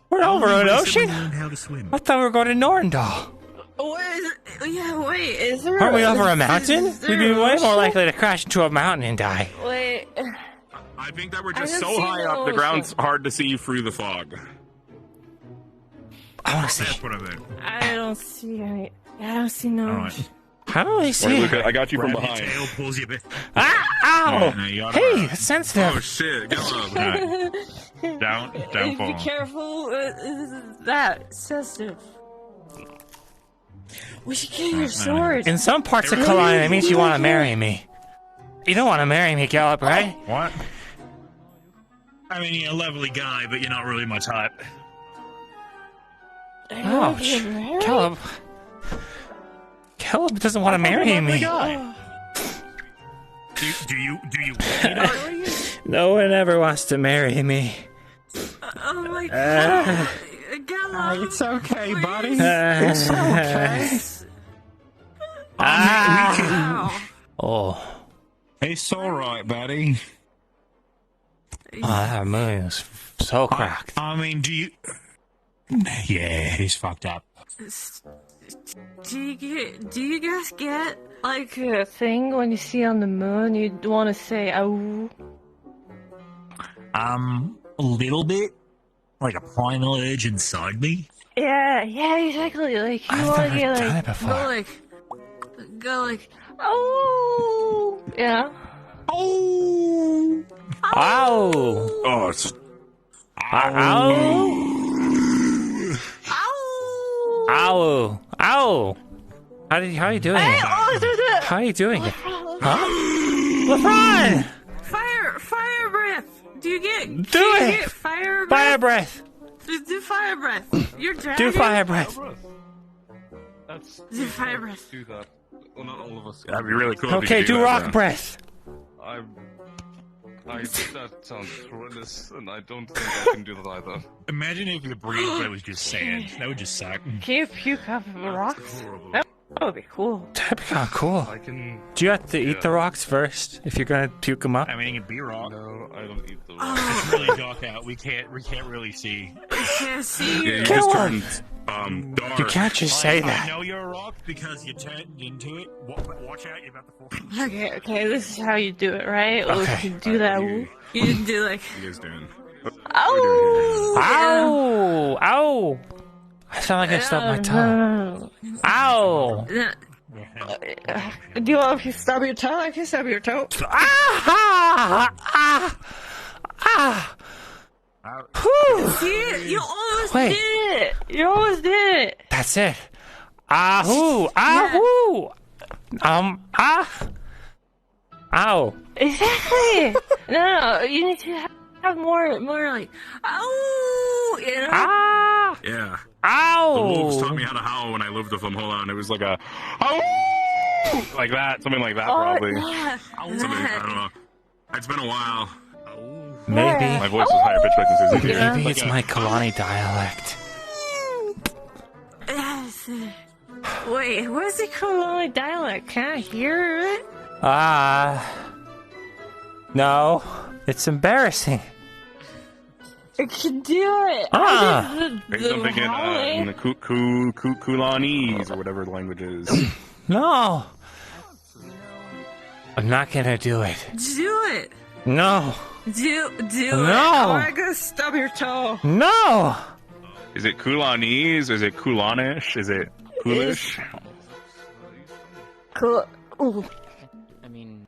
We're over an ocean? learned how to swim. I thought we were going to Norndal. Wait, is there? Aren't we over a mountain? is there We'd be an way more ocean? likely to crash into a mountain and die. Wait. I think that we're I just don't so see high no up, the ocean. ground's hard to see through the fog. I want to see. That's what I meant. I don't see any. I don't see no. All right. How do they see Wait, it? Luca, I got you from Grab your behind. tail, pulls you back. Ah! Ow! No, you gotta Hey, run. it's sensitive. Oh shit! Get up. Alright. Don't fall. Be careful. That sensitive. We should get your sword. In some parts of Kalina, it means you want to marry me. You don't want to marry me, Gallop, right? What? I mean, you're a lovely guy, but you're not really my type. Ouch. Caleb. Caleb doesn't want to marry me. Do you No one ever wants to marry me. Oh my god. It's okay, buddy. It's okay. Oh. It's alright, buddy. Oh, that moon is so cracked. I mean, do you... Yeah, he's fucked up. Do you guys get like a thing when you see on the moon you want to say "oh"? A little bit, like a primal urge inside me. Yeah, exactly. Like you want to get like go like oh, yeah. Oh. Ow! Oh, it's... Ow! Ow! Ow! How are you doing it? How are you doing it? Huh? LeBron! Fire breath. Do you get Get fire breath? Fire breath. Do fire breath. You're dragging. Do fire breath. Do fire breath. Do that. Well, not all of us. That'd be really cool. if you Okay, could do that, rock man. breath. That sounds horrendous, and I don't think I can do that either. Imagine if the breeze was just sand. That would just suck. Can you puke off of rocks? That would be cool. That'd be kind of cool. I can. Do you have to eat the rocks first if you're gonna puke them up? I mean, it can be rock. No, I don't eat the It's really dark out. We can't really see. I can't see Yeah, you. you Kill just him. turned dark. You can't just say I that. know you're a rock because you turned into it. Watch out, you're about to fall. Okay, this is how you do it, right? Okay. You do that. You do like. What are you guys doing? Oh! Ow! Ow! I sound like I stubbed my toe. Ow! Do you want to stub your toe? I can stub your toe. Whew. See it? You almost Wait. did it. You almost did it. That's it. Ahoo! Ahoo! Ow! Exactly. No, you need to have more like, oh, you know. Ah! Yeah. Ow! The wolves taught me how to howl when I lived with them. Hold on, it was like a "Ow!" like that, something like that, probably. Yeah. Something, I don't know. It's been a while. Maybe. My voice is higher pitched frequencies easier. Maybe it's my Kalani dialect. Yes. Wait, what's the Kalani dialect? Can I hear it? No. It's embarrassing. I can do it. Ah. Maybe I'm thinking in the Kulanese or whatever the language is. No. I'm not gonna do it. Do it. No. Do it. No. Or I'm gonna stub your toe. No. Is it Kulanese? Is it Kulanish? Is it Coolish? Cool. Ooh. I mean,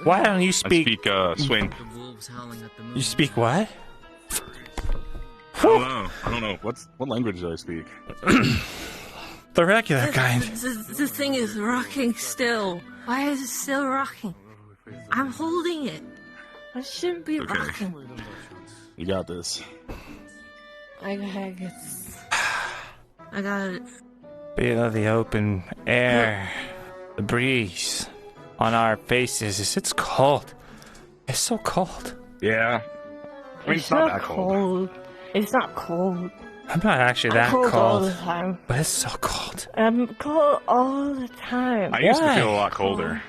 Why don't you I speak? speak Swing. the wolves howling at the moon. You speak what? I don't know. What language do I speak? The regular kind. The thing is rocking still. Why is it still rocking? I'm holding it. I shouldn't be Okay. rocking. You got this. I got it. Feel the open air, the breeze on our faces. It's cold. It's so cold. Yeah. I mean, it's not that cold. It's not cold. I'm not actually I'm that cold all cold, the time. but it's so cold. I'm cold all the time. I used to Why? feel a lot colder.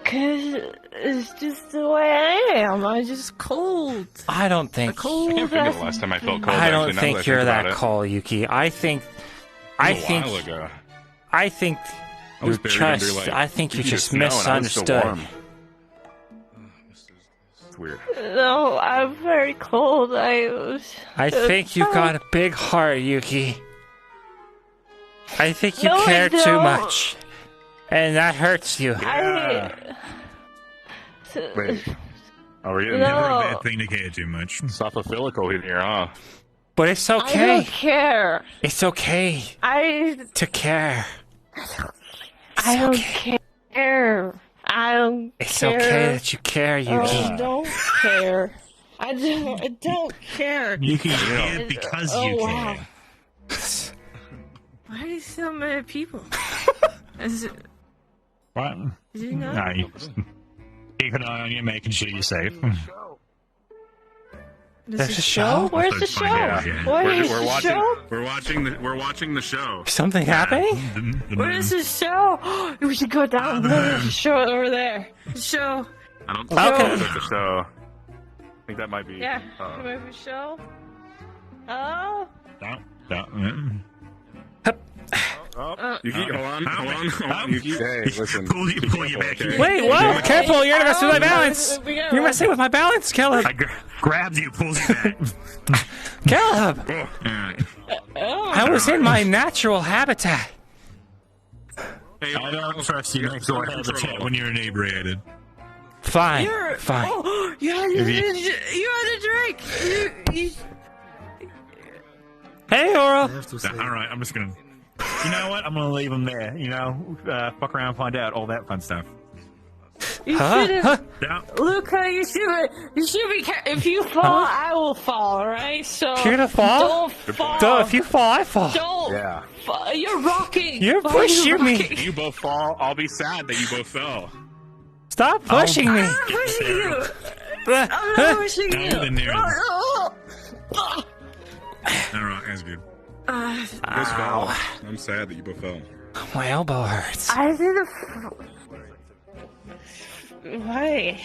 Cause it's just the way I am. I'm just cold. I don't think. Cold. I can't forget the last time I felt cold. I don't actually, now think that I you're think that about it. cold, Yuki. I think. It was a while ago. I think I was you're buried just. under, like, I think you're feet of just snow, and I was still misunderstood. warm. It's weird. No, I'm very cold. I think you got a big heart, Yuki. I think you No, I care too don't. much, and that hurts you. Wait. Oh, we're getting No. Never a bad thing to care too much. Sophophilical in here, huh? But it's I okay. don't care. It's okay to care. I don't care. I don't It's care. okay that you care, Yuki. I don't care. I don't care. You can care because you wow. care. Why are there so many people? Is it? What? Is it not? No, Keep an eye on you, making sure you're safe. There's a show? Where's the show? Where's the show? We're watching the show. Something happening? Where is the show? We should go down there. There's a show over there. The show. I don't Okay. think it's a show. I think that might be. Yeah. Maybe a show. Oh. You keep, hold on. You keep, Hey, listen. Pull you back here. Wait, whoa! Careful! You're gonna mess with my balance. You're messing with my balance, Caleb. Grabs you, pulls you back. Caleb, Oh. I was in my natural habitat. Hey, I don't trust you next door habitat when you're inebriated. Fine, You're, fine. Oh, you had a drink. Hey, Oral. Alright, I'm just gonna... You know what? I'm gonna leave him there. You know, fuck around, find out, all that fun stuff. You should have, Luca. You should be. If you fall, I will fall. Right? So You're gonna fall? Don't fall. Duh, if you fall, I fall. Don't. Yeah. Fall. You're rocking. You're Why are you pushing me. rocking? You both fall. I'll be sad that you both fell. Stop pushing me. I'm not pushing you. I'm not pushing you. Alright, that's good. Uh, You both fell. I'm sad that you both fell. My elbow hurts. I didn't. Why?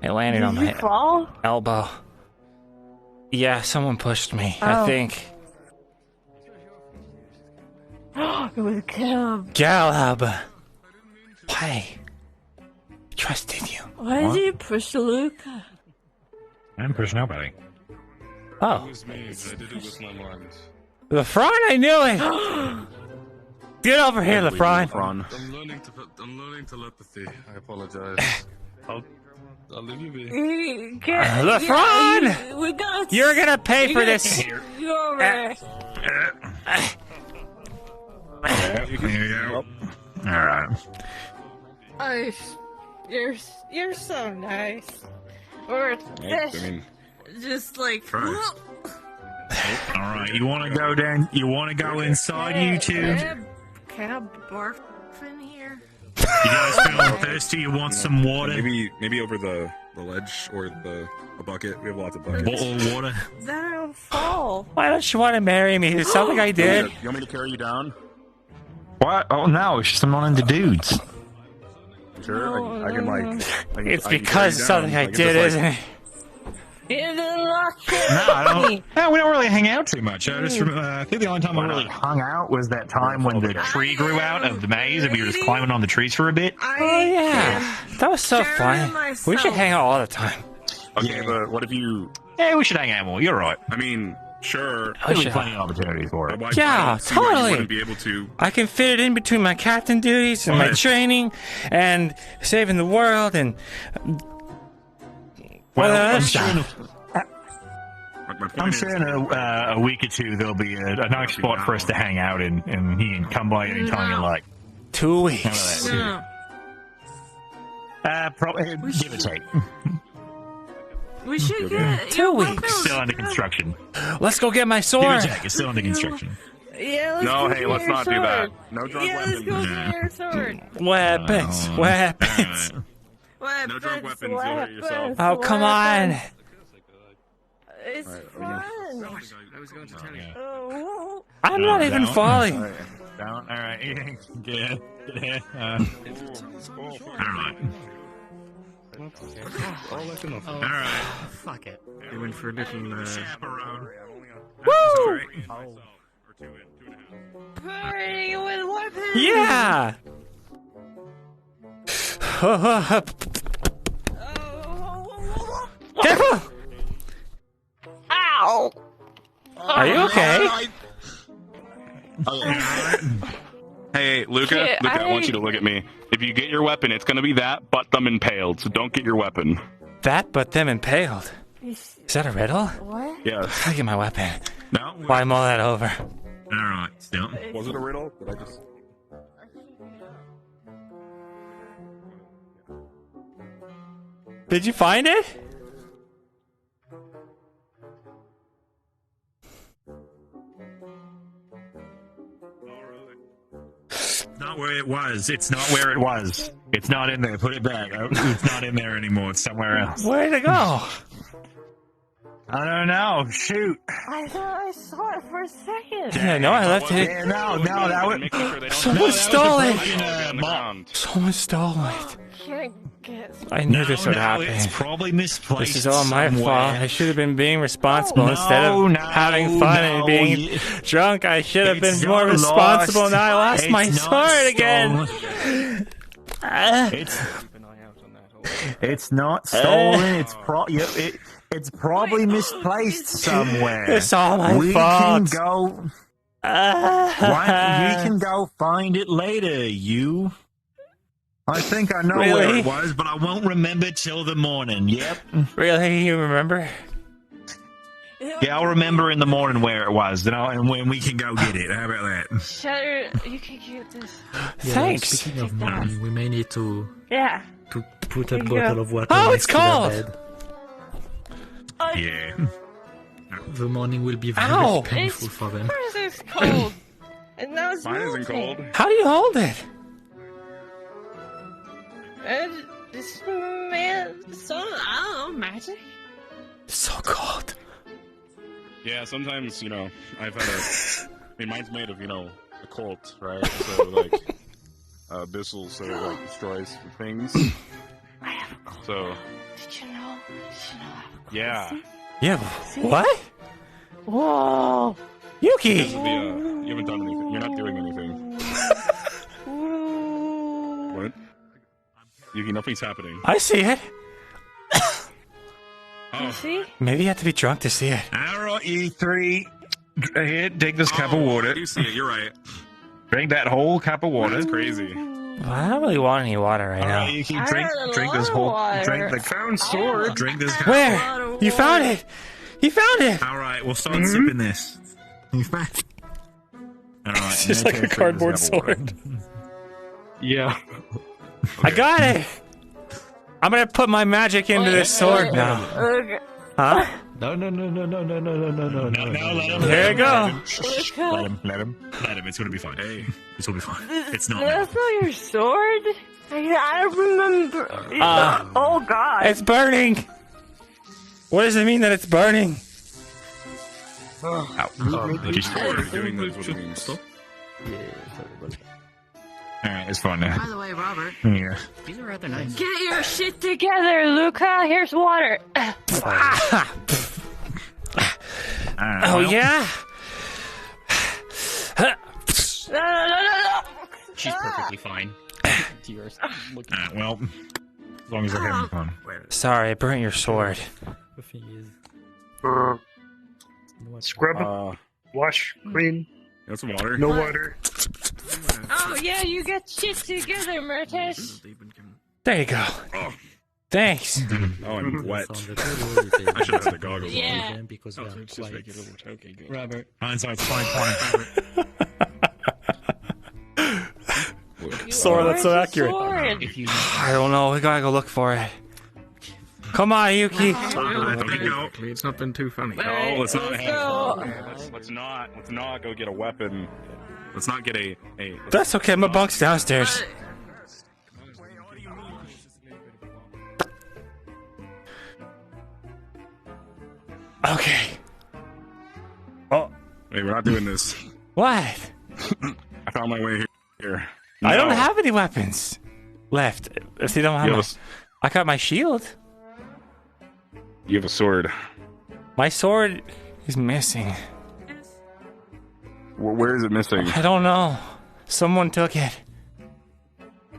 It landed on Did you my fall? elbow. Yeah, someone pushed me, I Oh. think. It was Caleb. Caleb. Why? I trusted you. Why did you push Luca? I didn't push nobody. Oh. It was me. I did it with my mind. LeFron, I knew it! Get over here, LeFron. I'm learning telepathy. I apologize. I'll leave you be. LeFron! You're gonna pay for this. You over. Alright. You're so nice. Or I mean, just like. Alright, you wanna go down? You wanna go inside, you two? Can I barf in here? You guys feeling thirsty? You want some water? Maybe over the ledge or a bucket. We have lots of buckets. Bottle of water. Then I'll fall. Why don't you want to marry me? It's something I did. You want me to carry you down? What? Oh no, it's just I'm not into dudes. Sure, I can It's because of something I did, isn't it? You didn't lock it. No, I don't. No, we don't really hang out too much. I think the only time we really hung out was that time when the tree grew out of the maze and we were just climbing on the trees for a bit. Oh yeah, that was so fun. We should hang out all the time. Okay, but what if you? Yeah, we should hang out more. You're right. I mean, sure. There'll be plenty of opportunities for it. Yeah, totally. Wouldn't be able to. I can fit it in between my captain duties and my training and saving the world and. Well, I'm sure in a week or two there'll be a nice spot for us to hang out in, and he can come by anytime you like. 2 weeks. Probably give or take. We should get 2 weeks. Still under construction. Let's go get my Give sword. or take. It's still under construction. Yeah, let's No, go hey, get let's your not do sword. that. No drug Let's go weapons. get your sword. Weapons. Weapons. No drug weapons. You'll hurt yourself. Oh, come on. It's fun. I was going to tell you. I'm not even falling. Down. All right. Good. All right. All right. Fuck it. We went for a little. Woo! Party with weapons. Yeah. Careful. Ow. Are you okay? Hey, Luca, I want you to look at me. If you get your weapon, it's going to be that, but them impaled, so don't get your weapon. That but them impaled. Is that a riddle? What? Yeah. I get my weapon. No. Why mull that over? All right. Still. Was it a riddle? Did I just... Did you find it? Not where it was. It's not where it was. It's not in there. Put it back. It's not in there anymore. It's somewhere else. Where'd it go? I don't know. Shoot. I thought I saw it for a second. Yeah, no, I left it. Yeah, no, that would. Someone stole it. it. Someone stole it. Can't get. I knew this would happen. It's probably misplaced. This is all my somewhere. fault. I should have been being responsible instead of having fun and being drunk. I should have been more responsible. Lost. Now I lost It's my not sword again. It's not stolen. It's probably misplaced somewhere. It's all my we fault. Can go. You can go find it later. I think I know where Really? it was, but I won't remember till the morning. Yep. Really? You remember? Yeah, I'll remember in the morning where it was, and when we can go get it. How about that? Shutter, you can get this. Yeah, Thanks. Speaking of money, we may need to Yeah. put a There you bottle go. of water. Oh, next it's to the cold. bed. Yeah. The morning will be very Ow. painful It's for them. first it's cold, and now it's Mine isn't melting. cold. How do you hold it? And this man, so I don't know, magic. It's so cold. Yeah, sometimes, I've had mine's made of, a cult, right? So, like, abyssal, so it, like, destroys things. I have a cold. So, Did you know? yeah. Yeah. What? Whoa. Yuki. You haven't done anything. You're not doing anything. What? Yuki, nothing's happening. I see it. You see? Maybe you have to be drunk to see it. Alright, you three. Here, take this cup of water. I do see it. You're right. Drink that whole cup of water. That's crazy. Well, I don't really want any water right now. Alright, you can I drink don't this know whole. water. Drink the Found sword. Drink this cup. Where? You found it. You found it. Alright, we'll start sipping this. You found it. Alright. It's just like a cardboard sword. Yeah. I got it. I'm gonna put my magic into this sword now. Huh? No. No, let him. There you go. Let him. It's gonna be fine. Hey, this will be fine. It's not. That's not your sword? I don't remember. Oh god. It's burning. What does it mean that it's burning? Doing this what it means. Alright, it's fine now. By the way, Robert, Yeah. these are rather nice. Get your shit together, Luca. Here's water. Oh yeah. No. She's perfectly fine. Tears. Alright, well, as long as they're having fun. Sorry, I burnt your sword. The thing is, Scrub, wash, clean. Got some water. No water. Oh yeah, you get shit together, Mertes. There you go. Oh, Thanks. oh, I'm wet. on the table, I should have had the goggles Yeah. on because on. they Oh, are it's just quite. regular water. Okay, good. Robert. Hindsight's 2020. Sword, that's so Where's the accurate. sword? If you I don't know. We gotta go look for it. Come on, Yuki. It's not been too funny. No, let's not Let's have. go. Let's not go get a weapon. Let's not get a. That's okay. My bunk's downstairs. Okay. Oh, Wait, we're not doing this. what? I found my way here. I don't No. have any weapons left. If you don't have You my, have I got my shield. You have a sword. My sword is missing. Where is it missing? I don't know. Someone took it.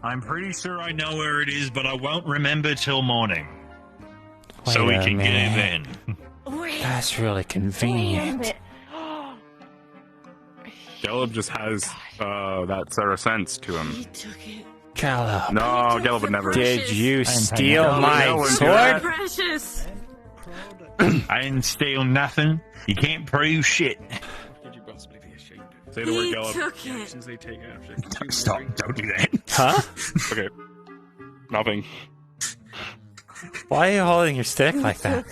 I'm pretty sure I know where it is, but I won't remember till morning. So Wait we a can get it minute. then. That's really convenient. Gelb just has that Sarah sense to him. He took it. Caleb. No, Gelb would never. Did you steal No, my no one did sword? that. Precious. I didn't steal nothing. You can't prove shit. Could you possibly be ashamed? Say the word He Gelb. took it. Since they take after. Stop! Don't do that. Huh? Okay. Nothing. Why are you holding your stick like that?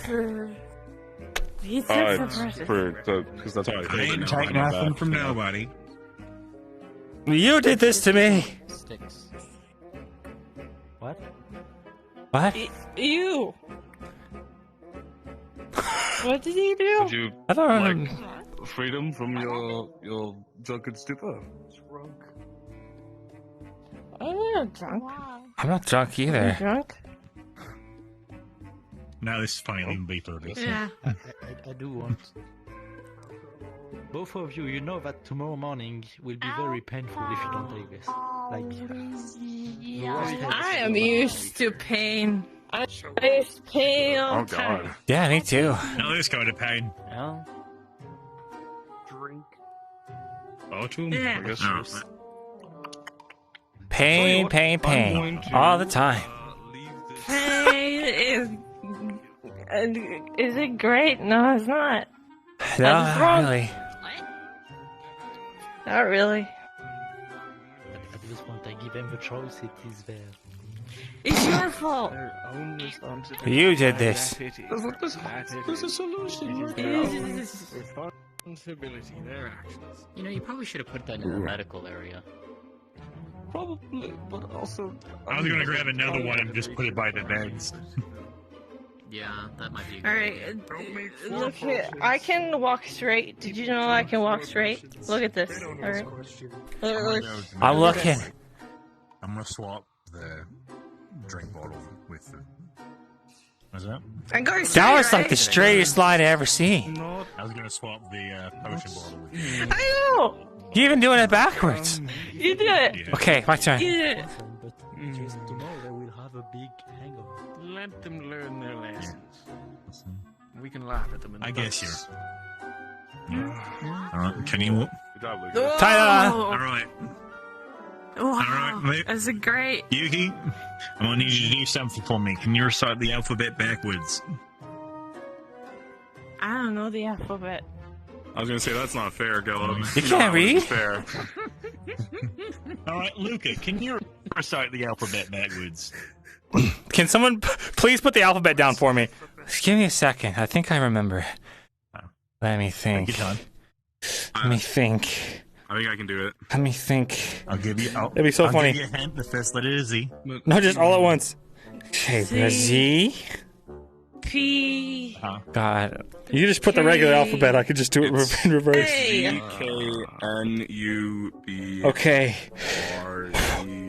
He took the It's precious. because that's how I I feel. ain't take nothing from nobody. You did this to me. Sticks. What? What? You. What did he do? Did you I don't like freedom from your drunken stupor? I'm not drunk. I'm not drunk either. I'm drunk. No, this is funny. Leave be for this. Yeah. I do want. Both of you, you know that tomorrow morning will be very painful if you don't take this. Like, I am used to pain. I'm used to pain all the time. Yeah, me too. No, this kind of pain. yeah. Drink. Yeah. I guess No. so. Pain, pain, pain. All the time. Pain is it great? No, it's not. No, That's not wrong. really. Not really. At this point, I give them the choice. It is there. It's your fault. You did this. There's a solution. Responsibility, their actions. You know, you probably should have put that in the medical area. Probably, but also. I was gonna grab another one and just put it by the beds. Yeah, that might be. All right, look here. I can walk straight. Did you know I can walk straight? Look at this. All right. Look. I'm looking. I'm gonna swap the drink bottle with the. What's that? I'm going straight. That was like right? the straightest line I ever seen. I was gonna swap the potion bottle with you. I know. You even doing it backwards. You did it. Okay, my turn. You did it. But just tomorrow they will have a big hangover. Let them learn their lessons. We can laugh at them. In the I guess bus. All right, can you? Good job, Luke. Ta-da! All right, Wow. mate. That's a great. Yuki, I'm gonna need you to do something for me. Can you recite the alphabet backwards? I don't know the alphabet. I was gonna say that's not fair, Gellum. You can't read? Fair. All right, Luca, can you recite the alphabet backwards? Can someone please put the alphabet down for me? Just give me a second. I think I remember. Let me think. Take your time. Let me think. I think I can do it. Let me think. I'll give you. That'd be so I'll funny. Give you a hint. The first letter is Z. No, just all at once. Okay, the Z. P. God, you just put the regular alphabet. I could just do it in reverse. Z-K-N-U-B. Okay.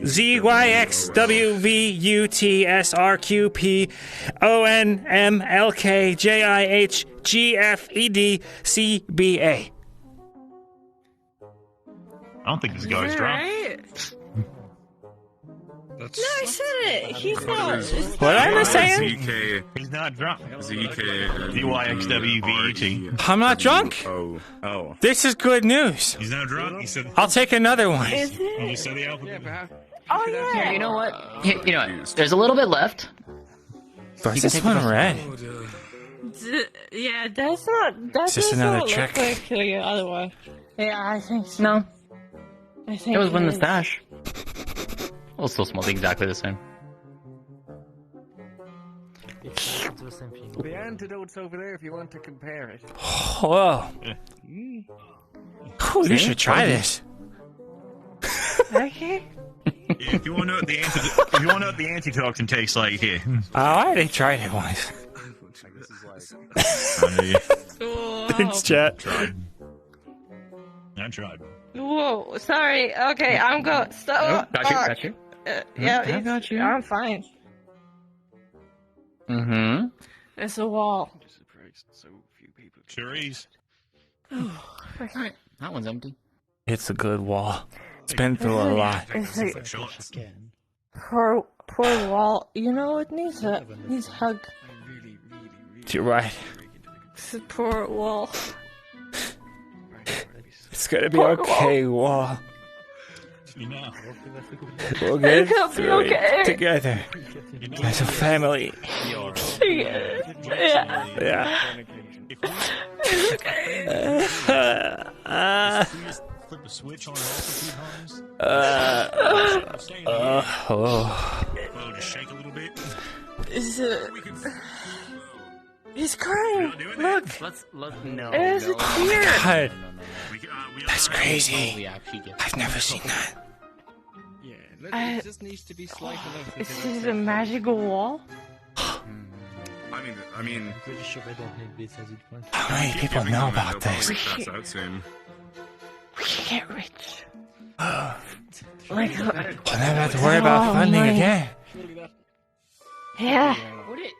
Z Y X W V U T S R Q P O N M L K J I H G F E D C B A. I don't think this guy's drunk. Right? No, I said it. He's not. What am I saying? Z-K. He's not drunk. Z-K. D-Y-X-W-V-E-T. I'm not drunk. Oh. This is good news. He's not drunk. He said. I'll take another one. Is You it? just said the alphabet. Oh yeah. Here, you know what? You know what? There's a little bit left. But is this one red? Yeah, that's not. That's Just another look trick. like the other one. Yeah, I think so. No, I think it was one in the is. stash. Well, still smells exactly the same. It's the same thing. The antidote's over there if you want to compare it. Whoa. Whew, you should try this. Okay. Yeah, if you want to know what the antitoxin tastes like, here. Oh, I already tried it once. Thanks, chat. I tried. Whoa, sorry. Okay, I'm going. Stop. Got you. Yeah, I got you. I'm fine. Mm-hmm. It's a wall. Sure is. Alright, that one's empty. It's a good wall. It's been through a lot. It's a poor wall. You know, it needs a hug. You're right. It's a poor wall. It's gonna be Poor okay, wall. You know. We'll get It's gonna be through okay. it together as a family. Yeah. Yeah. It's okay. Flip the switch on and off a few times. Oh. Well, just shake a little bit. Is it? He's crying. Look. Let's no. There's a Oh tear. my god. We That's probably crazy. actually get I've never seen that. Yeah, it just needs to be slight enough. This is a magical wall. I mean, I'm pretty sure I don't need this as it was. How many people know about this? We can get rich. Like, I'll never have to worry about funding again. Yeah. Would it?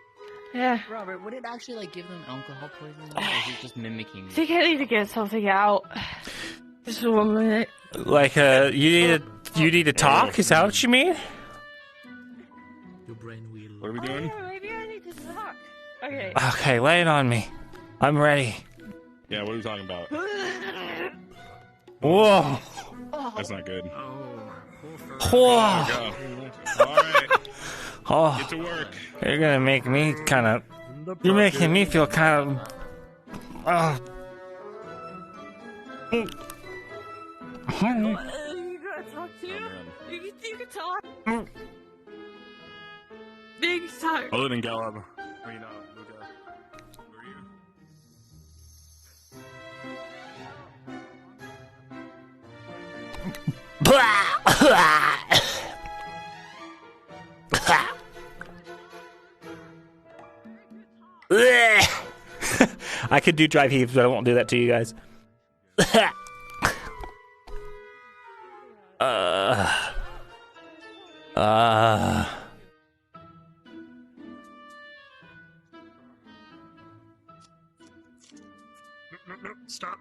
Yeah. Robert, would it actually like give them alcohol poisoning, or is it just mimicking? I think I need to get something out. Just 1 minute. Like, you need to talk? Is that what you mean? Your brain will. What are we doing? Oh, maybe I need to talk. Okay. Okay, lay it on me. I'm ready. Yeah, what are we talking about? Whoa. That's not good. Whoa. Go. All right. Oh, Get to work. you're gonna make me kind of. You're making me feel kind of. You gotta talk too. You can talk. Big talk. Other than Galab. I mean, Luca. Who are you? I could do drive heaves, but I won't do that to you guys. No, stop.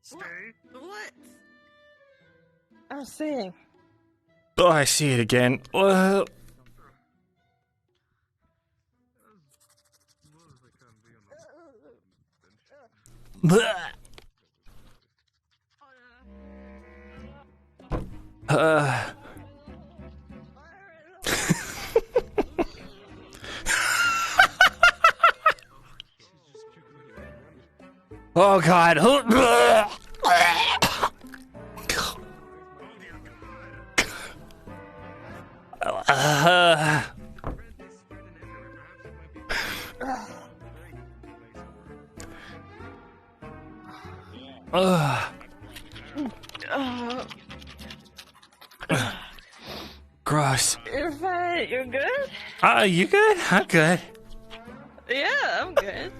Stay. What? I'm seeing. Oh, I see it again. Oh god. Gross. You're fine. You're good? You good? I'm good. Yeah, I'm good.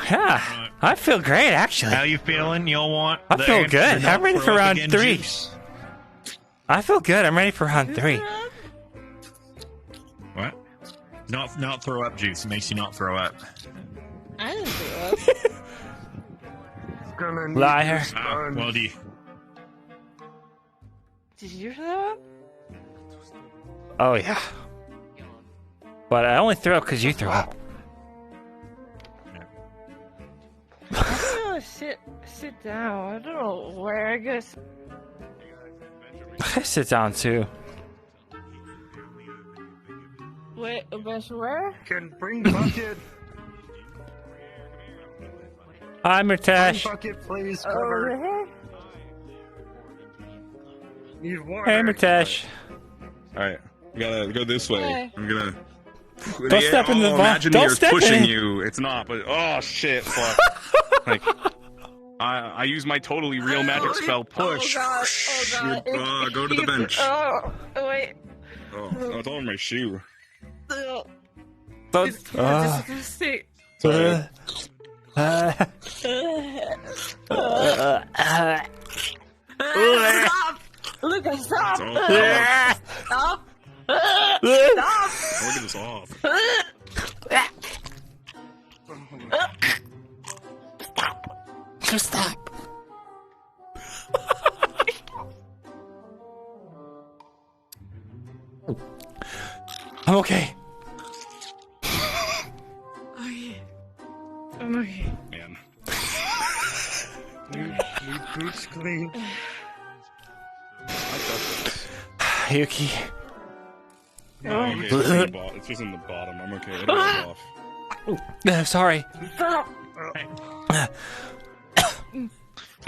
Yeah, I feel great actually. How you feeling? You'll want? I the feel answer good. to not I'm ready throw for up round again 3. juice? I feel good. I'm ready for round 3. What? Not throw up juice. It makes you not throw up. I didn't throw up. Gonna need Liar. this Oh, done. well, Did you throw up? Oh yeah. But I only threw up because you threw up. I think I'm gonna sit down. I don't know where. I guess. I sit down too. Wait, a bench where? Can bring bucket. Hi, Bring Murtash. bucket, please. Over Cover. here? Need water. Hey, Murtash. All right, we gotta go this way. Hey. I'm gonna. Don't step in the vault. Imagineer's Don't step pushing in. you. It's not, but oh shit! Fuck. Like, I use my totally real magic spell. Push. Oh god. Go to the bench. Oh, wait. Oh, it's all in my shoe. Don't. It's disgusting. Sorry. Stop! Look, stop! It's all Stop! I want to get this off. Just stop. I'm okay. Okay. I'm okay. Man. Need boots clean. Yuki. No, I'm okay. It's just in the bottom. I'm okay. It'll go off. Sorry. Stop!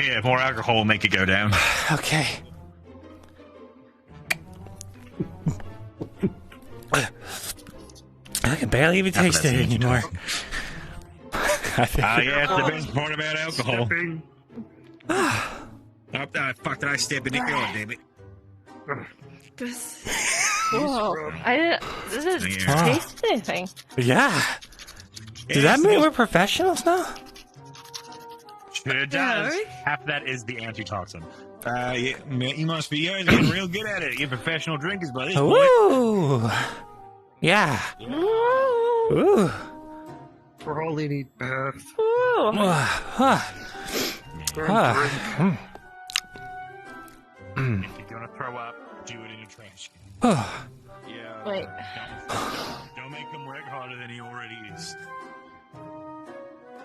Yeah, more alcohol will make it go down. Okay. I can barely even taste it anymore. Yeah, it's the best part about alcohol. Fuck, did I step in it? God damn it. Whoa. Does it taste anything? Yeah. Does that mean we're professionals now? It does. Half of that is the antitoxin. Yeah, you must be yours. Getting real good at it. You're professional drinkers by this point. Ooh. Yeah. Ooh. We're all eating bath. If you're gonna throw up, do it in a trash can. Yeah. Wait. Don't make him work harder than he already is.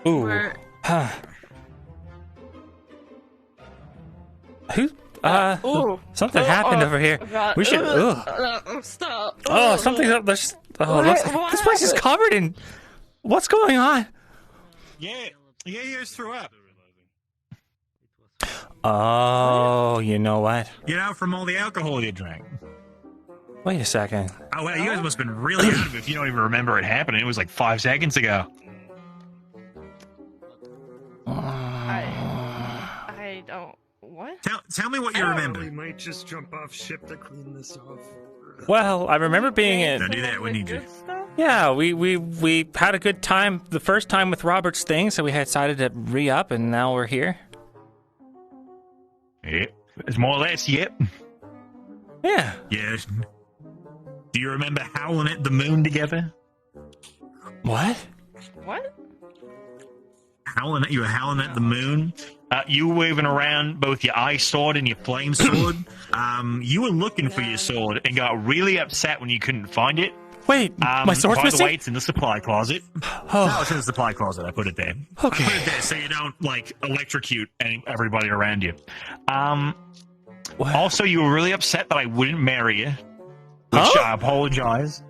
Ooh. Who? Something happened over here. We should. Stop. Oh, something's up. There's. Oh, looks like this place is covered in. What's going on? Yeah, yours threw up. Oh, you know what? You know, from all the alcohol you drank. Wait a second. Oh, well, you guys must have been really out of it if you don't even remember it happening. It was like 5 seconds ago. I don't. What? Tell me what you remember. We might just jump off ship to clean this off. Well, I remember being in. Don't do that. We need you. Yeah, we had a good time the first time with Robert's thing, so we had decided to re-up, and now we're here. Yep. It's more or less, yep. Yeah. Yes. Do you remember howling at the moon together? What? What? You were howling at the moon. You were waving around both your ice sword and your flame sword. You were looking for your sword and got really upset when you couldn't find it. Wait, my sword's by missing? the way, it's in the supply closet. Oh. No, it's in the supply closet. I put it there. Okay. I put it there so you don't, like, electrocute everybody around you. Also, you were really upset that I wouldn't marry you. Which I apologize.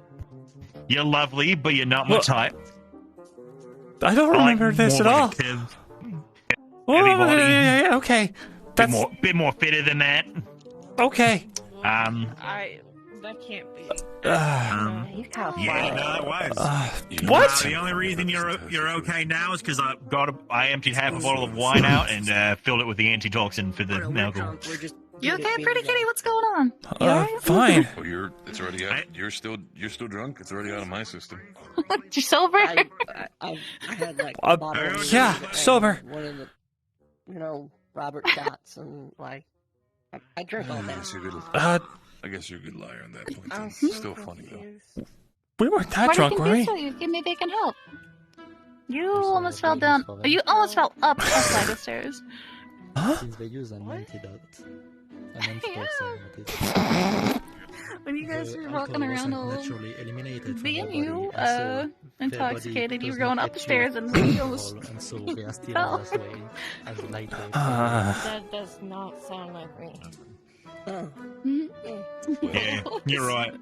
You're lovely, but you're not my type. I don't remember this at all. Everybody. Yeah, okay. That's bit more fitter than that. Okay. That can't be. He's kind of Yeah, no, it was. What? The only reason you're okay now is because I emptied half a bottle of wine out and filled it with the antitoxin for the alcohol. You okay, pretty kitty? What's going on? You alright? Fine. Oh, it's already out. You're still drunk. It's already out of my system. You sober? I had like a bottle of yeah, wine, sober. One of the, Robert shots, and like, I drink all that. I guess you're a good liar on that point. I'm It's still funny though. We weren't that Why drunk, do were you we? think so? Maybe they can help. You almost fell down. You almost fell up a flight of stairs. Since they use an antidote. An When you guys were walking around all naturally eliminated being from you, the body, and so intoxicated, you were their body going does up the stairs not and get you you almost and so they are still fell. this way as lightweight. That does not sound like me. Yeah, you're right.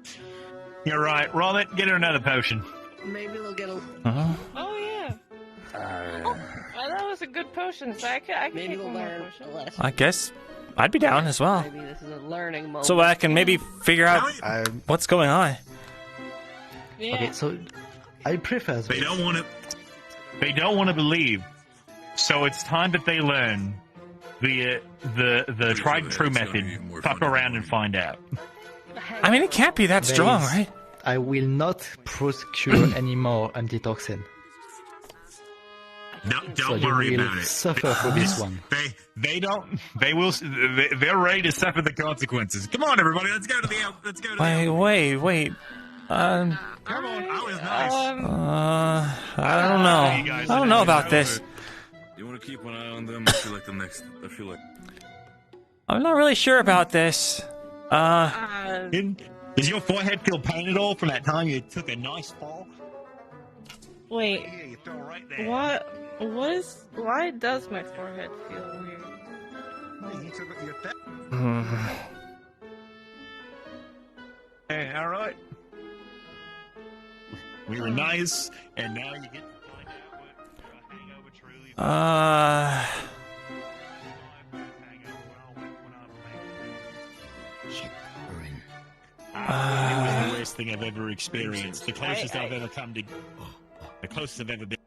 You're right. Robert, get her another potion. Maybe they'll get a. Oh yeah. That was a good potion, so I can Maybe take we'll one more learn potion. a lesson. I guess I'd be down as well. Maybe this is a learning moment. So I can maybe figure out what's going on. Yeah. Okay, so I prefer. They don't want to. They don't want to believe. So it's time that they learn the tried and true method. Fuck around and find out. I mean, it can't be that strong, right? I will not procure any more antitoxin. Don't So you worry will about it. suffer for this one. They don't. They will. They're ready to suffer the consequences. Come on, everybody. Let's go to the. Let's go to the. Wait. Come on, I was nice. I don't know. I don't know about this. You want to keep an eye on them? I feel like I'm not really sure about this. Does your forehead feel pain at all from that time you took a nice fall? Wait. Yeah, you fell right there. What? Why does my forehead feel weird? Hey, all right. We were nice, and now you get to find out what a hangover truly. It was the worst thing I've ever experienced. The closest I've ever come to. The closest I've ever been.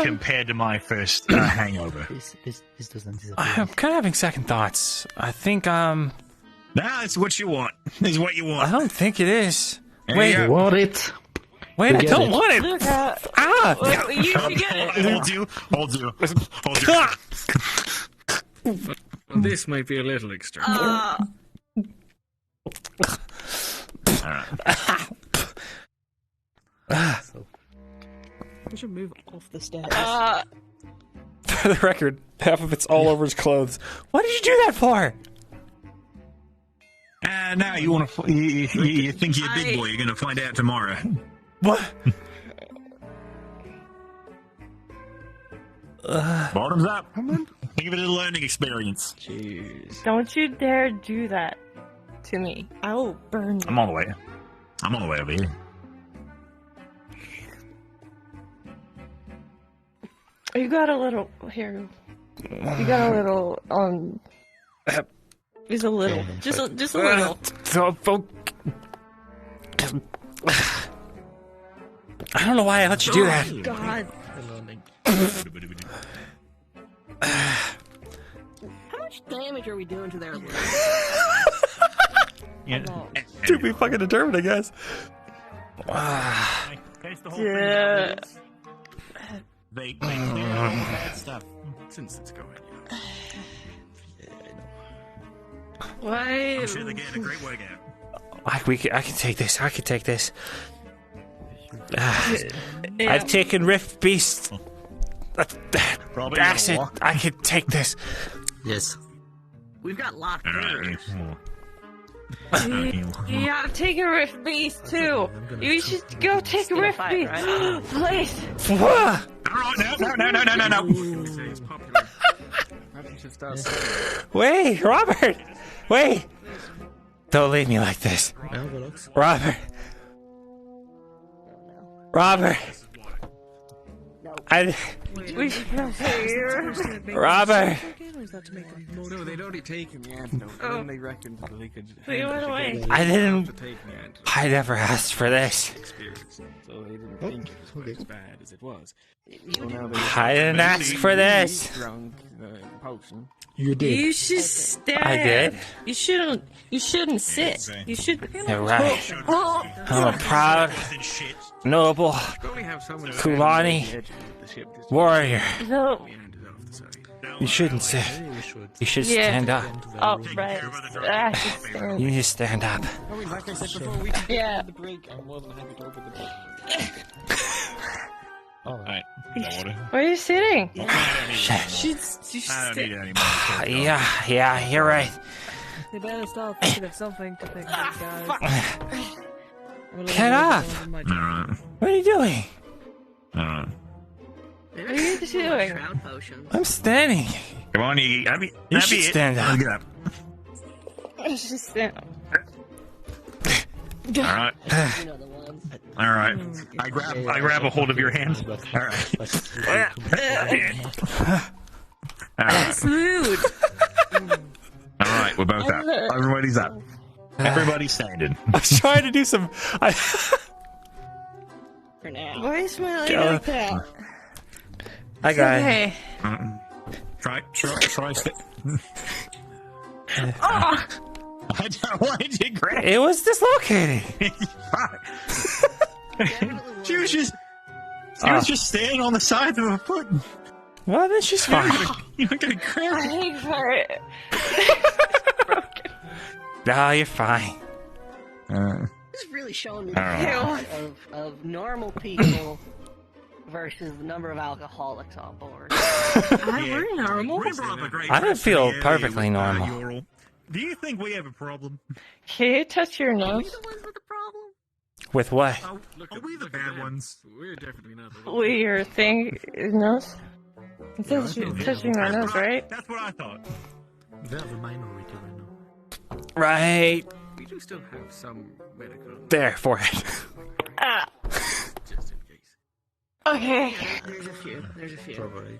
Compared to my first hangover. This doesn't disappear. I'm kind of having second thoughts. I think, Nah, it's what you want. It's what you want. I don't think it is. There Wait, you You want it? wait, I get don't it. want it. Look at. Ah! Well, you should get it. Hold you. Well, this might be a little extreme. We should move off the stairs. For the record, half of it's all over his clothes. What did you do that for? Now you want to. You think you're a big boy. You're going to find out tomorrow. What? Bottoms up. Think of it as a learning experience. Jeez. Don't you dare do that to me. I will burn you. I'm on the way. I'm on the way over here. You got a little here. You got a little just a little. Just a little. I don't know why I let you do that. Oh, God. How much damage are we doing to their limbs? To be fucking determined, I guess. Yeah. They bad stuff. Since it's going. Why? I'm sure they're getting a great workout. I can take this. I can take this. Yeah. I've taken Rift Beast. Probably Acid. more. I can take this. Yes. We've got locked doors. You gotta take a Rift Beast too. You should go take a Rift Beast, right? Please. No. Wait, Robert. Wait. Don't leave me like this. Robert. Robert. We should go here. Robert. No, they'd already taken the antidote. Oh. Then they reckoned that they could. They went away. I didn't. To take the antidote. I never asked for this. Experience. So they didn't think it was quite as bad as it was. So now I didn't ask for this. Drunk the potion. You did. You should stand. I did. You shouldn't. You shouldn't sit. You should. You're right. Oh. I'm a proud, noble Probably have someone Kulani edge of the ship. warrior. No. You shouldn't sit. You should Yeah. stand up. Oh, right. I should stand. You need to stand up. I mean, like I said before, we Yeah. the break. I'm more than happy to open the book. Alright. Where are you sitting? Shit. She's I don't need it anymore. Yeah, you're right. They better start thinking of something to think about, guys. Get up. Alright. What are you doing? Alright. What are you doing? Shroud potions. I'm standing. Come on, you should stand up. Get up. Just stand up. Alright. Alright. I grab a hold of your hand. Alright. Alright. Smooth. Alright, we're both up. Everybody's up. Everybody's standing. I was trying to do some. For now. Why are you smiling Go. like that? I got it. Okay. Try. Oh. Why did you grab It was dislocated. She was just standing on the side of her foot. Well, then she's fine. You're not gonna grab I hate for it. No, you're fine. This is really showing me Alright. of normal people versus the number of alcoholics on board. We're normal. I don't feel perfectly normal. Do you think we have a problem? Can you touch your nose? With what? Are we the bad ones? We're definitely not. With your thing, nose? It says you're touching my nose, right? That's what I thought. They're the minority right now. Right We do still have some medical. there, forehead. Ah. Just in case. Okay. There's a few. There's a few. Probably.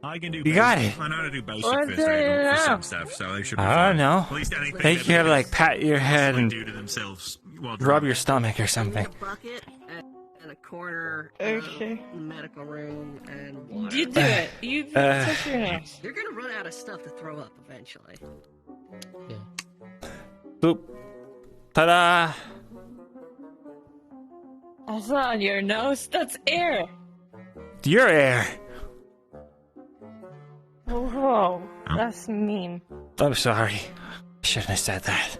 I can do. You got it. I know how to do basic What first do aid you for some know? stuff, so they should be I fine. don't know. At least anything They that could have they like pat your head possibly and do to themselves while rub drunk. your stomach or something. Bucket and a corner Okay. medical room and water. You do it. You touch your hands. You're gonna run out of stuff to throw up eventually. Boop. Ta-da! That's not on your nose. That's air. Your air. Whoa, that's mean. I'm sorry. Shouldn't have said that.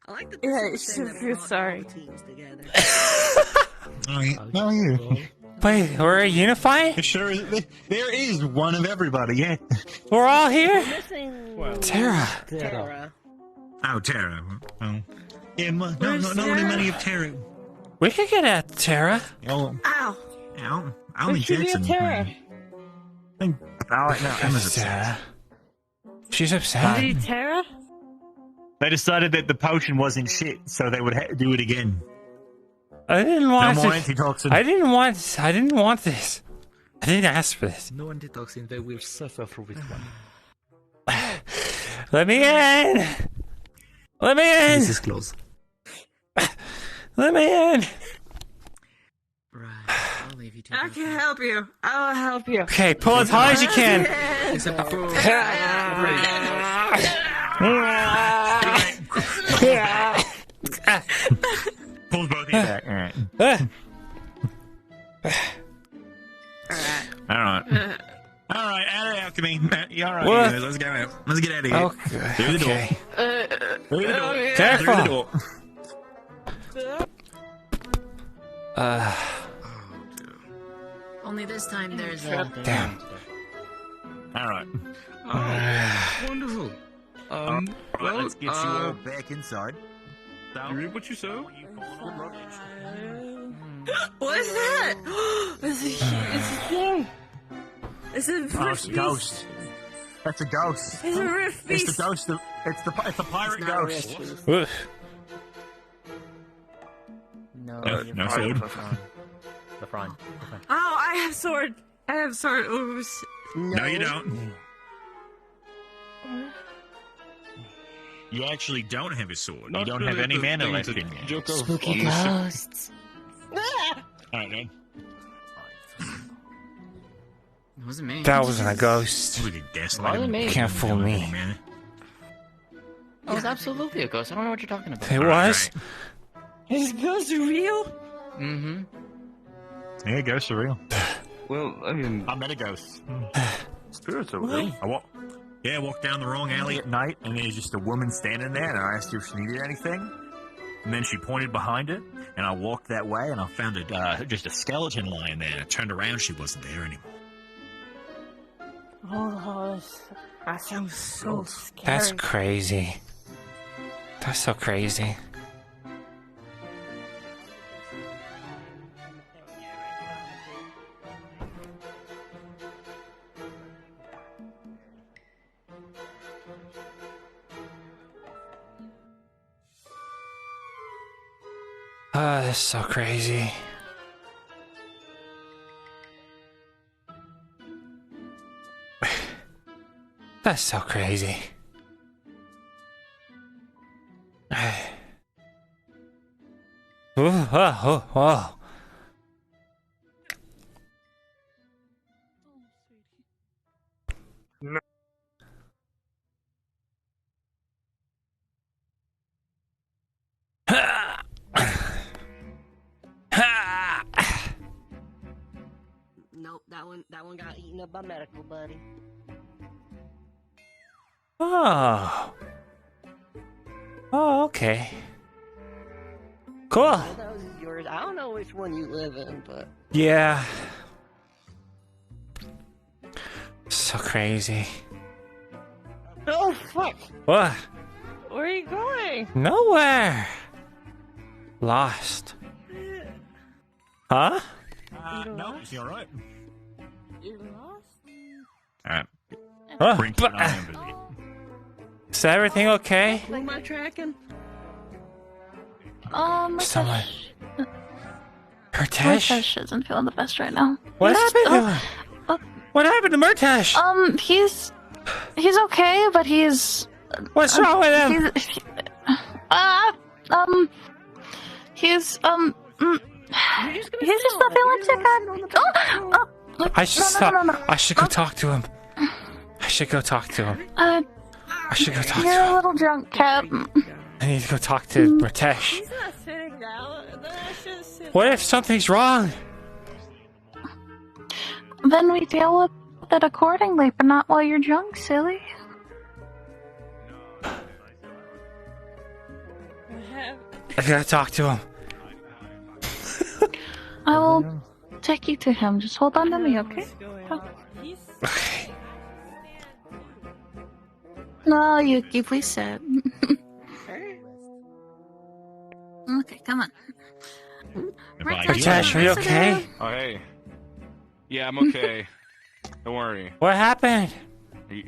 I like the Yeah, you should feel sorry. How are you? Wait, we're unified? Sure, there is one of everybody, yeah. We're all here? Tara. Tara. Oh, Tara. Oh. Yeah, not only many of Tara. We could get at Tara. Oh. Ow. Ow. Only What should be a Jackson. Tara? Oh, no, Emma's upset. Tara. She's upset. Did you Tara? They decided that the potion wasn't shit, so they would do it again. I didn't want No more this. antitoxin. I didn't want this. I didn't ask for this. No antitoxin, they will suffer for this one. Let me in! Let me in! This is close. Let me in! I'll leave you to I can help you. I'll help you. Okay, pull as hard as you can. Except before. Pulls both of you back. Alright. Alright. Alright, out of alchemy. You alright? What? Let's go out. Let's get out of here. Okay. Through the door. Okay. Through the door. Careful. Through the door. Only this time there's Damn. Alright. Wonderful. Well, let's get you all back inside. You read what you saw? What is that? It's a thing. It's a Oh, it's a ghost. That's a ghost. It's a rift It's beast. the ghost of. It's a pirate It's not a ghost. rift Ugh. No, No, you're no fine. sword. The front. Oh, I have sword. I have sword. Ooh, No, you don't. You actually don't have a sword. You don't have any mana left in you. Spooky ghosts. Alright, then. It wasn't me. That wasn't a ghost. Look at gaslight. Wasn't me. Can't fool me. It was absolutely a ghost. I don't know what you're talking about. It was? is ghost real? Mm-hmm. Yeah, ghosts are real. Well, I mean, I met a ghost. Spirits are What? real. I walked down the wrong alley at night, and there's just a woman standing there, and I asked her if she needed anything. And then she pointed behind her, and I walked that way, and I found just a skeleton lying there. I turned around, she wasn't there anymore. Oh, that sounds so scary. That's crazy. That's so crazy. That's so crazy. That's so crazy. Oh. No. Nope, that one got eaten up by medical, buddy. Oh. Oh, okay. Cool. Well, that was yours. I don't know which one you live in, but Yeah. So crazy. Oh, fuck. What? Where are you going? Nowhere. Lost. Huh? No, is he alright? You're lost? Alright. Oh, Bring but- I am busy. Is everything okay? who am I tracking? Someone. Murtash isn't feeling the best right now. What happened to him? What happened to Murtash? He's okay, but he's. What's wrong with him? He's just not feeling too good. I should stop. No. I should go talk to him. I should go talk to him. I should go talk to You're him. a little drunk, Cap. I need to go talk to Murtash. He's not sitting down. Then I should sit. What if something's wrong? Then we deal with it accordingly, but not while you're drunk, silly. I gotta talk to him. I will take you to him. Just hold on to me, okay? No, Yuki, please sit. Okay, come on. Murtash, are you okay? Oh, hey. Yeah, I'm okay. Don't worry. What happened? The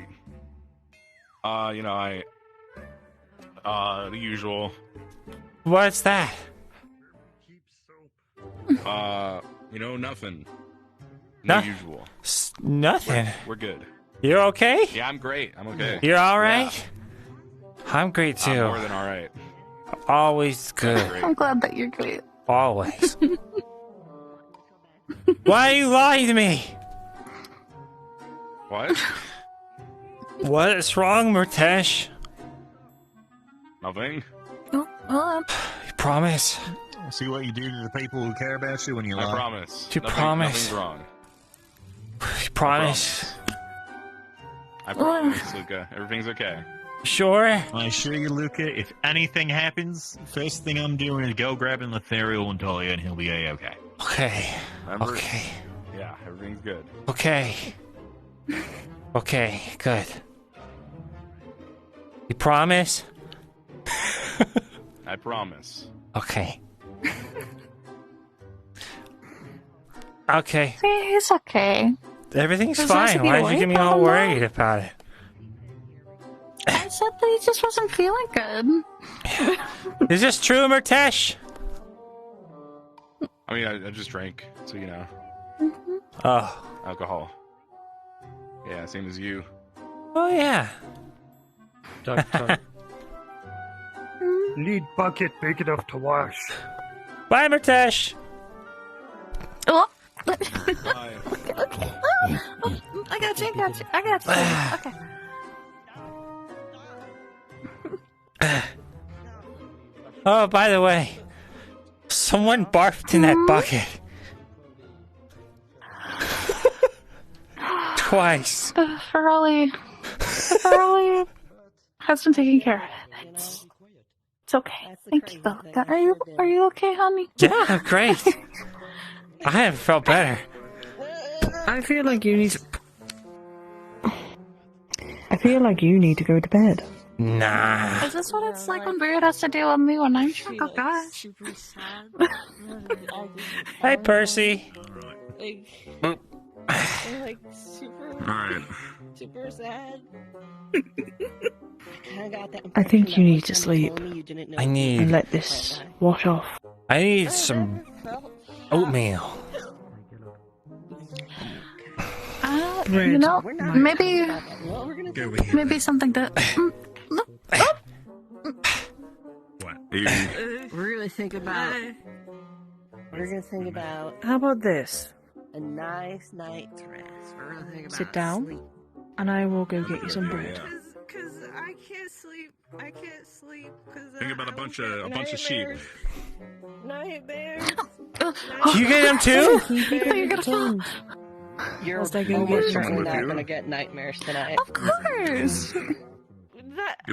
usual. What's that? Nothing. No usual. Nothing. We're good. You're okay? Yeah, I'm great. I'm okay. You're alright? Yeah. I'm great too. I'm more than alright. Always good. I'm glad that you're great. Always. Why are you lying to me? What? What's wrong, Murtash? Nothing. You promise? See what you do to the people who care about you when you lie. I promise. You promise? Nothing's wrong. You promise? I promise, Luca. Everything's okay. Sure? I assure you, Luca, if anything happens, first thing I'm doing is go grabbing Lethariel and Talia, and he'll be A-okay. Okay. Remember? Okay. Yeah, everything's good. Okay. Okay, good. You promise? I promise. Okay. Okay. It's okay. Everything's There's nothing fine. to be Why did you worried get me all about, worried about it? I said that he just wasn't feeling good. Is this true, Murtash? I mean, I just drank, so you know. Oh. Alcohol. Yeah, same as you. Oh, yeah. Need bucket big enough to wash. Bye, Murtash. Oh. Bye. Okay. Oh, I got you. Okay. Oh, by the way, someone barfed in that bucket. Twice. Farrelly has been taking care of it. It's okay. Thank you, Belica. Are you okay, honey? Yeah, I'm great. I haven't felt better. I feel like you need to go to bed. Nah. Is this what it's like when Beard has to deal with me when I'm drunk? Oh gosh. Hi, Percy. Like super. Alright. Super sad. I think you need to sleep. I need. And let this wash off. I need some oatmeal. You know, maybe something to. We're gonna think about. We're gonna think about How about this? a nice night's rest. We're gonna think about Sit down, sleep. and I will go get you some bread. Cause I can't sleep. I can't sleep. Think about a bunch of sheep. Nightmares. You get them too? You're gonna fall. You're Must I go almost get certainly some not with going to you? get nightmares tonight. Of course. Give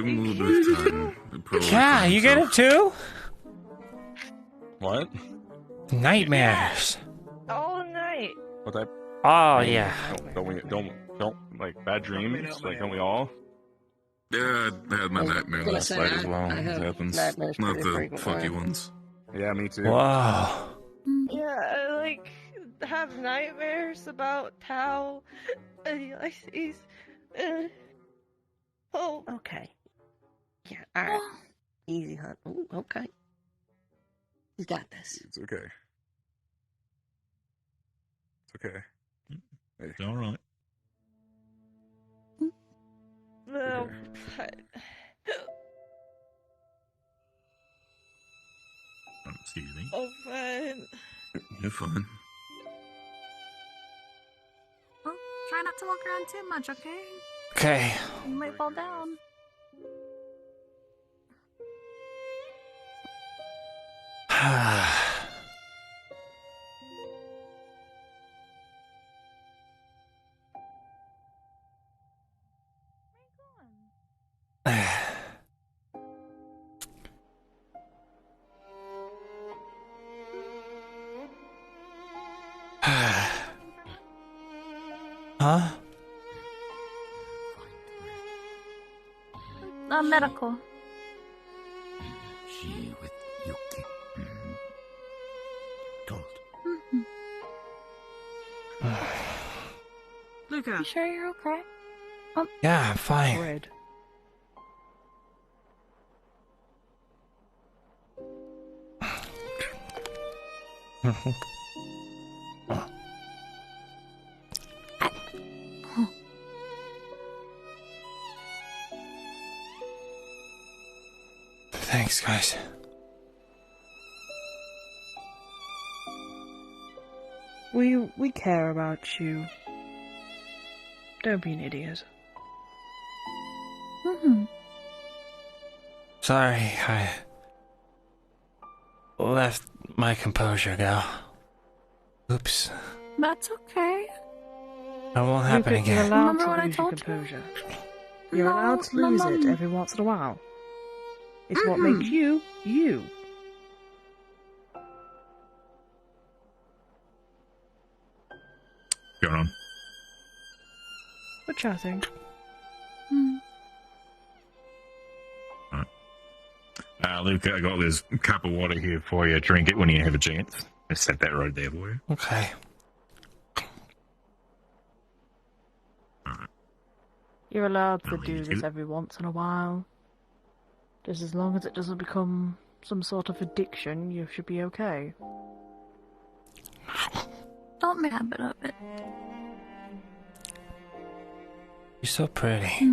him a little bit of time. He'll probably Yeah, find you get them himself. too? What? Nightmares. All night. What type? Oh, yeah. Don't like bad dreams. Like don't we all? Yeah, I had my nightmare gonna last say, night as well. I It have happens. nightmares Not pretty the frequently. fucky ones. Yeah, me too. Wow. Yeah, I like have nightmares about how Ulysses. Oh. Okay. Yeah, alright. Easy, hunt. Ooh, okay. You got this. It's okay. okay. Hey. It's all right. No. Excuse me. Oh, fine. You're fine. Well, try not to walk around too much, okay? Okay. You might fall down. Huh? Medical. She with Yuki. Told. Luca. You sure you're okay? Yeah, I'm fine. Bread. Thanks, guys. We care about you. Don't be an idiot. Sorry, I left my composure go. Oops. That's okay. That won't happen You're again. allowed Remember to what I lose your told you? composure. You're allowed to lose it every once in a while. It's what makes you, you. Going on. We're chatting. Luke, I got this cup of water here for you. Drink it when you have a chance. I set that right there for you. Okay. You're allowed to do this every once in a while. Just as long as it doesn't become some sort of addiction, you should be okay. Don't make a habit of it. You're so pretty.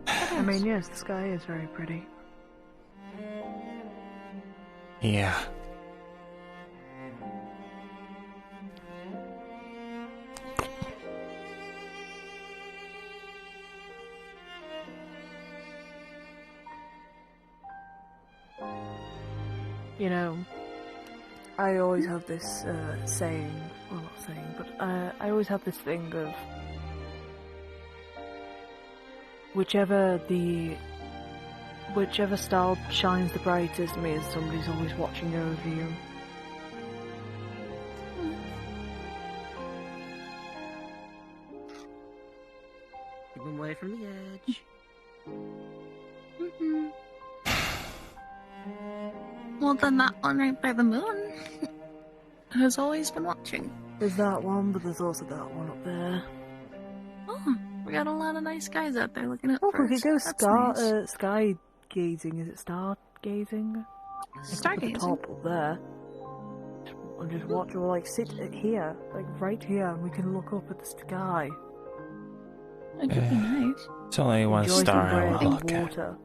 I mean, yes, the sky is very pretty. Yeah. You know, I always have this saying, well, not saying, but I always have this thing of whichever star shines the brightest means somebody's always watching over you. Keep him away from the edge. Well, then that one right by the moon has always been watching. There's that one, but there's also that one up there. Oh, we got a lot of nice guys out there looking at Oh, we could go That's nice. sky gazing. Is it star gazing? Stargazing. At the top up there. And just watch, or like sit here, like right here, and we can look up at the sky. It could be nice. It's only one Enjoy some star I bread will and look at. water.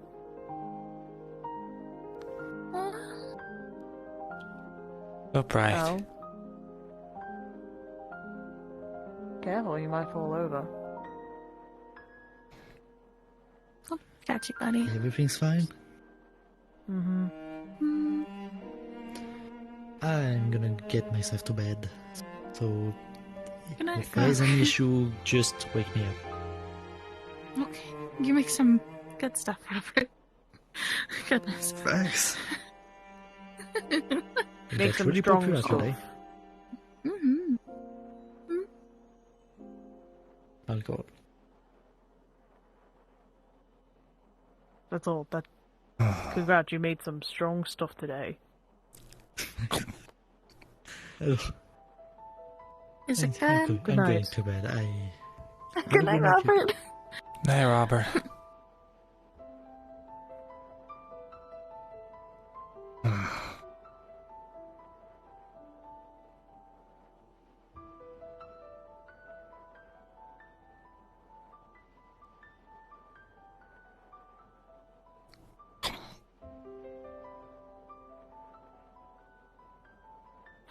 So bright. Oh. Careful, you might fall over. Oh, got you, buddy. Everything's fine. Mm-hmm. I'm gonna get myself to bed. So, Good night, if there's girl. an issue, just wake me up. Okay, you make some good stuff, Robert. Goodness. Thanks. Make That's some really strong popular stuff. today. Mm-hmm. Alcohol. That's all. Congrats, you made some strong stuff today. Ugh. Is it I'm good? Good going night. to bed. Good night, Robert. Hey, Robert.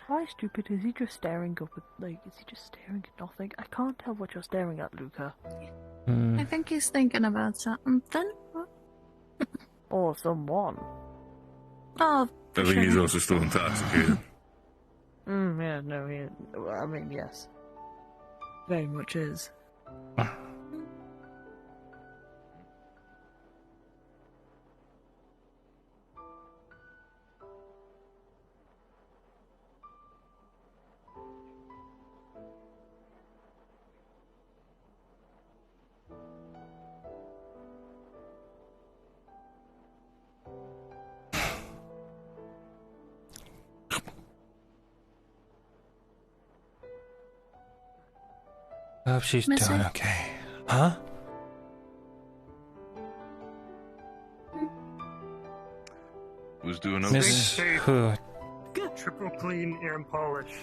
Why stupid? Is he just staring up at, like, is he just staring at nothing? I can't tell what you're staring at, Luca. I think he's thinking about something. Or someone. Oh, I think he's also still intoxicated. Yeah, no, I mean, yes. Very much is. I hope she's Missy? doing okay. Huh? Who's doing okay? Miss who? Triple clean air and polish.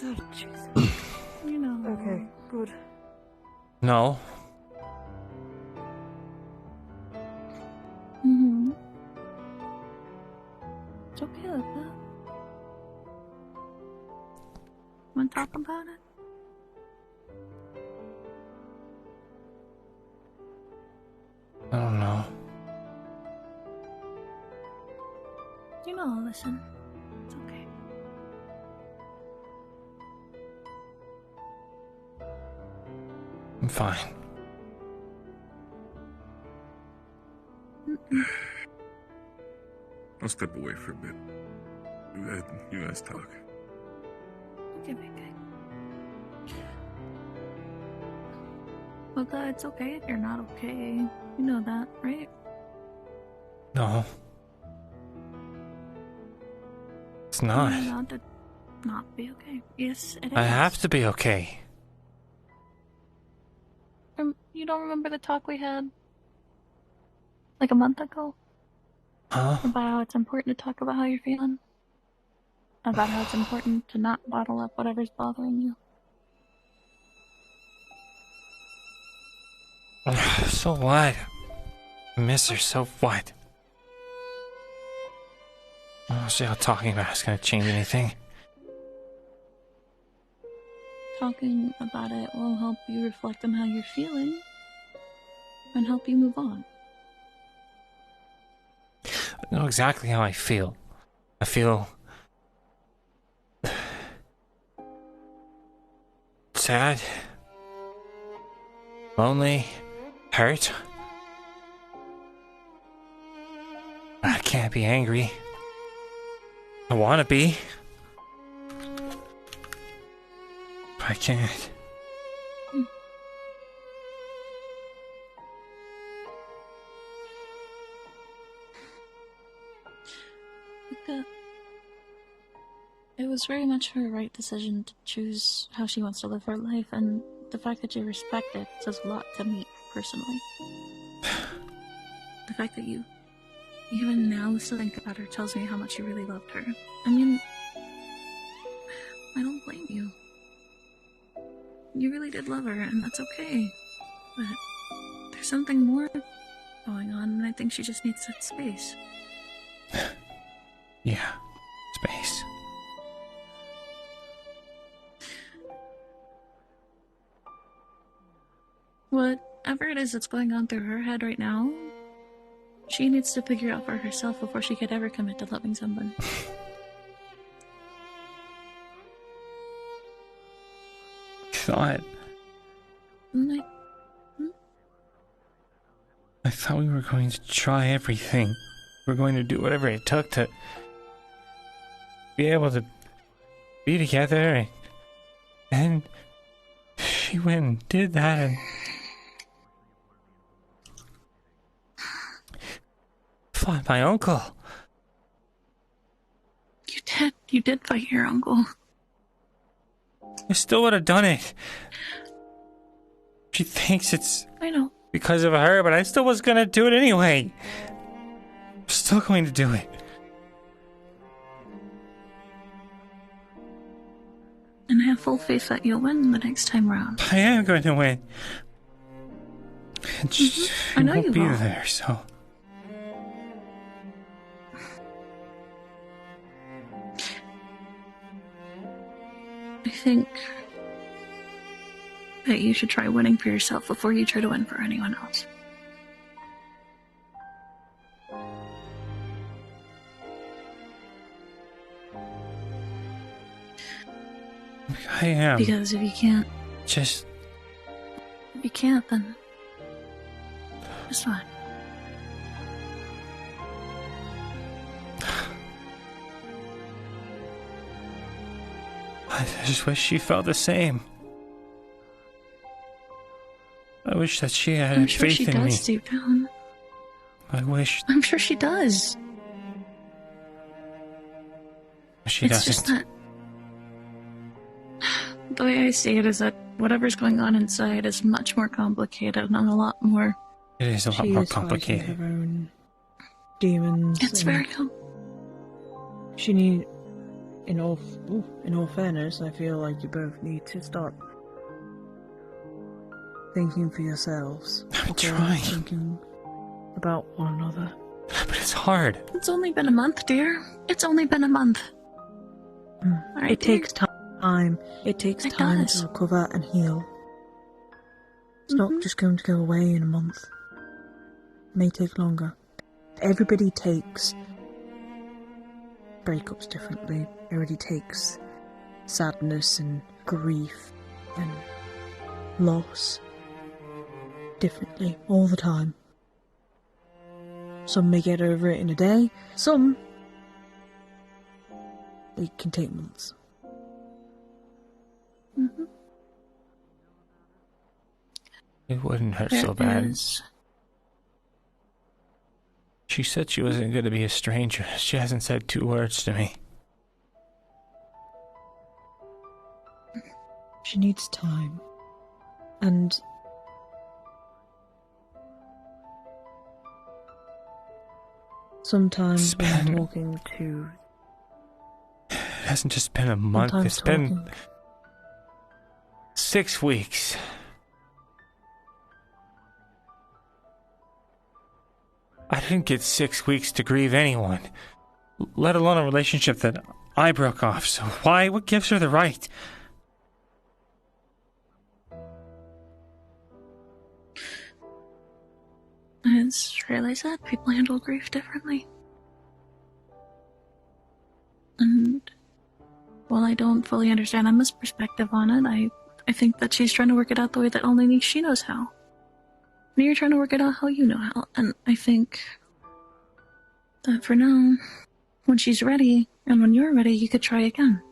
Oh, Jesus. You know. Okay, good. No. Mm-hmm. It's okay like that. Want to talk about it? I don't know. You know, I'll listen. It's okay. I'm fine. I'll step away for a bit. You guys talk. Okay, okay. Well, God, it's okay if you're not okay. You know that, right? No. It's You're not. allowed to not be okay. Yes, it is. I have to be okay. You don't remember the talk we had? Like a month ago? Huh? About how it's important to talk about how you're feeling? About how it's important to not bottle up whatever's bothering you? So what? I miss her, so what? I don't see how talking about it's gonna change anything. Talking about it will help you reflect on how you're feeling and help you move on. I know exactly how I feel. I feel sad, lonely, hurt. I can't be angry. I want to be. But I can't. It was very much her right decision to choose how she wants to live her life, and the fact that you respect it says a lot to me personally. The fact that you even now still think about her tells me how much you really loved her. I mean, I don't blame you. You really did love her, and that's okay. But there's something more going on, and I think she just needs that space. Yeah, space. Whatever it is that's going on through her head right now, she needs to figure out for herself before she could ever commit to loving someone. I thought we were going to try everything. We were going to do whatever it took to be able to be together, and she went and did that, and fought my uncle. You did fight your uncle. I still would have done it. She thinks it's I know. because of her, but I still was gonna do it anyway. I'm still going to do it. And I have full faith that you'll win the next time around. I am going to win. And she I know won't you be will. there, so. think that you should try winning for yourself before you try to win for anyone else. I am. Because if you can't... Just... If you can't, then... It's fine. I just wish she felt the same. I wish that she had I'm sure faith she in does me. deep down. I wish I'm sure she does. she It's doesn't. just that... The way I see it is that whatever's going on inside is much more complicated and a lot more... It is a lot She more is fighting complicated. her own demons. It's and very She need, in all fairness, I feel like you both need to start thinking for yourselves. I'm trying. Thinking about one another. But it's hard. It's only been a month, dear. It's only been a month. Alright, It takes time. It takes time does. to recover and heal. It's not just going to go away in a month. It may take longer. Everybody takes breakups differently. Everybody takes sadness and grief and loss differently all the time. Some may get over it in a day. Some, it can take months. Mm-hmm. It wouldn't hurt There so bad. is- She said she wasn't going to be a stranger. She hasn't said 2 words to me. She needs time. And sometimes when I'm talking to... It hasn't just been a month. Sometimes It's been talking- 6 weeks. I didn't get 6 weeks to grieve anyone, let alone a relationship that I broke off. So why? What gives her the right? It's really sad. People handle grief differently. And while I don't fully understand Emma's perspective on it, I think that she's trying to work it out the way that only she knows how. And you're trying to work it out how you know how. And I think that for now, when she's ready, and when you're ready, you could try again.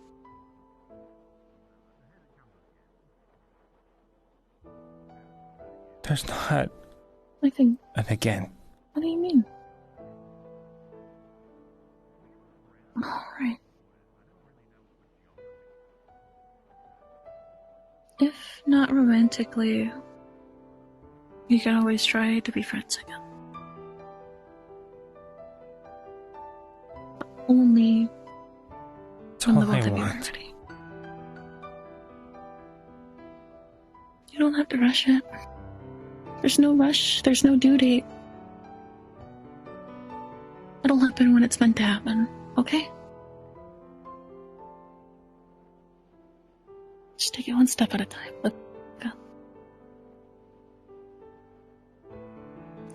There's not I think... an again. What do you mean? Alright. If not romantically, you can always try to be friends again. But only when the all I both of you are want. ready. You don't have to rush it. There's no rush, there's no due date. It'll happen when it's meant to happen, okay? Just take it one step at a time. Let's go.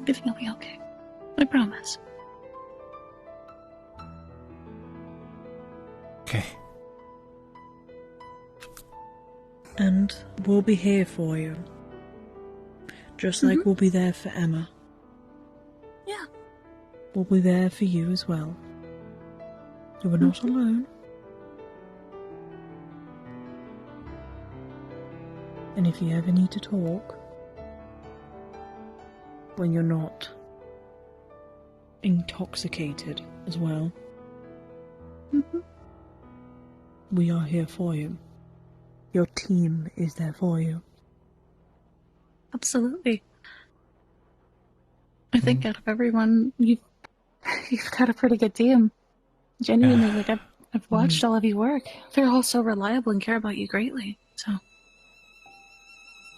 Everything will be okay. I promise. Okay. And we'll be here for you. Just like we'll be there for Emma. Yeah. We'll be there for you as well. You are not alone. And if you ever need to talk, when you're not intoxicated as well, we are here for you. Your team is there for you. Absolutely. I think out of everyone, you've got a pretty good team. Genuinely, like I've watched all of you work. They're all so reliable and care about you greatly. So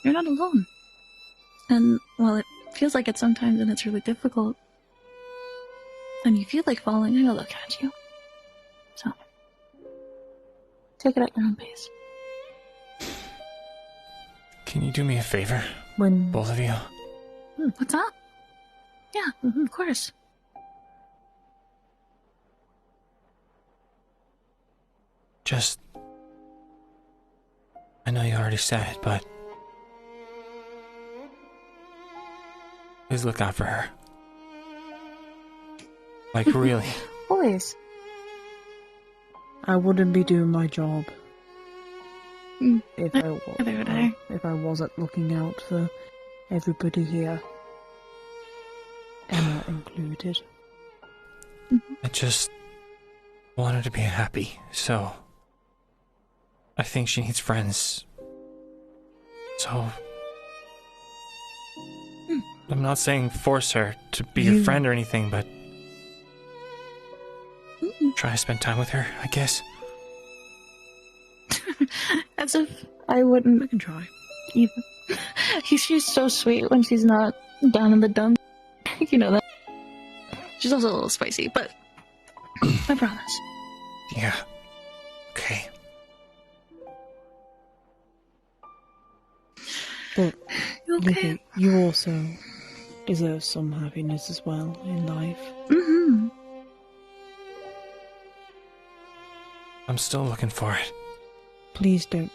you're not alone. And while it feels like it sometimes and it's really difficult, and you feel like falling, I look at you. So take it at your own pace. Can you do me a favor? When... Both of you? What's up? Yeah, of course. Just... I know you already said it, but... please look out for her. Like, really. Always. I wouldn't be doing my job if Neither would I. if I wasn't looking out for everybody here, Emma included. I just want her to be happy, so I think she needs friends. So I'm not saying force her to be your friend or anything, but try to spend time with her, I guess. As if I wouldn't. I can try. Even. She's so sweet when she's not down in the dumps. You know that. She's also a little spicy, but I promise. Yeah. Okay. But Okay. you also deserve some happiness as well in life. Mm-hmm. I'm still looking for it. Please don't.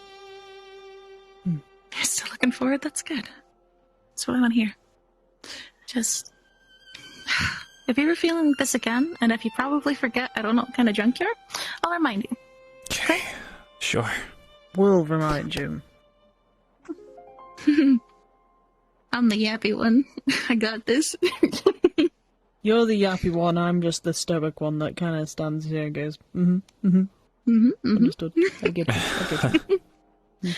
You're still looking forward? That's good. That's what I want to hear. Just... if you're ever feeling like this again, and if you probably forget I don't know what kind of drunk you're, I'll remind you. Okay. Sure. We'll remind you. I'm the yappy one. I got this. You're the yappy one, I'm just the stoic one that kind of stands here and goes, Understood. I get it.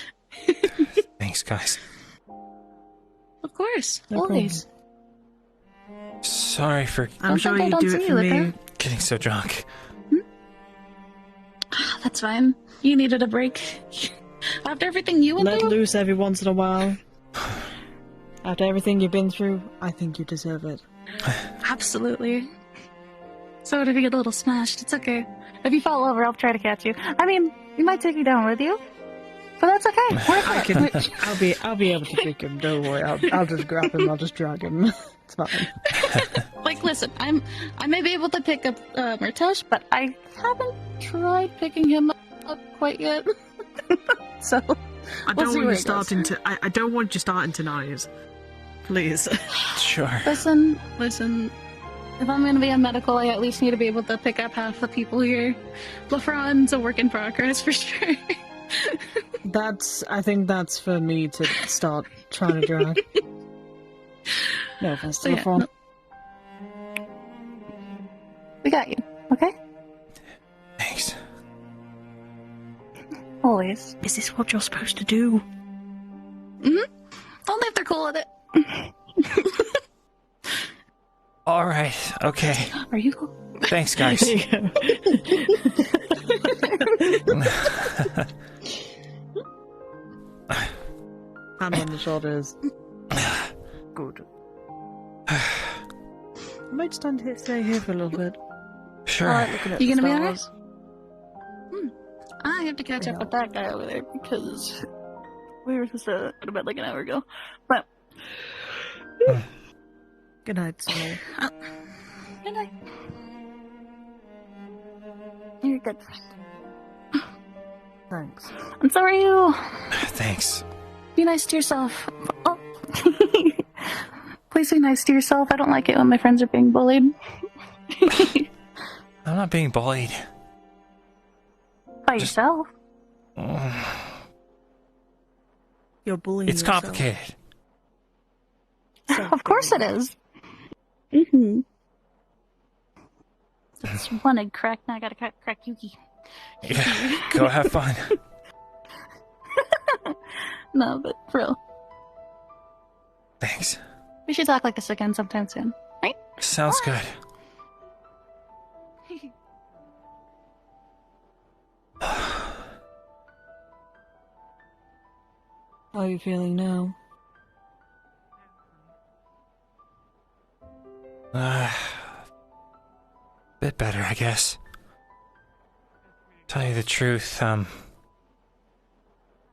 Thanks, guys. Of course. No Always. Sorry for I'm sure you do it for me. getting so drunk. That's fine. You needed a break. After everything you went Let through? loose every once in a while. After everything you've been through, I think you deserve it. Absolutely. So if you get a little smashed, it's okay. If you fall over, I'll try to catch you. I mean, you might take me down with you, but that's okay. Worth it. I'll be able to pick him. Don't worry. I'll just grab him. I'll just drag him. It's fine. Like, listen, I may be able to pick up Murtash, but I haven't tried picking him up quite yet. So I we'll don't see want where you it goes. starting to. I don't want you starting tonight. Please. Sure. Listen. If I'm gonna be a medical, I at least need to be able to pick up half the people here. LaFron's a work in progress for sure. I think that's for me to start trying to drag. No offense to LaFron. No. We got you, okay? Thanks. Always. Is this what you're supposed to do? Only if they're cool with it. Alright, okay. Are you cool? Thanks, guys. Hand on the shoulders. Good. I might stay here for a little bit. Sure. I like looking at You the gonna be Star alright? Wars. I have to catch up with that guy over there because we were supposed to go to bed like an hour ago. But Good night, Sonny. good night. You're a good friend. Thanks. I'm sorry you. Thanks. Be nice to yourself. Oh. Please be nice to yourself. I don't like it when my friends are being bullied. I'm not being bullied. By yourself. You're bullying It's yourself. complicated. Of course it is. Mm-hmm. That's one egg crack. Now I gotta crack Yuki. Yeah, go have fun. No, but for real. Thanks. We should talk like this again sometime soon, right? Sounds good. How are you feeling now? Bit better, I guess. Tell you the truth, I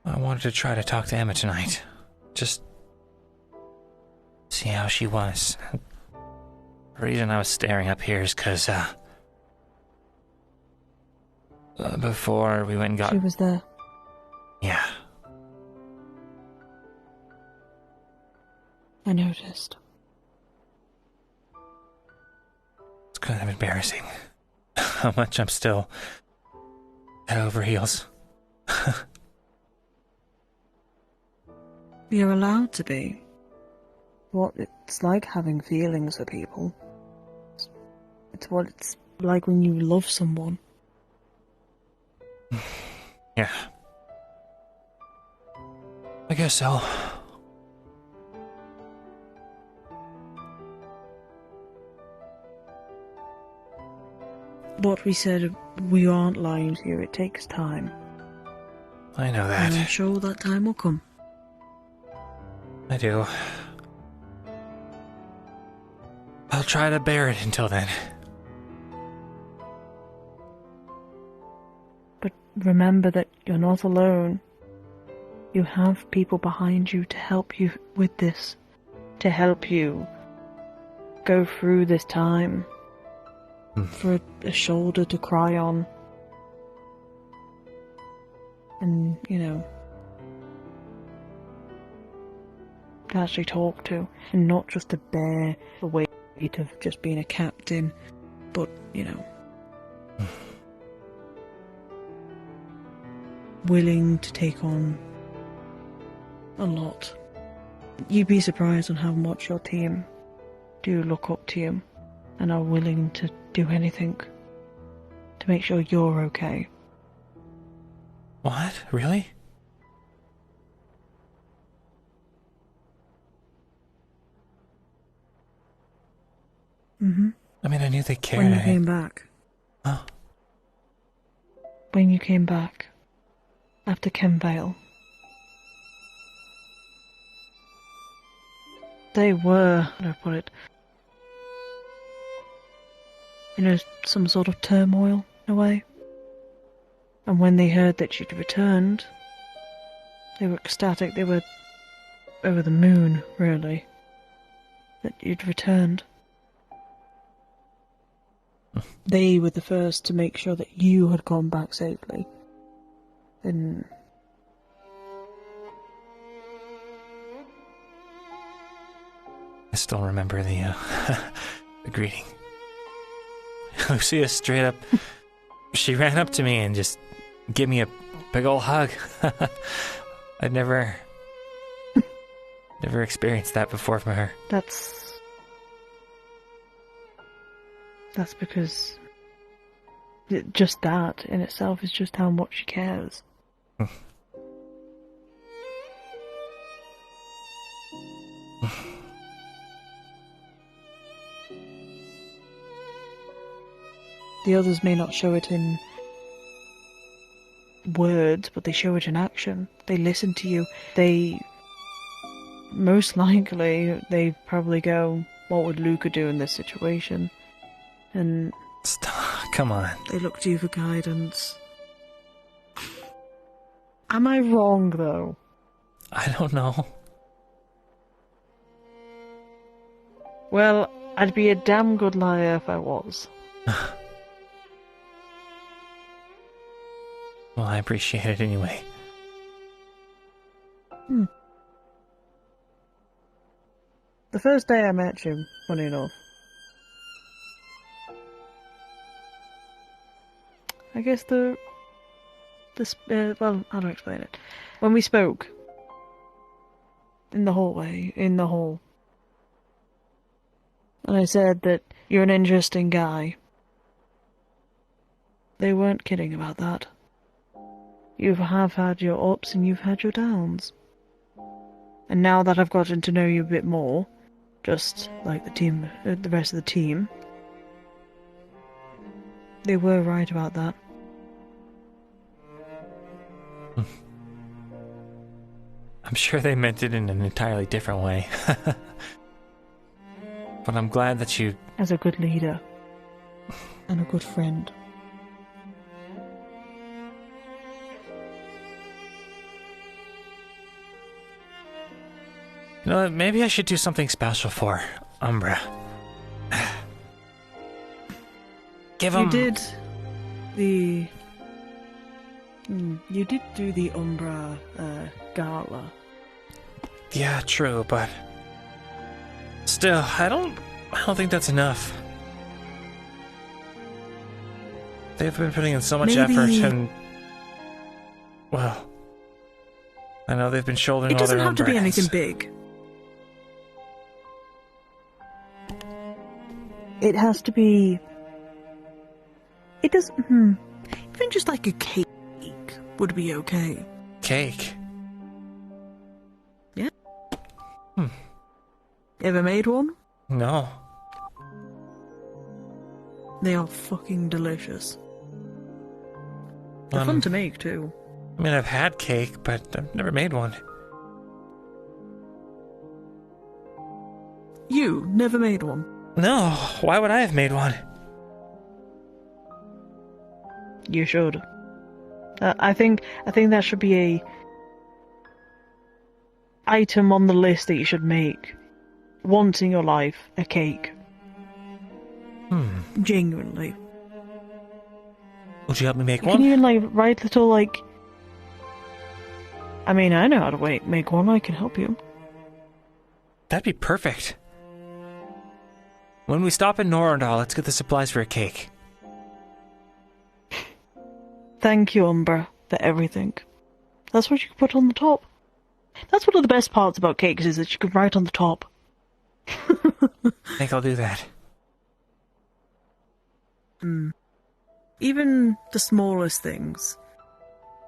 wanted to try to talk to Emma tonight. just see how she was. The reason I was staring up here is because, before we went and got... She was there. Yeah. I noticed. It's kind of embarrassing how much I'm still head over heels. You're allowed to be. What it's like having feelings for people. It's what it's like when you love someone. Yeah. I guess so. What we said, we aren't lying to you. It takes time. I know that. And I'm sure that time will come. I do. I'll try to bear it until then. But remember that you're not alone. You have people behind you to help you with this. To help you go through this time. For a shoulder to cry on. And, you know, to actually talk to. And not just to bear the weight of just being a captain. But, you know, willing to take on a lot. You'd be surprised on how much your team do look up to you and are willing to do anything to make sure you're okay. What? Really? Mm-hmm. I mean, I knew they cared. When you came back. Huh? When you came back. After Kenvale. They were, how do I put it? You know, some sort of turmoil, in a way. And when they heard that you'd returned, they were ecstatic. They were over the moon, really, that you'd returned. They were the first to make sure that you had gone back safely. And I still remember the greeting. Lucia straight up, she ran up to me and just gave me a big old hug. I'd never experienced that before from her. That's because just that in itself is just how much she cares. The others may not show it in words, but they show it in action. They listen to you. They, most likely, they probably go, what would Luca do in this situation? And stop, come on. They look to you for guidance. Am I wrong, though? I don't know. Well, I'd be a damn good liar if I was. Well, I appreciate it anyway. The first day I met you, funny enough, I guess well, how do I explain it? When we spoke in the hallway, in the hall, and I said that you're an interesting guy, they weren't kidding about that. You have had your ups and you've had your downs. And now that I've gotten to know you a bit more, just like the rest of the team, they were right about that. I'm sure they meant it in an entirely different way. But I'm glad that you... As a good leader. And a good friend. You know what? Maybe I should do something special for Umbra. Give him... You did the... You did do the Umbra gala. Yeah, true, but... Still, I don't think that's enough. They've been putting in so much effort and... Well... I know they've been shouldering all their own It doesn't have to be burdens. anything big. It has to be... It doesn't... Even just like a cake would be okay. Cake? Yeah. Ever made one? No. They are fucking delicious. They're fun to make, too. I mean, I've had cake, but I've never made one. You never made one? No, why would I have made one? You should. I think that should be a item on the list that you should make. Once in your life, a cake. Genuinely. Would you help me make You one? can even write little I mean, I know how to make one. I can help you. That'd be perfect. When we stop in Norandal, let's get the supplies for a cake. Thank you, Umbra, for everything. That's what you can put on the top. That's one of the best parts about cakes, is that you can write on the top. I think I'll do that. Even the smallest things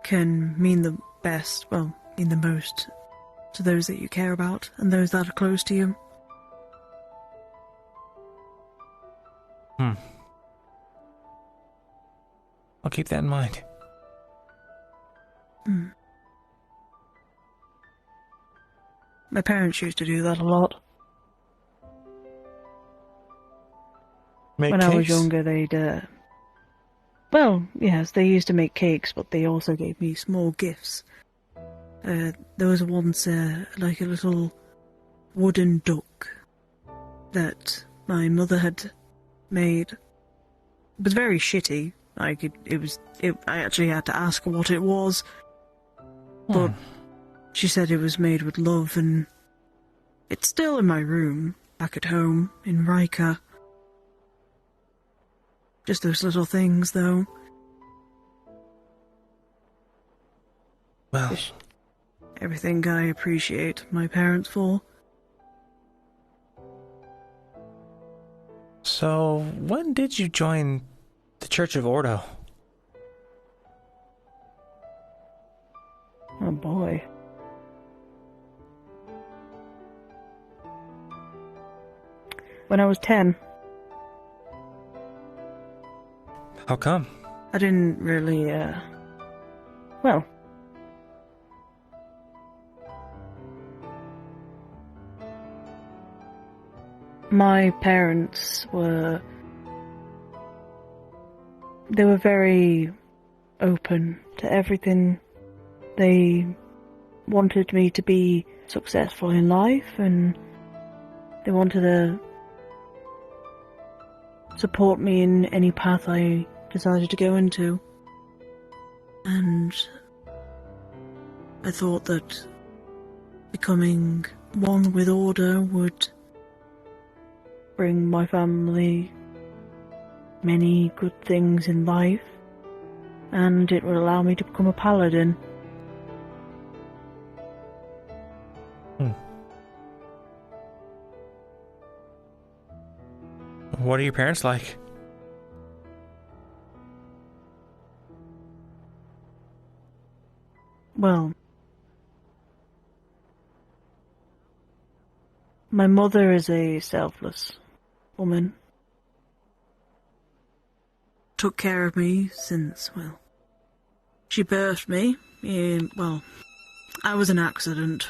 can mean the best, well, mean the most to those that you care about and those that are close to you. I'll keep that in mind. My parents used to do that a lot. When I was younger, they'd... well, yes, they used to make cakes, but they also gave me small gifts. There was once like a little wooden duck that my mother had made. It was very shitty. I actually had to ask her what it was, but she said it was made with love, and it's still in my room back at home in Rika. Just those little things, though. Well, just everything I appreciate my parents for. So, when did you join the Church of Ordo? Oh boy. When I was 10. How come? I didn't really, well... My parents were... They were very open to everything. They wanted me to be successful in life, and they wanted to support me in any path I decided to go into. And I thought that becoming one with Order would bring my family many good things in life, and it would allow me to become a paladin. What are your parents like? Well, my mother is a selfless woman. Took care of me since, well, she birthed me. Well, I was an accident,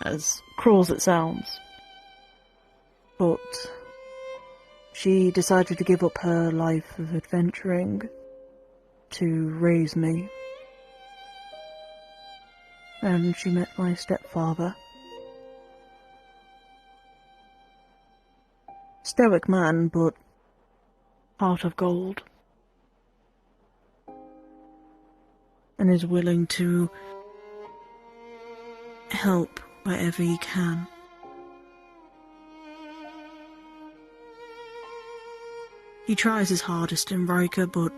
as cruel as it sounds. But she decided to give up her life of adventuring to raise me. And she met my stepfather. stoic man, but heart of gold. And is willing to help wherever he can. He tries his hardest in Riker, but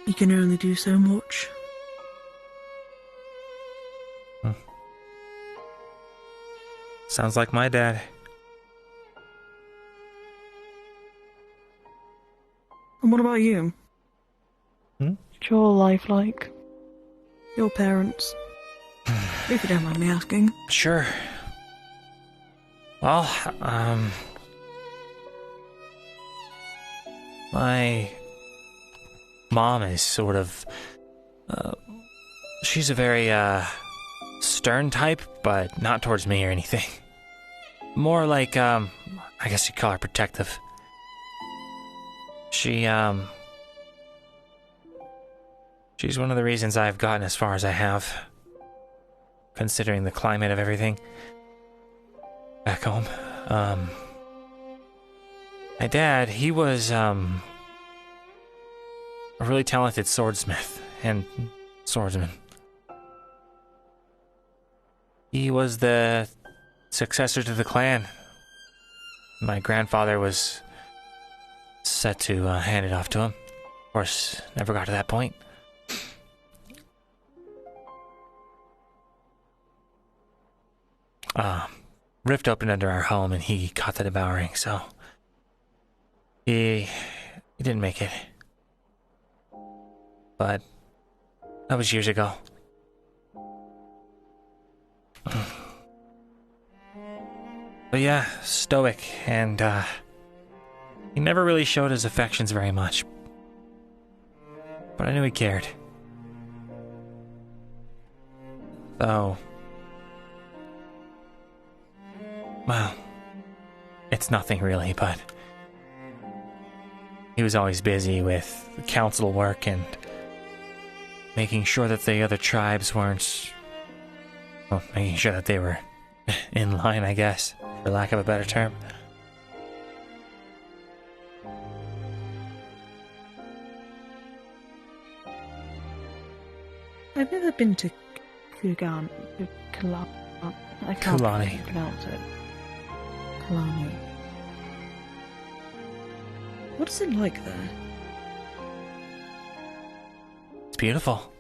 he can only do so much. Sounds like my dad. And what about you? What's your life like? Your parents? If you don't mind me asking. Sure. Well, my mom is sort of, she's a very, stern type, but not towards me or anything. More like, I guess you'd call her protective. She's one of the reasons I've gotten as far as I have, considering the climate of everything back home. My dad, he was, a really talented swordsmith and swordsman. He was the successor to the clan. My grandfather was set to hand it off to him. Of course, never got to that point. Rift opened under our home and he caught the devouring, so he didn't make it. But that was years ago. But yeah, stoic, and he never really showed his affections very much. But I knew he cared. So, well, it's nothing really, but he was always busy with council work and making sure that the other tribes weren't, well, making sure that they were in line, I guess, for lack of a better term. I've never been to Kugan. I can't Kulani. pronounce it. Kulani. What is it like there? It's beautiful.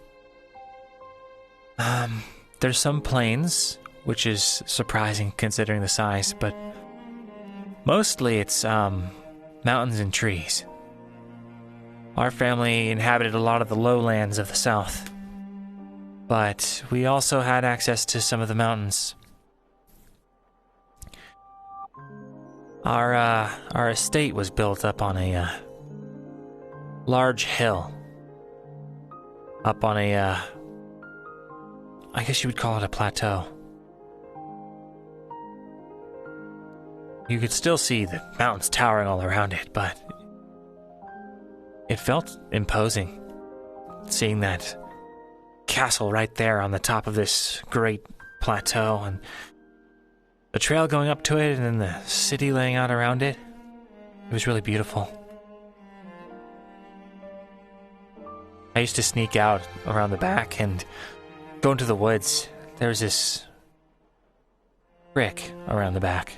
There's some plains, which is surprising considering the size, but mostly it's mountains and trees. Our family inhabited a lot of the lowlands of the south, but we also had access to some of the mountains. Our estate was built up on a large hill, up on a I guess you would call it a plateau. You could still see the mountains towering all around it, but it felt imposing, seeing that castle right there on the top of this great plateau, and the trail going up to it, and then the city laying out around it. It was really beautiful. I used to sneak out around the back and go into the woods. There was this creek around the back.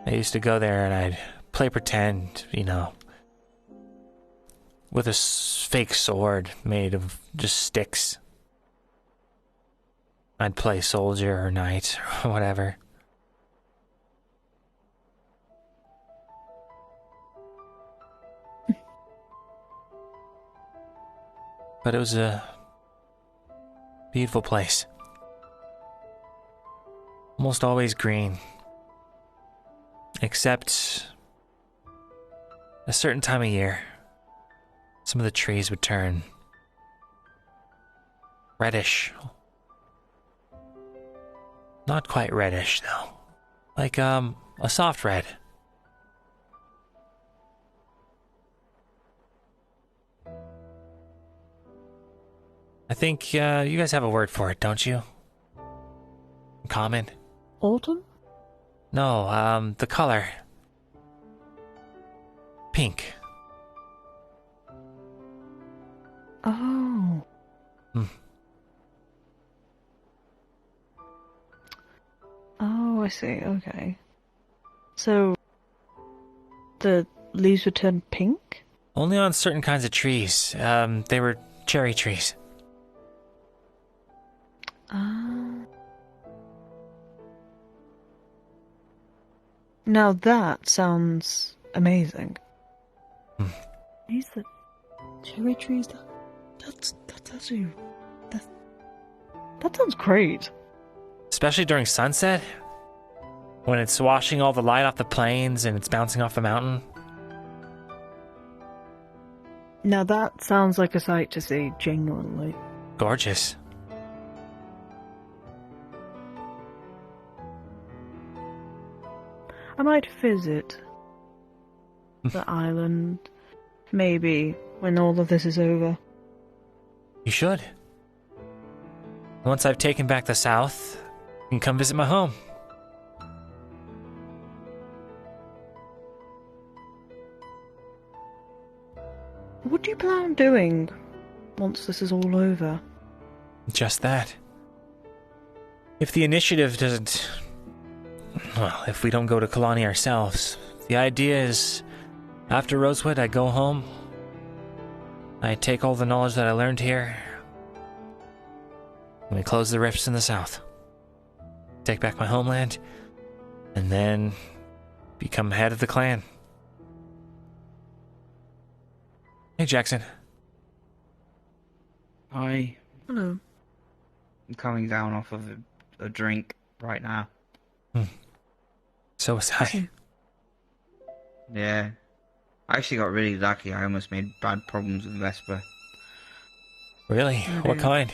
I used to go there and I'd play pretend, you know, with a fake sword made of just sticks. I'd play soldier or knight or whatever. But it was a beautiful place. Almost always green. Except a certain time of year, some of the trees would turn reddish. Not quite reddish, though. Like, a soft red. I think, you guys have a word for it, don't you? Common? Autumn? No, the color. Pink. Oh. Oh, I see. Okay. So, the leaves would turn pink? Only on certain kinds of trees. They were cherry trees. Now that sounds amazing. These the cherry trees. That's actually that sounds great. Especially during sunset, when it's washing all the light off the plains and it's bouncing off the mountain. Now that sounds like a sight to see, genuinely. Gorgeous. I might visit the island, maybe, when all of this is over. You should. Once I've taken back the South, you can come visit my home. What do you plan on doing once this is all over? Just that. If the initiative doesn't... Well, if we don't go to Kalani ourselves, the idea is, after Rosewood, I go home, I take all the knowledge that I learned here, and we close the rifts in the south. Take back my homeland, and then become head of the clan. Hey, Jackson. Hi. Hello. I'm coming down off of a drink right now. So was I. Yeah. I actually got really lucky. I almost made bad problems with Vesper. Really? What kind?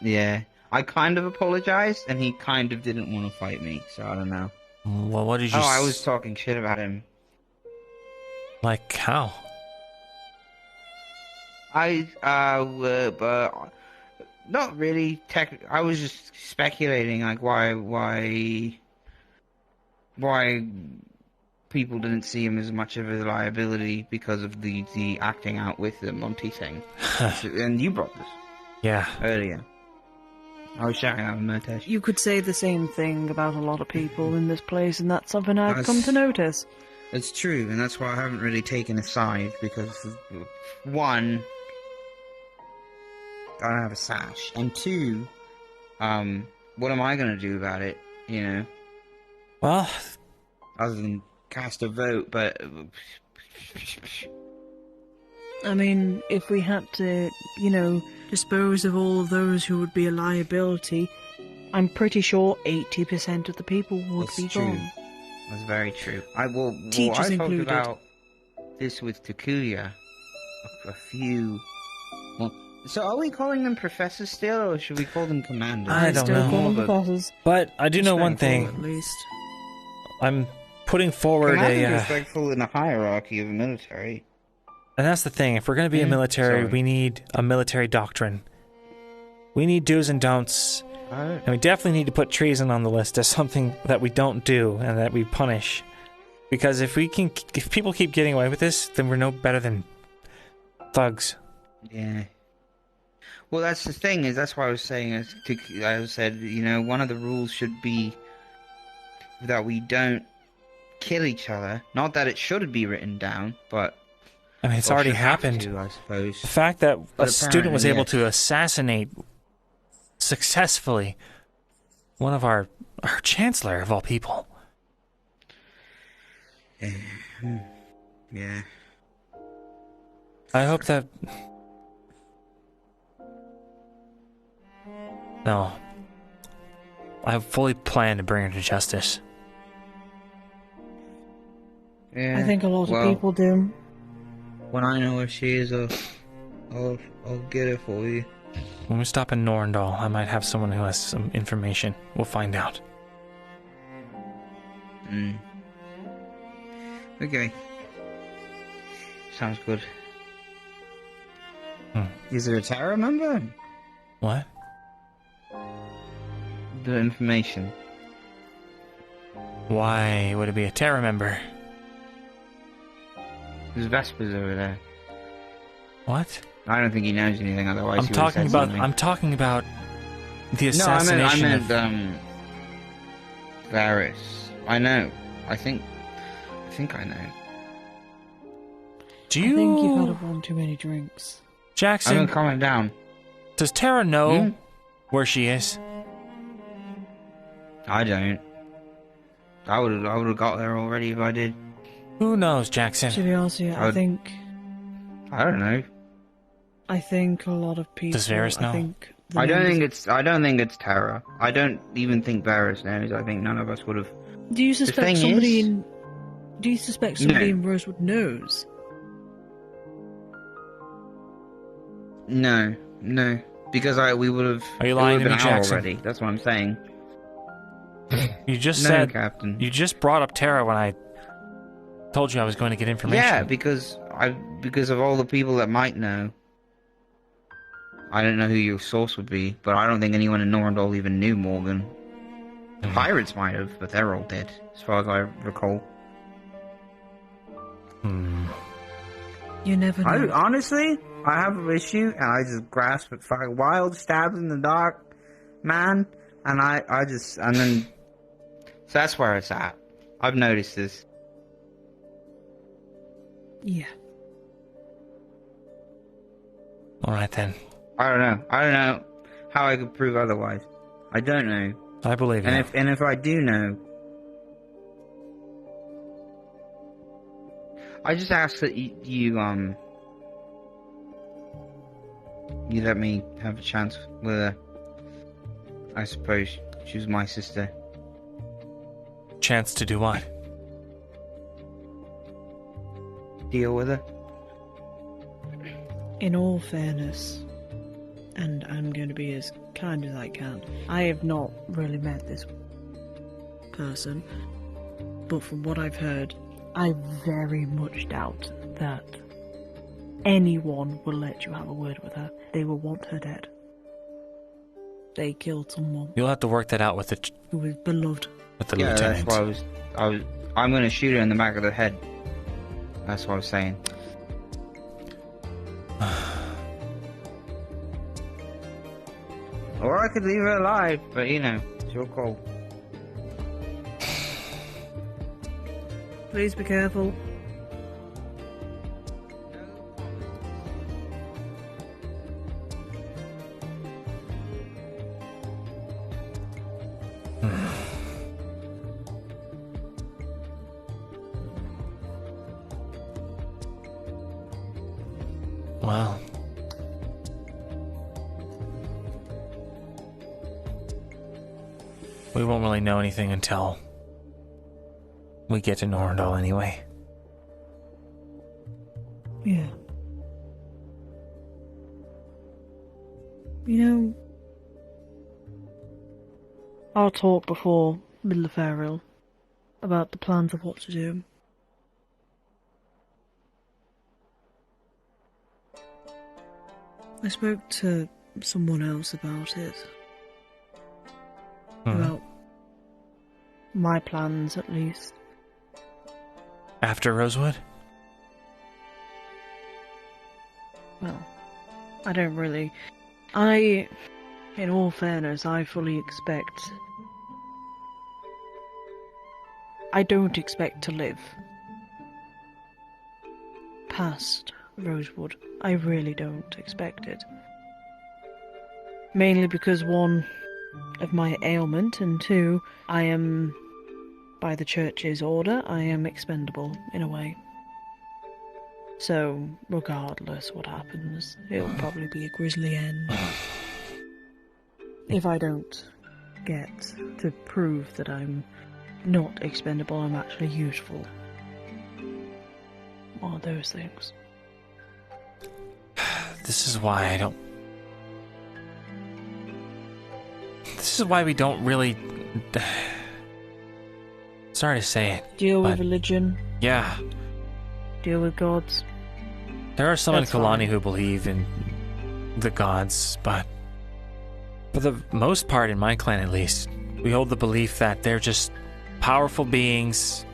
Yeah. I kind of apologized, and he kind of didn't want to fight me, so I don't know. Well, what did you... I was talking shit about him. Like how? Not really I was just speculating, like, why people didn't see him as much of a liability because of the acting out with the Monty thing. And you brought this. Yeah. Earlier. I was shouting out Murtesh. You could say the same thing about a lot of people in this place, and that's something I've come to notice. It's true, and that's why I haven't really taken a side, because, one, I don't have a sash, and two, what am I going to do about it, you know? Well... Other than cast a vote, but... I mean, if we had to, dispose of all of those who would be a liability, I'm pretty sure 80% of the people would be gone. That's very true. I Teachers talked included. about this with Takuya a few... Well, so are we calling them professors still, or should we call them commanders? I don't know. Call them professors. But I do know one thing. At least. I'm putting forward Commander is respectful in the hierarchy of the military. And that's the thing. If we're going to be a military, we need a military doctrine. We need do's and don'ts. And we definitely need to put treason on the list as something that we don't do and that we punish. Because if people keep getting away with this, then we're no better than thugs. Yeah. Well, that's the thing, that's why I was saying, I said, one of the rules should be that we don't kill each other. Not that it should be written down, but... I mean, it's already happened. I suppose. The fact that But a student was apparently, able to assassinate successfully one of our chancellor of all people. Yeah. I hope that... No. I fully plan to bring her to justice. Yeah. I think a lot of people do. When I know where she is, I'll get her for you. When we stop in Norndal, I might have someone who has some information. We'll find out. Okay. Sounds good. Is it a Tara member? What? The information. Why would it be a Terra member? There's Vespers over there. What? I don't think he knows anything otherwise. I'm talking about the assassination I meant Varys. I know. I think I know. I think you've had one too many drinks. Jackson, I'm gonna calm him down. Does Tara know where she is? I don't. I would have got there already if I did. Who knows, Jackson? To be honest with you, I think I don't know. I think a lot of people. Does Varys know? I don't think it's Tara. I don't even think Varys knows. I think none of us would have. Do you suspect somebody in? Do you suspect somebody in Rosewood knows? No, because we would have. Are you lying to me, Jackson? Already. That's what I'm saying. You just No, said, Captain. You just brought up Tara when I told you I was going to get information. Yeah, because of all the people that might know. I don't know who your source would be, but I don't think anyone in Norrendal even knew Morgan. The pirates might have, but they're all dead, as far as I recall. You never know. Honestly, I have an issue, and I just grasp at fucking wild stabs in the dark, man, and then... So that's where it's at. I've noticed this. Yeah. Alright then. I don't know how I could prove otherwise. I don't know. I believe you. And if I do know, I just ask that you let me have a chance with her. I suppose she was my sister. Chance to do what? Deal with her. In all fairness, and I'm going to be as kind as I can, I have not really met this person, but from what I've heard, I very much doubt that anyone will let you have a word with her. They will want her dead. They killed someone You'll have to work that out with the who was beloved. With the Yeah, lieutenant. that's why I'm going to shoot her in the back of the head. That's what I was saying. Or I could leave her alive, but it's your call. Please be careful. Well. We won't really know anything until we get to Norrendal anyway. Yeah. I'll talk before middle of Farrell about the plans of what to do. I spoke to someone else about it. About my plans, at least. After Rosewood? Well, I don't really... in all fairness, I fully expect... I don't expect to live past Rosewood. I really don't expect it. Mainly because, one, of my ailment, and two, I am, by the church's order, I am expendable, in a way. So, regardless what happens, it'll probably be a grisly end. If I don't get to prove that I'm not expendable, I'm actually useful. One of those things. This is why I don't... This is why we don't really... Sorry to say it. Deal with religion. Yeah. Deal with gods. There are some in That's Kalani fine. who believe in the gods, but for the most part, in my clan at least, we hold the belief that they're just powerful beings,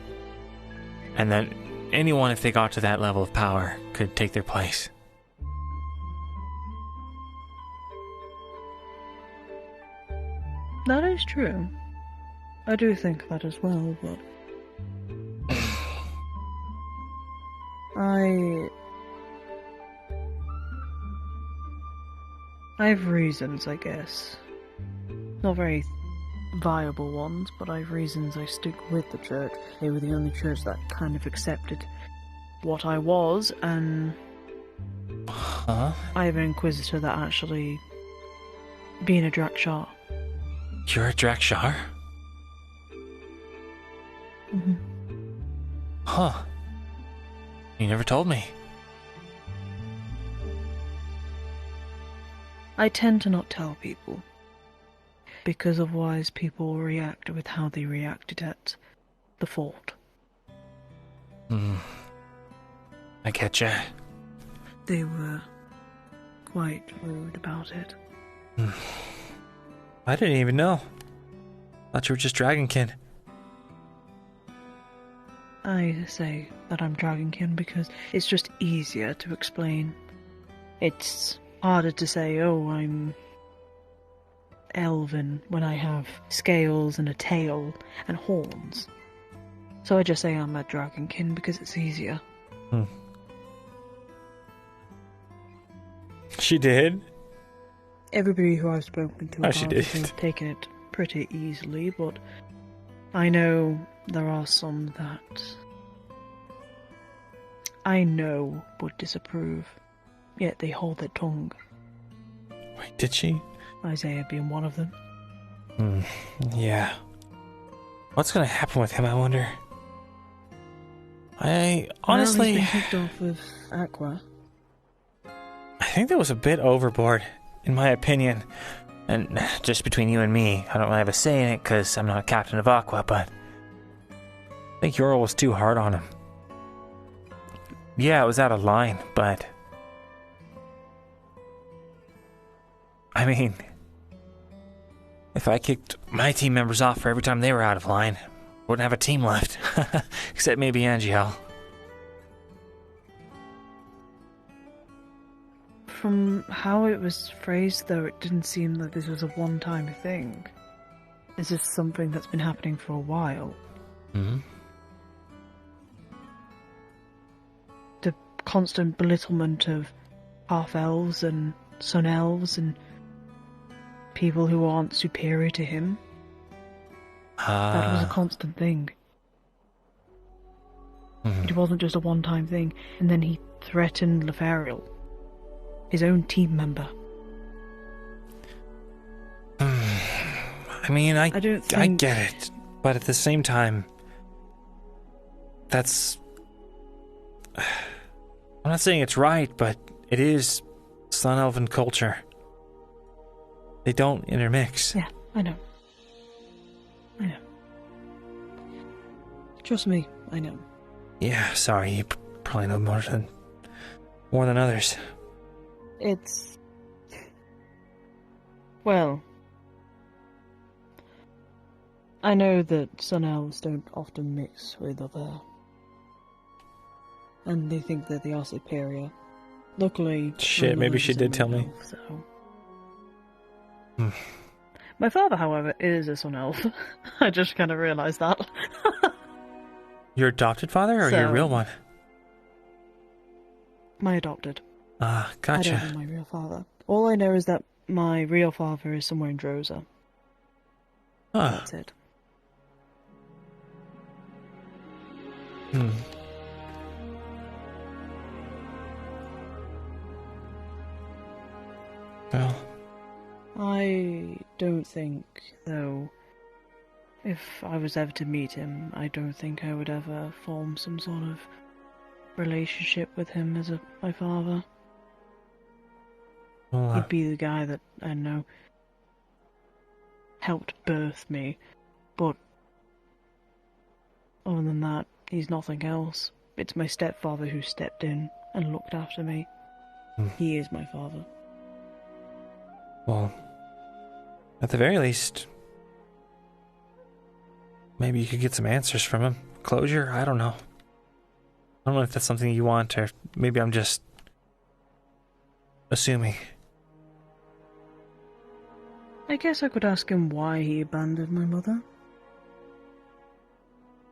and that anyone, if they got to that level of power, could take their place. That is true. I do think that as well, but I have reasons, I guess. Not very viable ones, but I have reasons I stick with the church. They were the only church that kind of accepted what I was, and I have an inquisitor that actually being a Drakshar. You're a Drakshar? Mm-hmm. Huh. You never told me. I tend to not tell people, because otherwise people will react with how they reacted at the fort. I getcha. They were quite rude about it. I didn't even know. Thought you were just Dragonkin. I say that I'm Dragonkin because it's just easier to explain. It's harder to say, oh, I'm elven when I have scales and a tail and horns. So I just say I'm a Dragonkin because it's easier. She did? Everybody who I've spoken to about it has taken it pretty easily, but I know there are some that I know would disapprove, yet they hold their tongue. Wait, did she? Isaiah being one of them. Yeah. What's gonna happen with him, I wonder? I honestly... Well, he's been kicked off of Aqua. I think that was a bit overboard, in my opinion. And just between you and me, I don't really have a say in it because I'm not a captain of Aqua, but I think Yoral was too hard on him. Yeah, it was out of line, but I mean, if I kicked my team members off for every time they were out of line, I wouldn't have a team left. Except maybe Angiel. From how it was phrased, though, it didn't seem that this was a one-time thing. This is something that's been happening for a while. The constant belittlement of half-elves and sun-elves and people who aren't superior to him. That was a constant thing. It wasn't just a one-time thing. And then he threatened Lefariel, his own team member. I mean, I get it, but at the same time, that's... I'm not saying it's right, but it is Sun Elven culture. They don't intermix. Yeah, I know. I know. Trust me, I know. Yeah, sorry, you probably know more than others. It's... Well... I know that Sun Elves don't often mix with other... And they think that they are superior. Luckily... Shit, maybe she did tell me. So. My father, however, is a Sun Elf. I just kind of realised that. Your adopted father or your real one? My adopted. Ah, gotcha. I don't know my real father. All I know is that my real father is somewhere in Droza. That's it. Well, I don't think, though, if I was ever to meet him, I don't think I would ever form some sort of relationship with him as my father. Well, he'd be the guy that, I don't know, helped birth me, but other than that, he's nothing else. It's my stepfather who stepped in and looked after me. He is my father. Well, at the very least, Maybe you could get some answers from him. Closure? I don't know. I don't know if that's something you want, or maybe I'm just assuming. I guess I could ask him why he abandoned my mother.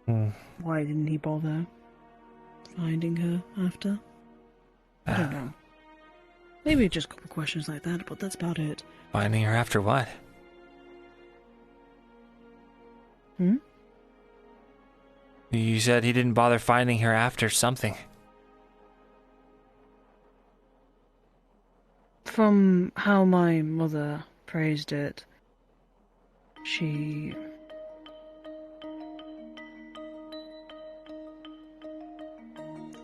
Why didn't he bother finding her after? I don't know. Maybe just a couple questions like that, but that's about it. Finding her after what? You said he didn't bother finding her after something. From how my mother phrased it,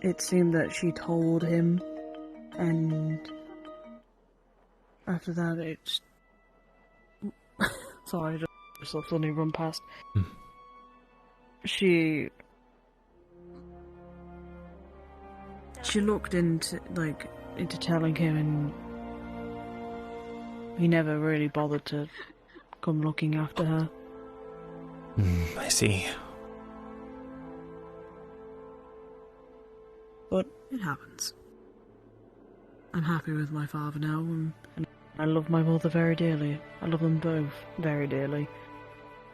it seemed that she told him, and after that it's... Sorry, I just suddenly run past. She looked into telling him, and he never really bothered to come looking after her. I see. But it happens. I'm happy with my father now, and I love my mother very dearly. I love them both very dearly.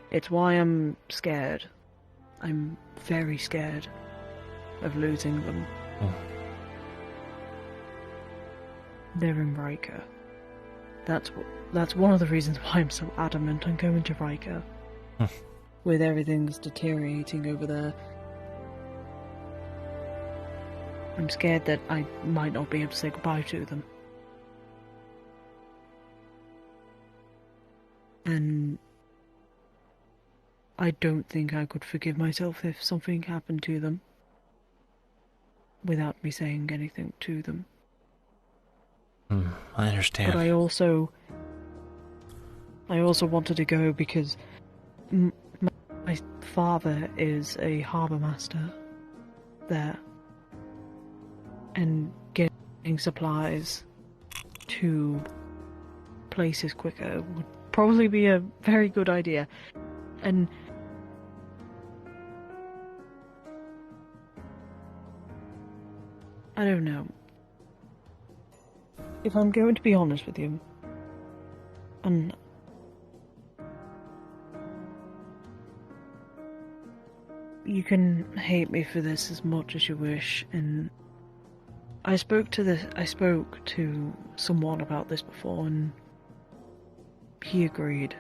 It's why I'm scared. I'm very scared of losing them. They're in Riker. That's one of the reasons why I'm so adamant on going to Riker. With everything's deteriorating over there. I'm scared that I might not be able to say goodbye to them. And I don't think I could forgive myself if something happened to them without me saying anything to them. I understand. But I also wanted to go because my father is a harbour master there, and getting supplies to places quicker would probably be a very good idea. And I don't know. If I'm going to be honest with you, and you can hate me for this as much as you wish, and I spoke to someone about this before, and he agreed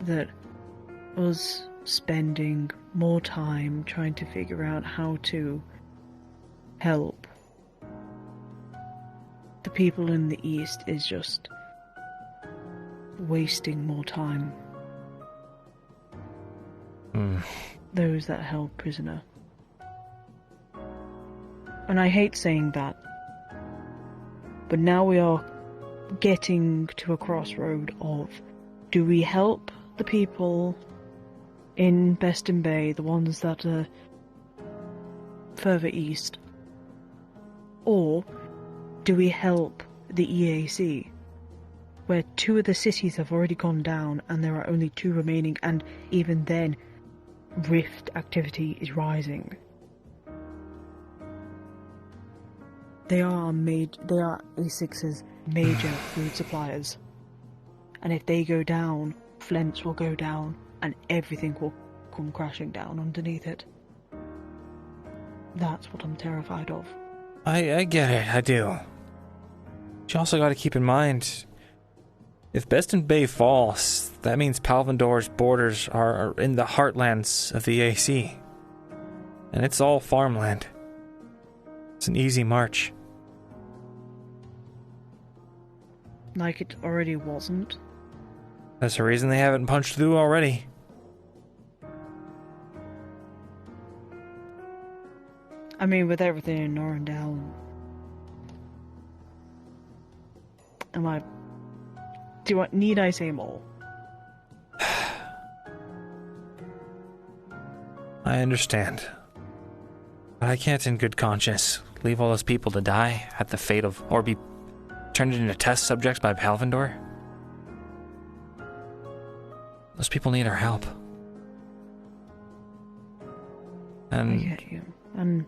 that us spending more time trying to figure out how to help the people in the East is just wasting more time. Those that held prisoner. And I hate saying that, but now we are getting to a crossroad of, do we help the people in Beston Bay, the ones that are further east, or do we help the EAC, where 2 of the cities have already gone down and there are only 2 remaining, and even then rift activity is rising. They are A6's major food suppliers, and if they go down, Flint's will go down and everything will come crashing down underneath it. That's what I'm terrified of. I get it, I do. But you also got to keep in mind, if Beston Bay falls, that means Palvandor's borders are in the heartlands of the AC. And it's all farmland. It's an easy march. Like it already wasn't. That's the reason they haven't punched through already. I mean, with everything in Norrendale, need I say more? I understand. But I can't in good conscience leave all those people to die at the fate of, or be turned into test subjects by Palvandor. Those people need our help. And I get you. And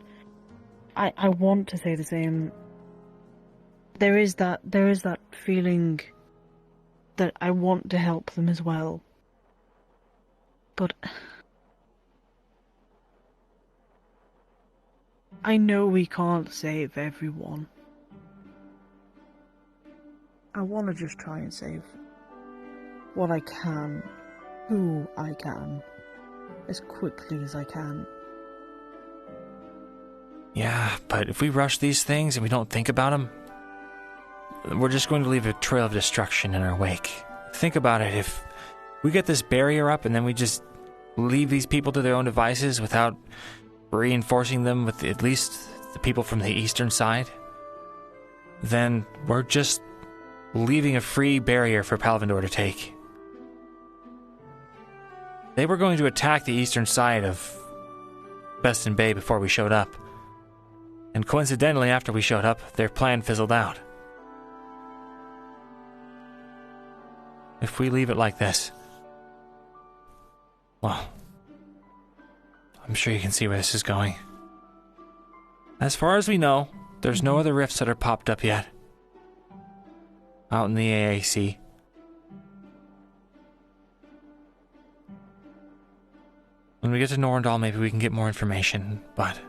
I want to say the same. There is that feeling that I want to help them as well. But I know we can't save everyone. I want to just try and save what I can, who I can, as quickly as I can. Yeah, but if we rush these things and we don't think about them, we're just going to leave a trail of destruction in our wake. Think about it. If we get this barrier up and then we just leave these people to their own devices without reinforcing them with at least the people from the eastern side, then we're just leaving a free barrier for Palvindor to take. They were going to attack the eastern side of Beston Bay before we showed up. And coincidentally, after we showed up, their plan fizzled out. If we leave it like this, well, I'm sure you can see where this is going. As far as we know, there's no other rifts that are popped up yet. Out in the AAC. When we get to Norendal, maybe we can get more information, but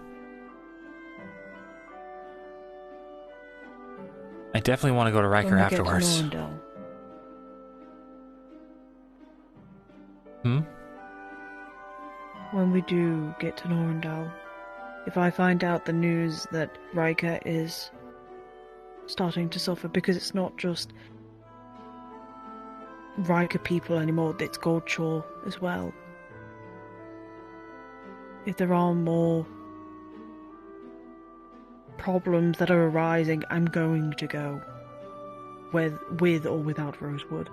I definitely want to go to Riker afterwards. Get to Norendal. When we do get to Norendal, if I find out the news that Riker is starting to suffer, because it's not just Riker people anymore, it's Goldshore as well. If there are more problems that are arising, I'm going to go. With or without Rosewood.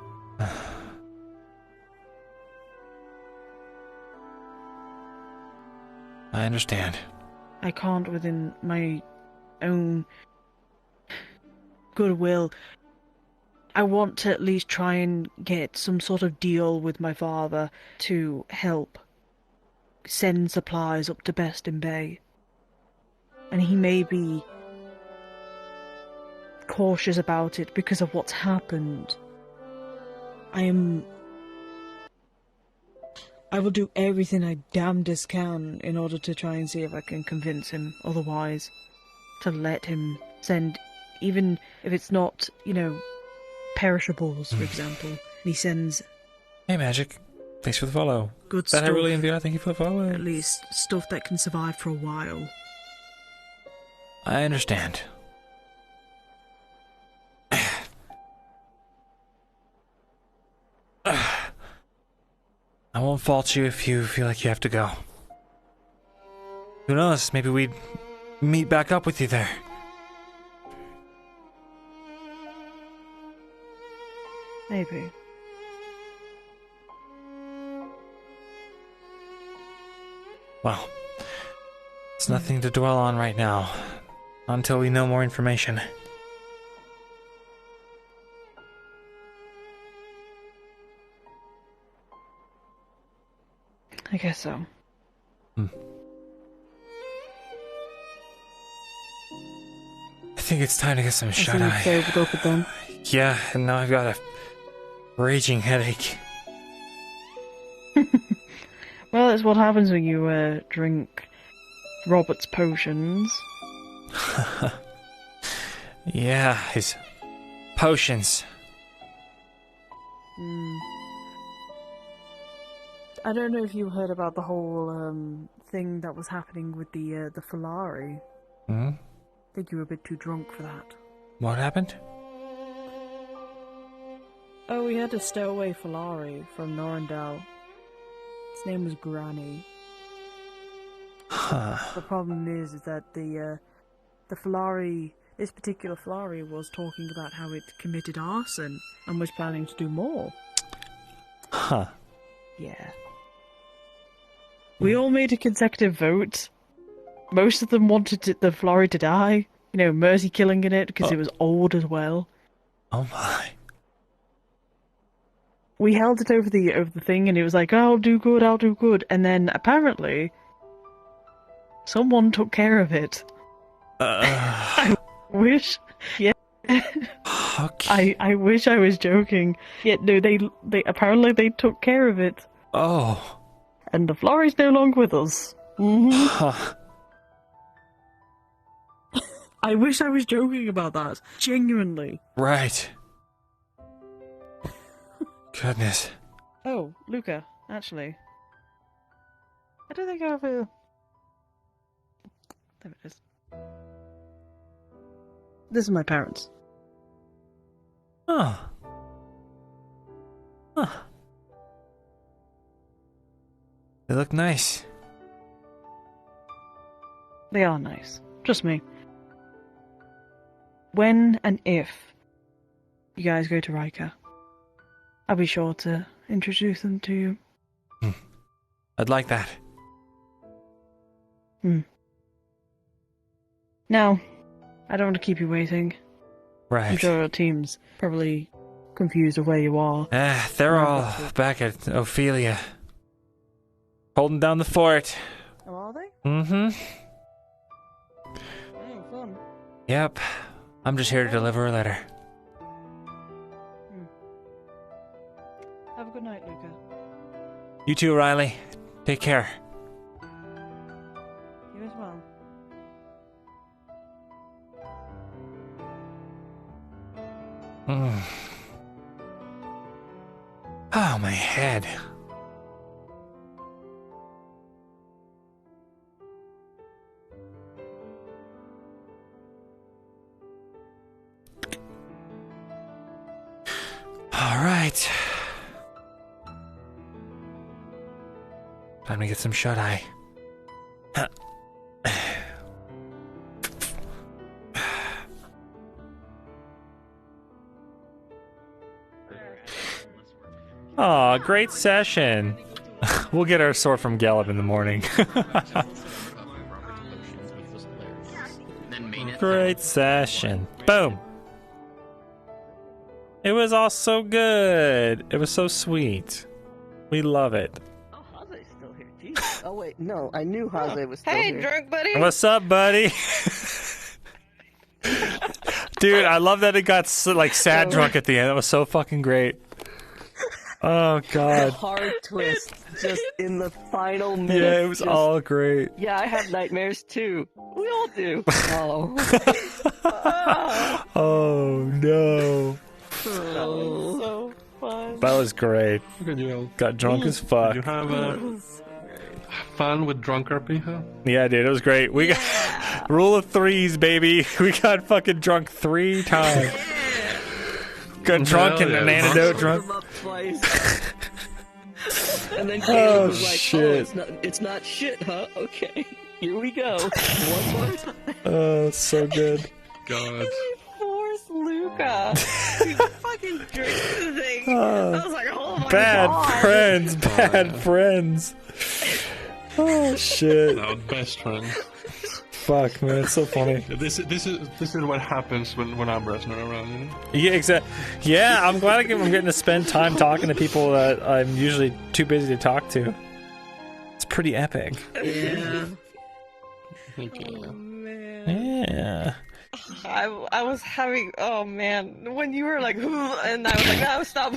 I understand. I can't, within my own goodwill. I want to at least try and get some sort of deal with my father to help send supplies up to Beston Bay. And he may be cautious about it because of what's happened. I will do everything I damnedest can in order to try and see if I can convince him otherwise to let him send, even if it's not, perishables, for example. He sends... Hey, Magic. Thanks for the follow. Good that stuff. Really Envy, thank you for the follow. At least stuff that can survive for a while. I understand. I won't fault you if you feel like you have to go. Who knows, maybe we'd meet back up with you there. Maybe. Well, it's nothing to dwell on right now, until we know more information. I guess so. I think it's time to get some shut-eye. Yeah, and now I've got a raging headache. Well, that's what happens when you drink Robert's potions. Yeah, his potions. I don't know if you heard about the whole thing that was happening with the Falari. Hmm? I think you were a bit too drunk for that. What happened? Oh, we had a stowaway Falari from Norendal. His name was Granny. Huh. The problem is that the Falari, this particular Falari, was talking about how it committed arson and was planning to do more. Huh. Yeah. We all made a consecutive vote. Most of them wanted the Falari to die. Mercy killing in it because it was old as well. Oh my. We held it over the thing, and it was like, I'll do good. And then apparently, Someone took care of it. I wish. Yeah. Okay. I wish I was joking. Yeah, no, they apparently they took care of it. Oh. And the floor is no longer with us. Huh. I wish I was joking about that. Genuinely. Right. Goodness. Oh, Luca, actually. I don't think I've... There it is. This is my parents. Oh. Huh. They look nice. They are nice. Trust me. When and if you guys go to Riker, I'll be sure to introduce them to you. I'd like that. Now, I don't want to keep you waiting. Right. I'm sure our team's probably confused of where you are. They're all back at Ophelia. Holding down the fort. Oh, are they? Mm-hmm. Oh, fun. Yep. I'm just here to deliver a letter. Have a good night, Luca. You too, Riley. Take care. You as well. Oh, my head. All right. Time to get some shut-eye. Aw, great session. We'll get our sword from Gallup in the morning. Great session. Boom. It was all so good. It was so sweet. We love it. Oh, Jose's still here. Jesus. Oh, wait. No, I knew Jose was still Hey, here. drunk buddy. What's up, buddy? Dude, I love that it got like sad drunk at the end. That was so fucking great. Oh god. Hard twist just in the final minute. Yeah, it was all great. Yeah, I have nightmares too. We all do. Oh. Oh no. That was so fun. That was great. Look at you. Got drunk as fuck. Did you have fun with drunk RP, huh? Yeah, dude, it was great. We got rule of threes, baby. We got fucking drunk 3 times. Got drunk and an antidote drunk. And then Caleb was like, shit. "Oh, it's not shit, huh? Okay, here we go. One more time." Oh, so good. God. Force Luca. He fucking drinks the thing. I was like, oh my Bad god. friends, bad friends. Oh shit. Our best friend. Fuck, man, it's so funny. This is what happens when Abra's not around, you know? Yeah, exactly. Yeah, I'm glad I'm getting to spend time talking to people that I'm usually too busy to talk to. It's pretty epic. Yeah. Oh, man. Yeah. I was having, oh man, when you were like, and I was like, no, stop.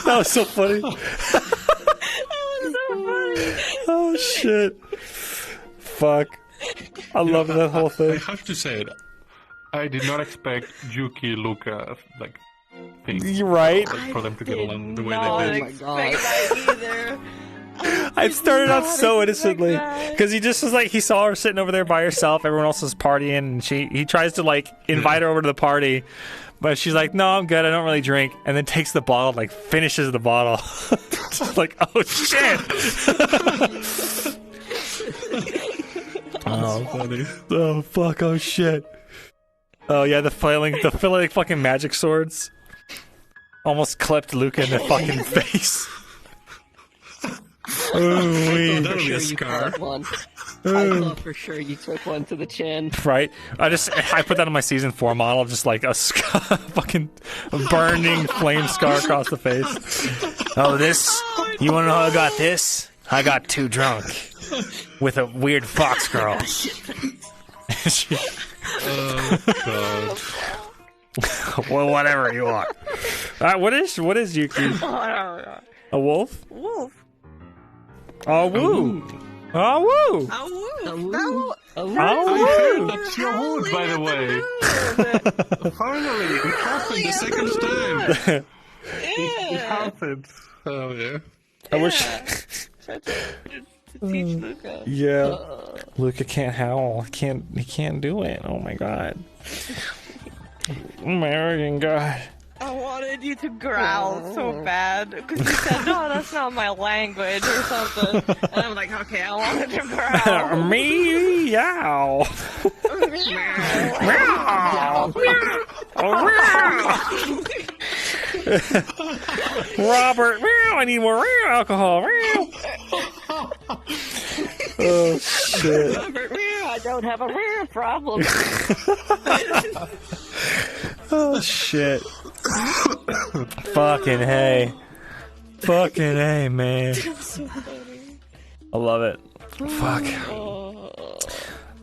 That was so funny. That was so funny. Oh shit. Fuck. I love that whole I thing. have to say it. I did not expect Yuki, Luca, like, things. You're right. Like, for them to get along the way Not they did. expect that either. I started out so innocently because he just was like, he saw her sitting over there by herself. Everyone else was partying, and he tries to like invite her over to the party, but she's like, "No, I'm good. I don't really drink." And then takes the bottle, like finishes the bottle. Just like, oh shit. Oh, funny. Oh fuck. Oh shit. Oh yeah, the flailing fucking magic swords almost clipped Luca in the fucking face. I that'll be a scar. I thought for sure you took one to the chin. Right? I put that on my season 4 model, just like a fucking burning flame scar across the face. Oh, this? You wanna know how I got this? I got too drunk. with a weird fox girl. Well, whatever you want. What is Yuki? A wolf? Wolf. Oh woo! Oh woo! Oh, that's your mood, by the way. Finally, it happened the second time. It happened. Oh yeah. I wish. To teach Luca. Yeah. Luca can't howl. He can't do it. Oh my god. Oh my arrogant god. I wanted you to growl so bad because you said, "No, that's not my language" or something, and I'm like, "Okay, I wanted to growl." Meow. Robert, I need more alcohol. Oh shit. Robert, I don't have a rare problem. Oh shit. Fucking hey. Fucking hey, man. I love it. Fuck.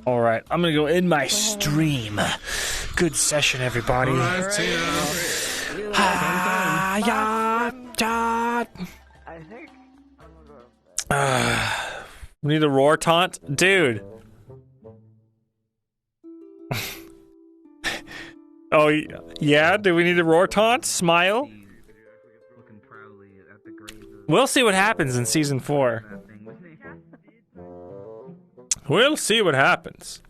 Alright, I'm gonna go end my stream. Good session, everybody. We need a roar taunt? Dude. Oh, yeah? Do we need a roar taunt? Smile? We'll see what happens in Season 4. We'll see what happens.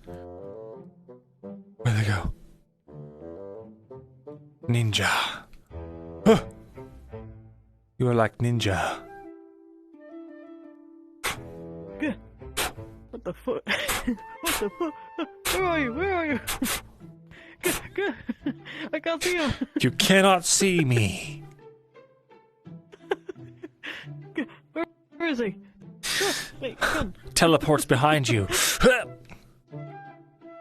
Where'd they go? Ninja. Huh. You are like ninja. What the fuck? What the fuck? Where are you? Where are you? I can't see him. You cannot see me. Where is he? Wait, come. Teleports behind you.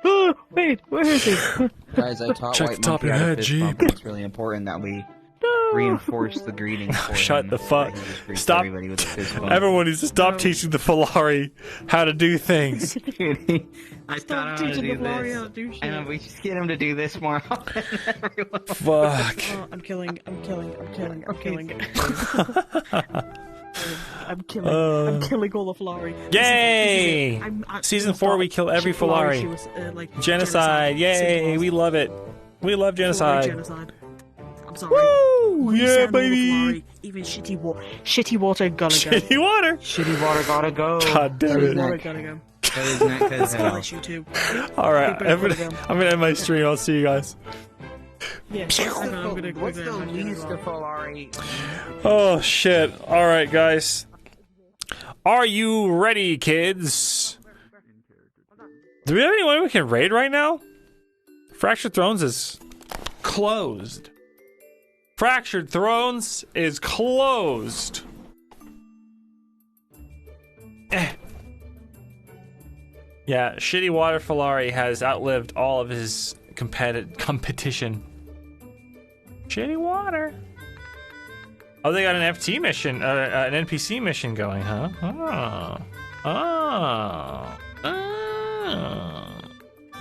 Oh, wait, where is he? Guys, I taught Check White the top Monkey of your how to head, fist Jeep. bump, and it's really important that we reinforce the greeting for Shut him, the fuck. that he just greets Stop. everybody with a fist bump. Everyone needs to stop teaching the Falari how to do things. I Stop taught him how to teaching do the Flari this. how to do shit. And we just get him to do this more often. Fuck. Oh, I'm killing. I'm killing all the Falari. Yay! Season 4, we kill every Falari. She was, genocide. Yay! We love it. We love genocide. Genocide. I'm sorry. Woo! You Yeah, said all the baby! Falari, even shitty water gotta go. Shitty water! Shitty water gotta go. God damn Shitty it. water gotta go. Hell. Issue too. Alright, Big I'm Brother gonna end my stream. I'll see you guys. Yeah, What's the least of Falari? Oh, shit. Alright, guys. Are you ready, kids? Do we have anyone we can raid right now? Fractured Thrones is closed. Fractured Thrones is closed. Yeah, Shitty Water Falari has outlived all of his competition. Shitty Water. Oh, they got an FT mission, an NPC mission going, huh? Oh.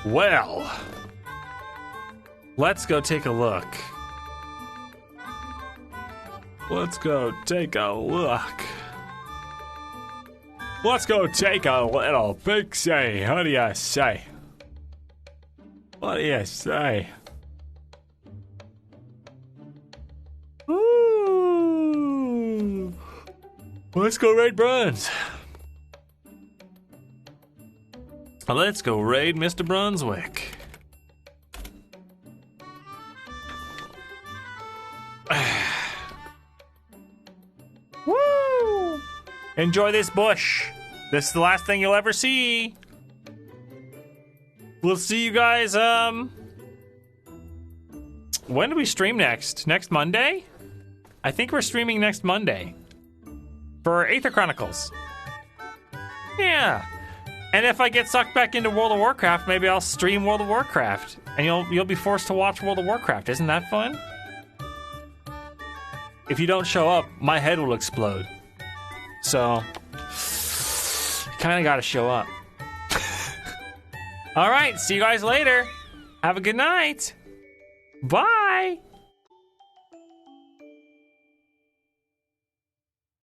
Well, let's go take a look. Let's go take a look. Let's go take a little peek-see. What do you say? What do you say? Ooh. Let's go raid Bruns. Let's go raid Mr. Brunswick. Woo! Enjoy this bush. This is the last thing you'll ever see. We'll see you guys, when do we stream next? Next Monday? I think we're streaming next Monday. For Aether Chronicles. Yeah. And if I get sucked back into World of Warcraft, maybe I'll stream World of Warcraft. And you'll be forced to watch World of Warcraft. Isn't that fun? If you don't show up, my head will explode. So, Kind of got to show up. All right, see you guys later. Have a good night. Bye.